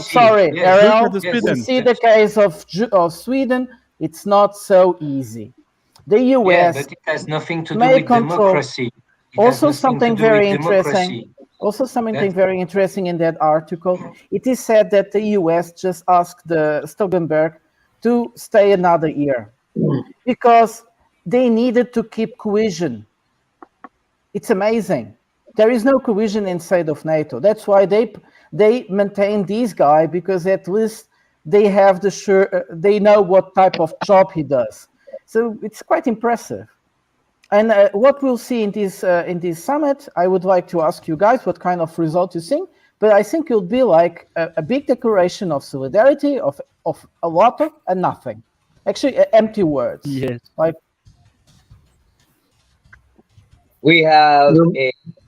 We see the case of Sweden. It's not so easy. The US, but it has nothing to do with democracy. Also, something very interesting. Also, something very interesting in that article. It is said that the US just asked the Stoltenberg to stay another year because they needed to keep cohesion. It's amazing. There is no cohesion inside of NATO. That's why they maintain this guy, because at least they have they know what type of job he does. So it's quite impressive. And what we'll see in this summit, I would like to ask you guys what kind of result you think. But I think it'll be like a big declaration of solidarity, of a lot of and nothing. Actually, empty words. Yes. Like. We have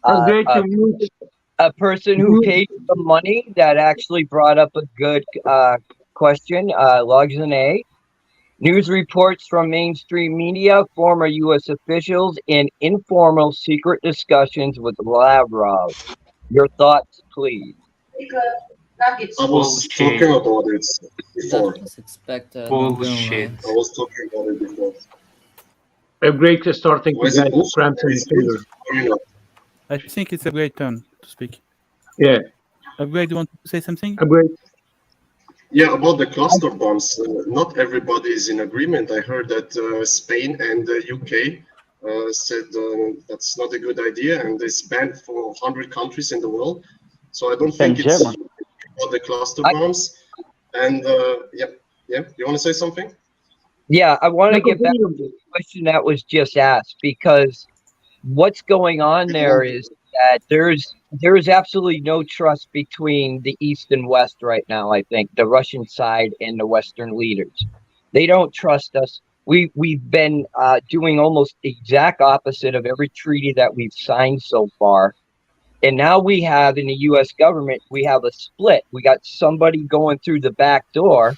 a person who paid some money that actually brought up a good question. Logs an A. News reports from mainstream media, former U.S. officials, and informal secret discussions with Lavrov. Your thoughts, please. I was talking about it before. Bullshit. I was talking about it before. A great starting to get Frampton figure. I think it's a great turn to speak. Yeah. Upgrade, do you want to say something? Upgrade. Yeah, about the cluster bombs. Not everybody is in agreement. I heard that Spain and the UK said that's not a good idea, and it's banned for 100 countries in the world. So I don't think it's about the cluster bombs. And you want to say something? Yeah, I want to get back to the question that was just asked, because what's going on there is that there is absolutely no trust between the East and West right now. I think the Russian side and the Western leaders, they don't trust us. We've been doing almost the exact opposite of every treaty that we've signed so far. And now we have in the U.S. government, we have a split. We got somebody going through the back door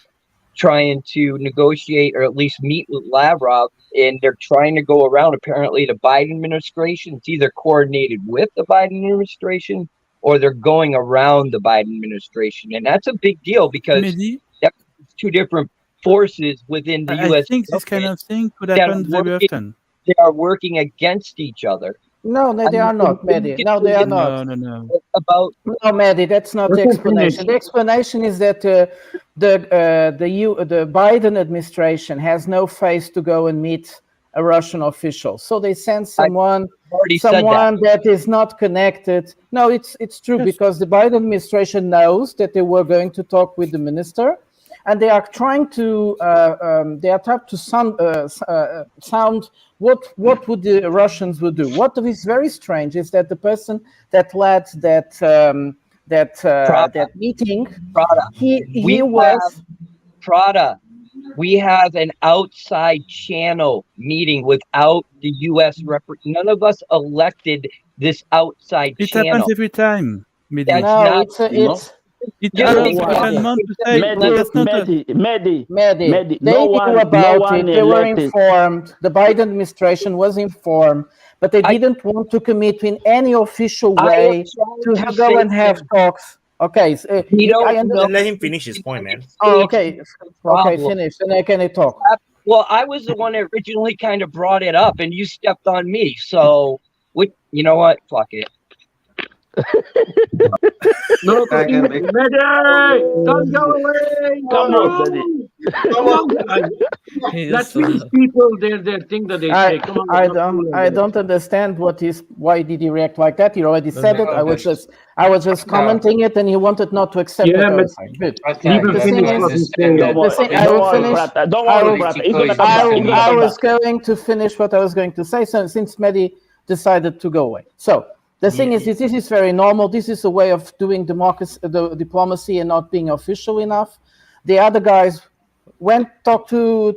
trying to negotiate or at least meet with Lavrov, and they're trying to go around apparently the Biden administration. It's either coordinated with the Biden administration or they're going around the Biden administration. And that's a big deal because that's two different forces within the U.S. I think this kind of thing could happen very often. They are working against each other. No, they are not, Meddy. No, they are not. No. No, Meddy, that's not the explanation. The explanation is that the Biden administration has no face to go and meet a Russian official, so they send someone that is not connected. No, it's true, because the Biden administration knows that they were going to talk with the minister, and they are trying to sound what would the Russians would do. What is very strange is that the person that led that meeting, Prata. We have an outside channel meeting without the U.S. None of us elected this outside channel. It happens every time. It's Just Arab accept government it. to say that's not a... Meddy, they they knew about it. They were elected. informed. The Biden administration was informed, but they didn't want to commit in any official way to go and have talks. Okay, so, Let him finish his point, man. Oh, okay. Okay, Problem. finish. And I can talk. Well, I was the one that originally kind of brought it up, and you stepped on me. So, you know what? Fuck it. No, Meddy, don't go away. Come on, Meddy. Come on. Let these people their thing that they say. Come on. I don't understand why did he react like that? He already said it. I was just commenting it, and he wanted not to accept Yeah, what I but was saying. Good. I was going to finish what I was going to say, since Meddy decided to go away. So the thing is, this is very normal. This is a way of doing the diplomacy and not being official enough. The other guys went, talked to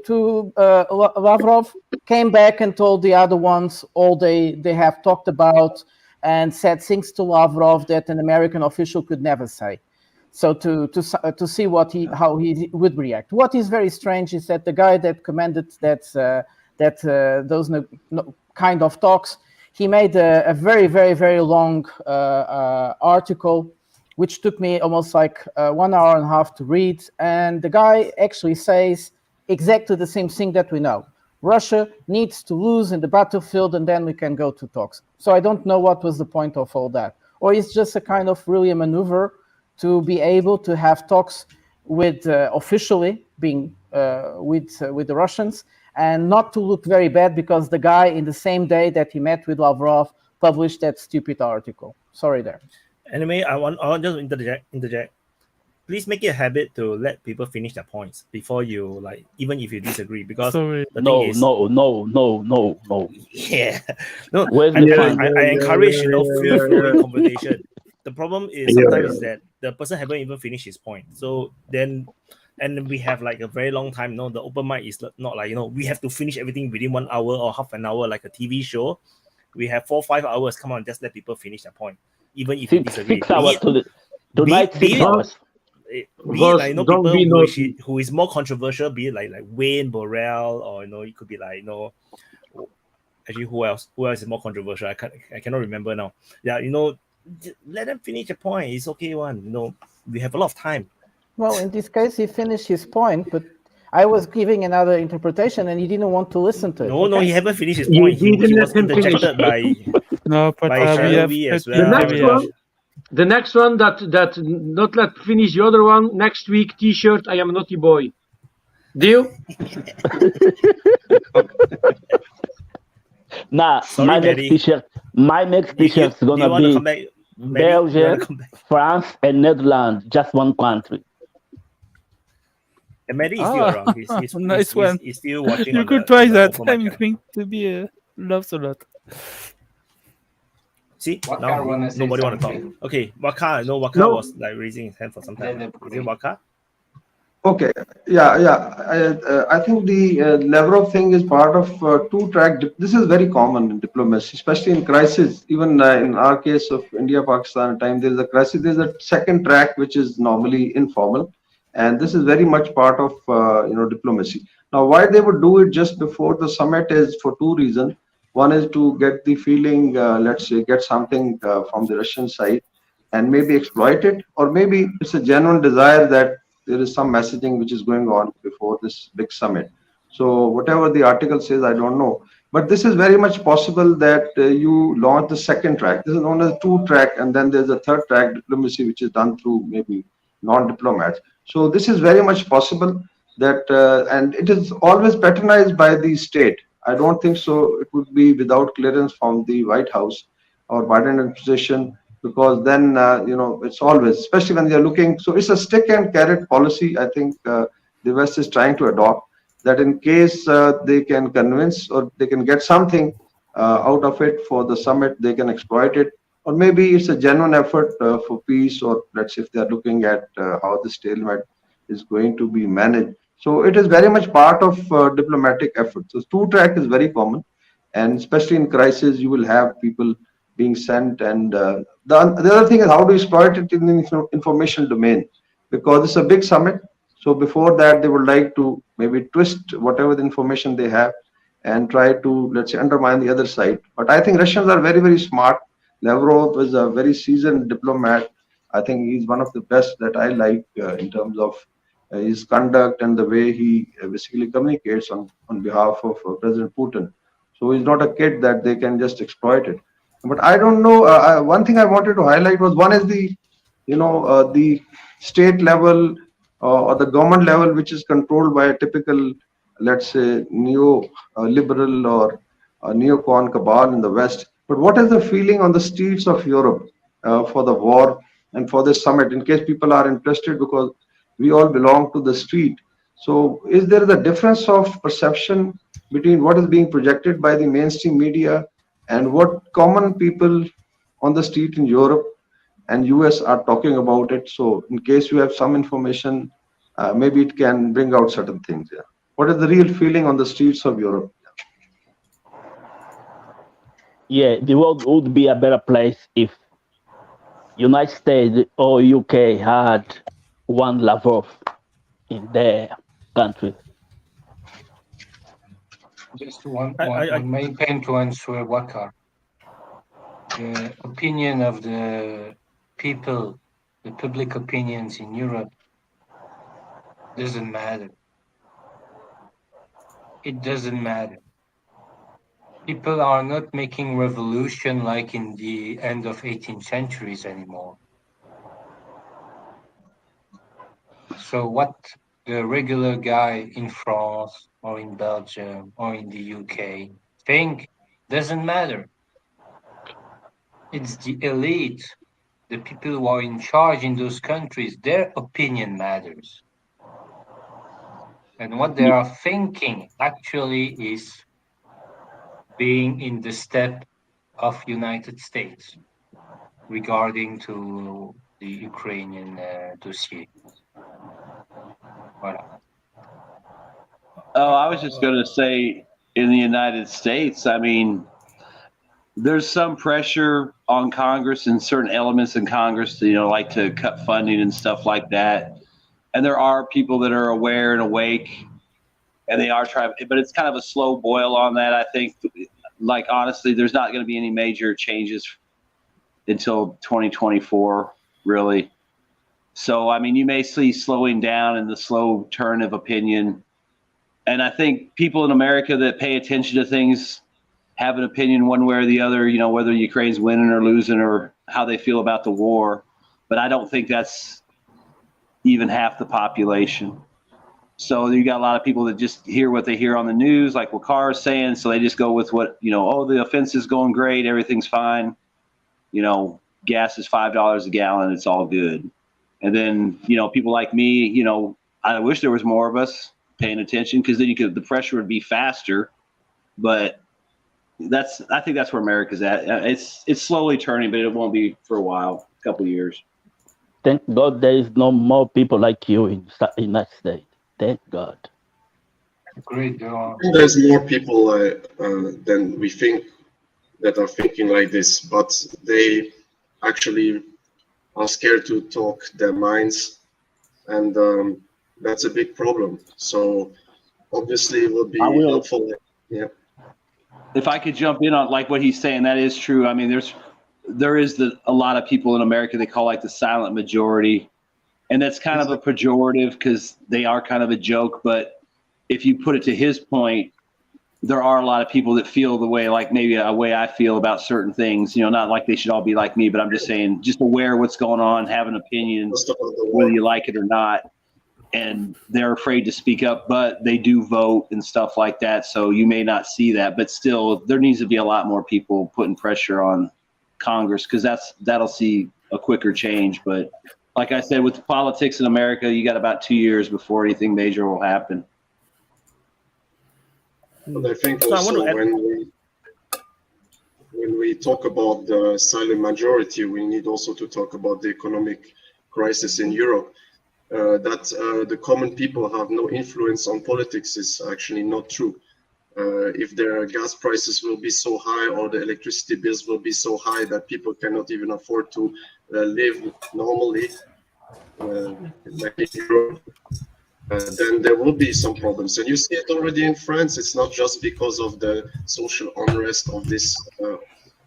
Lavrov, came back and told the other ones all they have talked about, and said things to Lavrov that an American official could never say. So to see how he would react. What is very strange is that the guy that commanded those kind of talks, he made a very, very, very long article, which took me almost like 1 hour and a half to read. And the guy actually says exactly the same thing that we know. Russia needs to lose in the battlefield, and then we can go to talks. So I don't know what was the point of all that. Or it's just a kind of really a maneuver to be able to have talks with officially being with the Russians, and not to look very bad because the guy in the same day that he met with Lavrov published that stupid article. Sorry there. Anyway, I want just interject. Please make it a habit to let people finish their points before you even if you disagree, because no. Yeah, no. Where's I encourage free-flowing conversation. The problem is sometimes that the person haven't even finished his point. So then, and we have a very long time. The open mic is not we have to finish everything within 1 hour or half an hour like a TV show. We have 4-5 hours. Come on, just let people finish their point, even if you disagree. 6 hours tonight. 6 hours. People who is more controversial, be it like Wayne Borrell, or it could be actually who else is more controversial? I cannot remember now. Yeah, let them finish a point. It's okay one. We have a lot of time. Well, in this case, he finished his point, but I was giving another interpretation, and he didn't want to listen to it. No, he haven't finished his point. He was interjected by Shadowi as well. The next one that not let finish the other one next week. T-shirt. I am a naughty boy. Deal. Nah, my next t-shirt is gonna be Belgium, France, and Netherlands. Just one country. And Meddy is still around. He's nice one. He's still watching. You could try that. I'm going to be loves a lot. See, now nobody want to talk. Okay, Waka. I know Waka was raising his hand for some time. Is it Waka? Okay, yeah. I think the Lavrov thing is part of two-track. This is very common in diplomacy, especially in crisis. Even in our case of India-Pakistan time, there is a crisis. There's a second track which is normally informal, and this is very much part of diplomacy. Now, why they would do it just before the summit is for two reasons. One is to get the feeling, let's say, get something from the Russian side, and maybe exploit it, or maybe it's a genuine desire that there is some messaging which is going on before this big summit. So whatever the article says, I don't know. But this is very much possible that you launch the second track. This is known as two-track, and then there's a third track, diplomacy, which is done through maybe non-diplomats. So this is very much possible that, and it is always patronized by the state. I don't think so. It would be without clearance from the White House or Biden administration, because then, it's always, especially when they're looking. So it's a stick and carrot policy. I think the West is trying to adopt that in case they can convince or they can get something out of it for the summit, they can exploit it. Or maybe it's a genuine effort for peace, or let's say if they're looking at how the stalemate is going to be managed. So it is very much part of diplomatic effort. So two-track is very common, and especially in crisis, you will have people being sent. And the other thing is how do you exploit it in the information domain? Because it's a big summit. So before that, they would like to maybe twist whatever the information they have and try to, let's say, undermine the other side. But I think Russians are very, very smart. Lavrov is a very seasoned diplomat. I think he's one of the best that I like in terms of his conduct and the way he basically communicates on behalf of President Putin. So he's not a kid that they can just exploit it. But I don't know. One thing I wanted to highlight was one is the, the state level or the government level, which is controlled by a typical, let's say, neo-liberal or neocon cabal in the West. But what is the feeling on the streets of Europe for the war and for this summit, in case people are interested, because we all belong to the street. So is there the difference of perception between what is being projected by the mainstream media and what common people on the street in Europe and US are talking about it? So in case you have some information, maybe it can bring out certain things. Yeah. What is the real feeling on the streets of Europe? Yeah, the world would be a better place if United States or UK had one Lavrov in their country. Just one main point to answer Wakar. The opinion of the people, the public opinions in Europe doesn't matter. It doesn't matter. People are not making revolution like in the end of 18th centuries anymore. So what the regular guy in France or in Belgium or in the UK think doesn't matter. It's the elite, the people who are in charge in those countries, their opinion matters. And what they are thinking actually is being in the step of United States regarding to the Ukrainian dossier. Voilà. Oh, I was just going to say, in the United States, I mean, there's some pressure on Congress and certain elements in Congress to, like to cut funding and stuff like that. And there are people that are aware and awake, and they are trying, but it's kind of a slow boil on that. I think, like, honestly, there's not going to be any major changes until 2024, really. So, I mean, you may see slowing down and the slow turn of opinion. And I think people in America that pay attention to things have an opinion one way or the other, whether Ukraine's winning or losing or how they feel about the war. But I don't think that's even half the population. So you got a lot of people that just hear what they hear on the news, like what Carr is saying. So they just go with what, the offense is going great. Everything's fine. Gas is $5 a gallon. It's all good. And then, people like me, I wish there was more of us paying attention, because then the pressure would be faster. But I think that's where America's at. It's slowly turning, but it won't be for a while, a couple of years. Thank God there is no more people like you in the United States. Thank God. Great. There's more people than we think that are thinking like this, but they actually are scared to talk their minds, and that's a big problem. So obviously it would be helpful. Yeah. If I could jump in on like what he's saying, that is true. I mean, there is a lot of people in America they call like the silent majority, and that's kind of a pejorative because they are kind of a joke. But if you put it to his point, there are a lot of people that feel the way, like maybe a way I feel about certain things, not like they should all be like me, but I'm just saying, just aware of what's going on, have an opinion, whether you like it or not. And they're afraid to speak up, but they do vote and stuff like that. So you may not see that, but still there needs to be a lot more people putting pressure on Congress, because that'll see a quicker change. But like I said, with politics in America, you got about 2 years before anything major will happen. But I think also when we talk about the silent majority, we need also to talk about the economic crisis in Europe. That the common people have no influence on politics is actually not true. if their gas prices will be so high or the electricity bills will be so high that people cannot even afford to live normally, like in Europe, then there will be some problems. And you see it already in France. It's not just because of the social unrest of this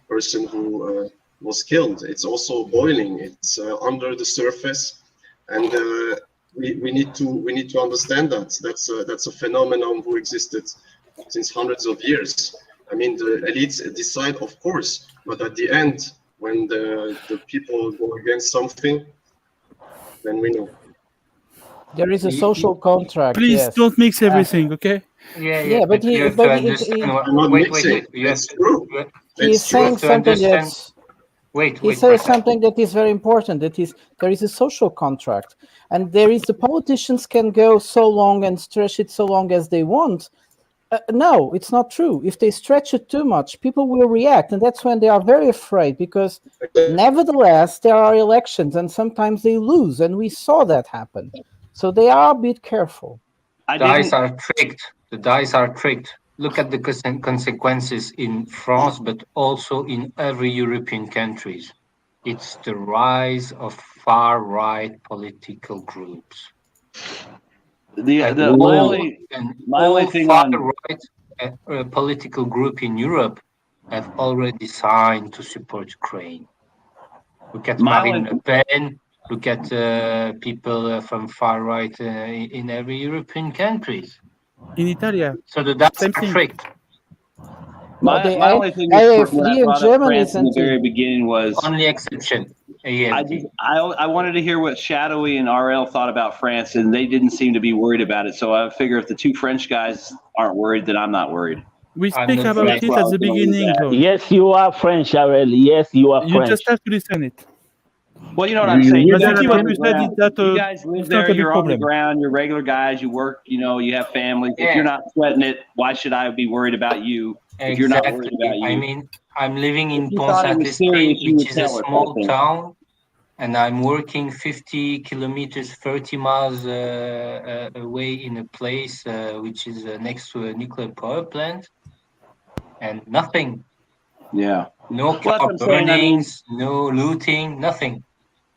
person who was killed. It's also boiling. It's under the surface, and we need to understand that that's a phenomenon who existed since hundreds of years. I mean, the elites decide, of course, but at the end, when the people go against something, then we know. There is a social contract. Please yes. don't mix everything, okay? Yeah, but you have to understand wait. He's saying something that's. He says something that is very important. That is, there is a social contract, and the politicians can go so long and stretch it so long as they want. No, it's not true. If they stretch it too much, people will react, and that's when they are very afraid, because nevertheless there are elections, and sometimes they lose, and we saw that happen. So they are a bit careful. The dice are tricked. The dice are tricked. Look at the consequences in France, but also in every European countries. It's the rise of far-right political groups. My only thing far-right political group in Europe have already signed to support Ukraine. Look at Marine Le Pen. Look at people from far right in every European countries. In Italy. So that's tricked. My only thing was when I brought up France in the very beginning was only exception. I wanted to hear what Shadowi and RL thought about France, and they didn't seem to be worried about it. So I figure if the two French guys aren't worried, then I'm not worried. We speak about it at the beginning. Yes, you are French, RL. Yes, you are French. You just have to listen it. Well, you know what I'm saying. You guys you live there. You're on the ground. You're regular guys. You work. You have families. If you're not sweating it, why should I be worried about you? If you're not worried about you, I mean, I'm living in Pont-Saint-Esprit, which is a small town, and I'm working 50 kilometers, 30 miles away in a place which is next to a nuclear power plant, and nothing. Yeah. No car burnings, no looting, nothing.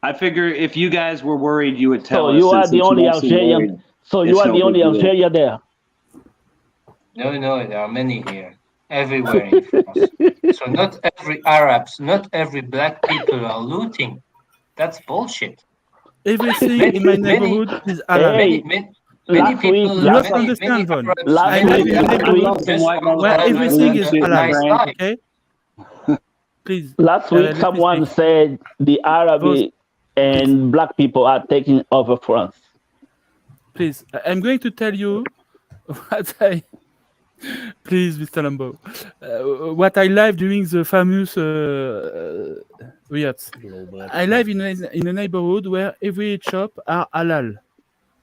I figure if you guys were worried, you would tell us. So you are the only Algerian. So you are the only Algerian there. No, there are many here, everywhere in France. So not every Arabs, not every black people are looting. That's bullshit. Everything in my neighborhood is Arab. Many people last understand one. I live in a neighborhood where everything is Arab. Okay. Please. Last week, someone said the Arab and black people are taking over France. Please, I'm going to tell you what I. Please, Misterlambo, what I live during the famous riots. I live in a neighborhood where every shop are halal.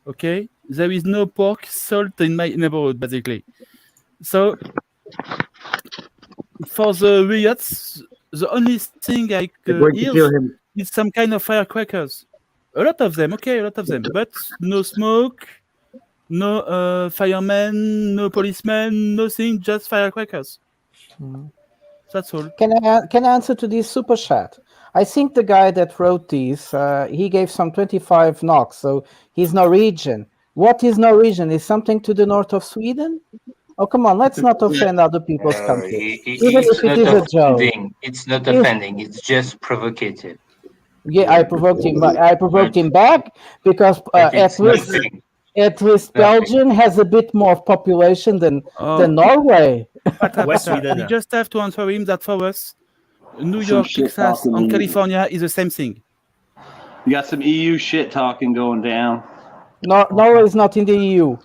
Okay, there is no pork sold in my neighborhood, basically. So for the riots, the only thing I hear is some kind of firecrackers. A lot of them, but no smoke, no firemen, no policemen, nothing, just firecrackers. That's all. Can I answer to this super chat? I think the guy that wrote this, he gave some 25 knocks, so he's Norwegian. What is Norwegian? Is something to the north of Sweden? Oh, come on, let's not offend other people's country. Even if it is a joke. It's not offending, it's just provocative. Yeah, I provoked him back because at least Belgium has a bit more population than Norway. You just have to answer him that for us, New York, Texas, and California is the same thing. You got some EU shit talking going down. Norway is not in the EU.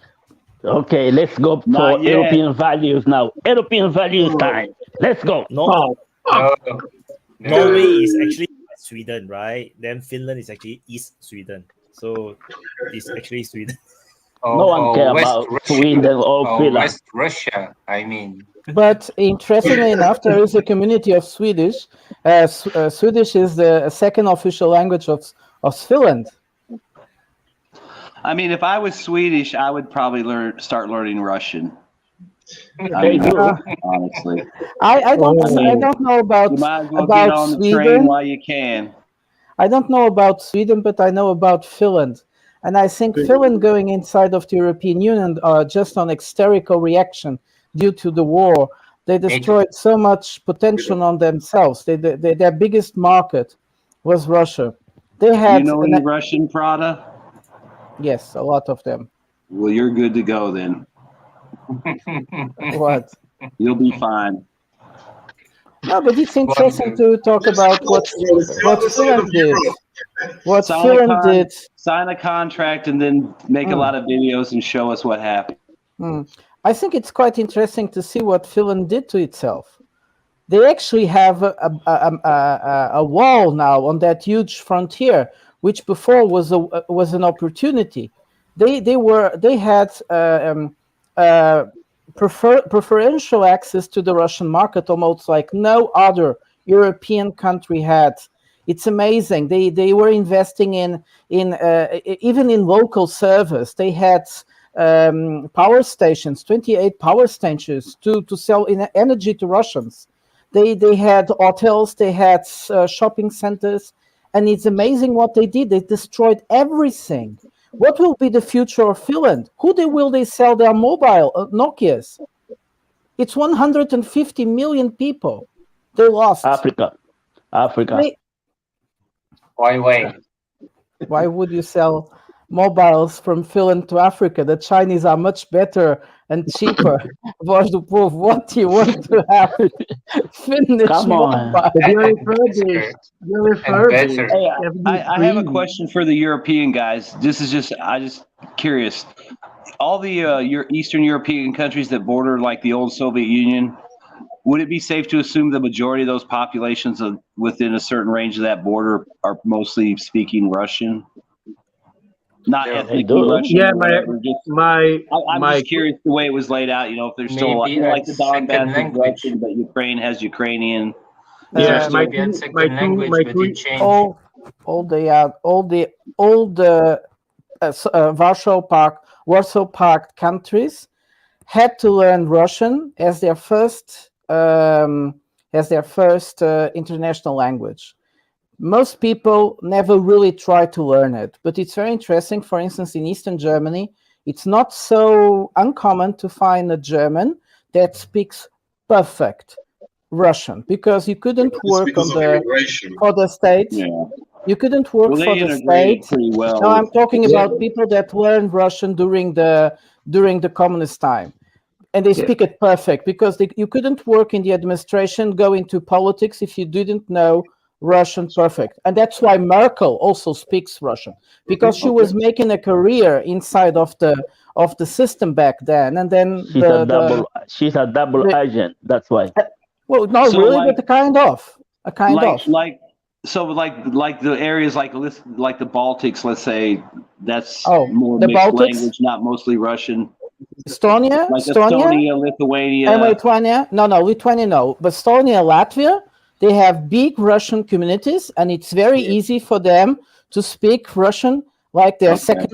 Okay, let's go for European values now. European values time. Let's go. Norway is actually Sweden, right? Then Finland is actually East Sweden. So it's actually Sweden. No one cares about Sweden or Finland. West Russia, I mean. But interestingly enough, there is a community of Swedish. Swedish is the second official language of Finland. I mean, if I was Swedish, I would probably start learning Russian. They do. Honestly. I don't know about You might as well get on the train Sweden. while you can. I don't know about Sweden, but I know about Finland. And I think Finland going inside of the European Union just on hysterical reaction due to the war. They destroyed so much potential on themselves. Their biggest market was Russia. They had. You know any Russian, Prata? Yes, a lot of them. Well, you're good to go then. What? You'll be fine. No, but it's interesting to talk about what Finland did. What Finland did. Sign a contract and then make a lot of videos and show us what happened. I think it's quite interesting to see what Finland did to itself. They actually have a wall now on that huge frontier, which before was an opportunity. They had preferential access to the Russian market, almost like no other European country had. It's amazing. They were investing in even in local service. They had power stations, 28 power stations to sell energy to Russians. They had hotels, they had shopping centers, and it's amazing what they did. They destroyed everything. What will be the future of Finland? Will they sell their mobile Nokias? It's 150 million people. They lost. Africa. Why would you sell mobiles from Finland to Africa? The Chinese are much better and cheaper. What do you want to have? Finnish mobile. Hey, I have a question for the European guys. I'm just curious. All the your Eastern European countries that border like the old Soviet Union, would it be safe to assume the majority of those populations within a certain range of that border are mostly speaking Russian? Not ethnically Russian. Yeah, I'm just curious the way it was laid out. You know, if there's still like the Donbass is Russian, but Ukraine has Ukrainian. Yeah, all the Warsaw Pact countries had to learn Russian as their first international language. Most people never really try to learn it, but it's very interesting. For instance, in Eastern Germany, it's not so uncommon to find a German that speaks perfect Russian, because you couldn't work for the state. Yeah. You couldn't work for the state. Well no, I'm talking about people that learned Russian during the communist time, and they speak it perfect, because you couldn't work in the administration, go into politics if you didn't know Russian perfect. And that's why Merkel also speaks Russian, because she was making a career inside of the system back then. And then she's a double agent. That's why. Well, not So, really, like- but a kind of. Like the areas like the Baltics, let's say, that's Oh, more the mixed Baltics? language, not mostly Russian. Estonia, Like Estonia, Lithuania. and Lithuania. No, Lithuania, no. But Estonia, Latvia, they have big Russian communities, and it's very easy for them to speak Russian like their second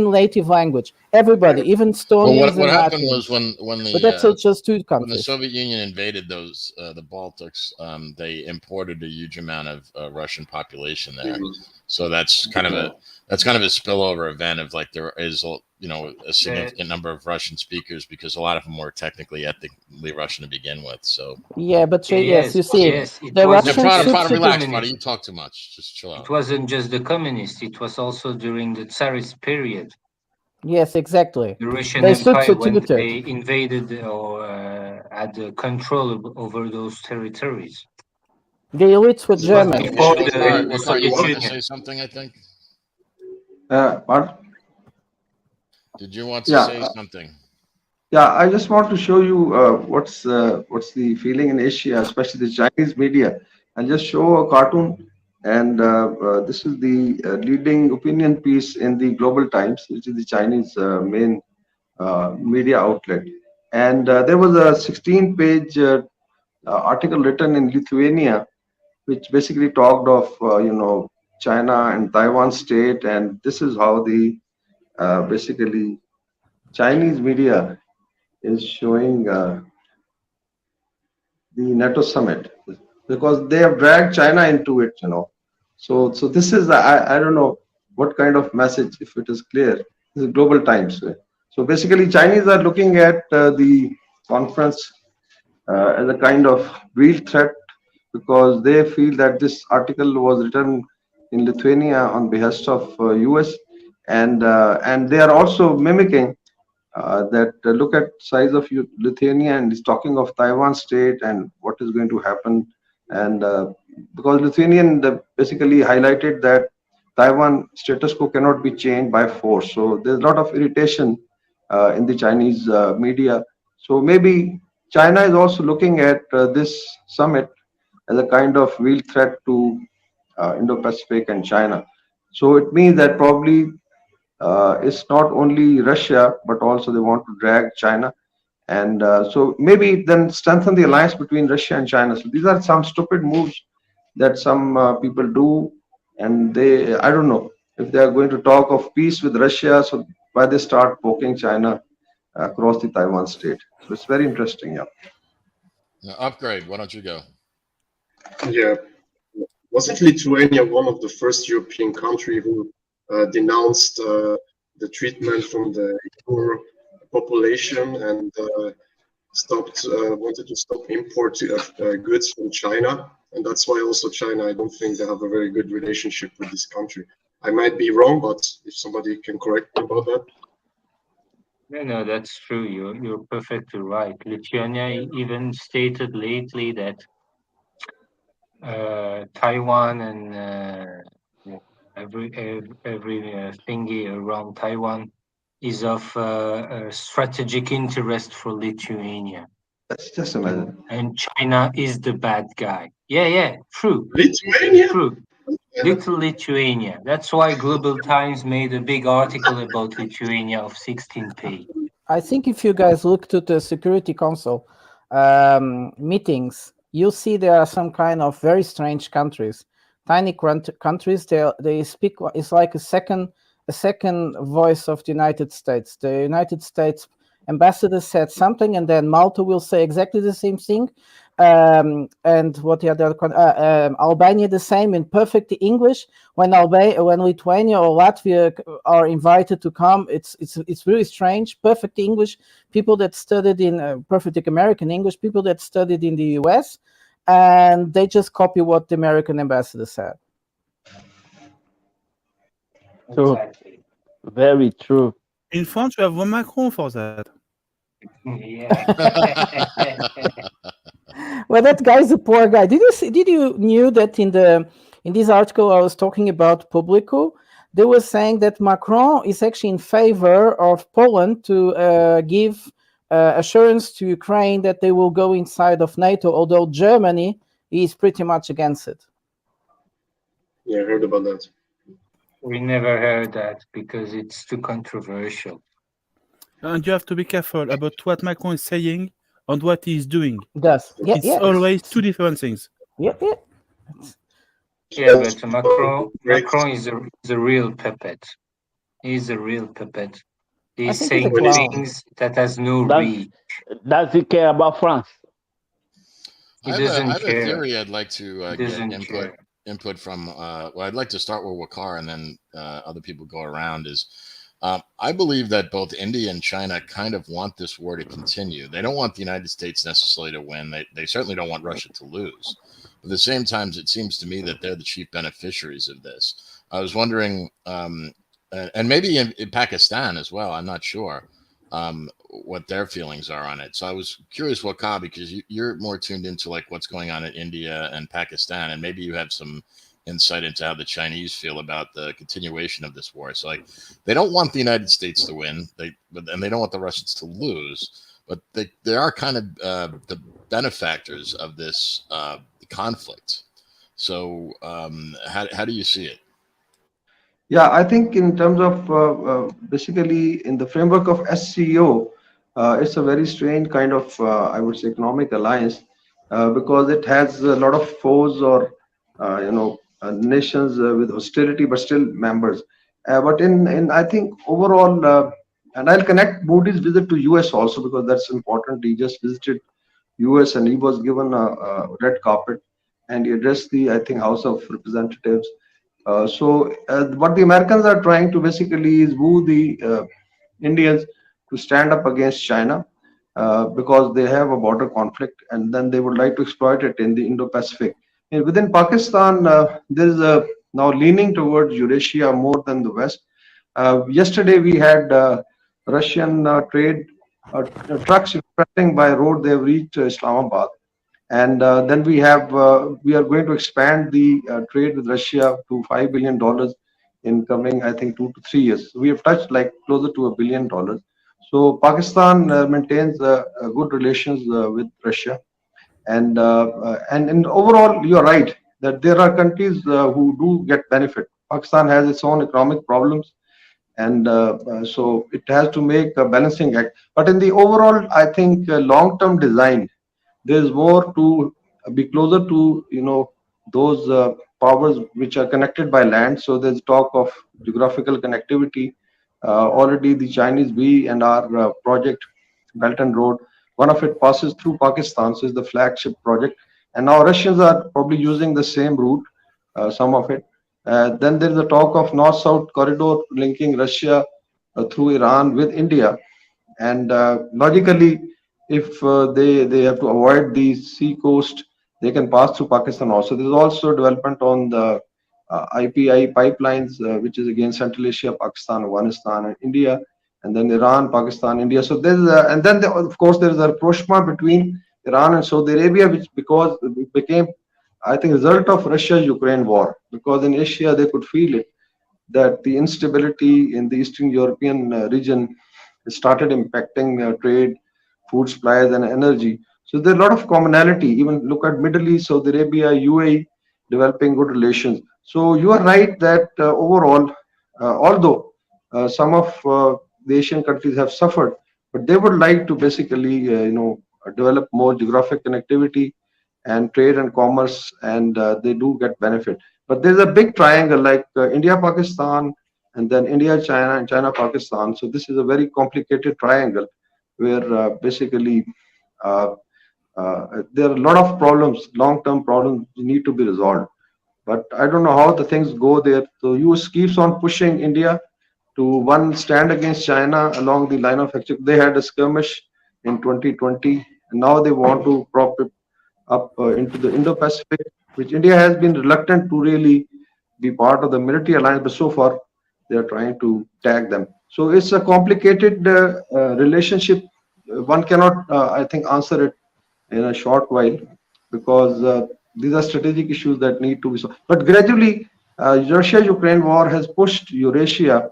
native language. Everybody, even Estonians. Well, what and happened Latvians. was when But that's just two when the countries. Soviet Union invaded the Baltics, they imported a huge amount of Russian population there. So that's kind of a spillover event of like there is a significant number of Russian speakers, because a lot of them were technically ethnically Russian to begin with. So Yeah, but yes, you see, it the was- Russian Prata, relax, communist. buddy. You talk too much. Just chill out. It wasn't just the communists, it was also during the Tsarist period. Yes, exactly. The Russian They Empire, when substituted. they invaded or had control over those territories. The elites were It was German. before Well, the you Soviet wanted to Union. say something, I think. Pardon? Did you want to Yeah, say something? Yeah, I just want to show you what's the feeling in Asia, especially the Chinese media. I'll just show a cartoon, and this is the leading opinion piece in the Global Times, which is the Chinese main media outlet. And there was a 16-page article written in Lithuania, which basically talked of China and Taiwan state, and this is how the basically Chinese media is showing the NATO summit, because they have dragged China into it, So this is I don't know what kind of message, if it is clear. This is global times. So basically, Chinese are looking at the conference as a kind of real threat, because they feel that this article was written in Lithuania on behest of US, and they are also mimicking that look at size of Lithuania, and is talking of Taiwan state and what is going to happen. And because Lithuanian basically highlighted that Taiwan status quo cannot be changed by force. So there's a lot of irritation in the Chinese media. So maybe China is also looking at this summit as a kind of real threat to Indo-Pacific and China. So it means that probably it's not only Russia, but also they want to drag China. And so maybe then strengthen the alliance between Russia and China. So these are some stupid moves that some people do. And I don't know if they are going to talk of peace with Russia, so why they start poking China across the Taiwan state. So it's very interesting, yeah. Now, Upgrade, why don't you go? Yeah. Wasn't Lithuania one of the first European country who denounced the treatment from the poor population and wanted to stop import of goods from China? And that's why also China, I don't think they have a very good relationship with this country. I might be wrong, but if somebody can correct me about that. No, that's true. You're perfectly right. Lithuania even stated lately that Taiwan and every thingy around Taiwan is of strategic interest for Lithuania. That's just amazing. And China is the bad guy. Yeah, true. Lithuania? True. Little Lithuania. That's why Global Times made a big article about Lithuania of 16 pages. I think if you guys look to the Security Council meetings, you'll see there are some kind of very strange countries, tiny countries. They speak. It's like a second voice of the United States. The United States ambassador said something, and then Malta will say exactly the same thing. And what the other Albania the same in perfect English. When Lithuania or Latvia are invited to come, it's really strange. Perfect English. People that studied in perfect American English. People that studied in the US, and they just copy what the American ambassador said. True. Very true. In France, we have one Macron for that. Well, that guy's a poor guy. Did you knew that in this article I was talking about Publico, they were saying that Macron is actually in favor of Poland to give assurance to Ukraine that they will go inside of NATO, although Germany is pretty much against it. Yeah, I heard about that. We never heard that because it's too controversial. And you have to be careful about what Macron is saying and what he is doing. It's always two different things. Yeah, but Macron is a real puppet. He's a real puppet. He's saying things that has no reach. Does he care about France? He I doesn't have a care. theory I'd like to He get doesn't care. input from. Well, I'd like to start with Waqar, and then other people go around. I believe that both India and China kind of want this war to continue. They don't want the United States necessarily to win. They certainly don't want Russia to lose. But at the same time, it seems to me that they're the chief beneficiaries of this. I was wondering, and maybe in Pakistan as well, I'm not sure what their feelings are on it. So I was curious, Waqar, because you're more tuned into like what's going on in India and Pakistan, and maybe you have some insight into how the Chinese feel about the continuation of this war. So like, they don't want the United States to win, and they don't want the Russians to lose, but they are kind of the benefactors of this conflict. So how do you see it? Yeah, I think in terms of basically in the framework of SCO, it's a very strange kind of, I would say, economic alliance because it has a lot of foes or, nations with hostility, but still members. But in I think overall, And I'll connect Modi's visit to US also, because that's important. He just visited US and he was given a red carpet, and he addressed the, I think, House of Representatives. What the Americans are trying to basically is woo the Indians to stand up against China, because they have a border conflict, and then they would like to exploit it in the Indo-Pacific. And within Pakistan, there is a now leaning towards Eurasia more than the West. Yesterday we had Russian trade trucks traveling by road. They have reached Islamabad, and then we are going to expand the trade with Russia to $5 billion in coming, I think, 2 to 3 years. We have touched like closer to $1 billion. So Pakistan maintains good relations with Russia, and overall, you are right that there are countries who do get benefit. Pakistan has its own economic problems, and so it has to make a balancing act. But in the overall, I think long-term design, there's more to be closer to those powers which are connected by land. So there's talk of geographical connectivity. Already the Chinese we and our project Belt and Road, one of it passes through Pakistan, so it's the flagship project. And now Russians are probably using the same route, some of it. Then there is a talk of North-South corridor linking Russia through Iran with India. And logically, if they have to avoid the sea coast, they can pass through Pakistan also. There's also development on the IPI pipelines, which is again Central Asia, Pakistan, Afghanistan, and India, and then Iran, Pakistan, India. So there's and then of course there is a rapprochement between Iran and Saudi Arabia, which because it became, I think, result of Russia-Ukraine war, because in Asia they could feel it, that the instability in the Eastern European region started impacting trade, food supplies, and energy. So there's a lot of commonality. Even look at Middle East, Saudi Arabia, UAE, developing good relations. So you are right that overall, although some of the Asian countries have suffered, but they would like to basically, develop more geographic connectivity and trade and commerce, and they do get benefit. But there's a big triangle like India, Pakistan, and then India, China, and China, Pakistan. So this is a very complicated triangle where basically there are a lot of problems, long-term problems need to be resolved. But I don't know how the things go there. So US keeps on pushing India to one stand against China along the line of action. They had a skirmish in 2020, and now they want to prop it up into the Indo-Pacific, which India has been reluctant to really be part of the military alliance, but so far they are trying to tag them. So it's a complicated relationship. One cannot, I think, answer it in a short while, because these are strategic issues that need to be solved. But gradually, Russia-Ukraine war has pushed Eurasia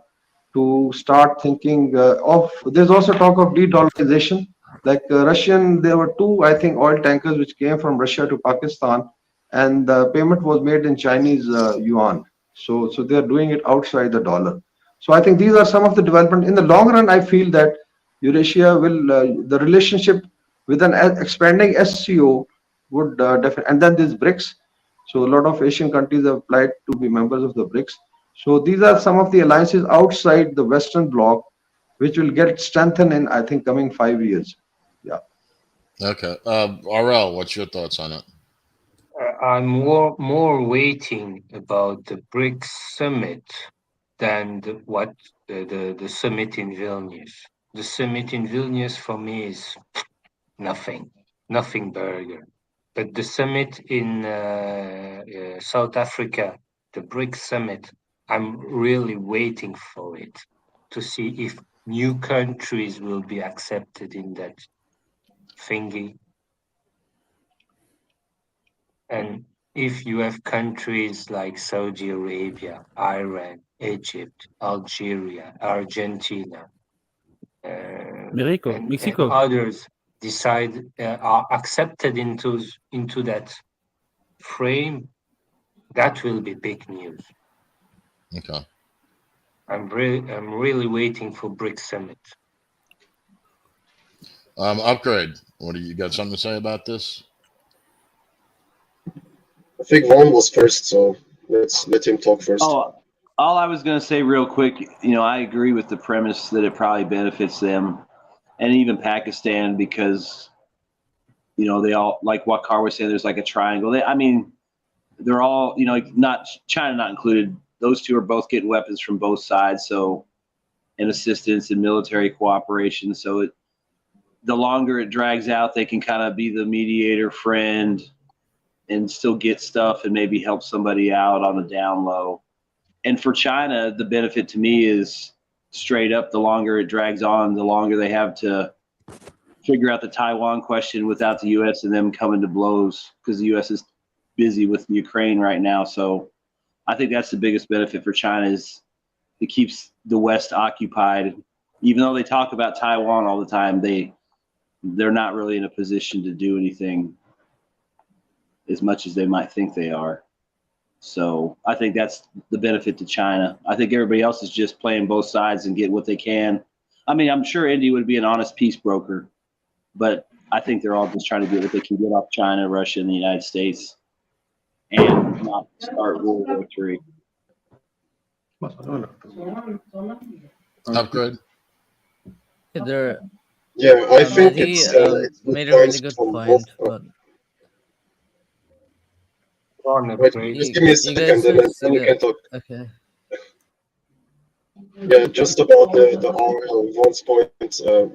to start thinking of. There's also talk of de-dollarization. Like there were two, I think, oil tankers which came from Russia to Pakistan, and the payment was made in Chinese yuan. So they are doing it outside the dollar. So I think these are some of the development. In the long run, I feel that Eurasia will, the relationship with an expanding SCO would definitely, and then there's BRICS. So a lot of Asian countries have applied to be members of the BRICS. So these are some of the alliances outside the Western Bloc, which will get strengthened in, I think, coming 5 years. Yeah. Okay. RL, what's your thoughts on it? I'm more waiting about the BRICS summit than the summit in Vilnius. The summit in Vilnius for me is nothing burger. But the summit in South Africa, the BRICS summit, I'm really waiting for it to see if new countries will be accepted in that thingy. And if you have countries like Saudi Arabia, Iran, Egypt, Algeria, Argentina, Mexico, and others decide are accepted into that frame, that will be big news. Okay. I'm really waiting for BRICS summit. Upgrade. What do you got something to say about this? I think Vaughn was first, so let's let him talk first. Oh, All I was going to say real quick, I agree with the premise that it probably benefits them and even Pakistan because, they all, like what Carr was saying, there's like a triangle. They're all, not China not included. Those two are both getting weapons from both sides. So, and assistance and military cooperation. So the longer it drags out, they can kind of be the mediator friend and still get stuff and maybe help somebody out on the down low. And for China, the benefit to me is straight up, the longer it drags on, the longer they have to figure out the Taiwan question without the U.S. and them coming to blows because the U.S. is busy with Ukraine right now. So I think that's the biggest benefit for China is it keeps the West occupied. Even though they talk about Taiwan all the time, they're not really in a position to do anything as much as they might think they are. So I think that's the benefit to China. I think everybody else is just playing both sides and get what they can. I mean, I'm sure India would be an honest peace broker, but I think they're all just trying to get what they can get off China, Russia, and the United States and not start World War III. Oh, good. Yeah, I think Meddy it's made a really good point. But Wait, just give me a second, and then you can talk. Okay. Yeah, just about the RL Vaughn's point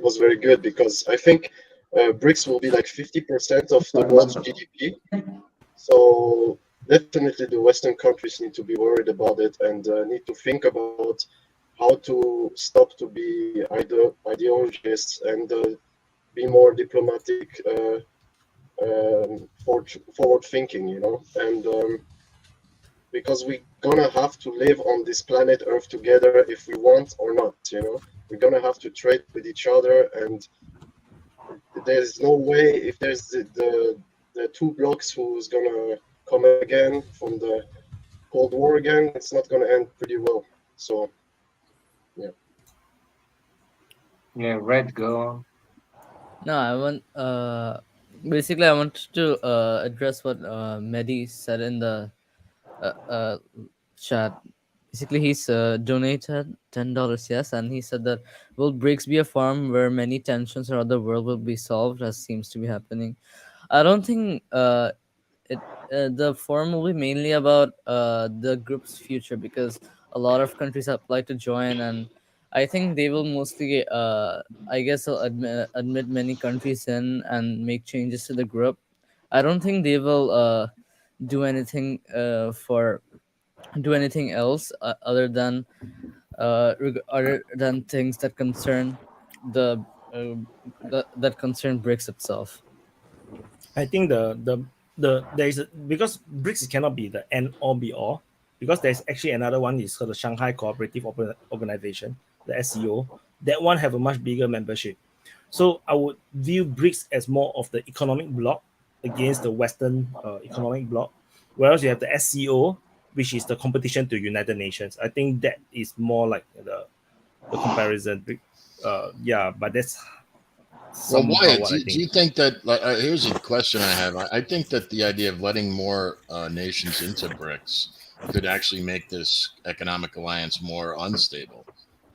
was very good because I think BRICS will be like 50% of the world's GDP. So definitely the Western countries need to be worried about it and need to think about how to stop to be ideologists and be more diplomatic, forward thinking, and because we're gonna have to live on this planet Earth together if we want or not, we're gonna have to trade with each other, and there's no way if there's the two blocks who's gonna come again from the Cold War again, it's not gonna end pretty well. So yeah, Red, go on. No, I want basically I wanted to address what Meddy said in the chat. Basically, he's donated $10, yes, and he said that will BRICS be a forum where many tensions around the world will be solved, as seems to be happening. I don't think the forum will be mainly about the group's future because a lot of countries apply to join, and I think they will mostly, I guess, they'll admit many countries in and make changes to the group. I don't think they will do anything else other than things that concern that concern BRICS itself. I think because BRICS cannot be the end all be all, because there's actually another one is called the Shanghai Cooperative Organization, the SCO. That one have a much bigger membership. So I would view BRICS as more of the economic bloc against the Western economic bloc, whereas you have the SCO, which is the competition to United Nations. I think that is more like the comparison. But that's well, Wyatt, do you think that? Here's a question I have. I think that the idea of letting more nations into BRICS could actually make this economic alliance more unstable.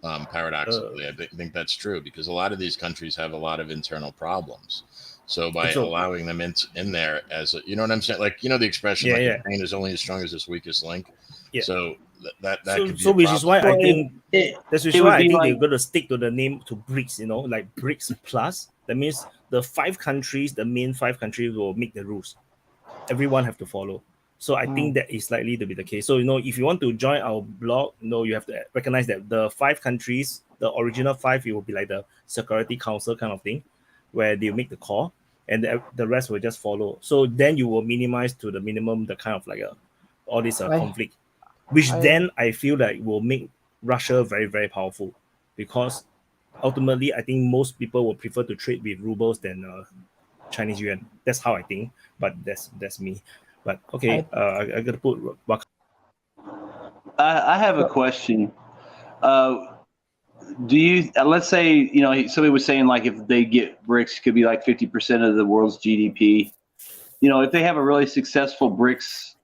Paradoxically, I think that's true because a lot of these countries have a lot of internal problems. So by allowing them in there as you know what I'm saying, like the expression, a chain is only as strong as its weakest link. Yeah. So that could be. So which is why I think that's why I think they're going to stick to the name to BRICS. Like BRICS Plus. That means the main five countries will make the rules. Everyone have to follow. So I think that is likely to be the case. So if you want to join our blog, you have to recognize that the 5 countries, the original 5, it will be like the Security Council kind of thing, where they make the call, and the rest will just follow. So then you will minimize to the minimum the kind of like all this conflict, which then I feel like will make Russia very, very powerful, because ultimately I think most people will prefer to trade with rubles than Chinese yuan. That's how I think, but that's me. But okay, I gotta put. I have a question. Do you let's say somebody was saying like if they get BRICS could be like 50% of the world's GDP. If they have a really successful BRICS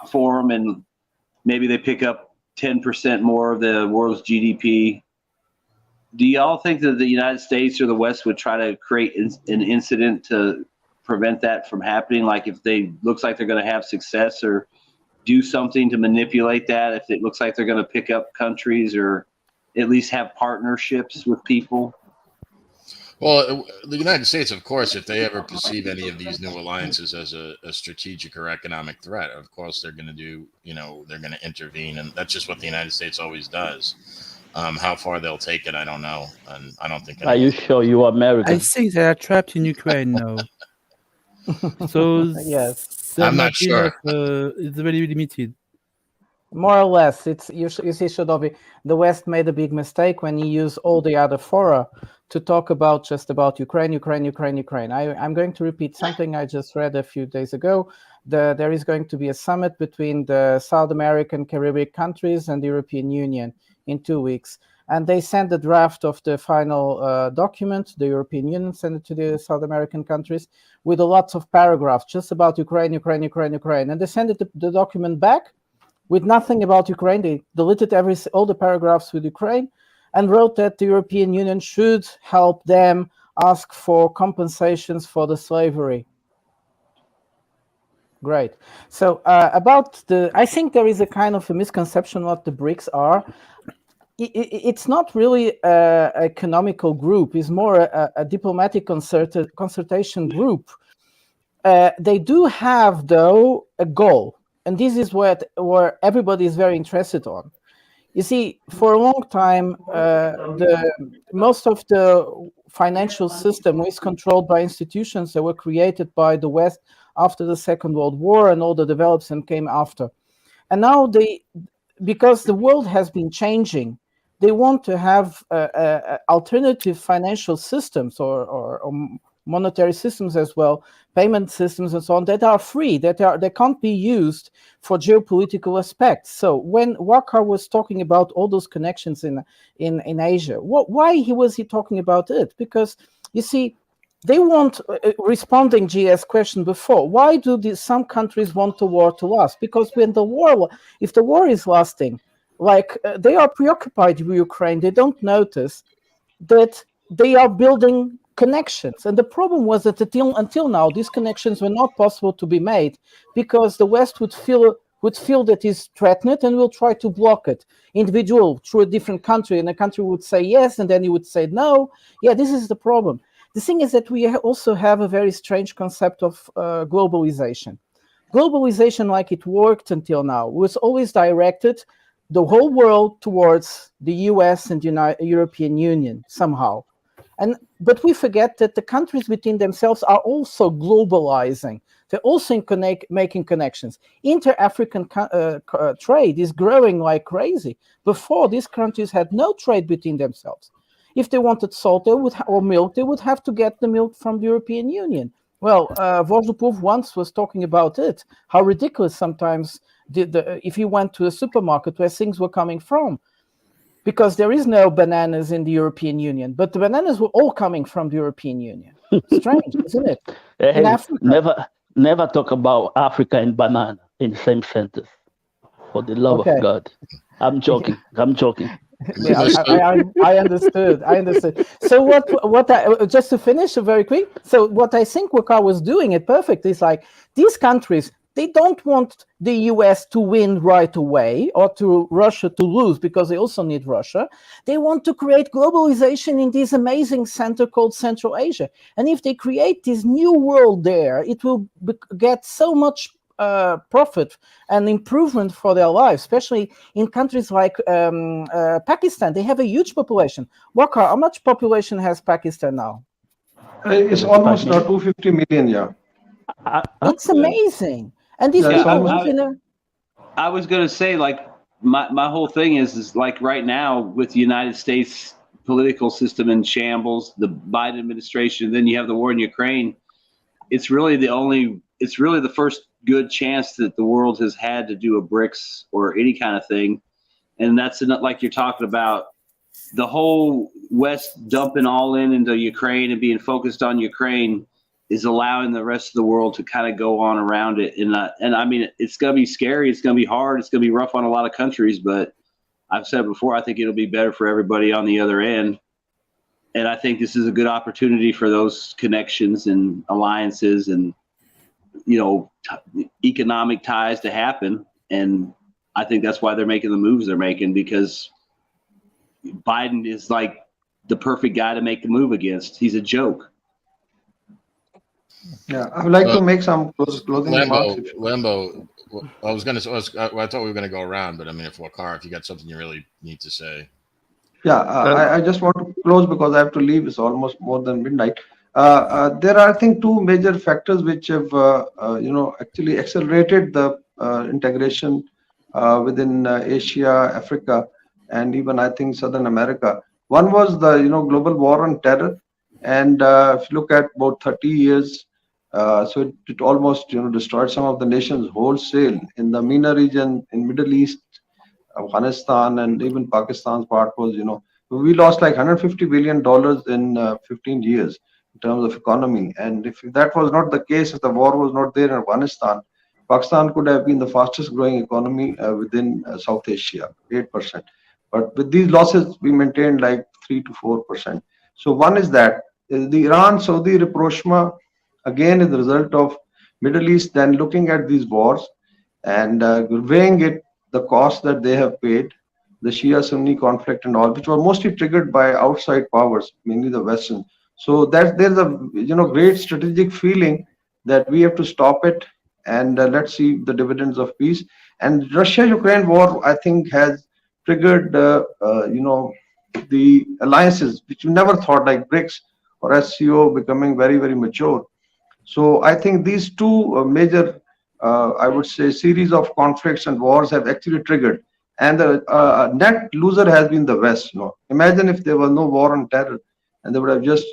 forum and maybe they pick up 10% more of the world's GDP. Do y'all think that the United States or the West would try to create an incident to prevent that from happening? Like if they looks like they're going to have success, or do something to manipulate that if it looks like they're going to pick up countries or at least have partnerships with people? Well, the United States, of course, if they ever perceive any of these new alliances as a strategic or economic threat, of course they're going to do, they're going to intervene. And that's just what the United States always does. How far they'll take it, I don't know. And I don't think. Are you sure you are American? I think they are trapped in Ukraine now. So yes, I'm not sure. It's very limited. More or less, it's you see, Shadowi, the West made a big mistake when he used all the other fora to talk just about Ukraine. I'm going to repeat something I just read a few days ago. There is going to be a summit between the South American, Caribbean countries and the European Union in 2 weeks. And they sent the draft of the final document. The European Union sent it to the South American countries with lots of paragraphs just about Ukraine. And they sent the document back with nothing about Ukraine. They deleted all the paragraphs with Ukraine and wrote that the European Union should help them ask for compensations for the slavery. Great. So I think there is a kind of a misconception what the BRICS are. It's not really an economical group. It's more a diplomatic consultation group. They do have, though, a goal. And this is where everybody is very interested on. You see, for a long time, most of the financial system was controlled by institutions that were created by the West after the Second World War, and all the developments came after. And now because the world has been changing, they want to have alternative financial systems or monetary systems as well, payment systems and so on, that are free, they can't be used for geopolitical aspects. So when Wakar was talking about all those connections in Asia, why was he talking about it? Because you see, they want, responding GS question before, why do some countries want the war to last? Because if the war is lasting, like they are preoccupied with Ukraine, they don't notice that they are building connections. And the problem was that until now, these connections were not possible to be made because the West would feel that is threatened and will try to block it individual through a different country, and a country would say yes, and then you would say no. Yeah, this is the problem. The thing is that we also have a very strange concept of globalization. Globalization, like it worked until now, was always directed the whole world towards the US and European Union somehow. But we forget that the countries between themselves are also globalizing. They're also making connections. Inter-African trade is growing like crazy. Before, these countries had no trade between themselves. If they wanted salt or milk, they would have to get the milk from the European Union. Well, Povo once was talking about it, how ridiculous sometimes if you went to a supermarket where things were coming from. Because there is no bananas in the European Union, but the bananas were all coming from the European Union. Strange, isn't it? Hey, in Africa. Never talk about Africa and banana in the same sentence. For the love of God. I'm joking. Yeah, I understood. So what just to finish very quick. So what I think Wakar was doing it perfectly is like these countries, they don't want the US to win right away or to Russia to lose because they also need Russia. They want to create globalization in this amazing center called Central Asia. And if they create this new world there, it will get so much profit and improvement for their lives, especially in countries like Pakistan. They have a huge population. Wakar, how much population has Pakistan now? It's almost 250 million, yeah. It's amazing. And these people live in a... I was going to say, like, my whole thing is like right now with the United States political system in shambles, the Biden administration, then you have the war in Ukraine. It's really the first good chance that the world has had to do a BRICS or any kind of thing. And that's like you're talking about the whole West dumping all into Ukraine and being focused on Ukraine is allowing the rest of the world to kind of go on around it. And I mean, it's going to be scary. It's going to be hard. It's going to be rough on a lot of countries, but I've said before, I think it'll be better for everybody on the other end. And I think this is a good opportunity for those connections and alliances and, economic ties to happen. And I think that's why they're making the moves they're making, because Biden is like the perfect guy to make the move against. He's a joke. Yeah, I would like to make some closing remarks. Lambo, I was going to. I thought we were going to go around, but I mean, if you got something you really need to say. Yeah, I just want to close because I have to leave. It's almost more than midnight. There are, I think, two major factors which have, actually accelerated the integration within Asia, Africa, and even I think Southern America. One was the global war on terror, and if you look at about 30 years, so it almost destroyed some of the nations wholesale in the MENA region, in Middle East, Afghanistan, and even Pakistan's part was we lost like $150 billion in 15 years in terms of economy. And if that was not the case, if the war was not there in Afghanistan, Pakistan could have been the fastest growing economy within South Asia, 8%. But with these losses, we maintained like 3 to 4%. So one is that the Iran-Saudi rapprochement again is the result of Middle East then looking at these wars and weighing it, the cost that they have paid, the Shia-Sunni conflict and all, which were mostly triggered by outside powers, mainly the Western. So that there's a great strategic feeling that we have to stop it and let's see the dividends of peace. And Russia-Ukraine war, I think, has triggered the alliances which you never thought, like BRICS or SCO becoming very, very mature. So I think these two major, I would say, series of conflicts and wars have actually triggered. And the net loser has been the West. Imagine if there was no war on terror and they would have just,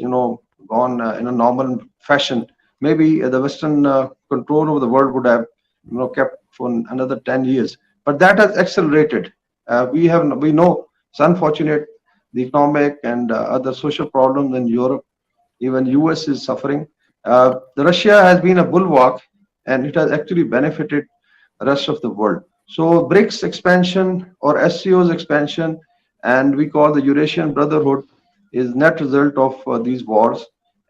gone in a normal fashion. Maybe the Western control over the world would have, kept for another 10 years. But that has accelerated. We know it's unfortunate, the economic and other social problems in Europe, even US is suffering. The Russia has been a bulwark and it has actually benefited the rest of the world. So BRICS expansion or SCO's expansion, and we call the Eurasian Brotherhood, is net result of these wars,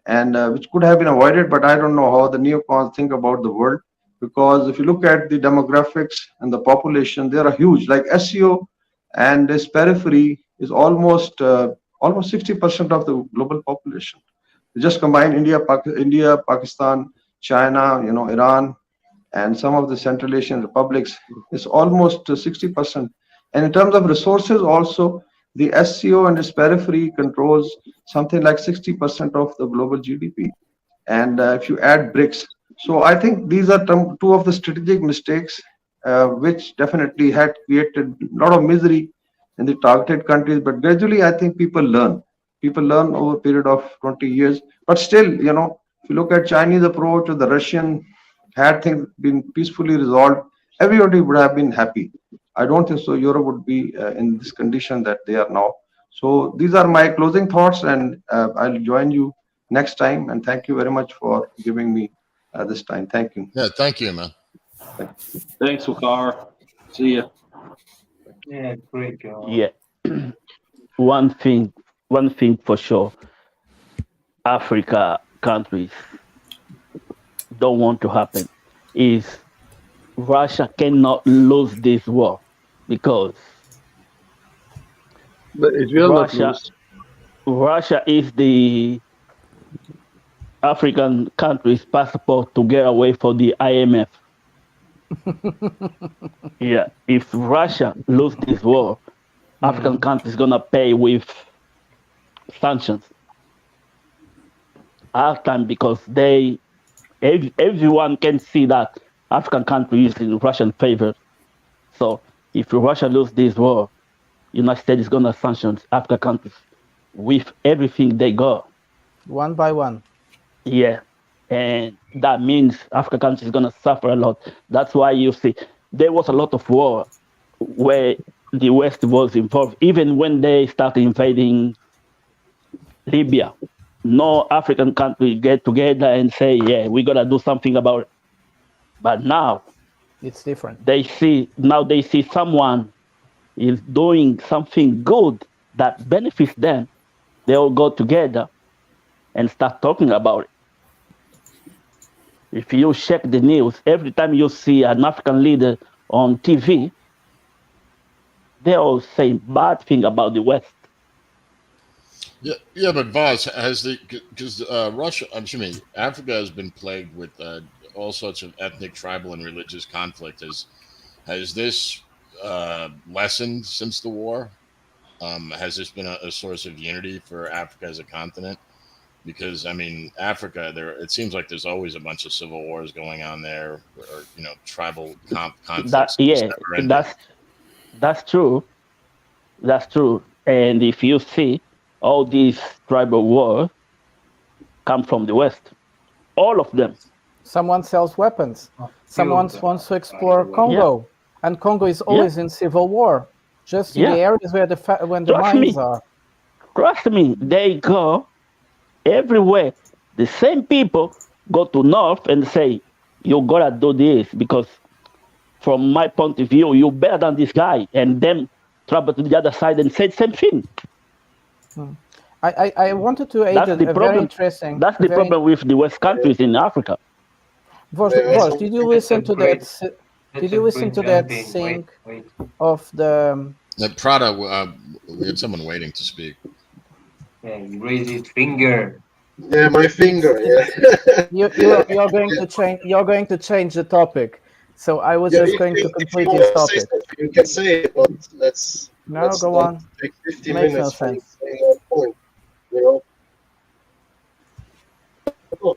and which could have been avoided, but I don't know how the neocons think about the world, because if you look at the demographics and the population, they are huge. Like SCO and its periphery is almost 60% of the global population. Just combine India, Pakistan, China, Iran, and some of the Central Asian republics, is almost 60%. And in terms of resources also, the SCO and its periphery controls something like 60% of the global GDP. And if you add BRICS, so I think these are two of the strategic mistakes which definitely had created a lot of misery in the targeted countries. But gradually, I think people learn. People learn over a period of 20 years. But still, if you look at Chinese approach or the Russian, had things been peacefully resolved, everybody would have been happy. I don't think so Europe would be in this condition that they are now. So these are my closing thoughts, and I'll join you next time. And thank you very much for giving me this time. Thank you. Yeah, thank you, man. Thanks, Wakar. See ya. Yeah, great guy. Yeah. One thing for sure. Africa countries don't want to happen is Russia cannot lose this war, because but it will not lose. Russia is the African country's passport to get away from the IMF. Yeah, if Russia loses this war, African countries gonna pay with sanctions. Hard time, because everyone can see that African countries is in Russian favor. So if Russia loses this war, United States is gonna sanction African countries with everything they got. One by one. Yeah. And that means African countries is gonna suffer a lot. That's why you see there was a lot of war where the West was involved, even when they started invading Libya. No African country get together and say, yeah, we gotta do something about it. But now it's different. They see someone is doing something good that benefits them, they all go together and start talking about it. If you check the news, every time you see an African leader on TV, they all say bad thing about the West. Yeah, but Voss, has because Russia, Africa has been plagued with all sorts of ethnic, tribal, and religious conflict. Has this lessened since the war? Has this been a source of unity for Africa as a continent? Because Africa, it seems like there's always a bunch of civil wars going on there, or tribal conflicts. That's true. That's true. And if you see, all these tribal wars come from the West, all of them. Someone sells weapons. Someone wants to explore Congo, and Congo is always in civil war, just in the areas where the mines are. Trust me, they go everywhere. The same people go to North and say, you gotta do this because from my point of view, you're better than this guy. And then travel to the other side and say the same thing. I wanted to add a very interesting... That's the problem with the West countries in Africa. Voss, did you listen to that? Did you listen to that thing of the... Prata, we had someone waiting to speak. Yeah, you raised his finger. Yeah, my finger. Yeah. you're going to change the topic. So I was just going to complete this topic. You can say it, but let's go on. Take 50 Makes minutes. No sense. Point, you know.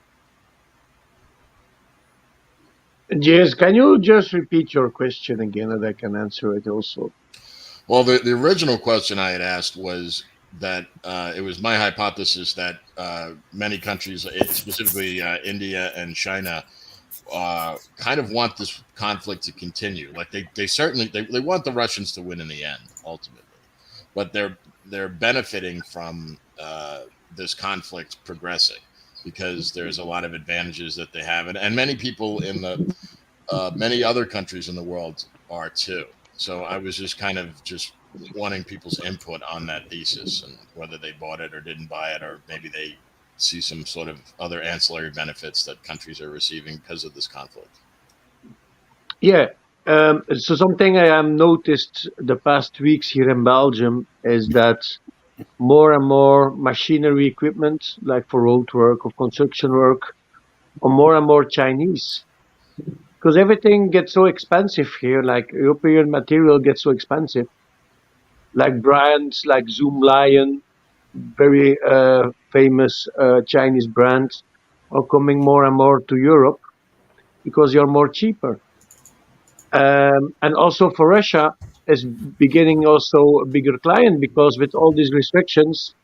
Jess, can you just repeat your question again, and I can answer it also? Well, the original question I had asked was that it was my hypothesis that many countries, specifically India and China, kind of want this conflict to continue. Like they certainly want the Russians to win in the end, ultimately, but they're benefiting from this conflict progressing because there's a lot of advantages that they have, and many people in the many other countries in the world are too. So I was just kind of wanting people's input on that thesis and whether they bought it or didn't buy it, or maybe they see some sort of other ancillary benefits that countries are receiving because of this conflict. Yeah. So something I have noticed the past weeks here in Belgium is that more and more machinery equipment, like for road work or construction work, are more and more Chinese. Because everything gets so expensive here, like European material gets so expensive. Like brands like Zoom Lion, very famous Chinese brands, are coming more and more to Europe because you're more cheaper. And also for Russia is beginning also a bigger client because with all these restrictions,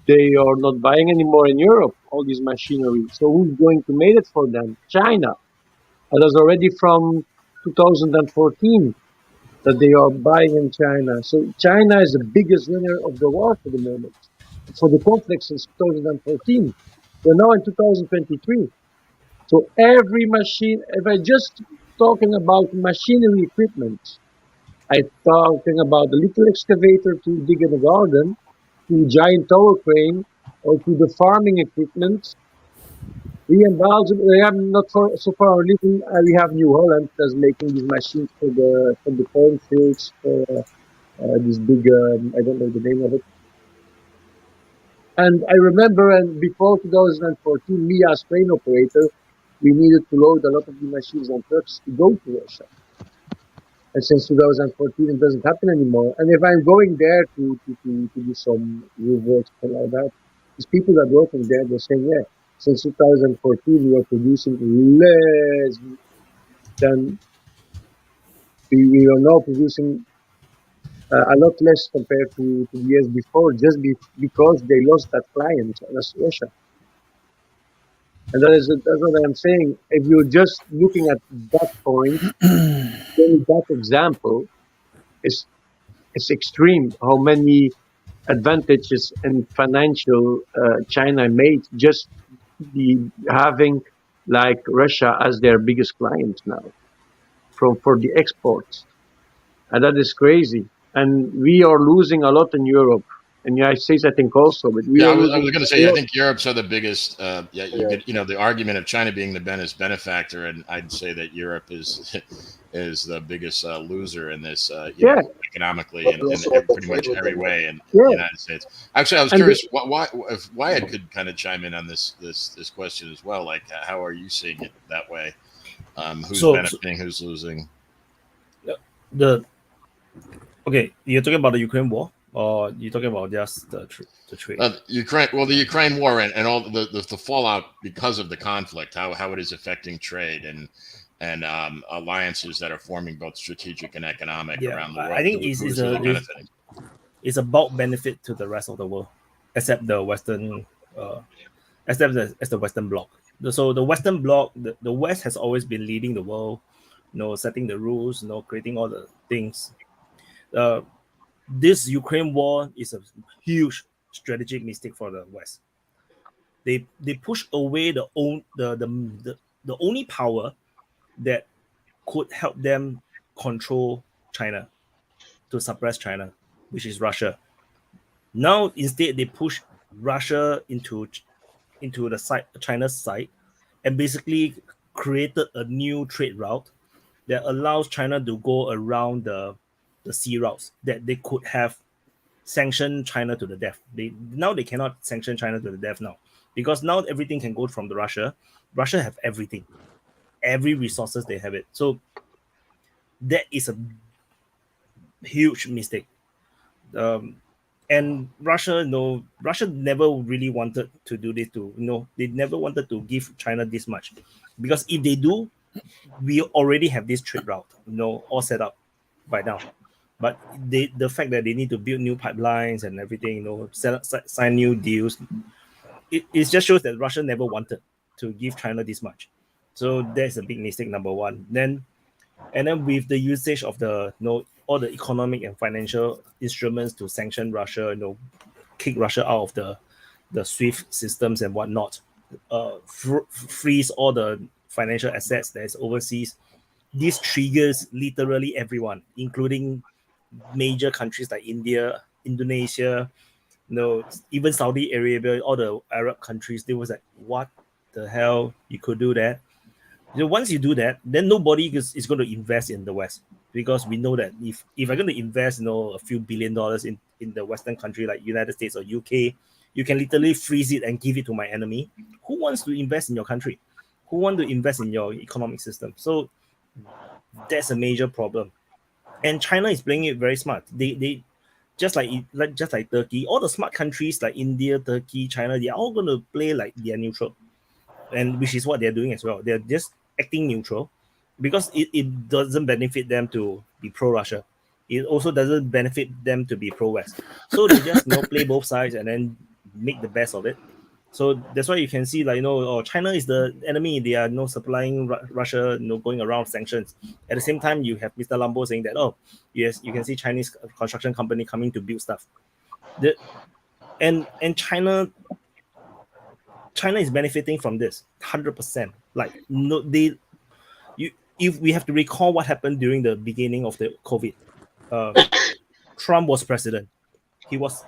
they are not buying anymore in Europe, all these machinery. So who's going to make it for them? China. And that's already from 2014 that they are buying in China. So China is the biggest winner of the war for the moment, for the conflict since 2014. We're now in 2023. So every machine, if I just talking about machinery equipment, I'm talking about the little excavator to dig in the garden, to giant tower crane, or to the farming equipment. We in Belgium, we have not so far little. We have New Holland that's making these machines for the cornfields, for this big, I don't know the name of it. And I remember, and before 2014, me as crane operator, we needed to load a lot of the machines on trucks to go to Russia. And since 2014, it doesn't happen anymore. And if I'm going there to do some rework and all that, these people that are working there, they're saying, yeah, since 2014, we are producing less than we are now producing a lot less compared to the years before, just because they lost that client, that's Russia. And that's what I'm saying. If you're just looking at that point, then that example is extreme. How many advantages in financial China made just having like Russia as their biggest client now for the exports. and that is crazy. And we are losing a lot in Europe. In the United States, I think also, but we Yeah, are I was losing going to a say, I lot. think Europe's are the biggest. The argument of China being the benefactor, and I'd say that Europe is the biggest loser in this. Economically and in pretty much every way in the United States. Actually, I was curious why if Wyatt could kind of chime in on this question as well. Like, how are you seeing it that way? Who's benefiting? Who's losing? Okay, you're talking about the Ukraine war, or you're talking about just the trade? Ukraine. Well, the Ukraine war and all the fallout because of the conflict, how it is affecting trade and alliances that are forming both strategic and economic around the world. I think it's about benefit to the rest of the world, except the Western, as the Western bloc. So the Western bloc, the West has always been leading the world, setting the rules, creating all the things. This Ukraine war is a huge strategic mistake for the West. They push away the only power that could help them control China, to suppress China, which is Russia. Now instead they push Russia into the side, China's side, and basically created a new trade route that allows China to go around the sea routes that they could have sanctioned China to the death. They cannot sanction China to the death now, because now everything can go from the Russia. Russia have everything, every resources they have it. So that is a huge mistake. And Russia never really wanted to do this. They never wanted to give China this much, because if they do, we already have this trade route, all set up by now. But the fact that they need to build new pipelines and everything, sign new deals, it just shows that Russia never wanted to give China this much. So that's a big mistake, number one. And then with the usage of the all the economic and financial instruments to sanction Russia, kick Russia out of the SWIFT systems and whatnot, freeze all the financial assets that is overseas. This triggers literally everyone, including major countries like India, Indonesia, even Saudi Arabia, all the Arab countries. They was like, what the hell? You could do that? Once you do that, then nobody is going to invest in the West, because we know that if I'm going to invest, a few $1 billion in the Western country like United States or UK, you can literally freeze it and give it to my enemy. Who wants to invest in your country? Who want to invest in your economic system? So that's a major problem. And China is playing it very smart. They just like Turkey, all the smart countries like India, Turkey, China, they are all going to play like they are neutral, and which is what they're doing as well. They're just acting neutral, because it doesn't benefit them to be pro-Russia. It also doesn't benefit them to be pro-West. So they just play both sides and then make the best of it. So that's why you can see China is the enemy. They are supplying Russia, going around sanctions. At the same time, you have Misterlambo saying that, oh yes, you can see Chinese construction company coming to build stuff. And China is benefiting from this 100%. If we have to recall what happened during the beginning of the COVID, Trump was president. He was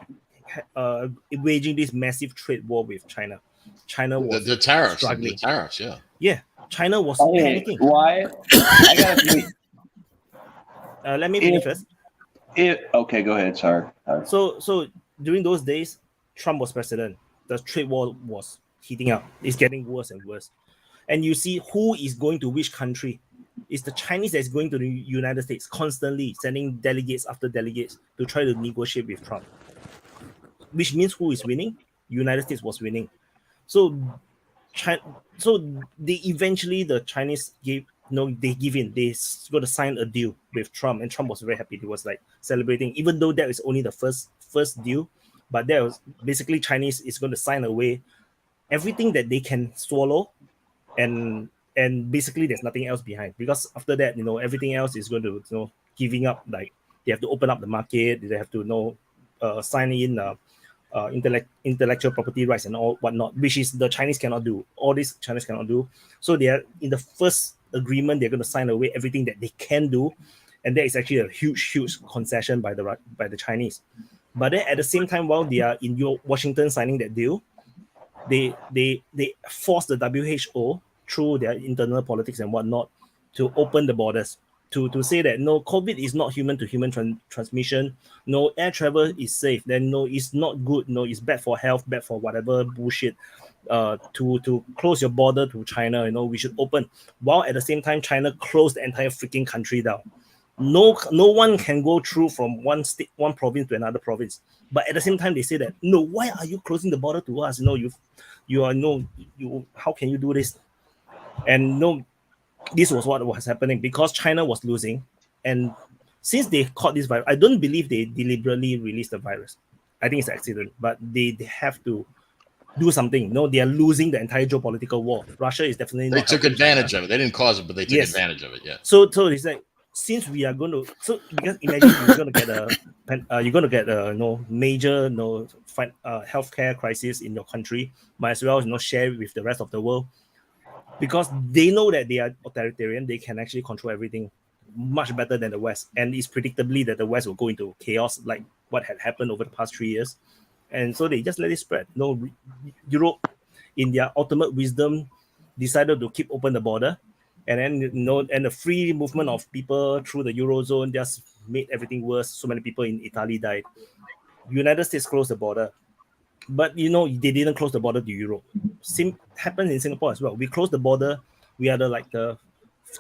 waging this massive trade war with China. China was the tariffs, struggling. The tariffs, yeah. Yeah, China was panicking. Why? I gotta let me finish first. Okay, go ahead. Sorry. So during those days, Trump was president. The trade war was heating up. It's getting worse and worse. And you see who is going to which country. It's the Chinese that is going to the United States, constantly sending delegates after delegates to try to negotiate with Trump. Which means who is winning? United States was winning. So they eventually, the Chinese they give in. They got to sign a deal with Trump, and Trump was very happy. He was like celebrating, even though that is only the first deal. But that was basically Chinese is going to sign away everything that they can swallow, and basically there's nothing else behind, because after that, everything else is going to giving up. Like they have to open up the market. They have to sign in intellectual property rights and all whatnot, which is the Chinese cannot do. All this Chinese cannot do. So they are in the first agreement, they're going to sign away everything that they can do. and that is actually a huge concession by the Chinese. But then at the same time, while they are in Washington signing that deal, they force the WHO through their internal politics and whatnot to open the borders, to say that no, COVID is not human to human transmission, no, air travel is safe, then no, it's not good, no, it's bad for health, bad for whatever bullshit. To close your border to China, we should open, while at the same time China closed the entire freaking country down. No one can go through from one province to another province. But at the same time, they say that no, why are you closing the border to us? How can you do this? And no, this was what was happening because China was losing, and since they caught this virus, I don't believe they deliberately released the virus. I think it's an accident, but they have to do something. No, they are losing the entire geopolitical war. Russia is definitely They not took helping advantage China. of it. They didn't cause it, but they took Yes. advantage of it. Yeah. So it's like, since we are going to, because imagine you're going to get a major healthcare crisis in your country, might as well share with the rest of the world, because they know that they are authoritarian. They can actually control everything much better than the West, and it's predictably that the West will go into chaos like what had happened over the past 3 years, and so they just let it spread. Europe, in their ultimate wisdom, decided to keep open the border. And then, and the free movement of people through the Eurozone just made everything worse. So many people in Italy died. United States closed the border. But, they didn't close the border to Europe. Same happened in Singapore as well. We closed the border. We are the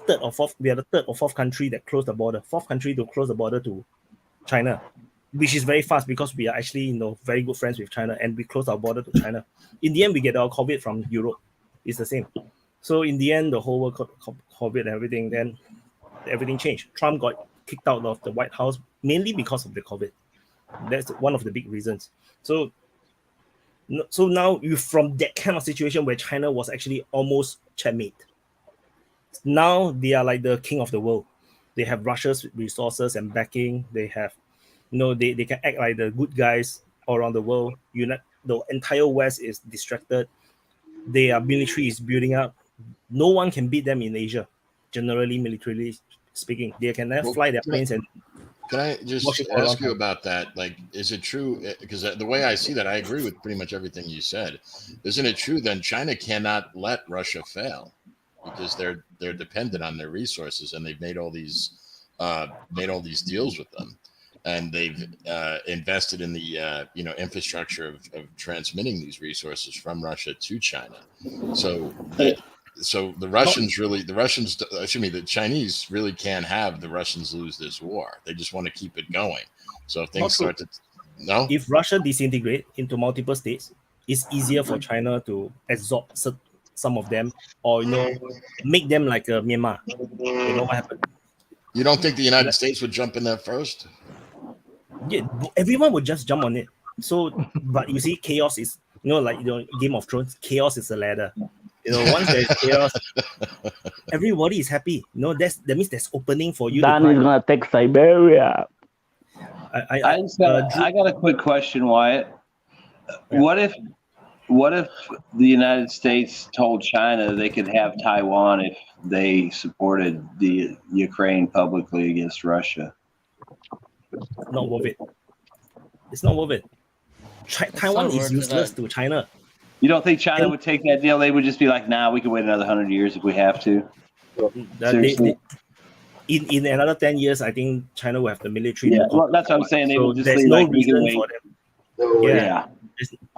third or fourth country that closed the border. Fourth country to close the border to China, which is very fast because we are actually, very good friends with China, and we closed our border to China. In the end, we get our COVID from Europe. It's the same. So in the end, the whole world COVID and everything, then everything changed. Trump got kicked out of the White House mainly because of the COVID. That's one of the big reasons. So now you from that kind of situation where China was actually almost checkmate. Now they are like the king of the world. They have Russia's resources and backing. They have, they can act like the good guys all around the world. The entire West is distracted. Their military is building up. No one can beat them in Asia, generally, militarily speaking. They can fly their planes and. Can I just ask you about that? Like, is it true? Because the way I see that, I agree with pretty much everything you said. Isn't it true then China cannot let Russia fail because they're dependent on their resources, and they've made all these deals with them, and they've invested in the infrastructure of transmitting these resources from Russia to China. So the Chinese really can't have the Russians lose this war. They just want to keep it going. So if things start to if Russia disintegrate into multiple states, it's easier for China to absorb some of them, or make them like Myanmar. You know what happened? You don't think the United States would jump in there first? Yeah, everyone would just jump on it. So, but you see, chaos is Game of Thrones. Chaos is a ladder. Once there's chaos, everybody is happy. That means there's opening for you. Dan is gonna take Siberia. I got a quick question, Wyatt. What if the United States told China they could have Taiwan if they supported the Ukraine publicly against Russia? Not worth it. It's not worth it. Taiwan is useless to China. You don't think China would take that deal? They would just be like, "Nah, we can wait another 100 years if we have to." Seriously? In another 10 years, I think China will have the military. Yeah, well, that's what I'm saying. They would just there's be no like, "We can reason wait." for them. Yeah.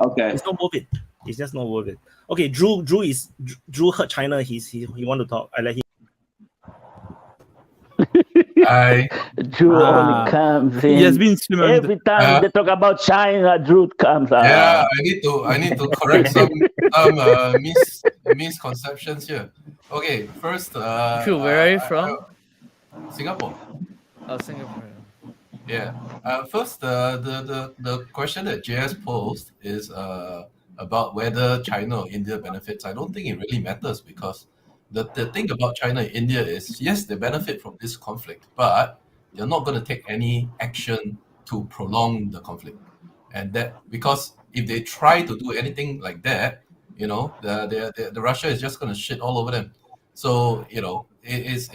Okay. It's not worth it. It's just not worth it. Okay, Drew heard China. He want to talk. I let him. Drew only comes in. He has been summoned. Every time they talk about China, Drew comes out. Yeah, I need to correct some misconceptions here. Okay, first. Drew, where are you from? Singapore. Oh, Singapore. Yeah. First, the question that JS posed is about whether China or India benefits. I don't think it really matters, because the thing about China and India is, yes, they benefit from this conflict, but they're not going to take any action to prolong the conflict. And that, because if they try to do anything like that, the Russia is just going to shit all over them. So it's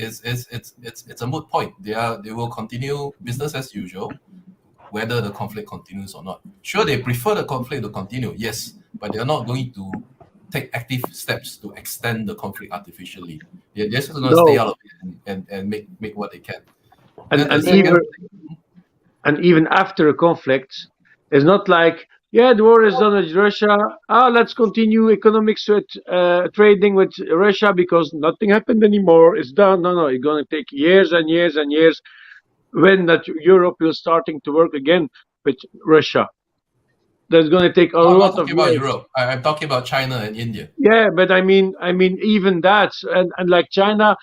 a moot point. They will continue business as usual, whether the conflict continues or not. Sure, they prefer the conflict to continue, yes, but they're not going to take active steps to extend the conflict artificially. They're just going to stay out of it and make what they can. And even after a conflict, it's not like, the war is done with Russia. Let's continue economics with trading with Russia because nothing happened anymore. It's done. No, it's going to take years and years and years when that Europe will starting to work again with Russia. That's going to take a lot of years. I'm not talking about Europe. I'm talking about China and India. Yeah, but I mean, even that, and like China.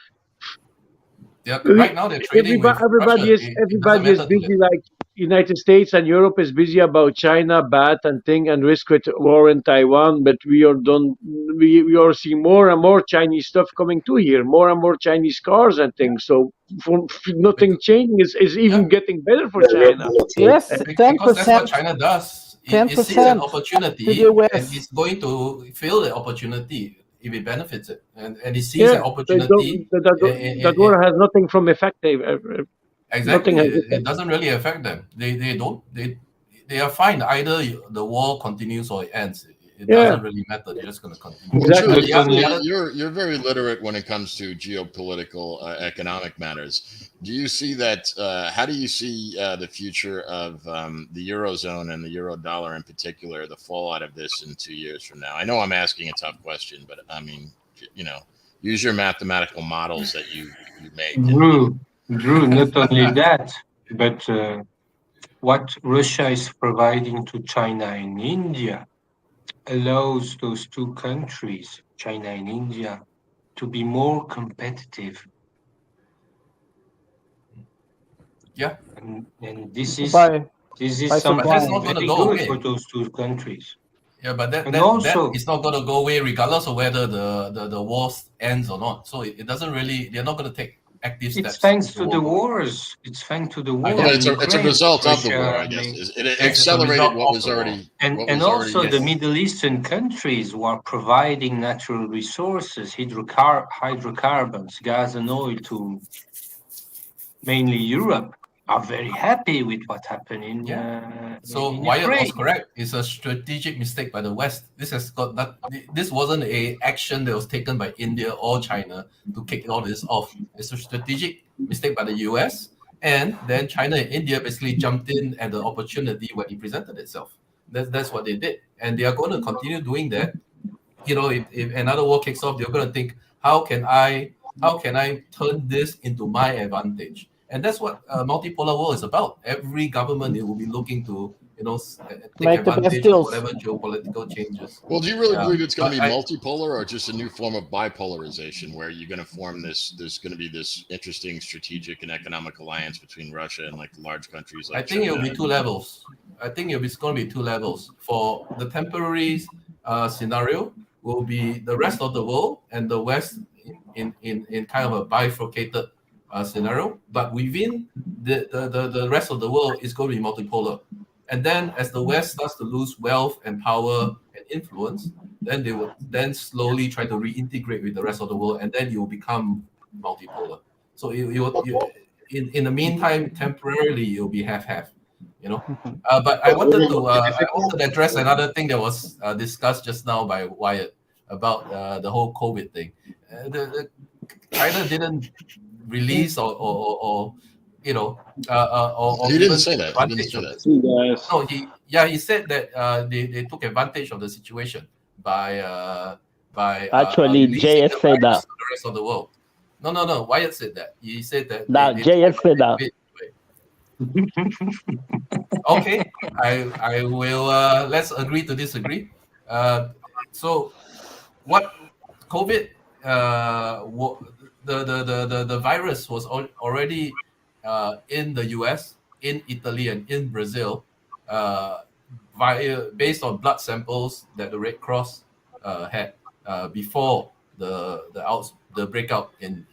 Right now they're trading with everybody Russia. Everybody is busy. Like United States and Europe is busy about China, bad and thing, and risk with war in Taiwan. But we are seeing more and more Chinese stuff coming to here, more and more Chinese cars and things. So nothing changing is even getting better for China. Yes, 10%. Because that's what China does. It sees an opportunity and it's going to fill the opportunity if it benefits it, and it sees an opportunity. That war has nothing from effective. Exactly, it doesn't really affect them. They are fine. Either the war continues or it ends. It doesn't really matter. They're just going to continue. Exactly. You're very literate when it comes to geopolitical economic matters. Do you see that? How do you see the future of the Eurozone and the euro dollar in particular, the fallout of this in 2 years from now? I know I'm asking a tough question, but I mean, use your mathematical models that you make. Drew, not only that, but what Russia is providing to China and India allows those two countries, China and India, to be more competitive. Yeah, and this is something very good for those two countries. Yeah, but that is not going to go away regardless of whether the war ends or not. So it doesn't really. They're not going to take active steps. It's thanks to the wars. It's thanks to the war. It's a result of the war, I guess. It accelerated what was already. And also the Middle Eastern countries who are providing natural resources, hydrocarbons, gas and oil to mainly Europe, are very happy with what happened in. So in Wyatt was Ukraine. correct. It's a strategic mistake by the West. This wasn't an action that was taken by India or China to kick all this off. It's a strategic mistake by the US, and then China and India basically jumped in at the opportunity when it presented itself. That's what they did, and they are going to continue doing that. If another war kicks off, they're going to think, how can I turn this into my advantage? And that's what a multipolar world is about. Every government will be looking to, take advantage of whatever geopolitical changes. Well, do you really believe it's going to be multipolar, or just a new form of bipolarization, where you're going to form this? There's going to be this interesting strategic and economic alliance between Russia and like large countries like. I think China. it'll be two levels. I think it's going to be two levels. For the temporary scenario, will be the rest of the world and the West in kind of a bifurcated scenario, but within the rest of the world is going to be multipolar. And then as the West starts to lose wealth and power and influence, then they will then slowly try to reintegrate with the rest of the world, and then you will become multipolar. So in the meantime, temporarily you'll be half-half. But I wanted to address another thing that was discussed just now by Wyatt about the whole COVID thing. China didn't release or he didn't say that. He didn't say that. No, he said that they took advantage of the situation by actually JS said that. The rest of the world. No. Wyatt said that. He said that. JS said that. Okay, I will. Let's agree to disagree. So, what COVID? The virus was already in the US, in Italy, and in Brazil, based on blood samples that the Red Cross had before the breakout in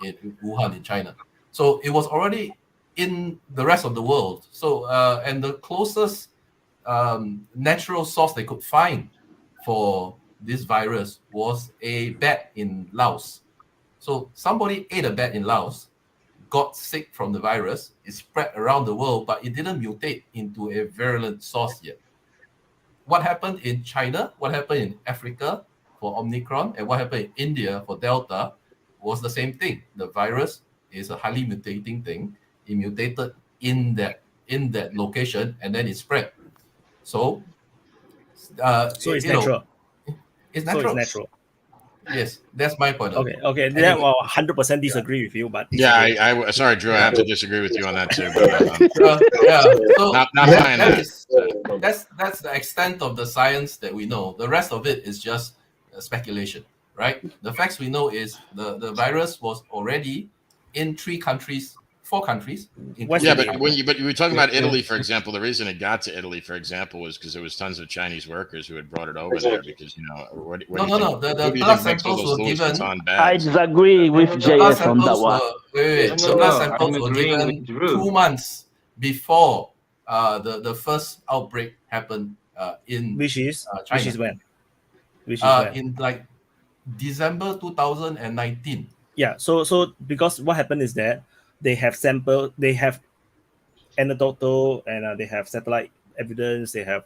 Wuhan in China. So it was already in the rest of the world. So and the closest natural source they could find for this virus was a bat in Laos. So somebody ate a bat in Laos, got sick from the virus, it spread around the world, but it didn't mutate into a virulent source yet. What happened in China, what happened in Africa for Omicron, and what happened in India for Delta was the same thing. The virus is a highly mutating thing. It mutated in that location, and then it spread. So, it's natural. It's natural. So it's natural. Yes, that's my point. Okay. Anyway. Then 100% disagree with you, but yeah, I sorry, Drew, I have to disagree with you on that too. So that's the extent of the science that we know. The rest of it is just speculation, right? The facts we know is the virus was already in 4 countries. Yeah, but you were talking about Italy, for example. The reason it got to Italy, for example, was because there was tons of Chinese workers who had brought it over there. Because No. The blood samples were given. I disagree with JS on that one. The blood samples were given 2 months before the first outbreak happened in China. Which is when? In like December 2019. Yeah. So because what happened is that they have anecdotal and they have satellite evidence. They have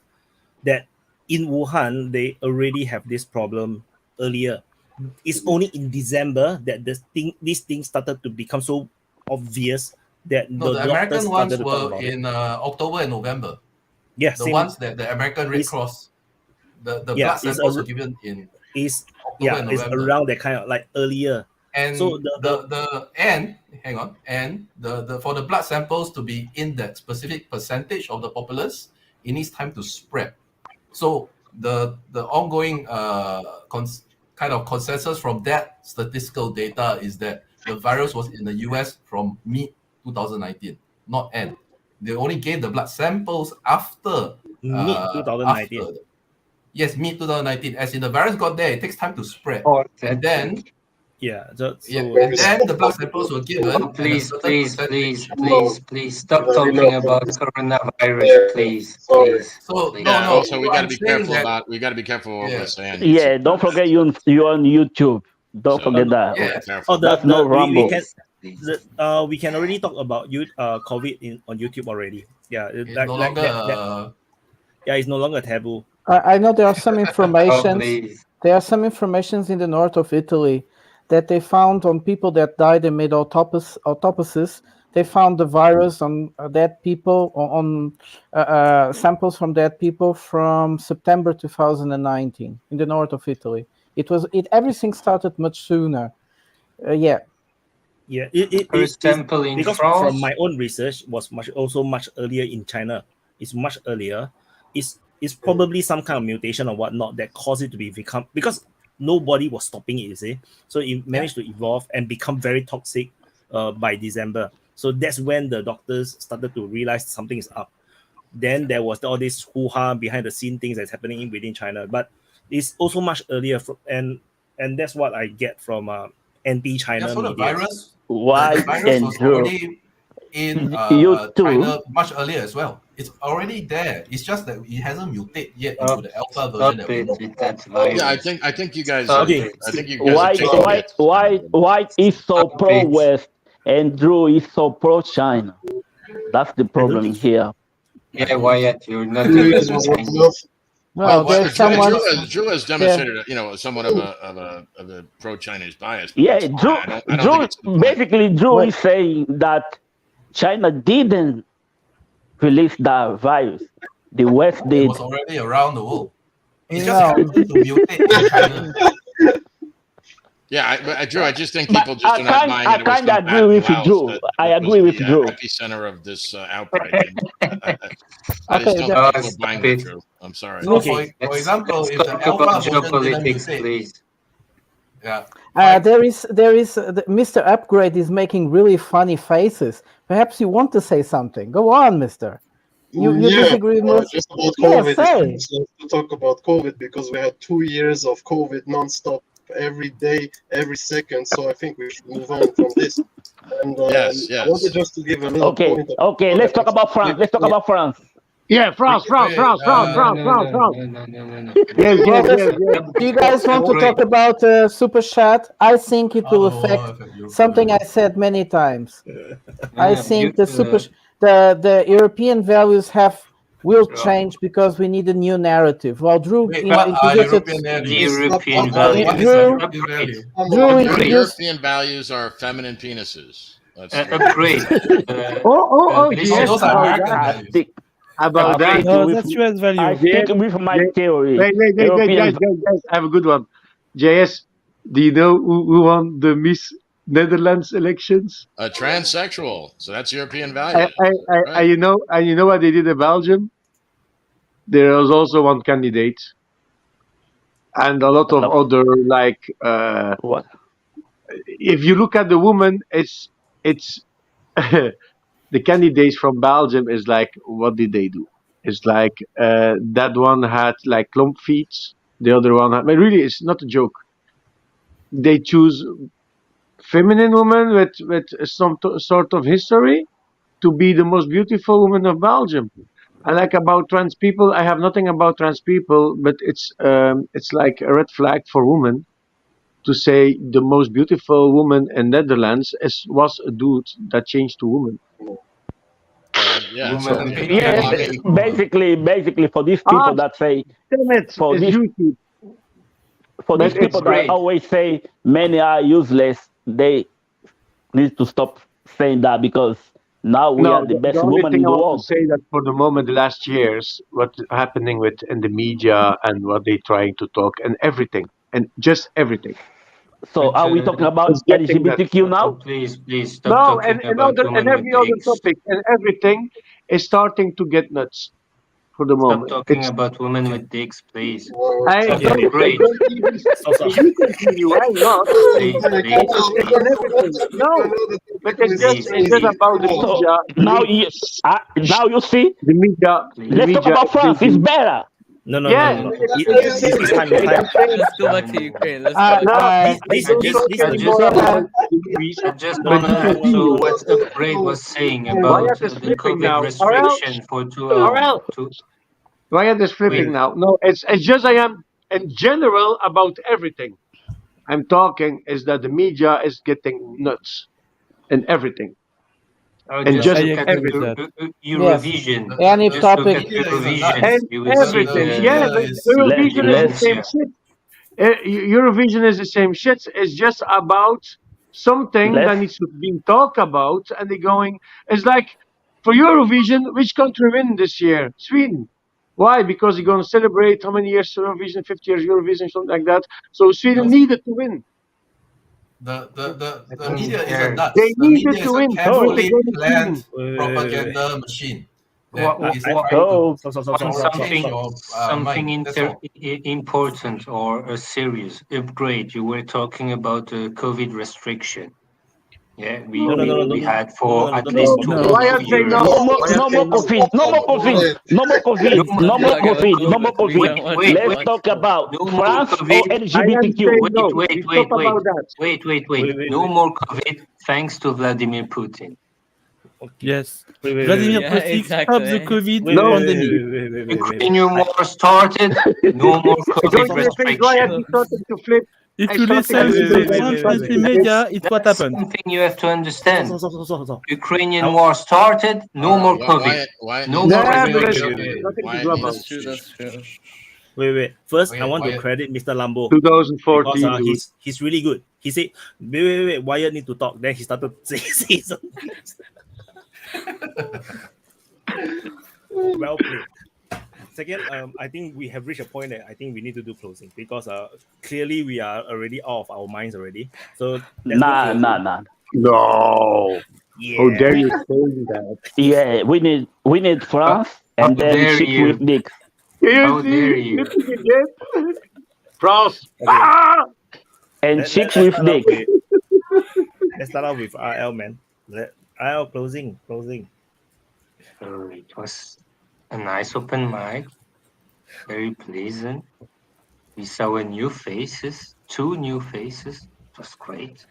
that in Wuhan they already have this problem earlier. It's only in December that this thing started to become so obvious that the American ones were in October and November. Yeah, the ones that the American Red Cross, the blood samples were given in October and November. It's around that kind of like earlier. And so for the blood samples to be in that specific percentage of the populace, it needs time to spread. So the ongoing kind of consensus from that statistical data is that the virus was in the US from mid 2019, not end. They only gave the blood samples after mid 2019. Yes, mid 2019. As in the virus got there, it takes time to spread, and then. And then the blood samples were given. Please stop talking about coronavirus, please. So we got to be careful we got to be careful what we're saying. Yeah, don't forget you're on YouTube. Don't forget that. That's no rumble. We can already talk about COVID on YouTube already. Yeah, it's no longer. It's no longer taboo. I know there are some information. There are some informations in the north of Italy that they found on people that died and made autopsies. They found the virus on dead people, on samples from dead people from September 2019 in the north of Italy. Everything started much sooner. It sample in because France? From my own research was much earlier in China. It's much earlier. It's probably some kind of mutation or whatnot that caused it to become, because nobody was stopping it, you see. So it managed to evolve and become very toxic by December. So that's when the doctors started to realize something is up. Then there was all this hoo-ha behind the scene things that's happening within China. But it's also much earlier, and that's what I get from anti-China media. The virus was already in China much earlier as well. It's already there. It's just that it hasn't mutated yet into the alpha version that we know. I think you guys. Why is so pro-West and Drew is so pro-China? That's the problem here. Yeah, Wyatt, you're not doing Chinese. Drew has demonstrated, somewhat of a pro-Chinese bias. Yeah, Drew is saying that China didn't release the virus. The West did. It was already around the world. It just happened to mutate in China. Yeah, but Drew, I just think people just are not buying it. I kind of agree with Drew. I agree with Drew. Epicenter of this outbreak. I'm sorry. So for example, if the alpha geopolitics, please. Yeah. There is Mr. Upgrade is making really funny faces. Perhaps you want to say something. Go on, Mister. You disagree with just about COVID. To talk about COVID because we had 2 years of COVID nonstop, every day, every second. So I think we should move on from this. And yes. I wanted just to give a little point. Okay. Let's talk about France. Yeah, France. Yes. Do you guys want to talk about super chat? I think it will affect something I said many times. I think the European values will change because we need a new narrative. Well, Drew introduced European values are feminine penises. Upgrade. Yes, about that. No, that's US value. I stick with my theory. Guys, I have a good one. JS, do you know who won the Miss Netherlands elections? A transsexual, so that's European values. And you know what they did in Belgium? There was also one candidate, and a lot of other what? If you look at the woman, it's the candidates from Belgium is like, what did they do? It's like that one had like clump feet, the other one had, but really it's not a joke. They choose feminine women with some sort of history to be the most beautiful woman of Belgium. And like about trans people, I have nothing about trans people, but it's like a red flag for women to say the most beautiful woman in Netherlands was a dude that changed to woman. Basically for these people that say for these people that always say men are useless, they need to stop saying that, because now we are the best woman in the world. I want to say that for the moment, the last years, what's happening in the media and what they trying to talk and everything, and just everything. So are we talking about LGBTQ now? Please stop talking about and every other topic and everything is starting to get nuts for the moment. Stop talking about women with dicks, please. I don't great. You continue. I'm not. No, but it's just about the media. Now you see. The media. Let's talk about France. It's better. No. It's time. Let's go back to Ukraine. I just want to add to what Upgrade was saying about the COVID restriction for 2 hours. Wyatt is flipping now. No, it's just I am in general about everything. I'm talking is that the media is getting nuts and everything. And just everything. Eurovision. Yes. Any just topic. look at Eurovision. And You will everything. see Eurovision is the same shit. Eurovision is the same shit. It's just about something that needs to be talked about, and they're going. It's like for Eurovision, which country win this year? Sweden. Why? Because they're going to celebrate how many years Eurovision? 50 years Eurovision, something like that. So Sweden needed to win. The media isn't nuts. They The needed media to is a win. carefully planned propaganda machine. Something important or serious upgrade. You were talking about the COVID restriction. Yeah, we had for at least 2 No more COVID. Let's talk about France or LGBTQ. Wait. No more COVID thanks to Vladimir Putin. Yes. Vladimir Putin stopped the COVID pandemic. Ukrainian war started. No more COVID restriction. If you listen to the French media, it's what happened. Something you have to understand. Ukrainian war started. No more COVID. No more restriction. That's true. Wait. First, I want to credit Misterlambo. 2014. Because, he's really good. He said, wait, Wyatt need to talk. Then he started saying something. Well played. Second, I think we have reached a point that I think we need to do closing, because clearly we are already out of our minds already. So Nah. No. Yeah. How dare you say that? Yeah, we need France and then shit with dicks. How dare you? France. And chicks with dick. Let's start off with RL, man. RL closing. It was a nice open mic, very pleasant. We saw new faces, 2 new faces. It was great.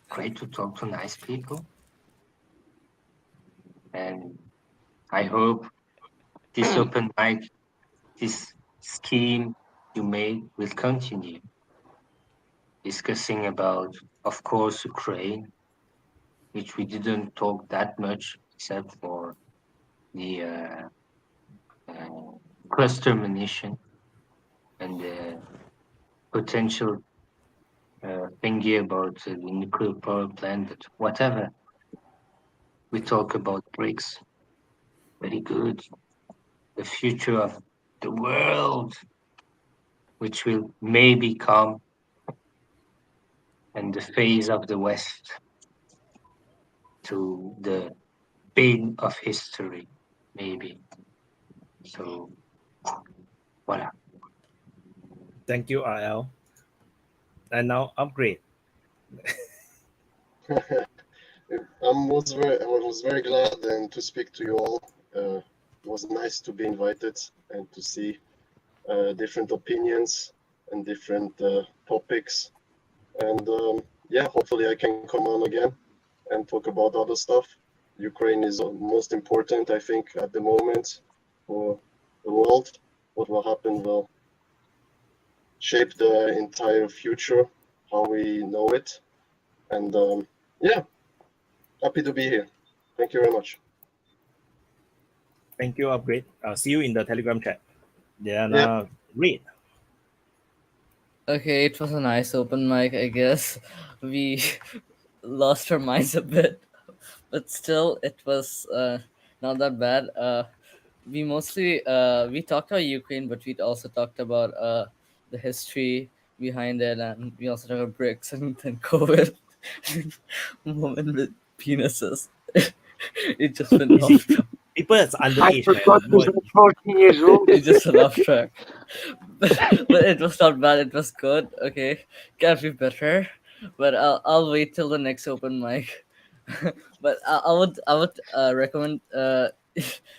Great to talk to nice people. And I hope this open mic, this scheme you made will continue. Discussing about, of course, Ukraine, which we didn't talk that much except for the cluster munition and the potential thingy about the nuclear power plant, but whatever. We talk about BRICS. Very good. The future of the world, which will maybe come, and the phase of the West to the bin of history, maybe. So, voila. Thank you, RL. And now upgrade. I was very glad and to speak to you all. It was nice to be invited and to see different opinions and different topics. And yeah, hopefully I can come on again and talk about other stuff. Ukraine is most important, I think, at the moment for the world. What will happen will shape the entire future, how we know it. And yeah, happy to be here. Thank you very much. Thank you, upgrade. I'll see you in the Telegram chat. Then read. Okay, it was a nice open mic, I guess. We lost our minds a bit, but still, it was not that bad. We mostly we talked about Ukraine, but we also talked about the history behind it, and we also talked about BRICS and then COVID. Women with penises. It just went off. People that's I underage, forgot man. this was 14 years old. It just went off track. But it was not bad. It was good. Okay, can be better. But I'll wait till the next open mic. But I would recommend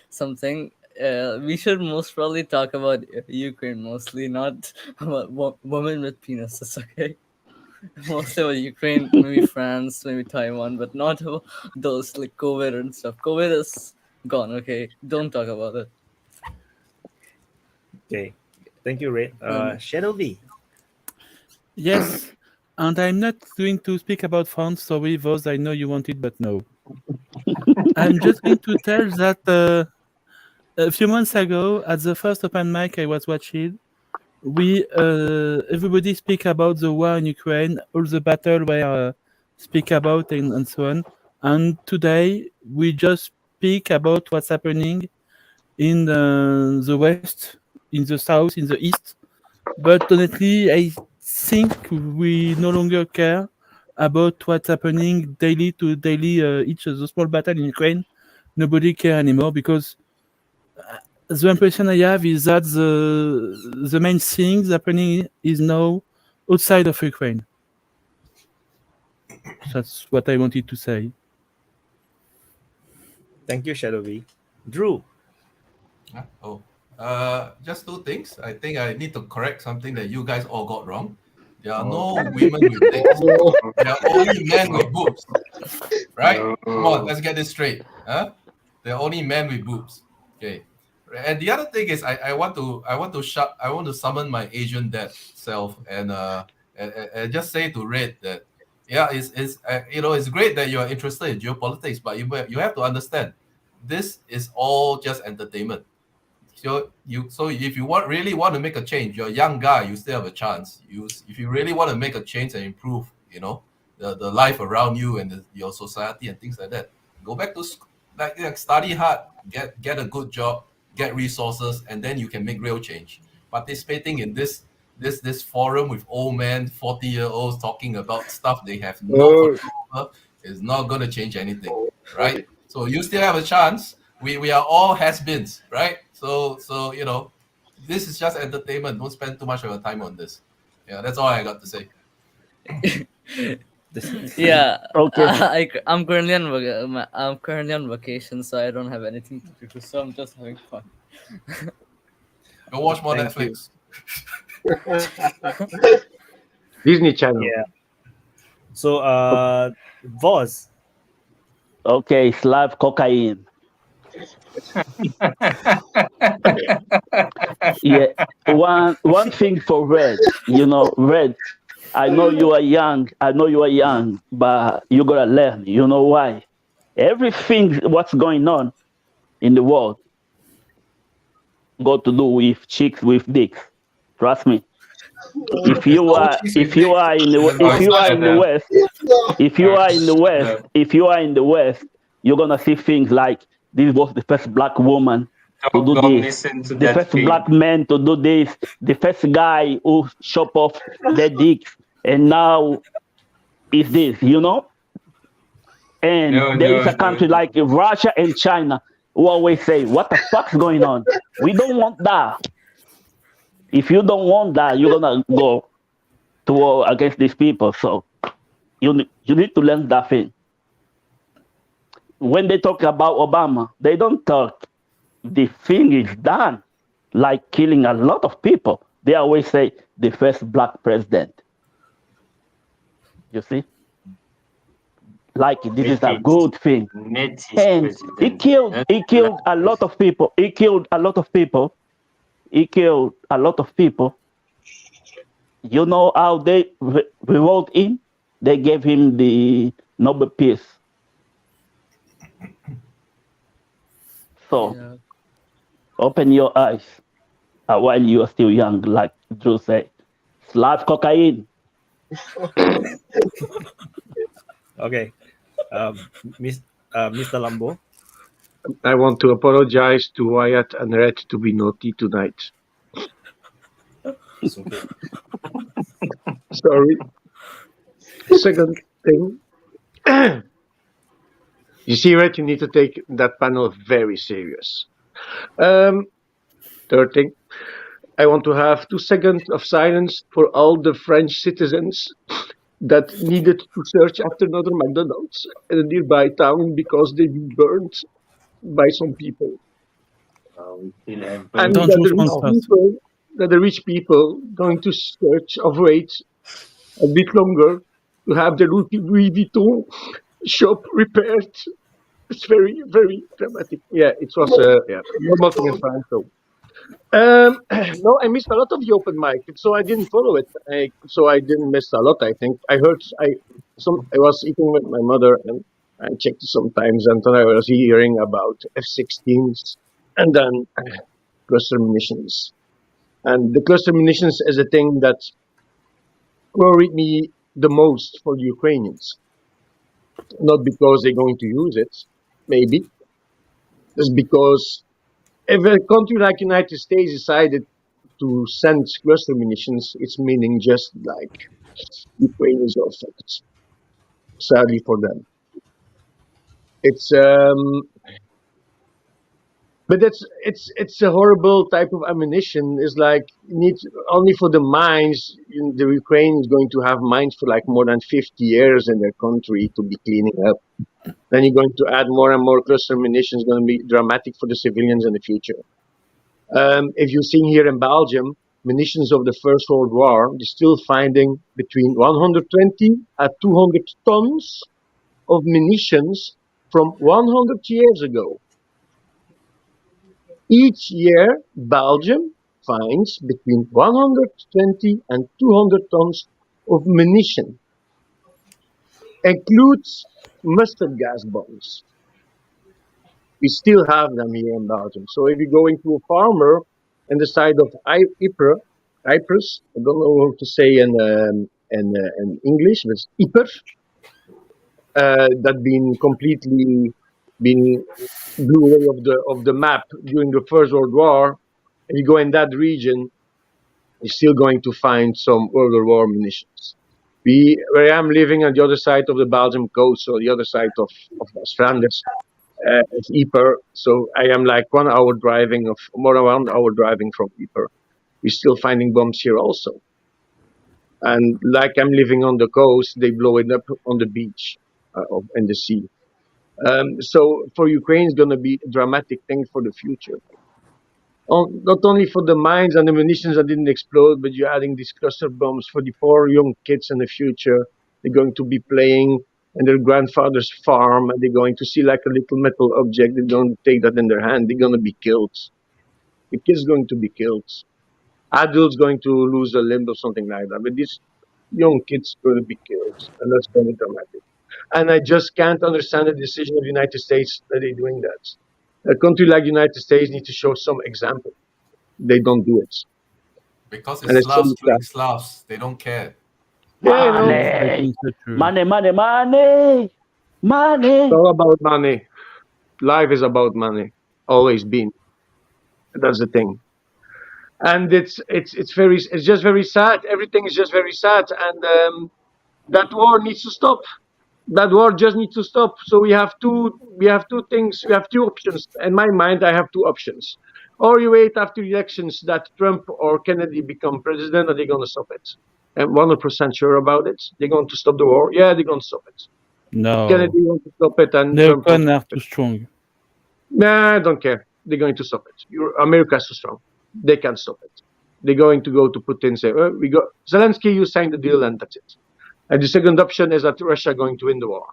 something. We should most probably talk about Ukraine mostly, not about women with penises. Okay, mostly about Ukraine, maybe France, maybe Taiwan, but not about those like COVID and stuff. COVID is gone. Okay, don't talk about it. Okay, thank you, Ray. Shadowi. Yes, and I'm not going to speak about France. Sorry, those I know you wanted, but no. I'm just going to tell that a few months ago, at the first open mic I was watching, we everybody speak about the war in Ukraine, all the battle were speak about and so on. And today we just speak about what's happening in the west, in the south, in the east. But honestly, I think we no longer care about what's happening daily to daily, each of the small battle in Ukraine. Nobody care anymore because the impression I have is that the main thing happening is now outside of Ukraine. That's what I wanted to say. Thank you, Shadowi. Drew. Just two things. I think I need to correct something that you guys all got wrong. There are no women with legs. There are only men with boobs. Right? Come on, let's get this straight. Huh? There are only men with boobs. Okay. And the other thing is, I want to summon my Asian dad self and just say to Red that it's great that you are interested in geopolitics, but you have to understand this is all just entertainment. So if you really want to make a change, you're a young guy, you still have a chance. If you really want to make a change and improve, the life around you and your society and things like that, go back to study hard, get a good job, get resources, and then you can make real change. Participating in this forum with old men, 40-year-olds talking about stuff they have no control over is not going to change anything, right? So you still have a chance. We are all has-beens, right? So this is just entertainment. Don't spend too much of your time on this. Yeah, that's all I got to say. Yeah. Okay. I'm currently on vacation, so I don't have anything to do. So I'm just having fun. Go watch more Netflix. Disney Channel. Yeah. So, Voz. Okay, Slav cocaine. Yeah, one thing for Red, Red. I know you are young. I know you are young, but you gotta learn. You know why? Everything what's going on in the world got to do with chicks with dicks. Trust me. If you are in the if you are in the West, if you are in the West, if you are in the West, you're gonna see things like this was the first black woman to do Don't this, listen to the that first pig. black man to do this, the first guy who chop off their dicks, and now is this, And No, there is no, a country like Russia and China who always say, "What the fuck's going on? We don't want that." If you don't want that, you're gonna go to war against these people. So you need to learn that thing. When they talk about Obama, they don't talk the thing is done, like killing a lot of people. They always say the first black president. You see? Like this is a good thing. And he killed a lot of people. He killed a lot of people. He killed a lot of people. You know how they reward him? They gave him the Nobel Peace. So open your eyes while you are still young, like Drew said. Slav cocaine. Okay. Mr. Lambo. I want to apologize to Wyatt and Red to be naughty tonight. It's okay. Sorry. Second thing. You see, Red, you need to take that panel very serious. Third thing. I want to have 2 seconds of silence for all the French citizens that needed to search after another McDonald's in a nearby town because they've been burned by some people. And that the rich people going to search or wait a bit longer to have the Louis Vuitton shop repaired. It's very, very dramatic. Yeah, it was normal thing in France. So. No, I missed a lot of the open mic, so I didn't follow it. So I didn't miss a lot. I think I heard I was eating with my mother, and I checked sometimes, and then I was hearing about F-16s and then cluster munitions. And the cluster munitions is a thing that worried me the most for the Ukrainians. Not because they're going to use it, maybe, just because if a country like United States decided to send cluster munitions, it's meaning just like Ukraine is all fucked. Sadly for them. It's but it's a horrible type of ammunition. It's like needs only for the mines. The Ukraine is going to have mines for like more than 50 years in their country to be cleaning up. Then you're going to add more and more cluster munitions. Going to be dramatic for the civilians in the future. If you've seen here in Belgium, munitions of the First World War, they're still finding between 120 and 200 tons of munitions from 100 years ago. Each year, Belgium finds between 120 and 200 tons of munition. Includes mustard gas bombs. We still have them here in Belgium. So if you're going to a farmer on the side of Ypres, I don't know how to say in English, but it's Ypres, that been completely been blew away of the map during the First World War. And you go in that region, you're still going to find some World War munitions. Where I'm living on the other side of the Belgium coast, or the other side of West Flanders, it's Ypres. So I am like 1 hour driving more than 1 hour driving from Ypres. We're still finding bombs here also. And like I'm living on the coast, they blow it up on the beach in the sea. So for Ukraine, it's going to be a dramatic thing for the future. Not only for the mines and the munitions that didn't explode, but you're adding these cluster bombs for the poor young kids in the future. They're going to be playing and their grandfather's farm, and they're going to see like a little metal object. They're going to take that in their hand. They're going to be killed. The kid's going to be killed. Adults going to lose a limb or something like that. But these young kids going to be killed, and that's going to be dramatic. And I just can't understand the decision of the United States that they're doing that. A country like the United States needs to show some example. They don't do it. Because And it's it's so Slavs killing sad. Slavs. They don't care. Yeah, you know, Money. it's all about money. Life is about money. Always been. That's the thing. And it's just very sad. Everything is just very sad. And that war needs to stop. That war just needs to stop. So we have two things. We have two options. In my mind, I have two options. Or you wait after elections that Trump or Kennedy become president, or they're going to stop it. I'm 100% sure about it. They're going to stop the war. Yeah, they're going to stop it. No. Kennedy wants to stop it, and Their Trump wants gun to are stop too it. strong. Nah, I don't care. They're going to stop it. America is too strong. They can't stop it. They're going to go to Putin and say, we go. Zelensky, you signed the deal, and that's it. And the second option is that Russia going to win the war.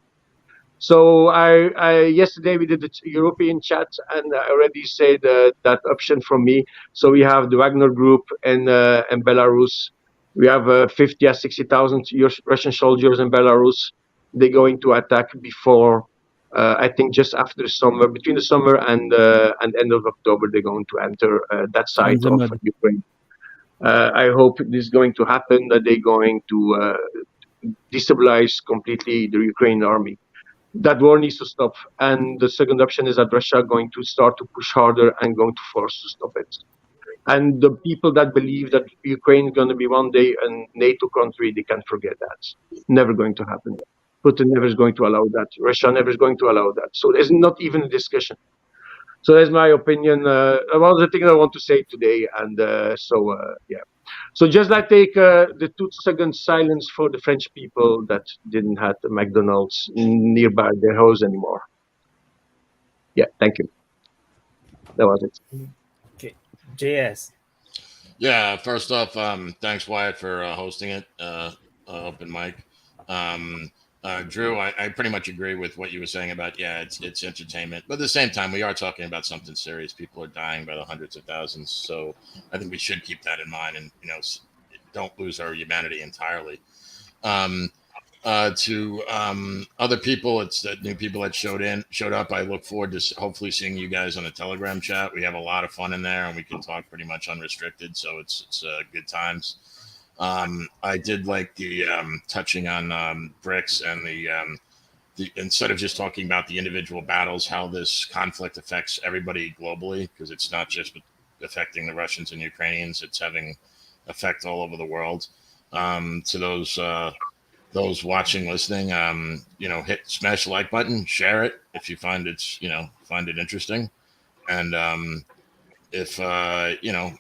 So I yesterday we did the European chat, and I already said that option from me. So we have the Wagner Group in Belarus. We have 50 or 60,000 Russian soldiers in Belarus. They're going to attack before, I think, just after the summer, between the summer and end of October. They're going to enter that side of Ukraine. I hope this is going to happen. That they're going to destabilize completely the Ukrainian army. That war needs to stop. And the second option is that Russia going to start to push harder and going to force to stop it. And the people that believe that Ukraine is going to be one day a NATO country, they can forget that. Never going to happen. Putin never is going to allow that. Russia never is going to allow that. So there's not even a discussion. So that's my opinion about the thing I want to say today. And yeah. So just like take the 2 seconds silence for the French people that didn't have the McDonald's nearby their house anymore. Yeah, thank you. That was it. Okay, JS. Yeah, first off, thanks Wyatt for hosting it, open mic. Drew, I pretty much agree with what you were saying about, yeah, it's entertainment, but at the same time, we are talking about something serious. People are dying by the hundreds of thousands, so I think we should keep that in mind, and don't lose our humanity entirely. To other people, it's the new people that showed up. I look forward to hopefully seeing you guys on the Telegram chat. We have a lot of fun in there, and we can talk pretty much unrestricted, so it's good times. I did like the touching on BRICS and the instead of just talking about the individual battles, how this conflict affects everybody globally, because it's not just affecting the Russians and Ukrainians; it's having effect all over the world. To those watching, listening, smash the like button, share it if you find it interesting, and if you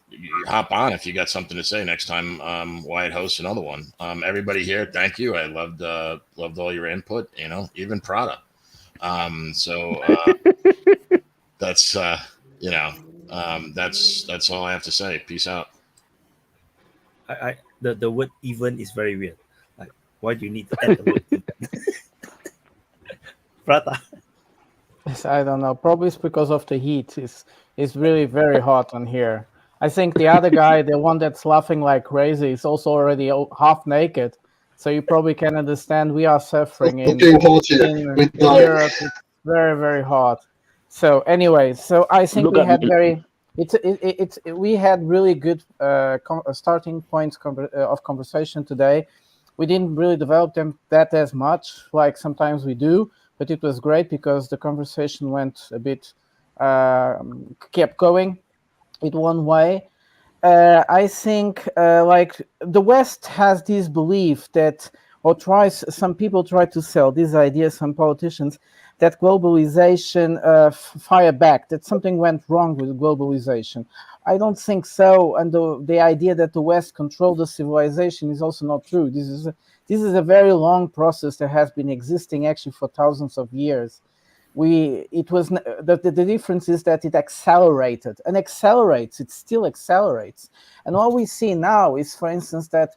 hop on if you got something to say next time Wyatt hosts another one. Everybody here, thank you. I loved all your input, even Prata. That's that's all I have to say. Peace out. The word even is very weird. Like, why do you need to add the word even? Prata. Yes, I don't know. Probably it's because of the heat. It's really very hot on here. I think the other guy, the one that's laughing like crazy, is also already half naked. So you probably can understand we are suffering in Europe. It's very, very hot. So anyway, so I think we had we had really good starting points of conversation today. We didn't really develop them that as much, like sometimes we do, but it was great because the conversation went a bit, kept going in one way. I think like the West has this belief that, or some people try to sell this idea, some politicians, that globalization fire back, that something went wrong with globalization. I don't think so, and the idea that the West controlled the civilization is also not true. This is a very long process that has been existing actually for thousands of years. The difference is that it accelerated and accelerates. It still accelerates, and what we see now is, for instance, that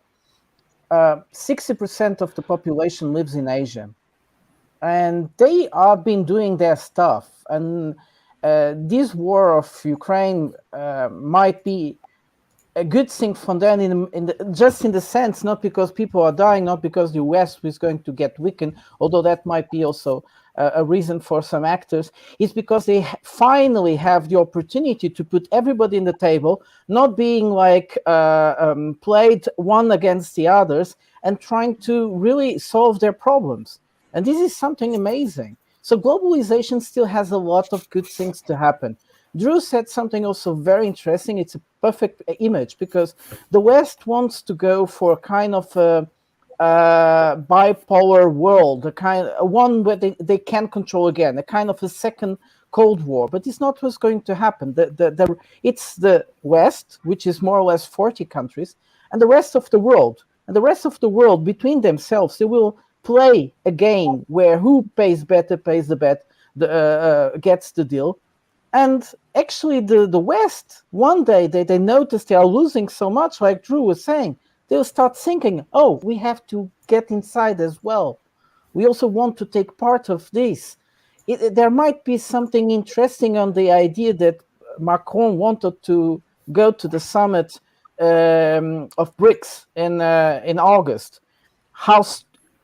60% of the population lives in Asia. and they have been doing their stuff. And this war of Ukraine might be a good thing for them just in the sense, not because people are dying, not because the West is going to get weakened, although that might be also a reason for some actors. It's because they finally have the opportunity to put everybody in the table, not being like played one against the others, and trying to really solve their problems. And this is something amazing. So globalization still has a lot of good things to happen. Drew said something also very interesting. It's a perfect image because the West wants to go for kind of a bipolar world, one where they can control again, a kind of a second Cold War. But it's not what's going to happen. It's the West, which is more or less 40 countries, and the rest of the world. And the rest of the world, between themselves, they will play a game where who pays better pays the bet, gets the deal. And actually, the West, one day they notice they are losing so much, like Drew was saying, they'll start thinking, oh, we have to get inside as well. We also want to take part of this. There might be something interesting on the idea that Macron wanted to go to the summit of BRICS in August.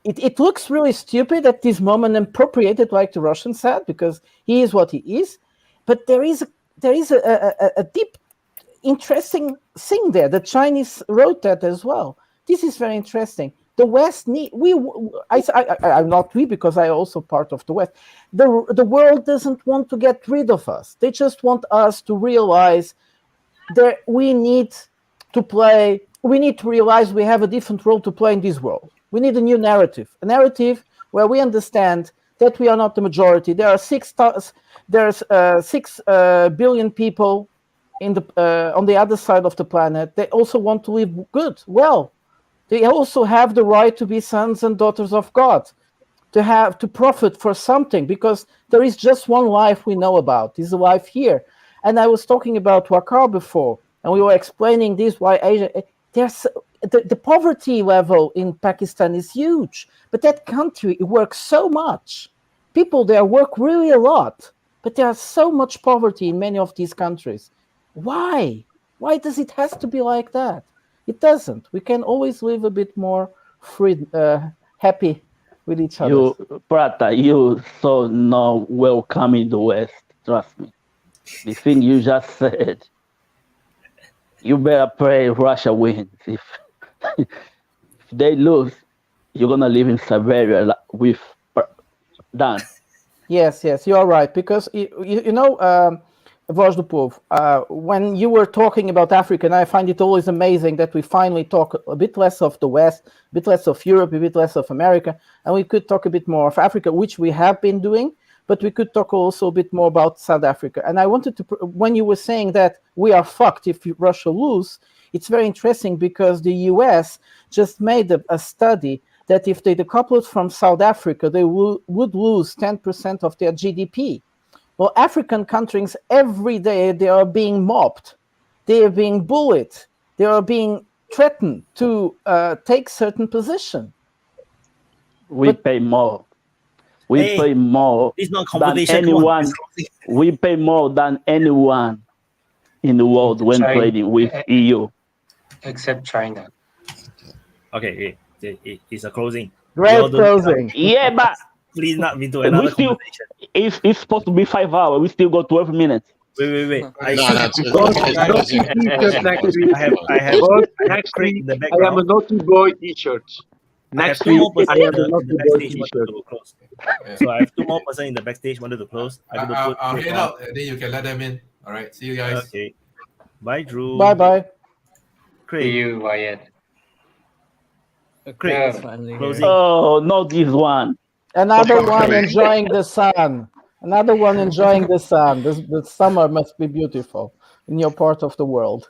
It looks really stupid at this moment, appropriated, like the Russian said, because he is what he is. But there is a deep, interesting thing there. The Chinese wrote that as well. This is very interesting. The West I'm not we because I also part of the West. The world doesn't want to get rid of us. They just want us to realize that we need to realize we have a different role to play in this world. We need a new narrative, a narrative where we understand that we are not the majority. There are 6 billion people on the other side of the planet. They also want to live good, well. They also have the right to be sons and daughters of God, to profit for something, because there is just one life we know about. This is a life here. And I was talking about Wakar before, and we were explaining this, why Asia, the poverty level in Pakistan is huge, but that country, it works so much. People there work really a lot, but there is so much poverty in many of these countries. Why? Why does it have to be like that? It doesn't. We can always live a bit more free, happy with each other. Prata, you so not welcome in the West. Trust me. The thing you just said, you better pray Russia wins. If they lose, you're gonna live in Siberia with Dan. Yes, you are right. Because you know, Voz do Povo, when you were talking about Africa, and I find it always amazing that we finally talk a bit less of the West, a bit less of Europe, a bit less of America, and we could talk a bit more of Africa, which we have been doing, but we could talk also a bit more about South Africa. And I wanted to, when you were saying that we are fucked if Russia lose, it's very interesting because the US just made a study that if they decoupled from South Africa, they would lose 10% of their GDP. Well, African countries, every day, they are being mobbed. They are being bullied. They are being threatened to take certain position. We pay more. We pay more than anyone. We pay more than anyone in the world when trading with EU. Except China. Okay, it's a closing. Great closing. Yeah, but please not into another conversation. It's supposed to be 5 hours. We still got 12 minutes. Wait. I am a naughty boy t-shirt. Next week, I am a naughty boy t-shirt. So I have 2 more person in the backstage wanted to close. I'll head out, and then you can let them in. All right, see you guys. Okay. Bye, Drew. Bye. Craig. See you, Wyatt. Craig, closing. Oh, not this one. Another one enjoying the sun. Another one enjoying the sun. The summer must be beautiful in your part of the world.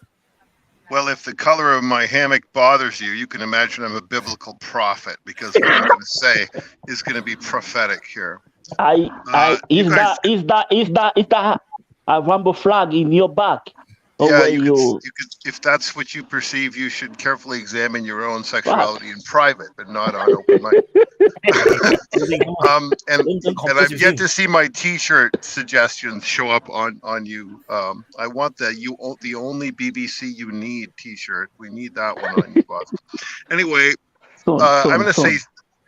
Well, if the color of my hammock bothers you, you can imagine I'm a biblical prophet, because what I'm going to say is going to be prophetic here. Is that a rainbow flag in your back? where you you could, if that's what you perceive, you should carefully examine your own what? sexuality in private, but not on open mic. And I've yet to see my T-shirt suggestions show up on you. I want the only BBC you need T-shirt. We need that one on you, boss. Anyway, I'm going to say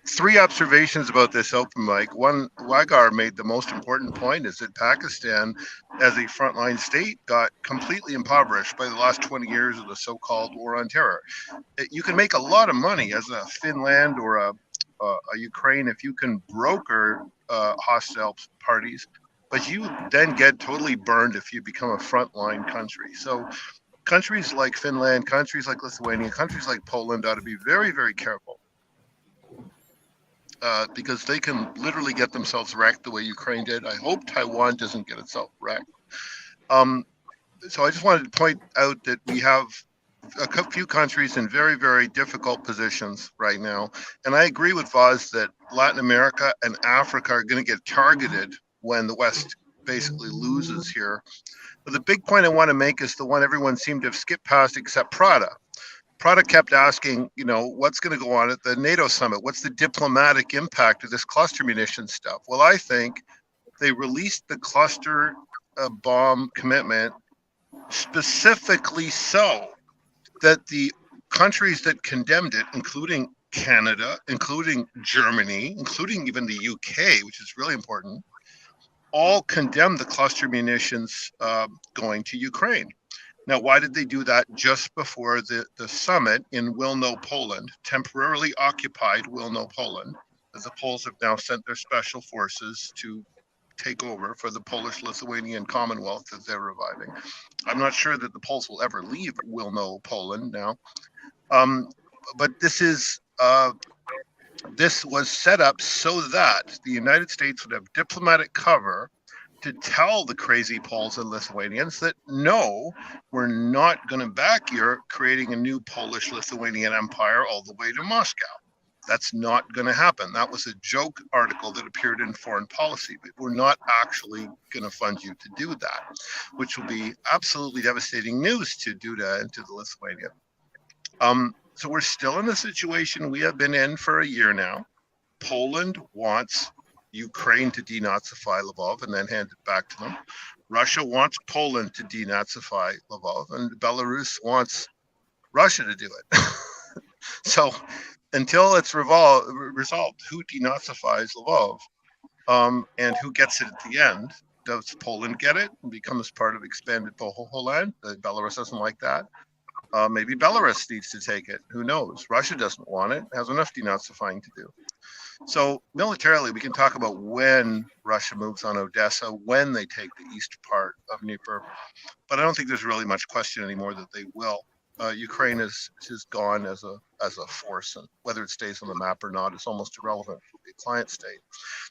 3 observations about this open mic. One, Wagar made the most important point, is that Pakistan, as a frontline state, got completely impoverished by the last 20 years of the so-called war on terror. You can make a lot of money as a Finland or a Ukraine if you can broker hostile parties, but you then get totally burned if you become a frontline country. So countries like Finland, countries like Lithuania, countries like Poland ought to be very, very careful. Because they can literally get themselves wrecked the way Ukraine did. I hope Taiwan doesn't get itself wrecked. So I just wanted to point out that we have a few countries in very, very difficult positions right now. And I agree with Vaz that Latin America and Africa are going to get targeted when the West basically loses here. But the big point I want to make is the one everyone seemed to have skipped past except Prata. Prata kept asking, what's going to go on at the NATO summit? What's the diplomatic impact of this cluster munitions stuff? Well, I think they released the cluster bomb commitment specifically so that the countries that condemned it, including Canada, including Germany, including even the UK, which is really important, all condemned the cluster munitions going to Ukraine. Now, why did they do that just before the summit in Wilno, Poland, temporarily occupied Wilno, Poland, as the Poles have now sent their special forces to take over for the Polish-Lithuanian Commonwealth that they're reviving. I'm not sure that the Poles will ever leave Wilno, Poland now. But this was set up so that the United States would have diplomatic cover to tell the crazy Poles and Lithuanians that no, we're not going to back your creating a new Polish-Lithuanian empire all the way to Moscow. That's not going to happen. That was a joke article that appeared in Foreign Policy, but we're not actually going to fund you to do that, which will be absolutely devastating news to Duda and to the Lithuania. So we're still in a situation we have been in for a year now. Poland wants Ukraine to denazify Lvov and then hand it back to them. Russia wants Poland to denazify Lvov, and Belarus wants Russia to do it. So until it's resolved who denazifies Lvov and who gets it at the end, does Poland get it and becomes part of expanded Poland? Belarus doesn't like that. Maybe Belarus needs to take it. Who knows? Russia doesn't want it. Has enough denazifying to do. So militarily, we can talk about when Russia moves on Odessa, when they take the east part of Dnieper, but I don't think there's really much question anymore that they will. Ukraine is gone as a force, and whether it stays on the map or not is almost irrelevant for the client state.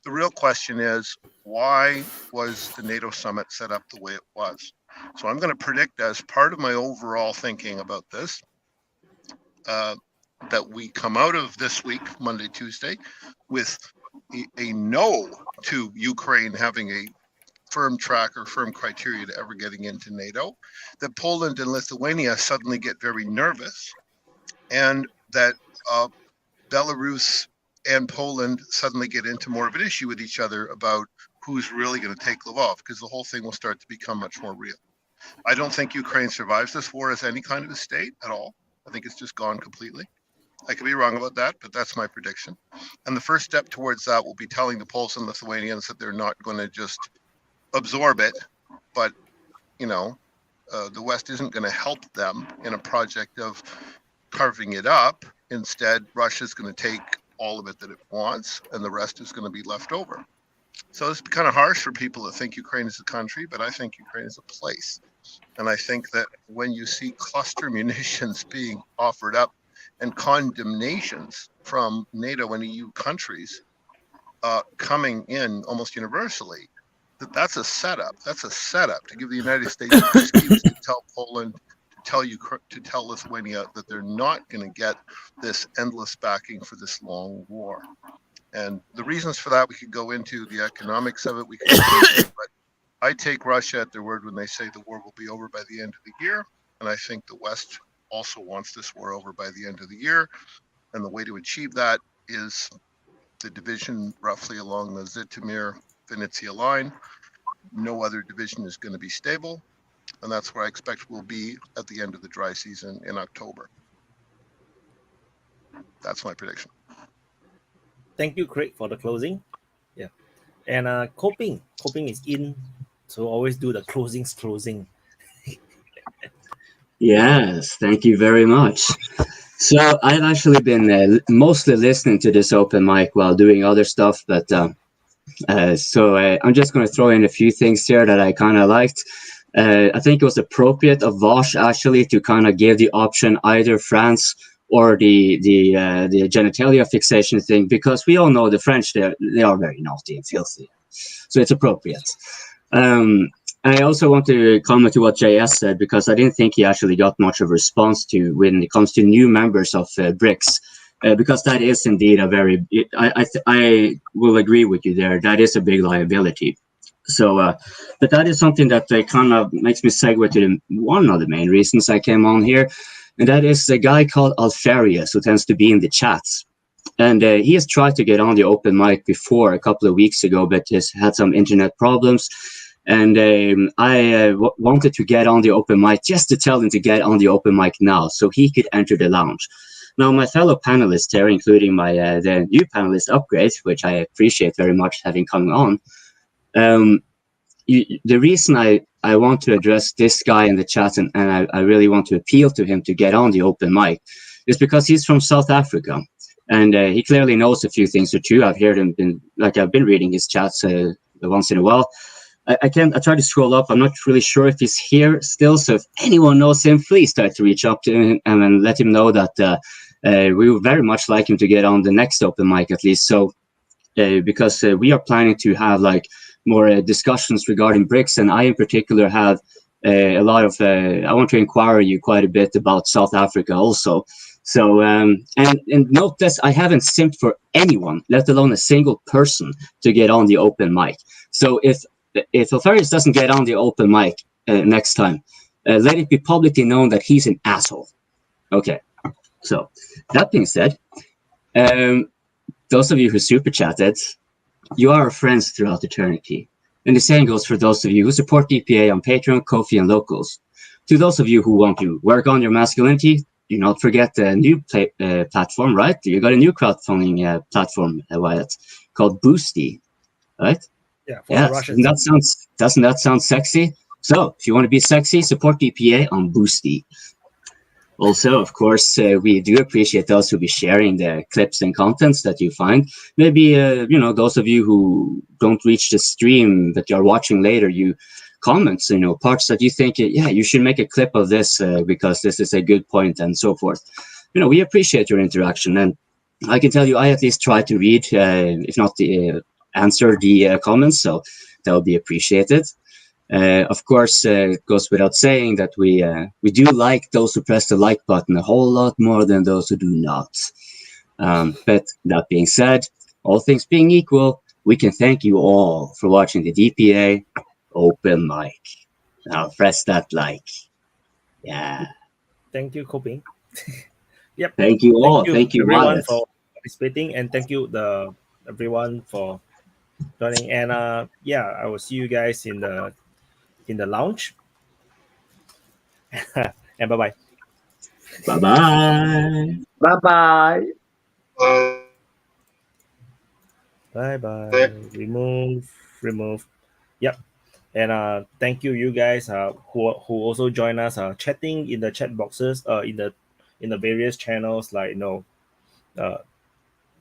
The real question is, why was the NATO summit set up the way it was? So I'm going to predict, as part of my overall thinking about this, that we come out of this week, Monday, Tuesday, with a no to Ukraine having a firm track or firm criteria to ever getting into NATO, that Poland and Lithuania suddenly get very nervous, and that Belarus and Poland suddenly get into more of an issue with each other about who's really going to take Lvov, because the whole thing will start to become much more real. I don't think Ukraine survives this war as any kind of a state at all. I think it's just gone completely. I could be wrong about that, but that's my prediction. And the first step towards that will be telling the Poles and Lithuanians that they're not going to just absorb it, but, the West isn't going to help them in a project of carving it up. Instead, Russia's going to take all of it that it wants, and the rest is going to be left over. So it's kind of harsh for people that think Ukraine is a country, but I think Ukraine is a place. And I think that when you see cluster munitions being offered up and condemnations from NATO and EU countries coming in almost universally, that's a setup. That's a setup to give the United States an excuse to tell Poland, to tell Lithuania that they're not going to get this endless backing for this long war. And the reasons for that, we could go into the economics of it. We could go into it, but I take Russia at their word when they say the war will be over by the end of the year, and I think the West also wants this war over by the end of the year. And the way to achieve that is the division roughly along the Zitomir-Vinnytsia line. No other division is going to be stable, and that's where I expect we'll be at the end of the dry season in October. That's my prediction. Thank you, Craig, for the closing. Yeah, and Coping is in to always do the closing. Yes, thank you very much. So I've actually been mostly listening to this open mic while doing other stuff, but so I'm just going to throw in a few things here that I kind of liked. I think it was appropriate of Vosh actually to kind of give the option either France or the genitalia fixation thing, because we all know the French, they are very naughty and filthy, so it's appropriate. I also want to comment to what JS said, because I didn't think he actually got much of a response to when it comes to new members of BRICS, because that is indeed a very, I will agree with you there, that is a big liability. So, but that is something that kind of makes me segue to one of the main reasons I came on here, and that is a guy called Alfarius, who tends to be in the chats. And he has tried to get on the open mic before a couple of weeks ago, but has had some internet problems. And I wanted to get on the open mic just to tell him to get on the open mic now so he could enter the lounge. Now, my fellow panelists here, including my the new panelist Upgrade, which I appreciate very much having come on, the reason I want to address this guy in the chat and I really want to appeal to him to get on the open mic is because he's from South Africa. And he clearly knows a few things or two. I've heard him, I've been reading his chats once in a while. I tried to scroll up. I'm not really sure if he's here still. So if anyone knows him, please try to reach up to him and let him know that we would very much like him to get on the next open mic at least. So because we are planning to have like more discussions regarding BRICS, and I in particular have a lot of. I want to inquire you quite a bit about South Africa also. So and note this: I haven't simped for anyone, let alone a single person, to get on the open mic. So if Alfarius doesn't get on the open mic next time, let it be publicly known that he's an asshole. Okay. So that being said, those of you who super chatted, you are our friends throughout eternity. And the same goes for those of you who support DPA on Patreon, Ko-fi, and Locals. To those of you who want to work on your masculinity, do not forget the new platform, right? You got a new crowdfunding platform, Wyatt, called Boosty, right? Yeah, doesn't that sound sexy? So if you want to be sexy, support DPA on Boosty. Also, of course, we do appreciate those who be sharing the clips and contents that you find. Maybe, those of you who don't reach the stream that you're watching later, you comments, parts that you think, yeah, you should make a clip of this because this is a good point and so forth. We appreciate your interaction. And I can tell you, I at least try to read, if not answer the comments. So that would be appreciated. Of course, it goes without saying that we do like those who press the like button a whole lot more than those who do not. But that being said, all things being equal, we can thank you all for watching the DPA Open Mic. Now press that like. Yeah. Thank you, Coping. Yep. Thank you all. Thank you everyone for participating, and thank you everyone for joining. And I will see you guys in the lounge. And bye-bye. Bye-bye. Bye-bye. Bye-bye. Remove. Yep. And thank you guys who also join us chatting in the chat boxes in the various channels, like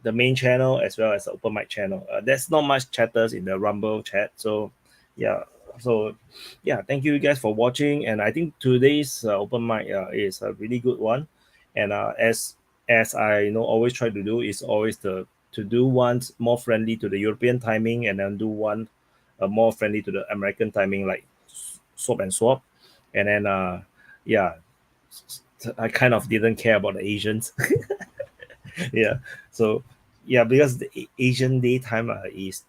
the main channel as well as the open mic channel. There's not much chatters in the Rumble chat, so thank you guys for watching. And I think today's open mic is a really good one. And as I always try to do, is always to do one more friendly to the European timing, and then do one more friendly to the American timing, like swap and swap. And then I kind of didn't care about the Asians. So because the Asian daytime is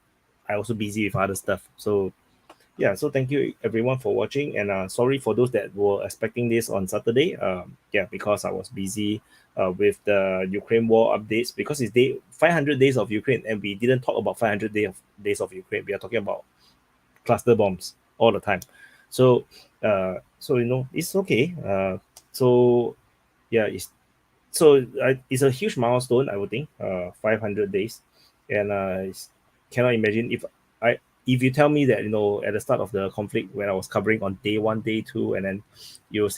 I also busy with other stuff. So yeah, so thank you everyone for watching, and sorry for those that were expecting this on Saturday. Yeah, because I was busy with the Ukraine war updates, because it's 500 days of Ukraine, and we didn't talk about 500 days of Ukraine. We are talking about cluster bombs all the time. So it's okay. So yeah, it's a huge milestone, I would think. 500 days, and cannot imagine if you tell me that at the start of the conflict, when I was covering on day 1, day 2, and then you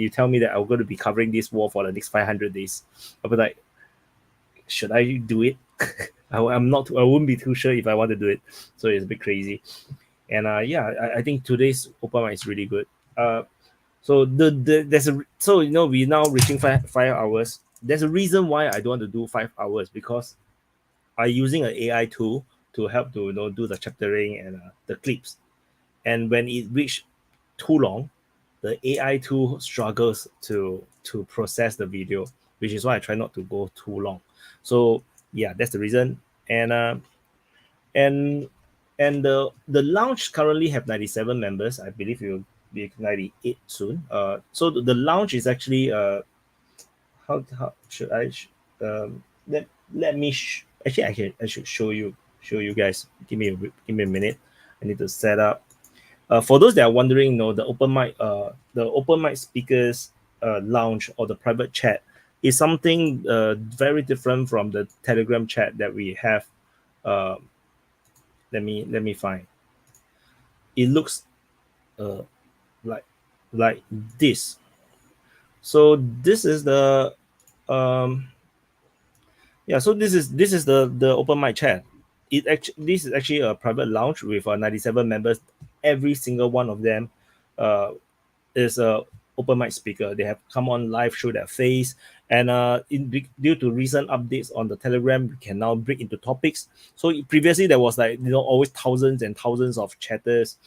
tell me that I'm going to be covering this war for the next 500 days, I'll be like, should I do it? I wouldn't be too sure if I want to do it. So it's a bit crazy. And I think today's open mic is really good. So we're now reaching 5 hours. There's a reason why I don't want to do 5 hours, because I'm using an AI tool to help to do the chaptering and the clips. And when it reach too long, the AI tool struggles to process the video, which is why I try not to go too long. So yeah, that's the reason. And the lounge currently have 97 members. I believe it will be 98 soon. So the lounge is actually how should I let me actually I should show you guys. Give me a minute. I need to set up. For those that are wondering, the open mic speakers lounge or the private chat is something very different from the Telegram chat that we have. Let me find. It looks like this. So this is the so this is the open mic chat. This is actually a private lounge with 97 members. Every single one of them is a open mic speaker. They have come on live, show their face, and due to recent updates on the Telegram, we can now break into topics. So previously there was always thousands and thousands of chatters,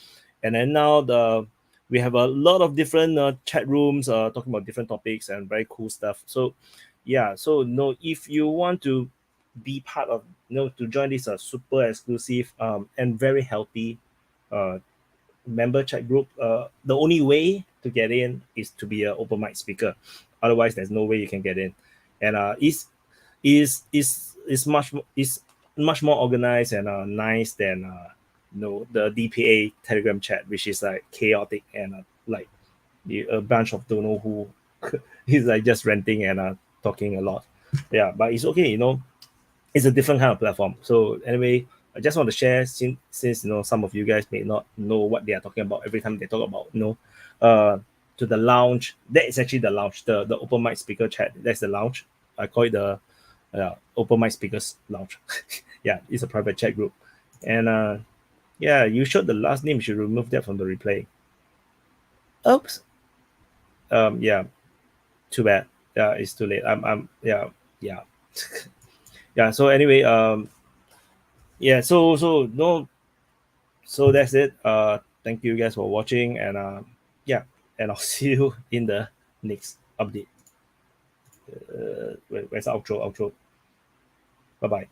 and then now we have a lot of different chat rooms talking about different topics and very cool stuff. So yeah, so if you want to be part of to join this super exclusive and very healthy member chat group, the only way to get in is to be an open mic speaker. Otherwise there's no way you can get in. And it's much more organized and nice than the DPA Telegram chat, which is like chaotic and like a bunch of don't know who is like just ranting and talking a lot. Yeah, but it's okay, it's a different kind of platform. So anyway, I just want to share since some of you guys may not know what they are talking about every time they talk about to the lounge. That is actually the lounge, the open mic speaker chat. That's the lounge. I call it the open mic speakers lounge. Yeah, it's a private chat group. And yeah, you showed the last name. You should remove that from the replay. Oops. Yeah, too bad. Yeah, it's too late. Yeah. Yeah. So anyway, yeah. So that's it. Thank you guys for watching, and yeah, and I'll see you in the next update. Where's the outro? Bye bye.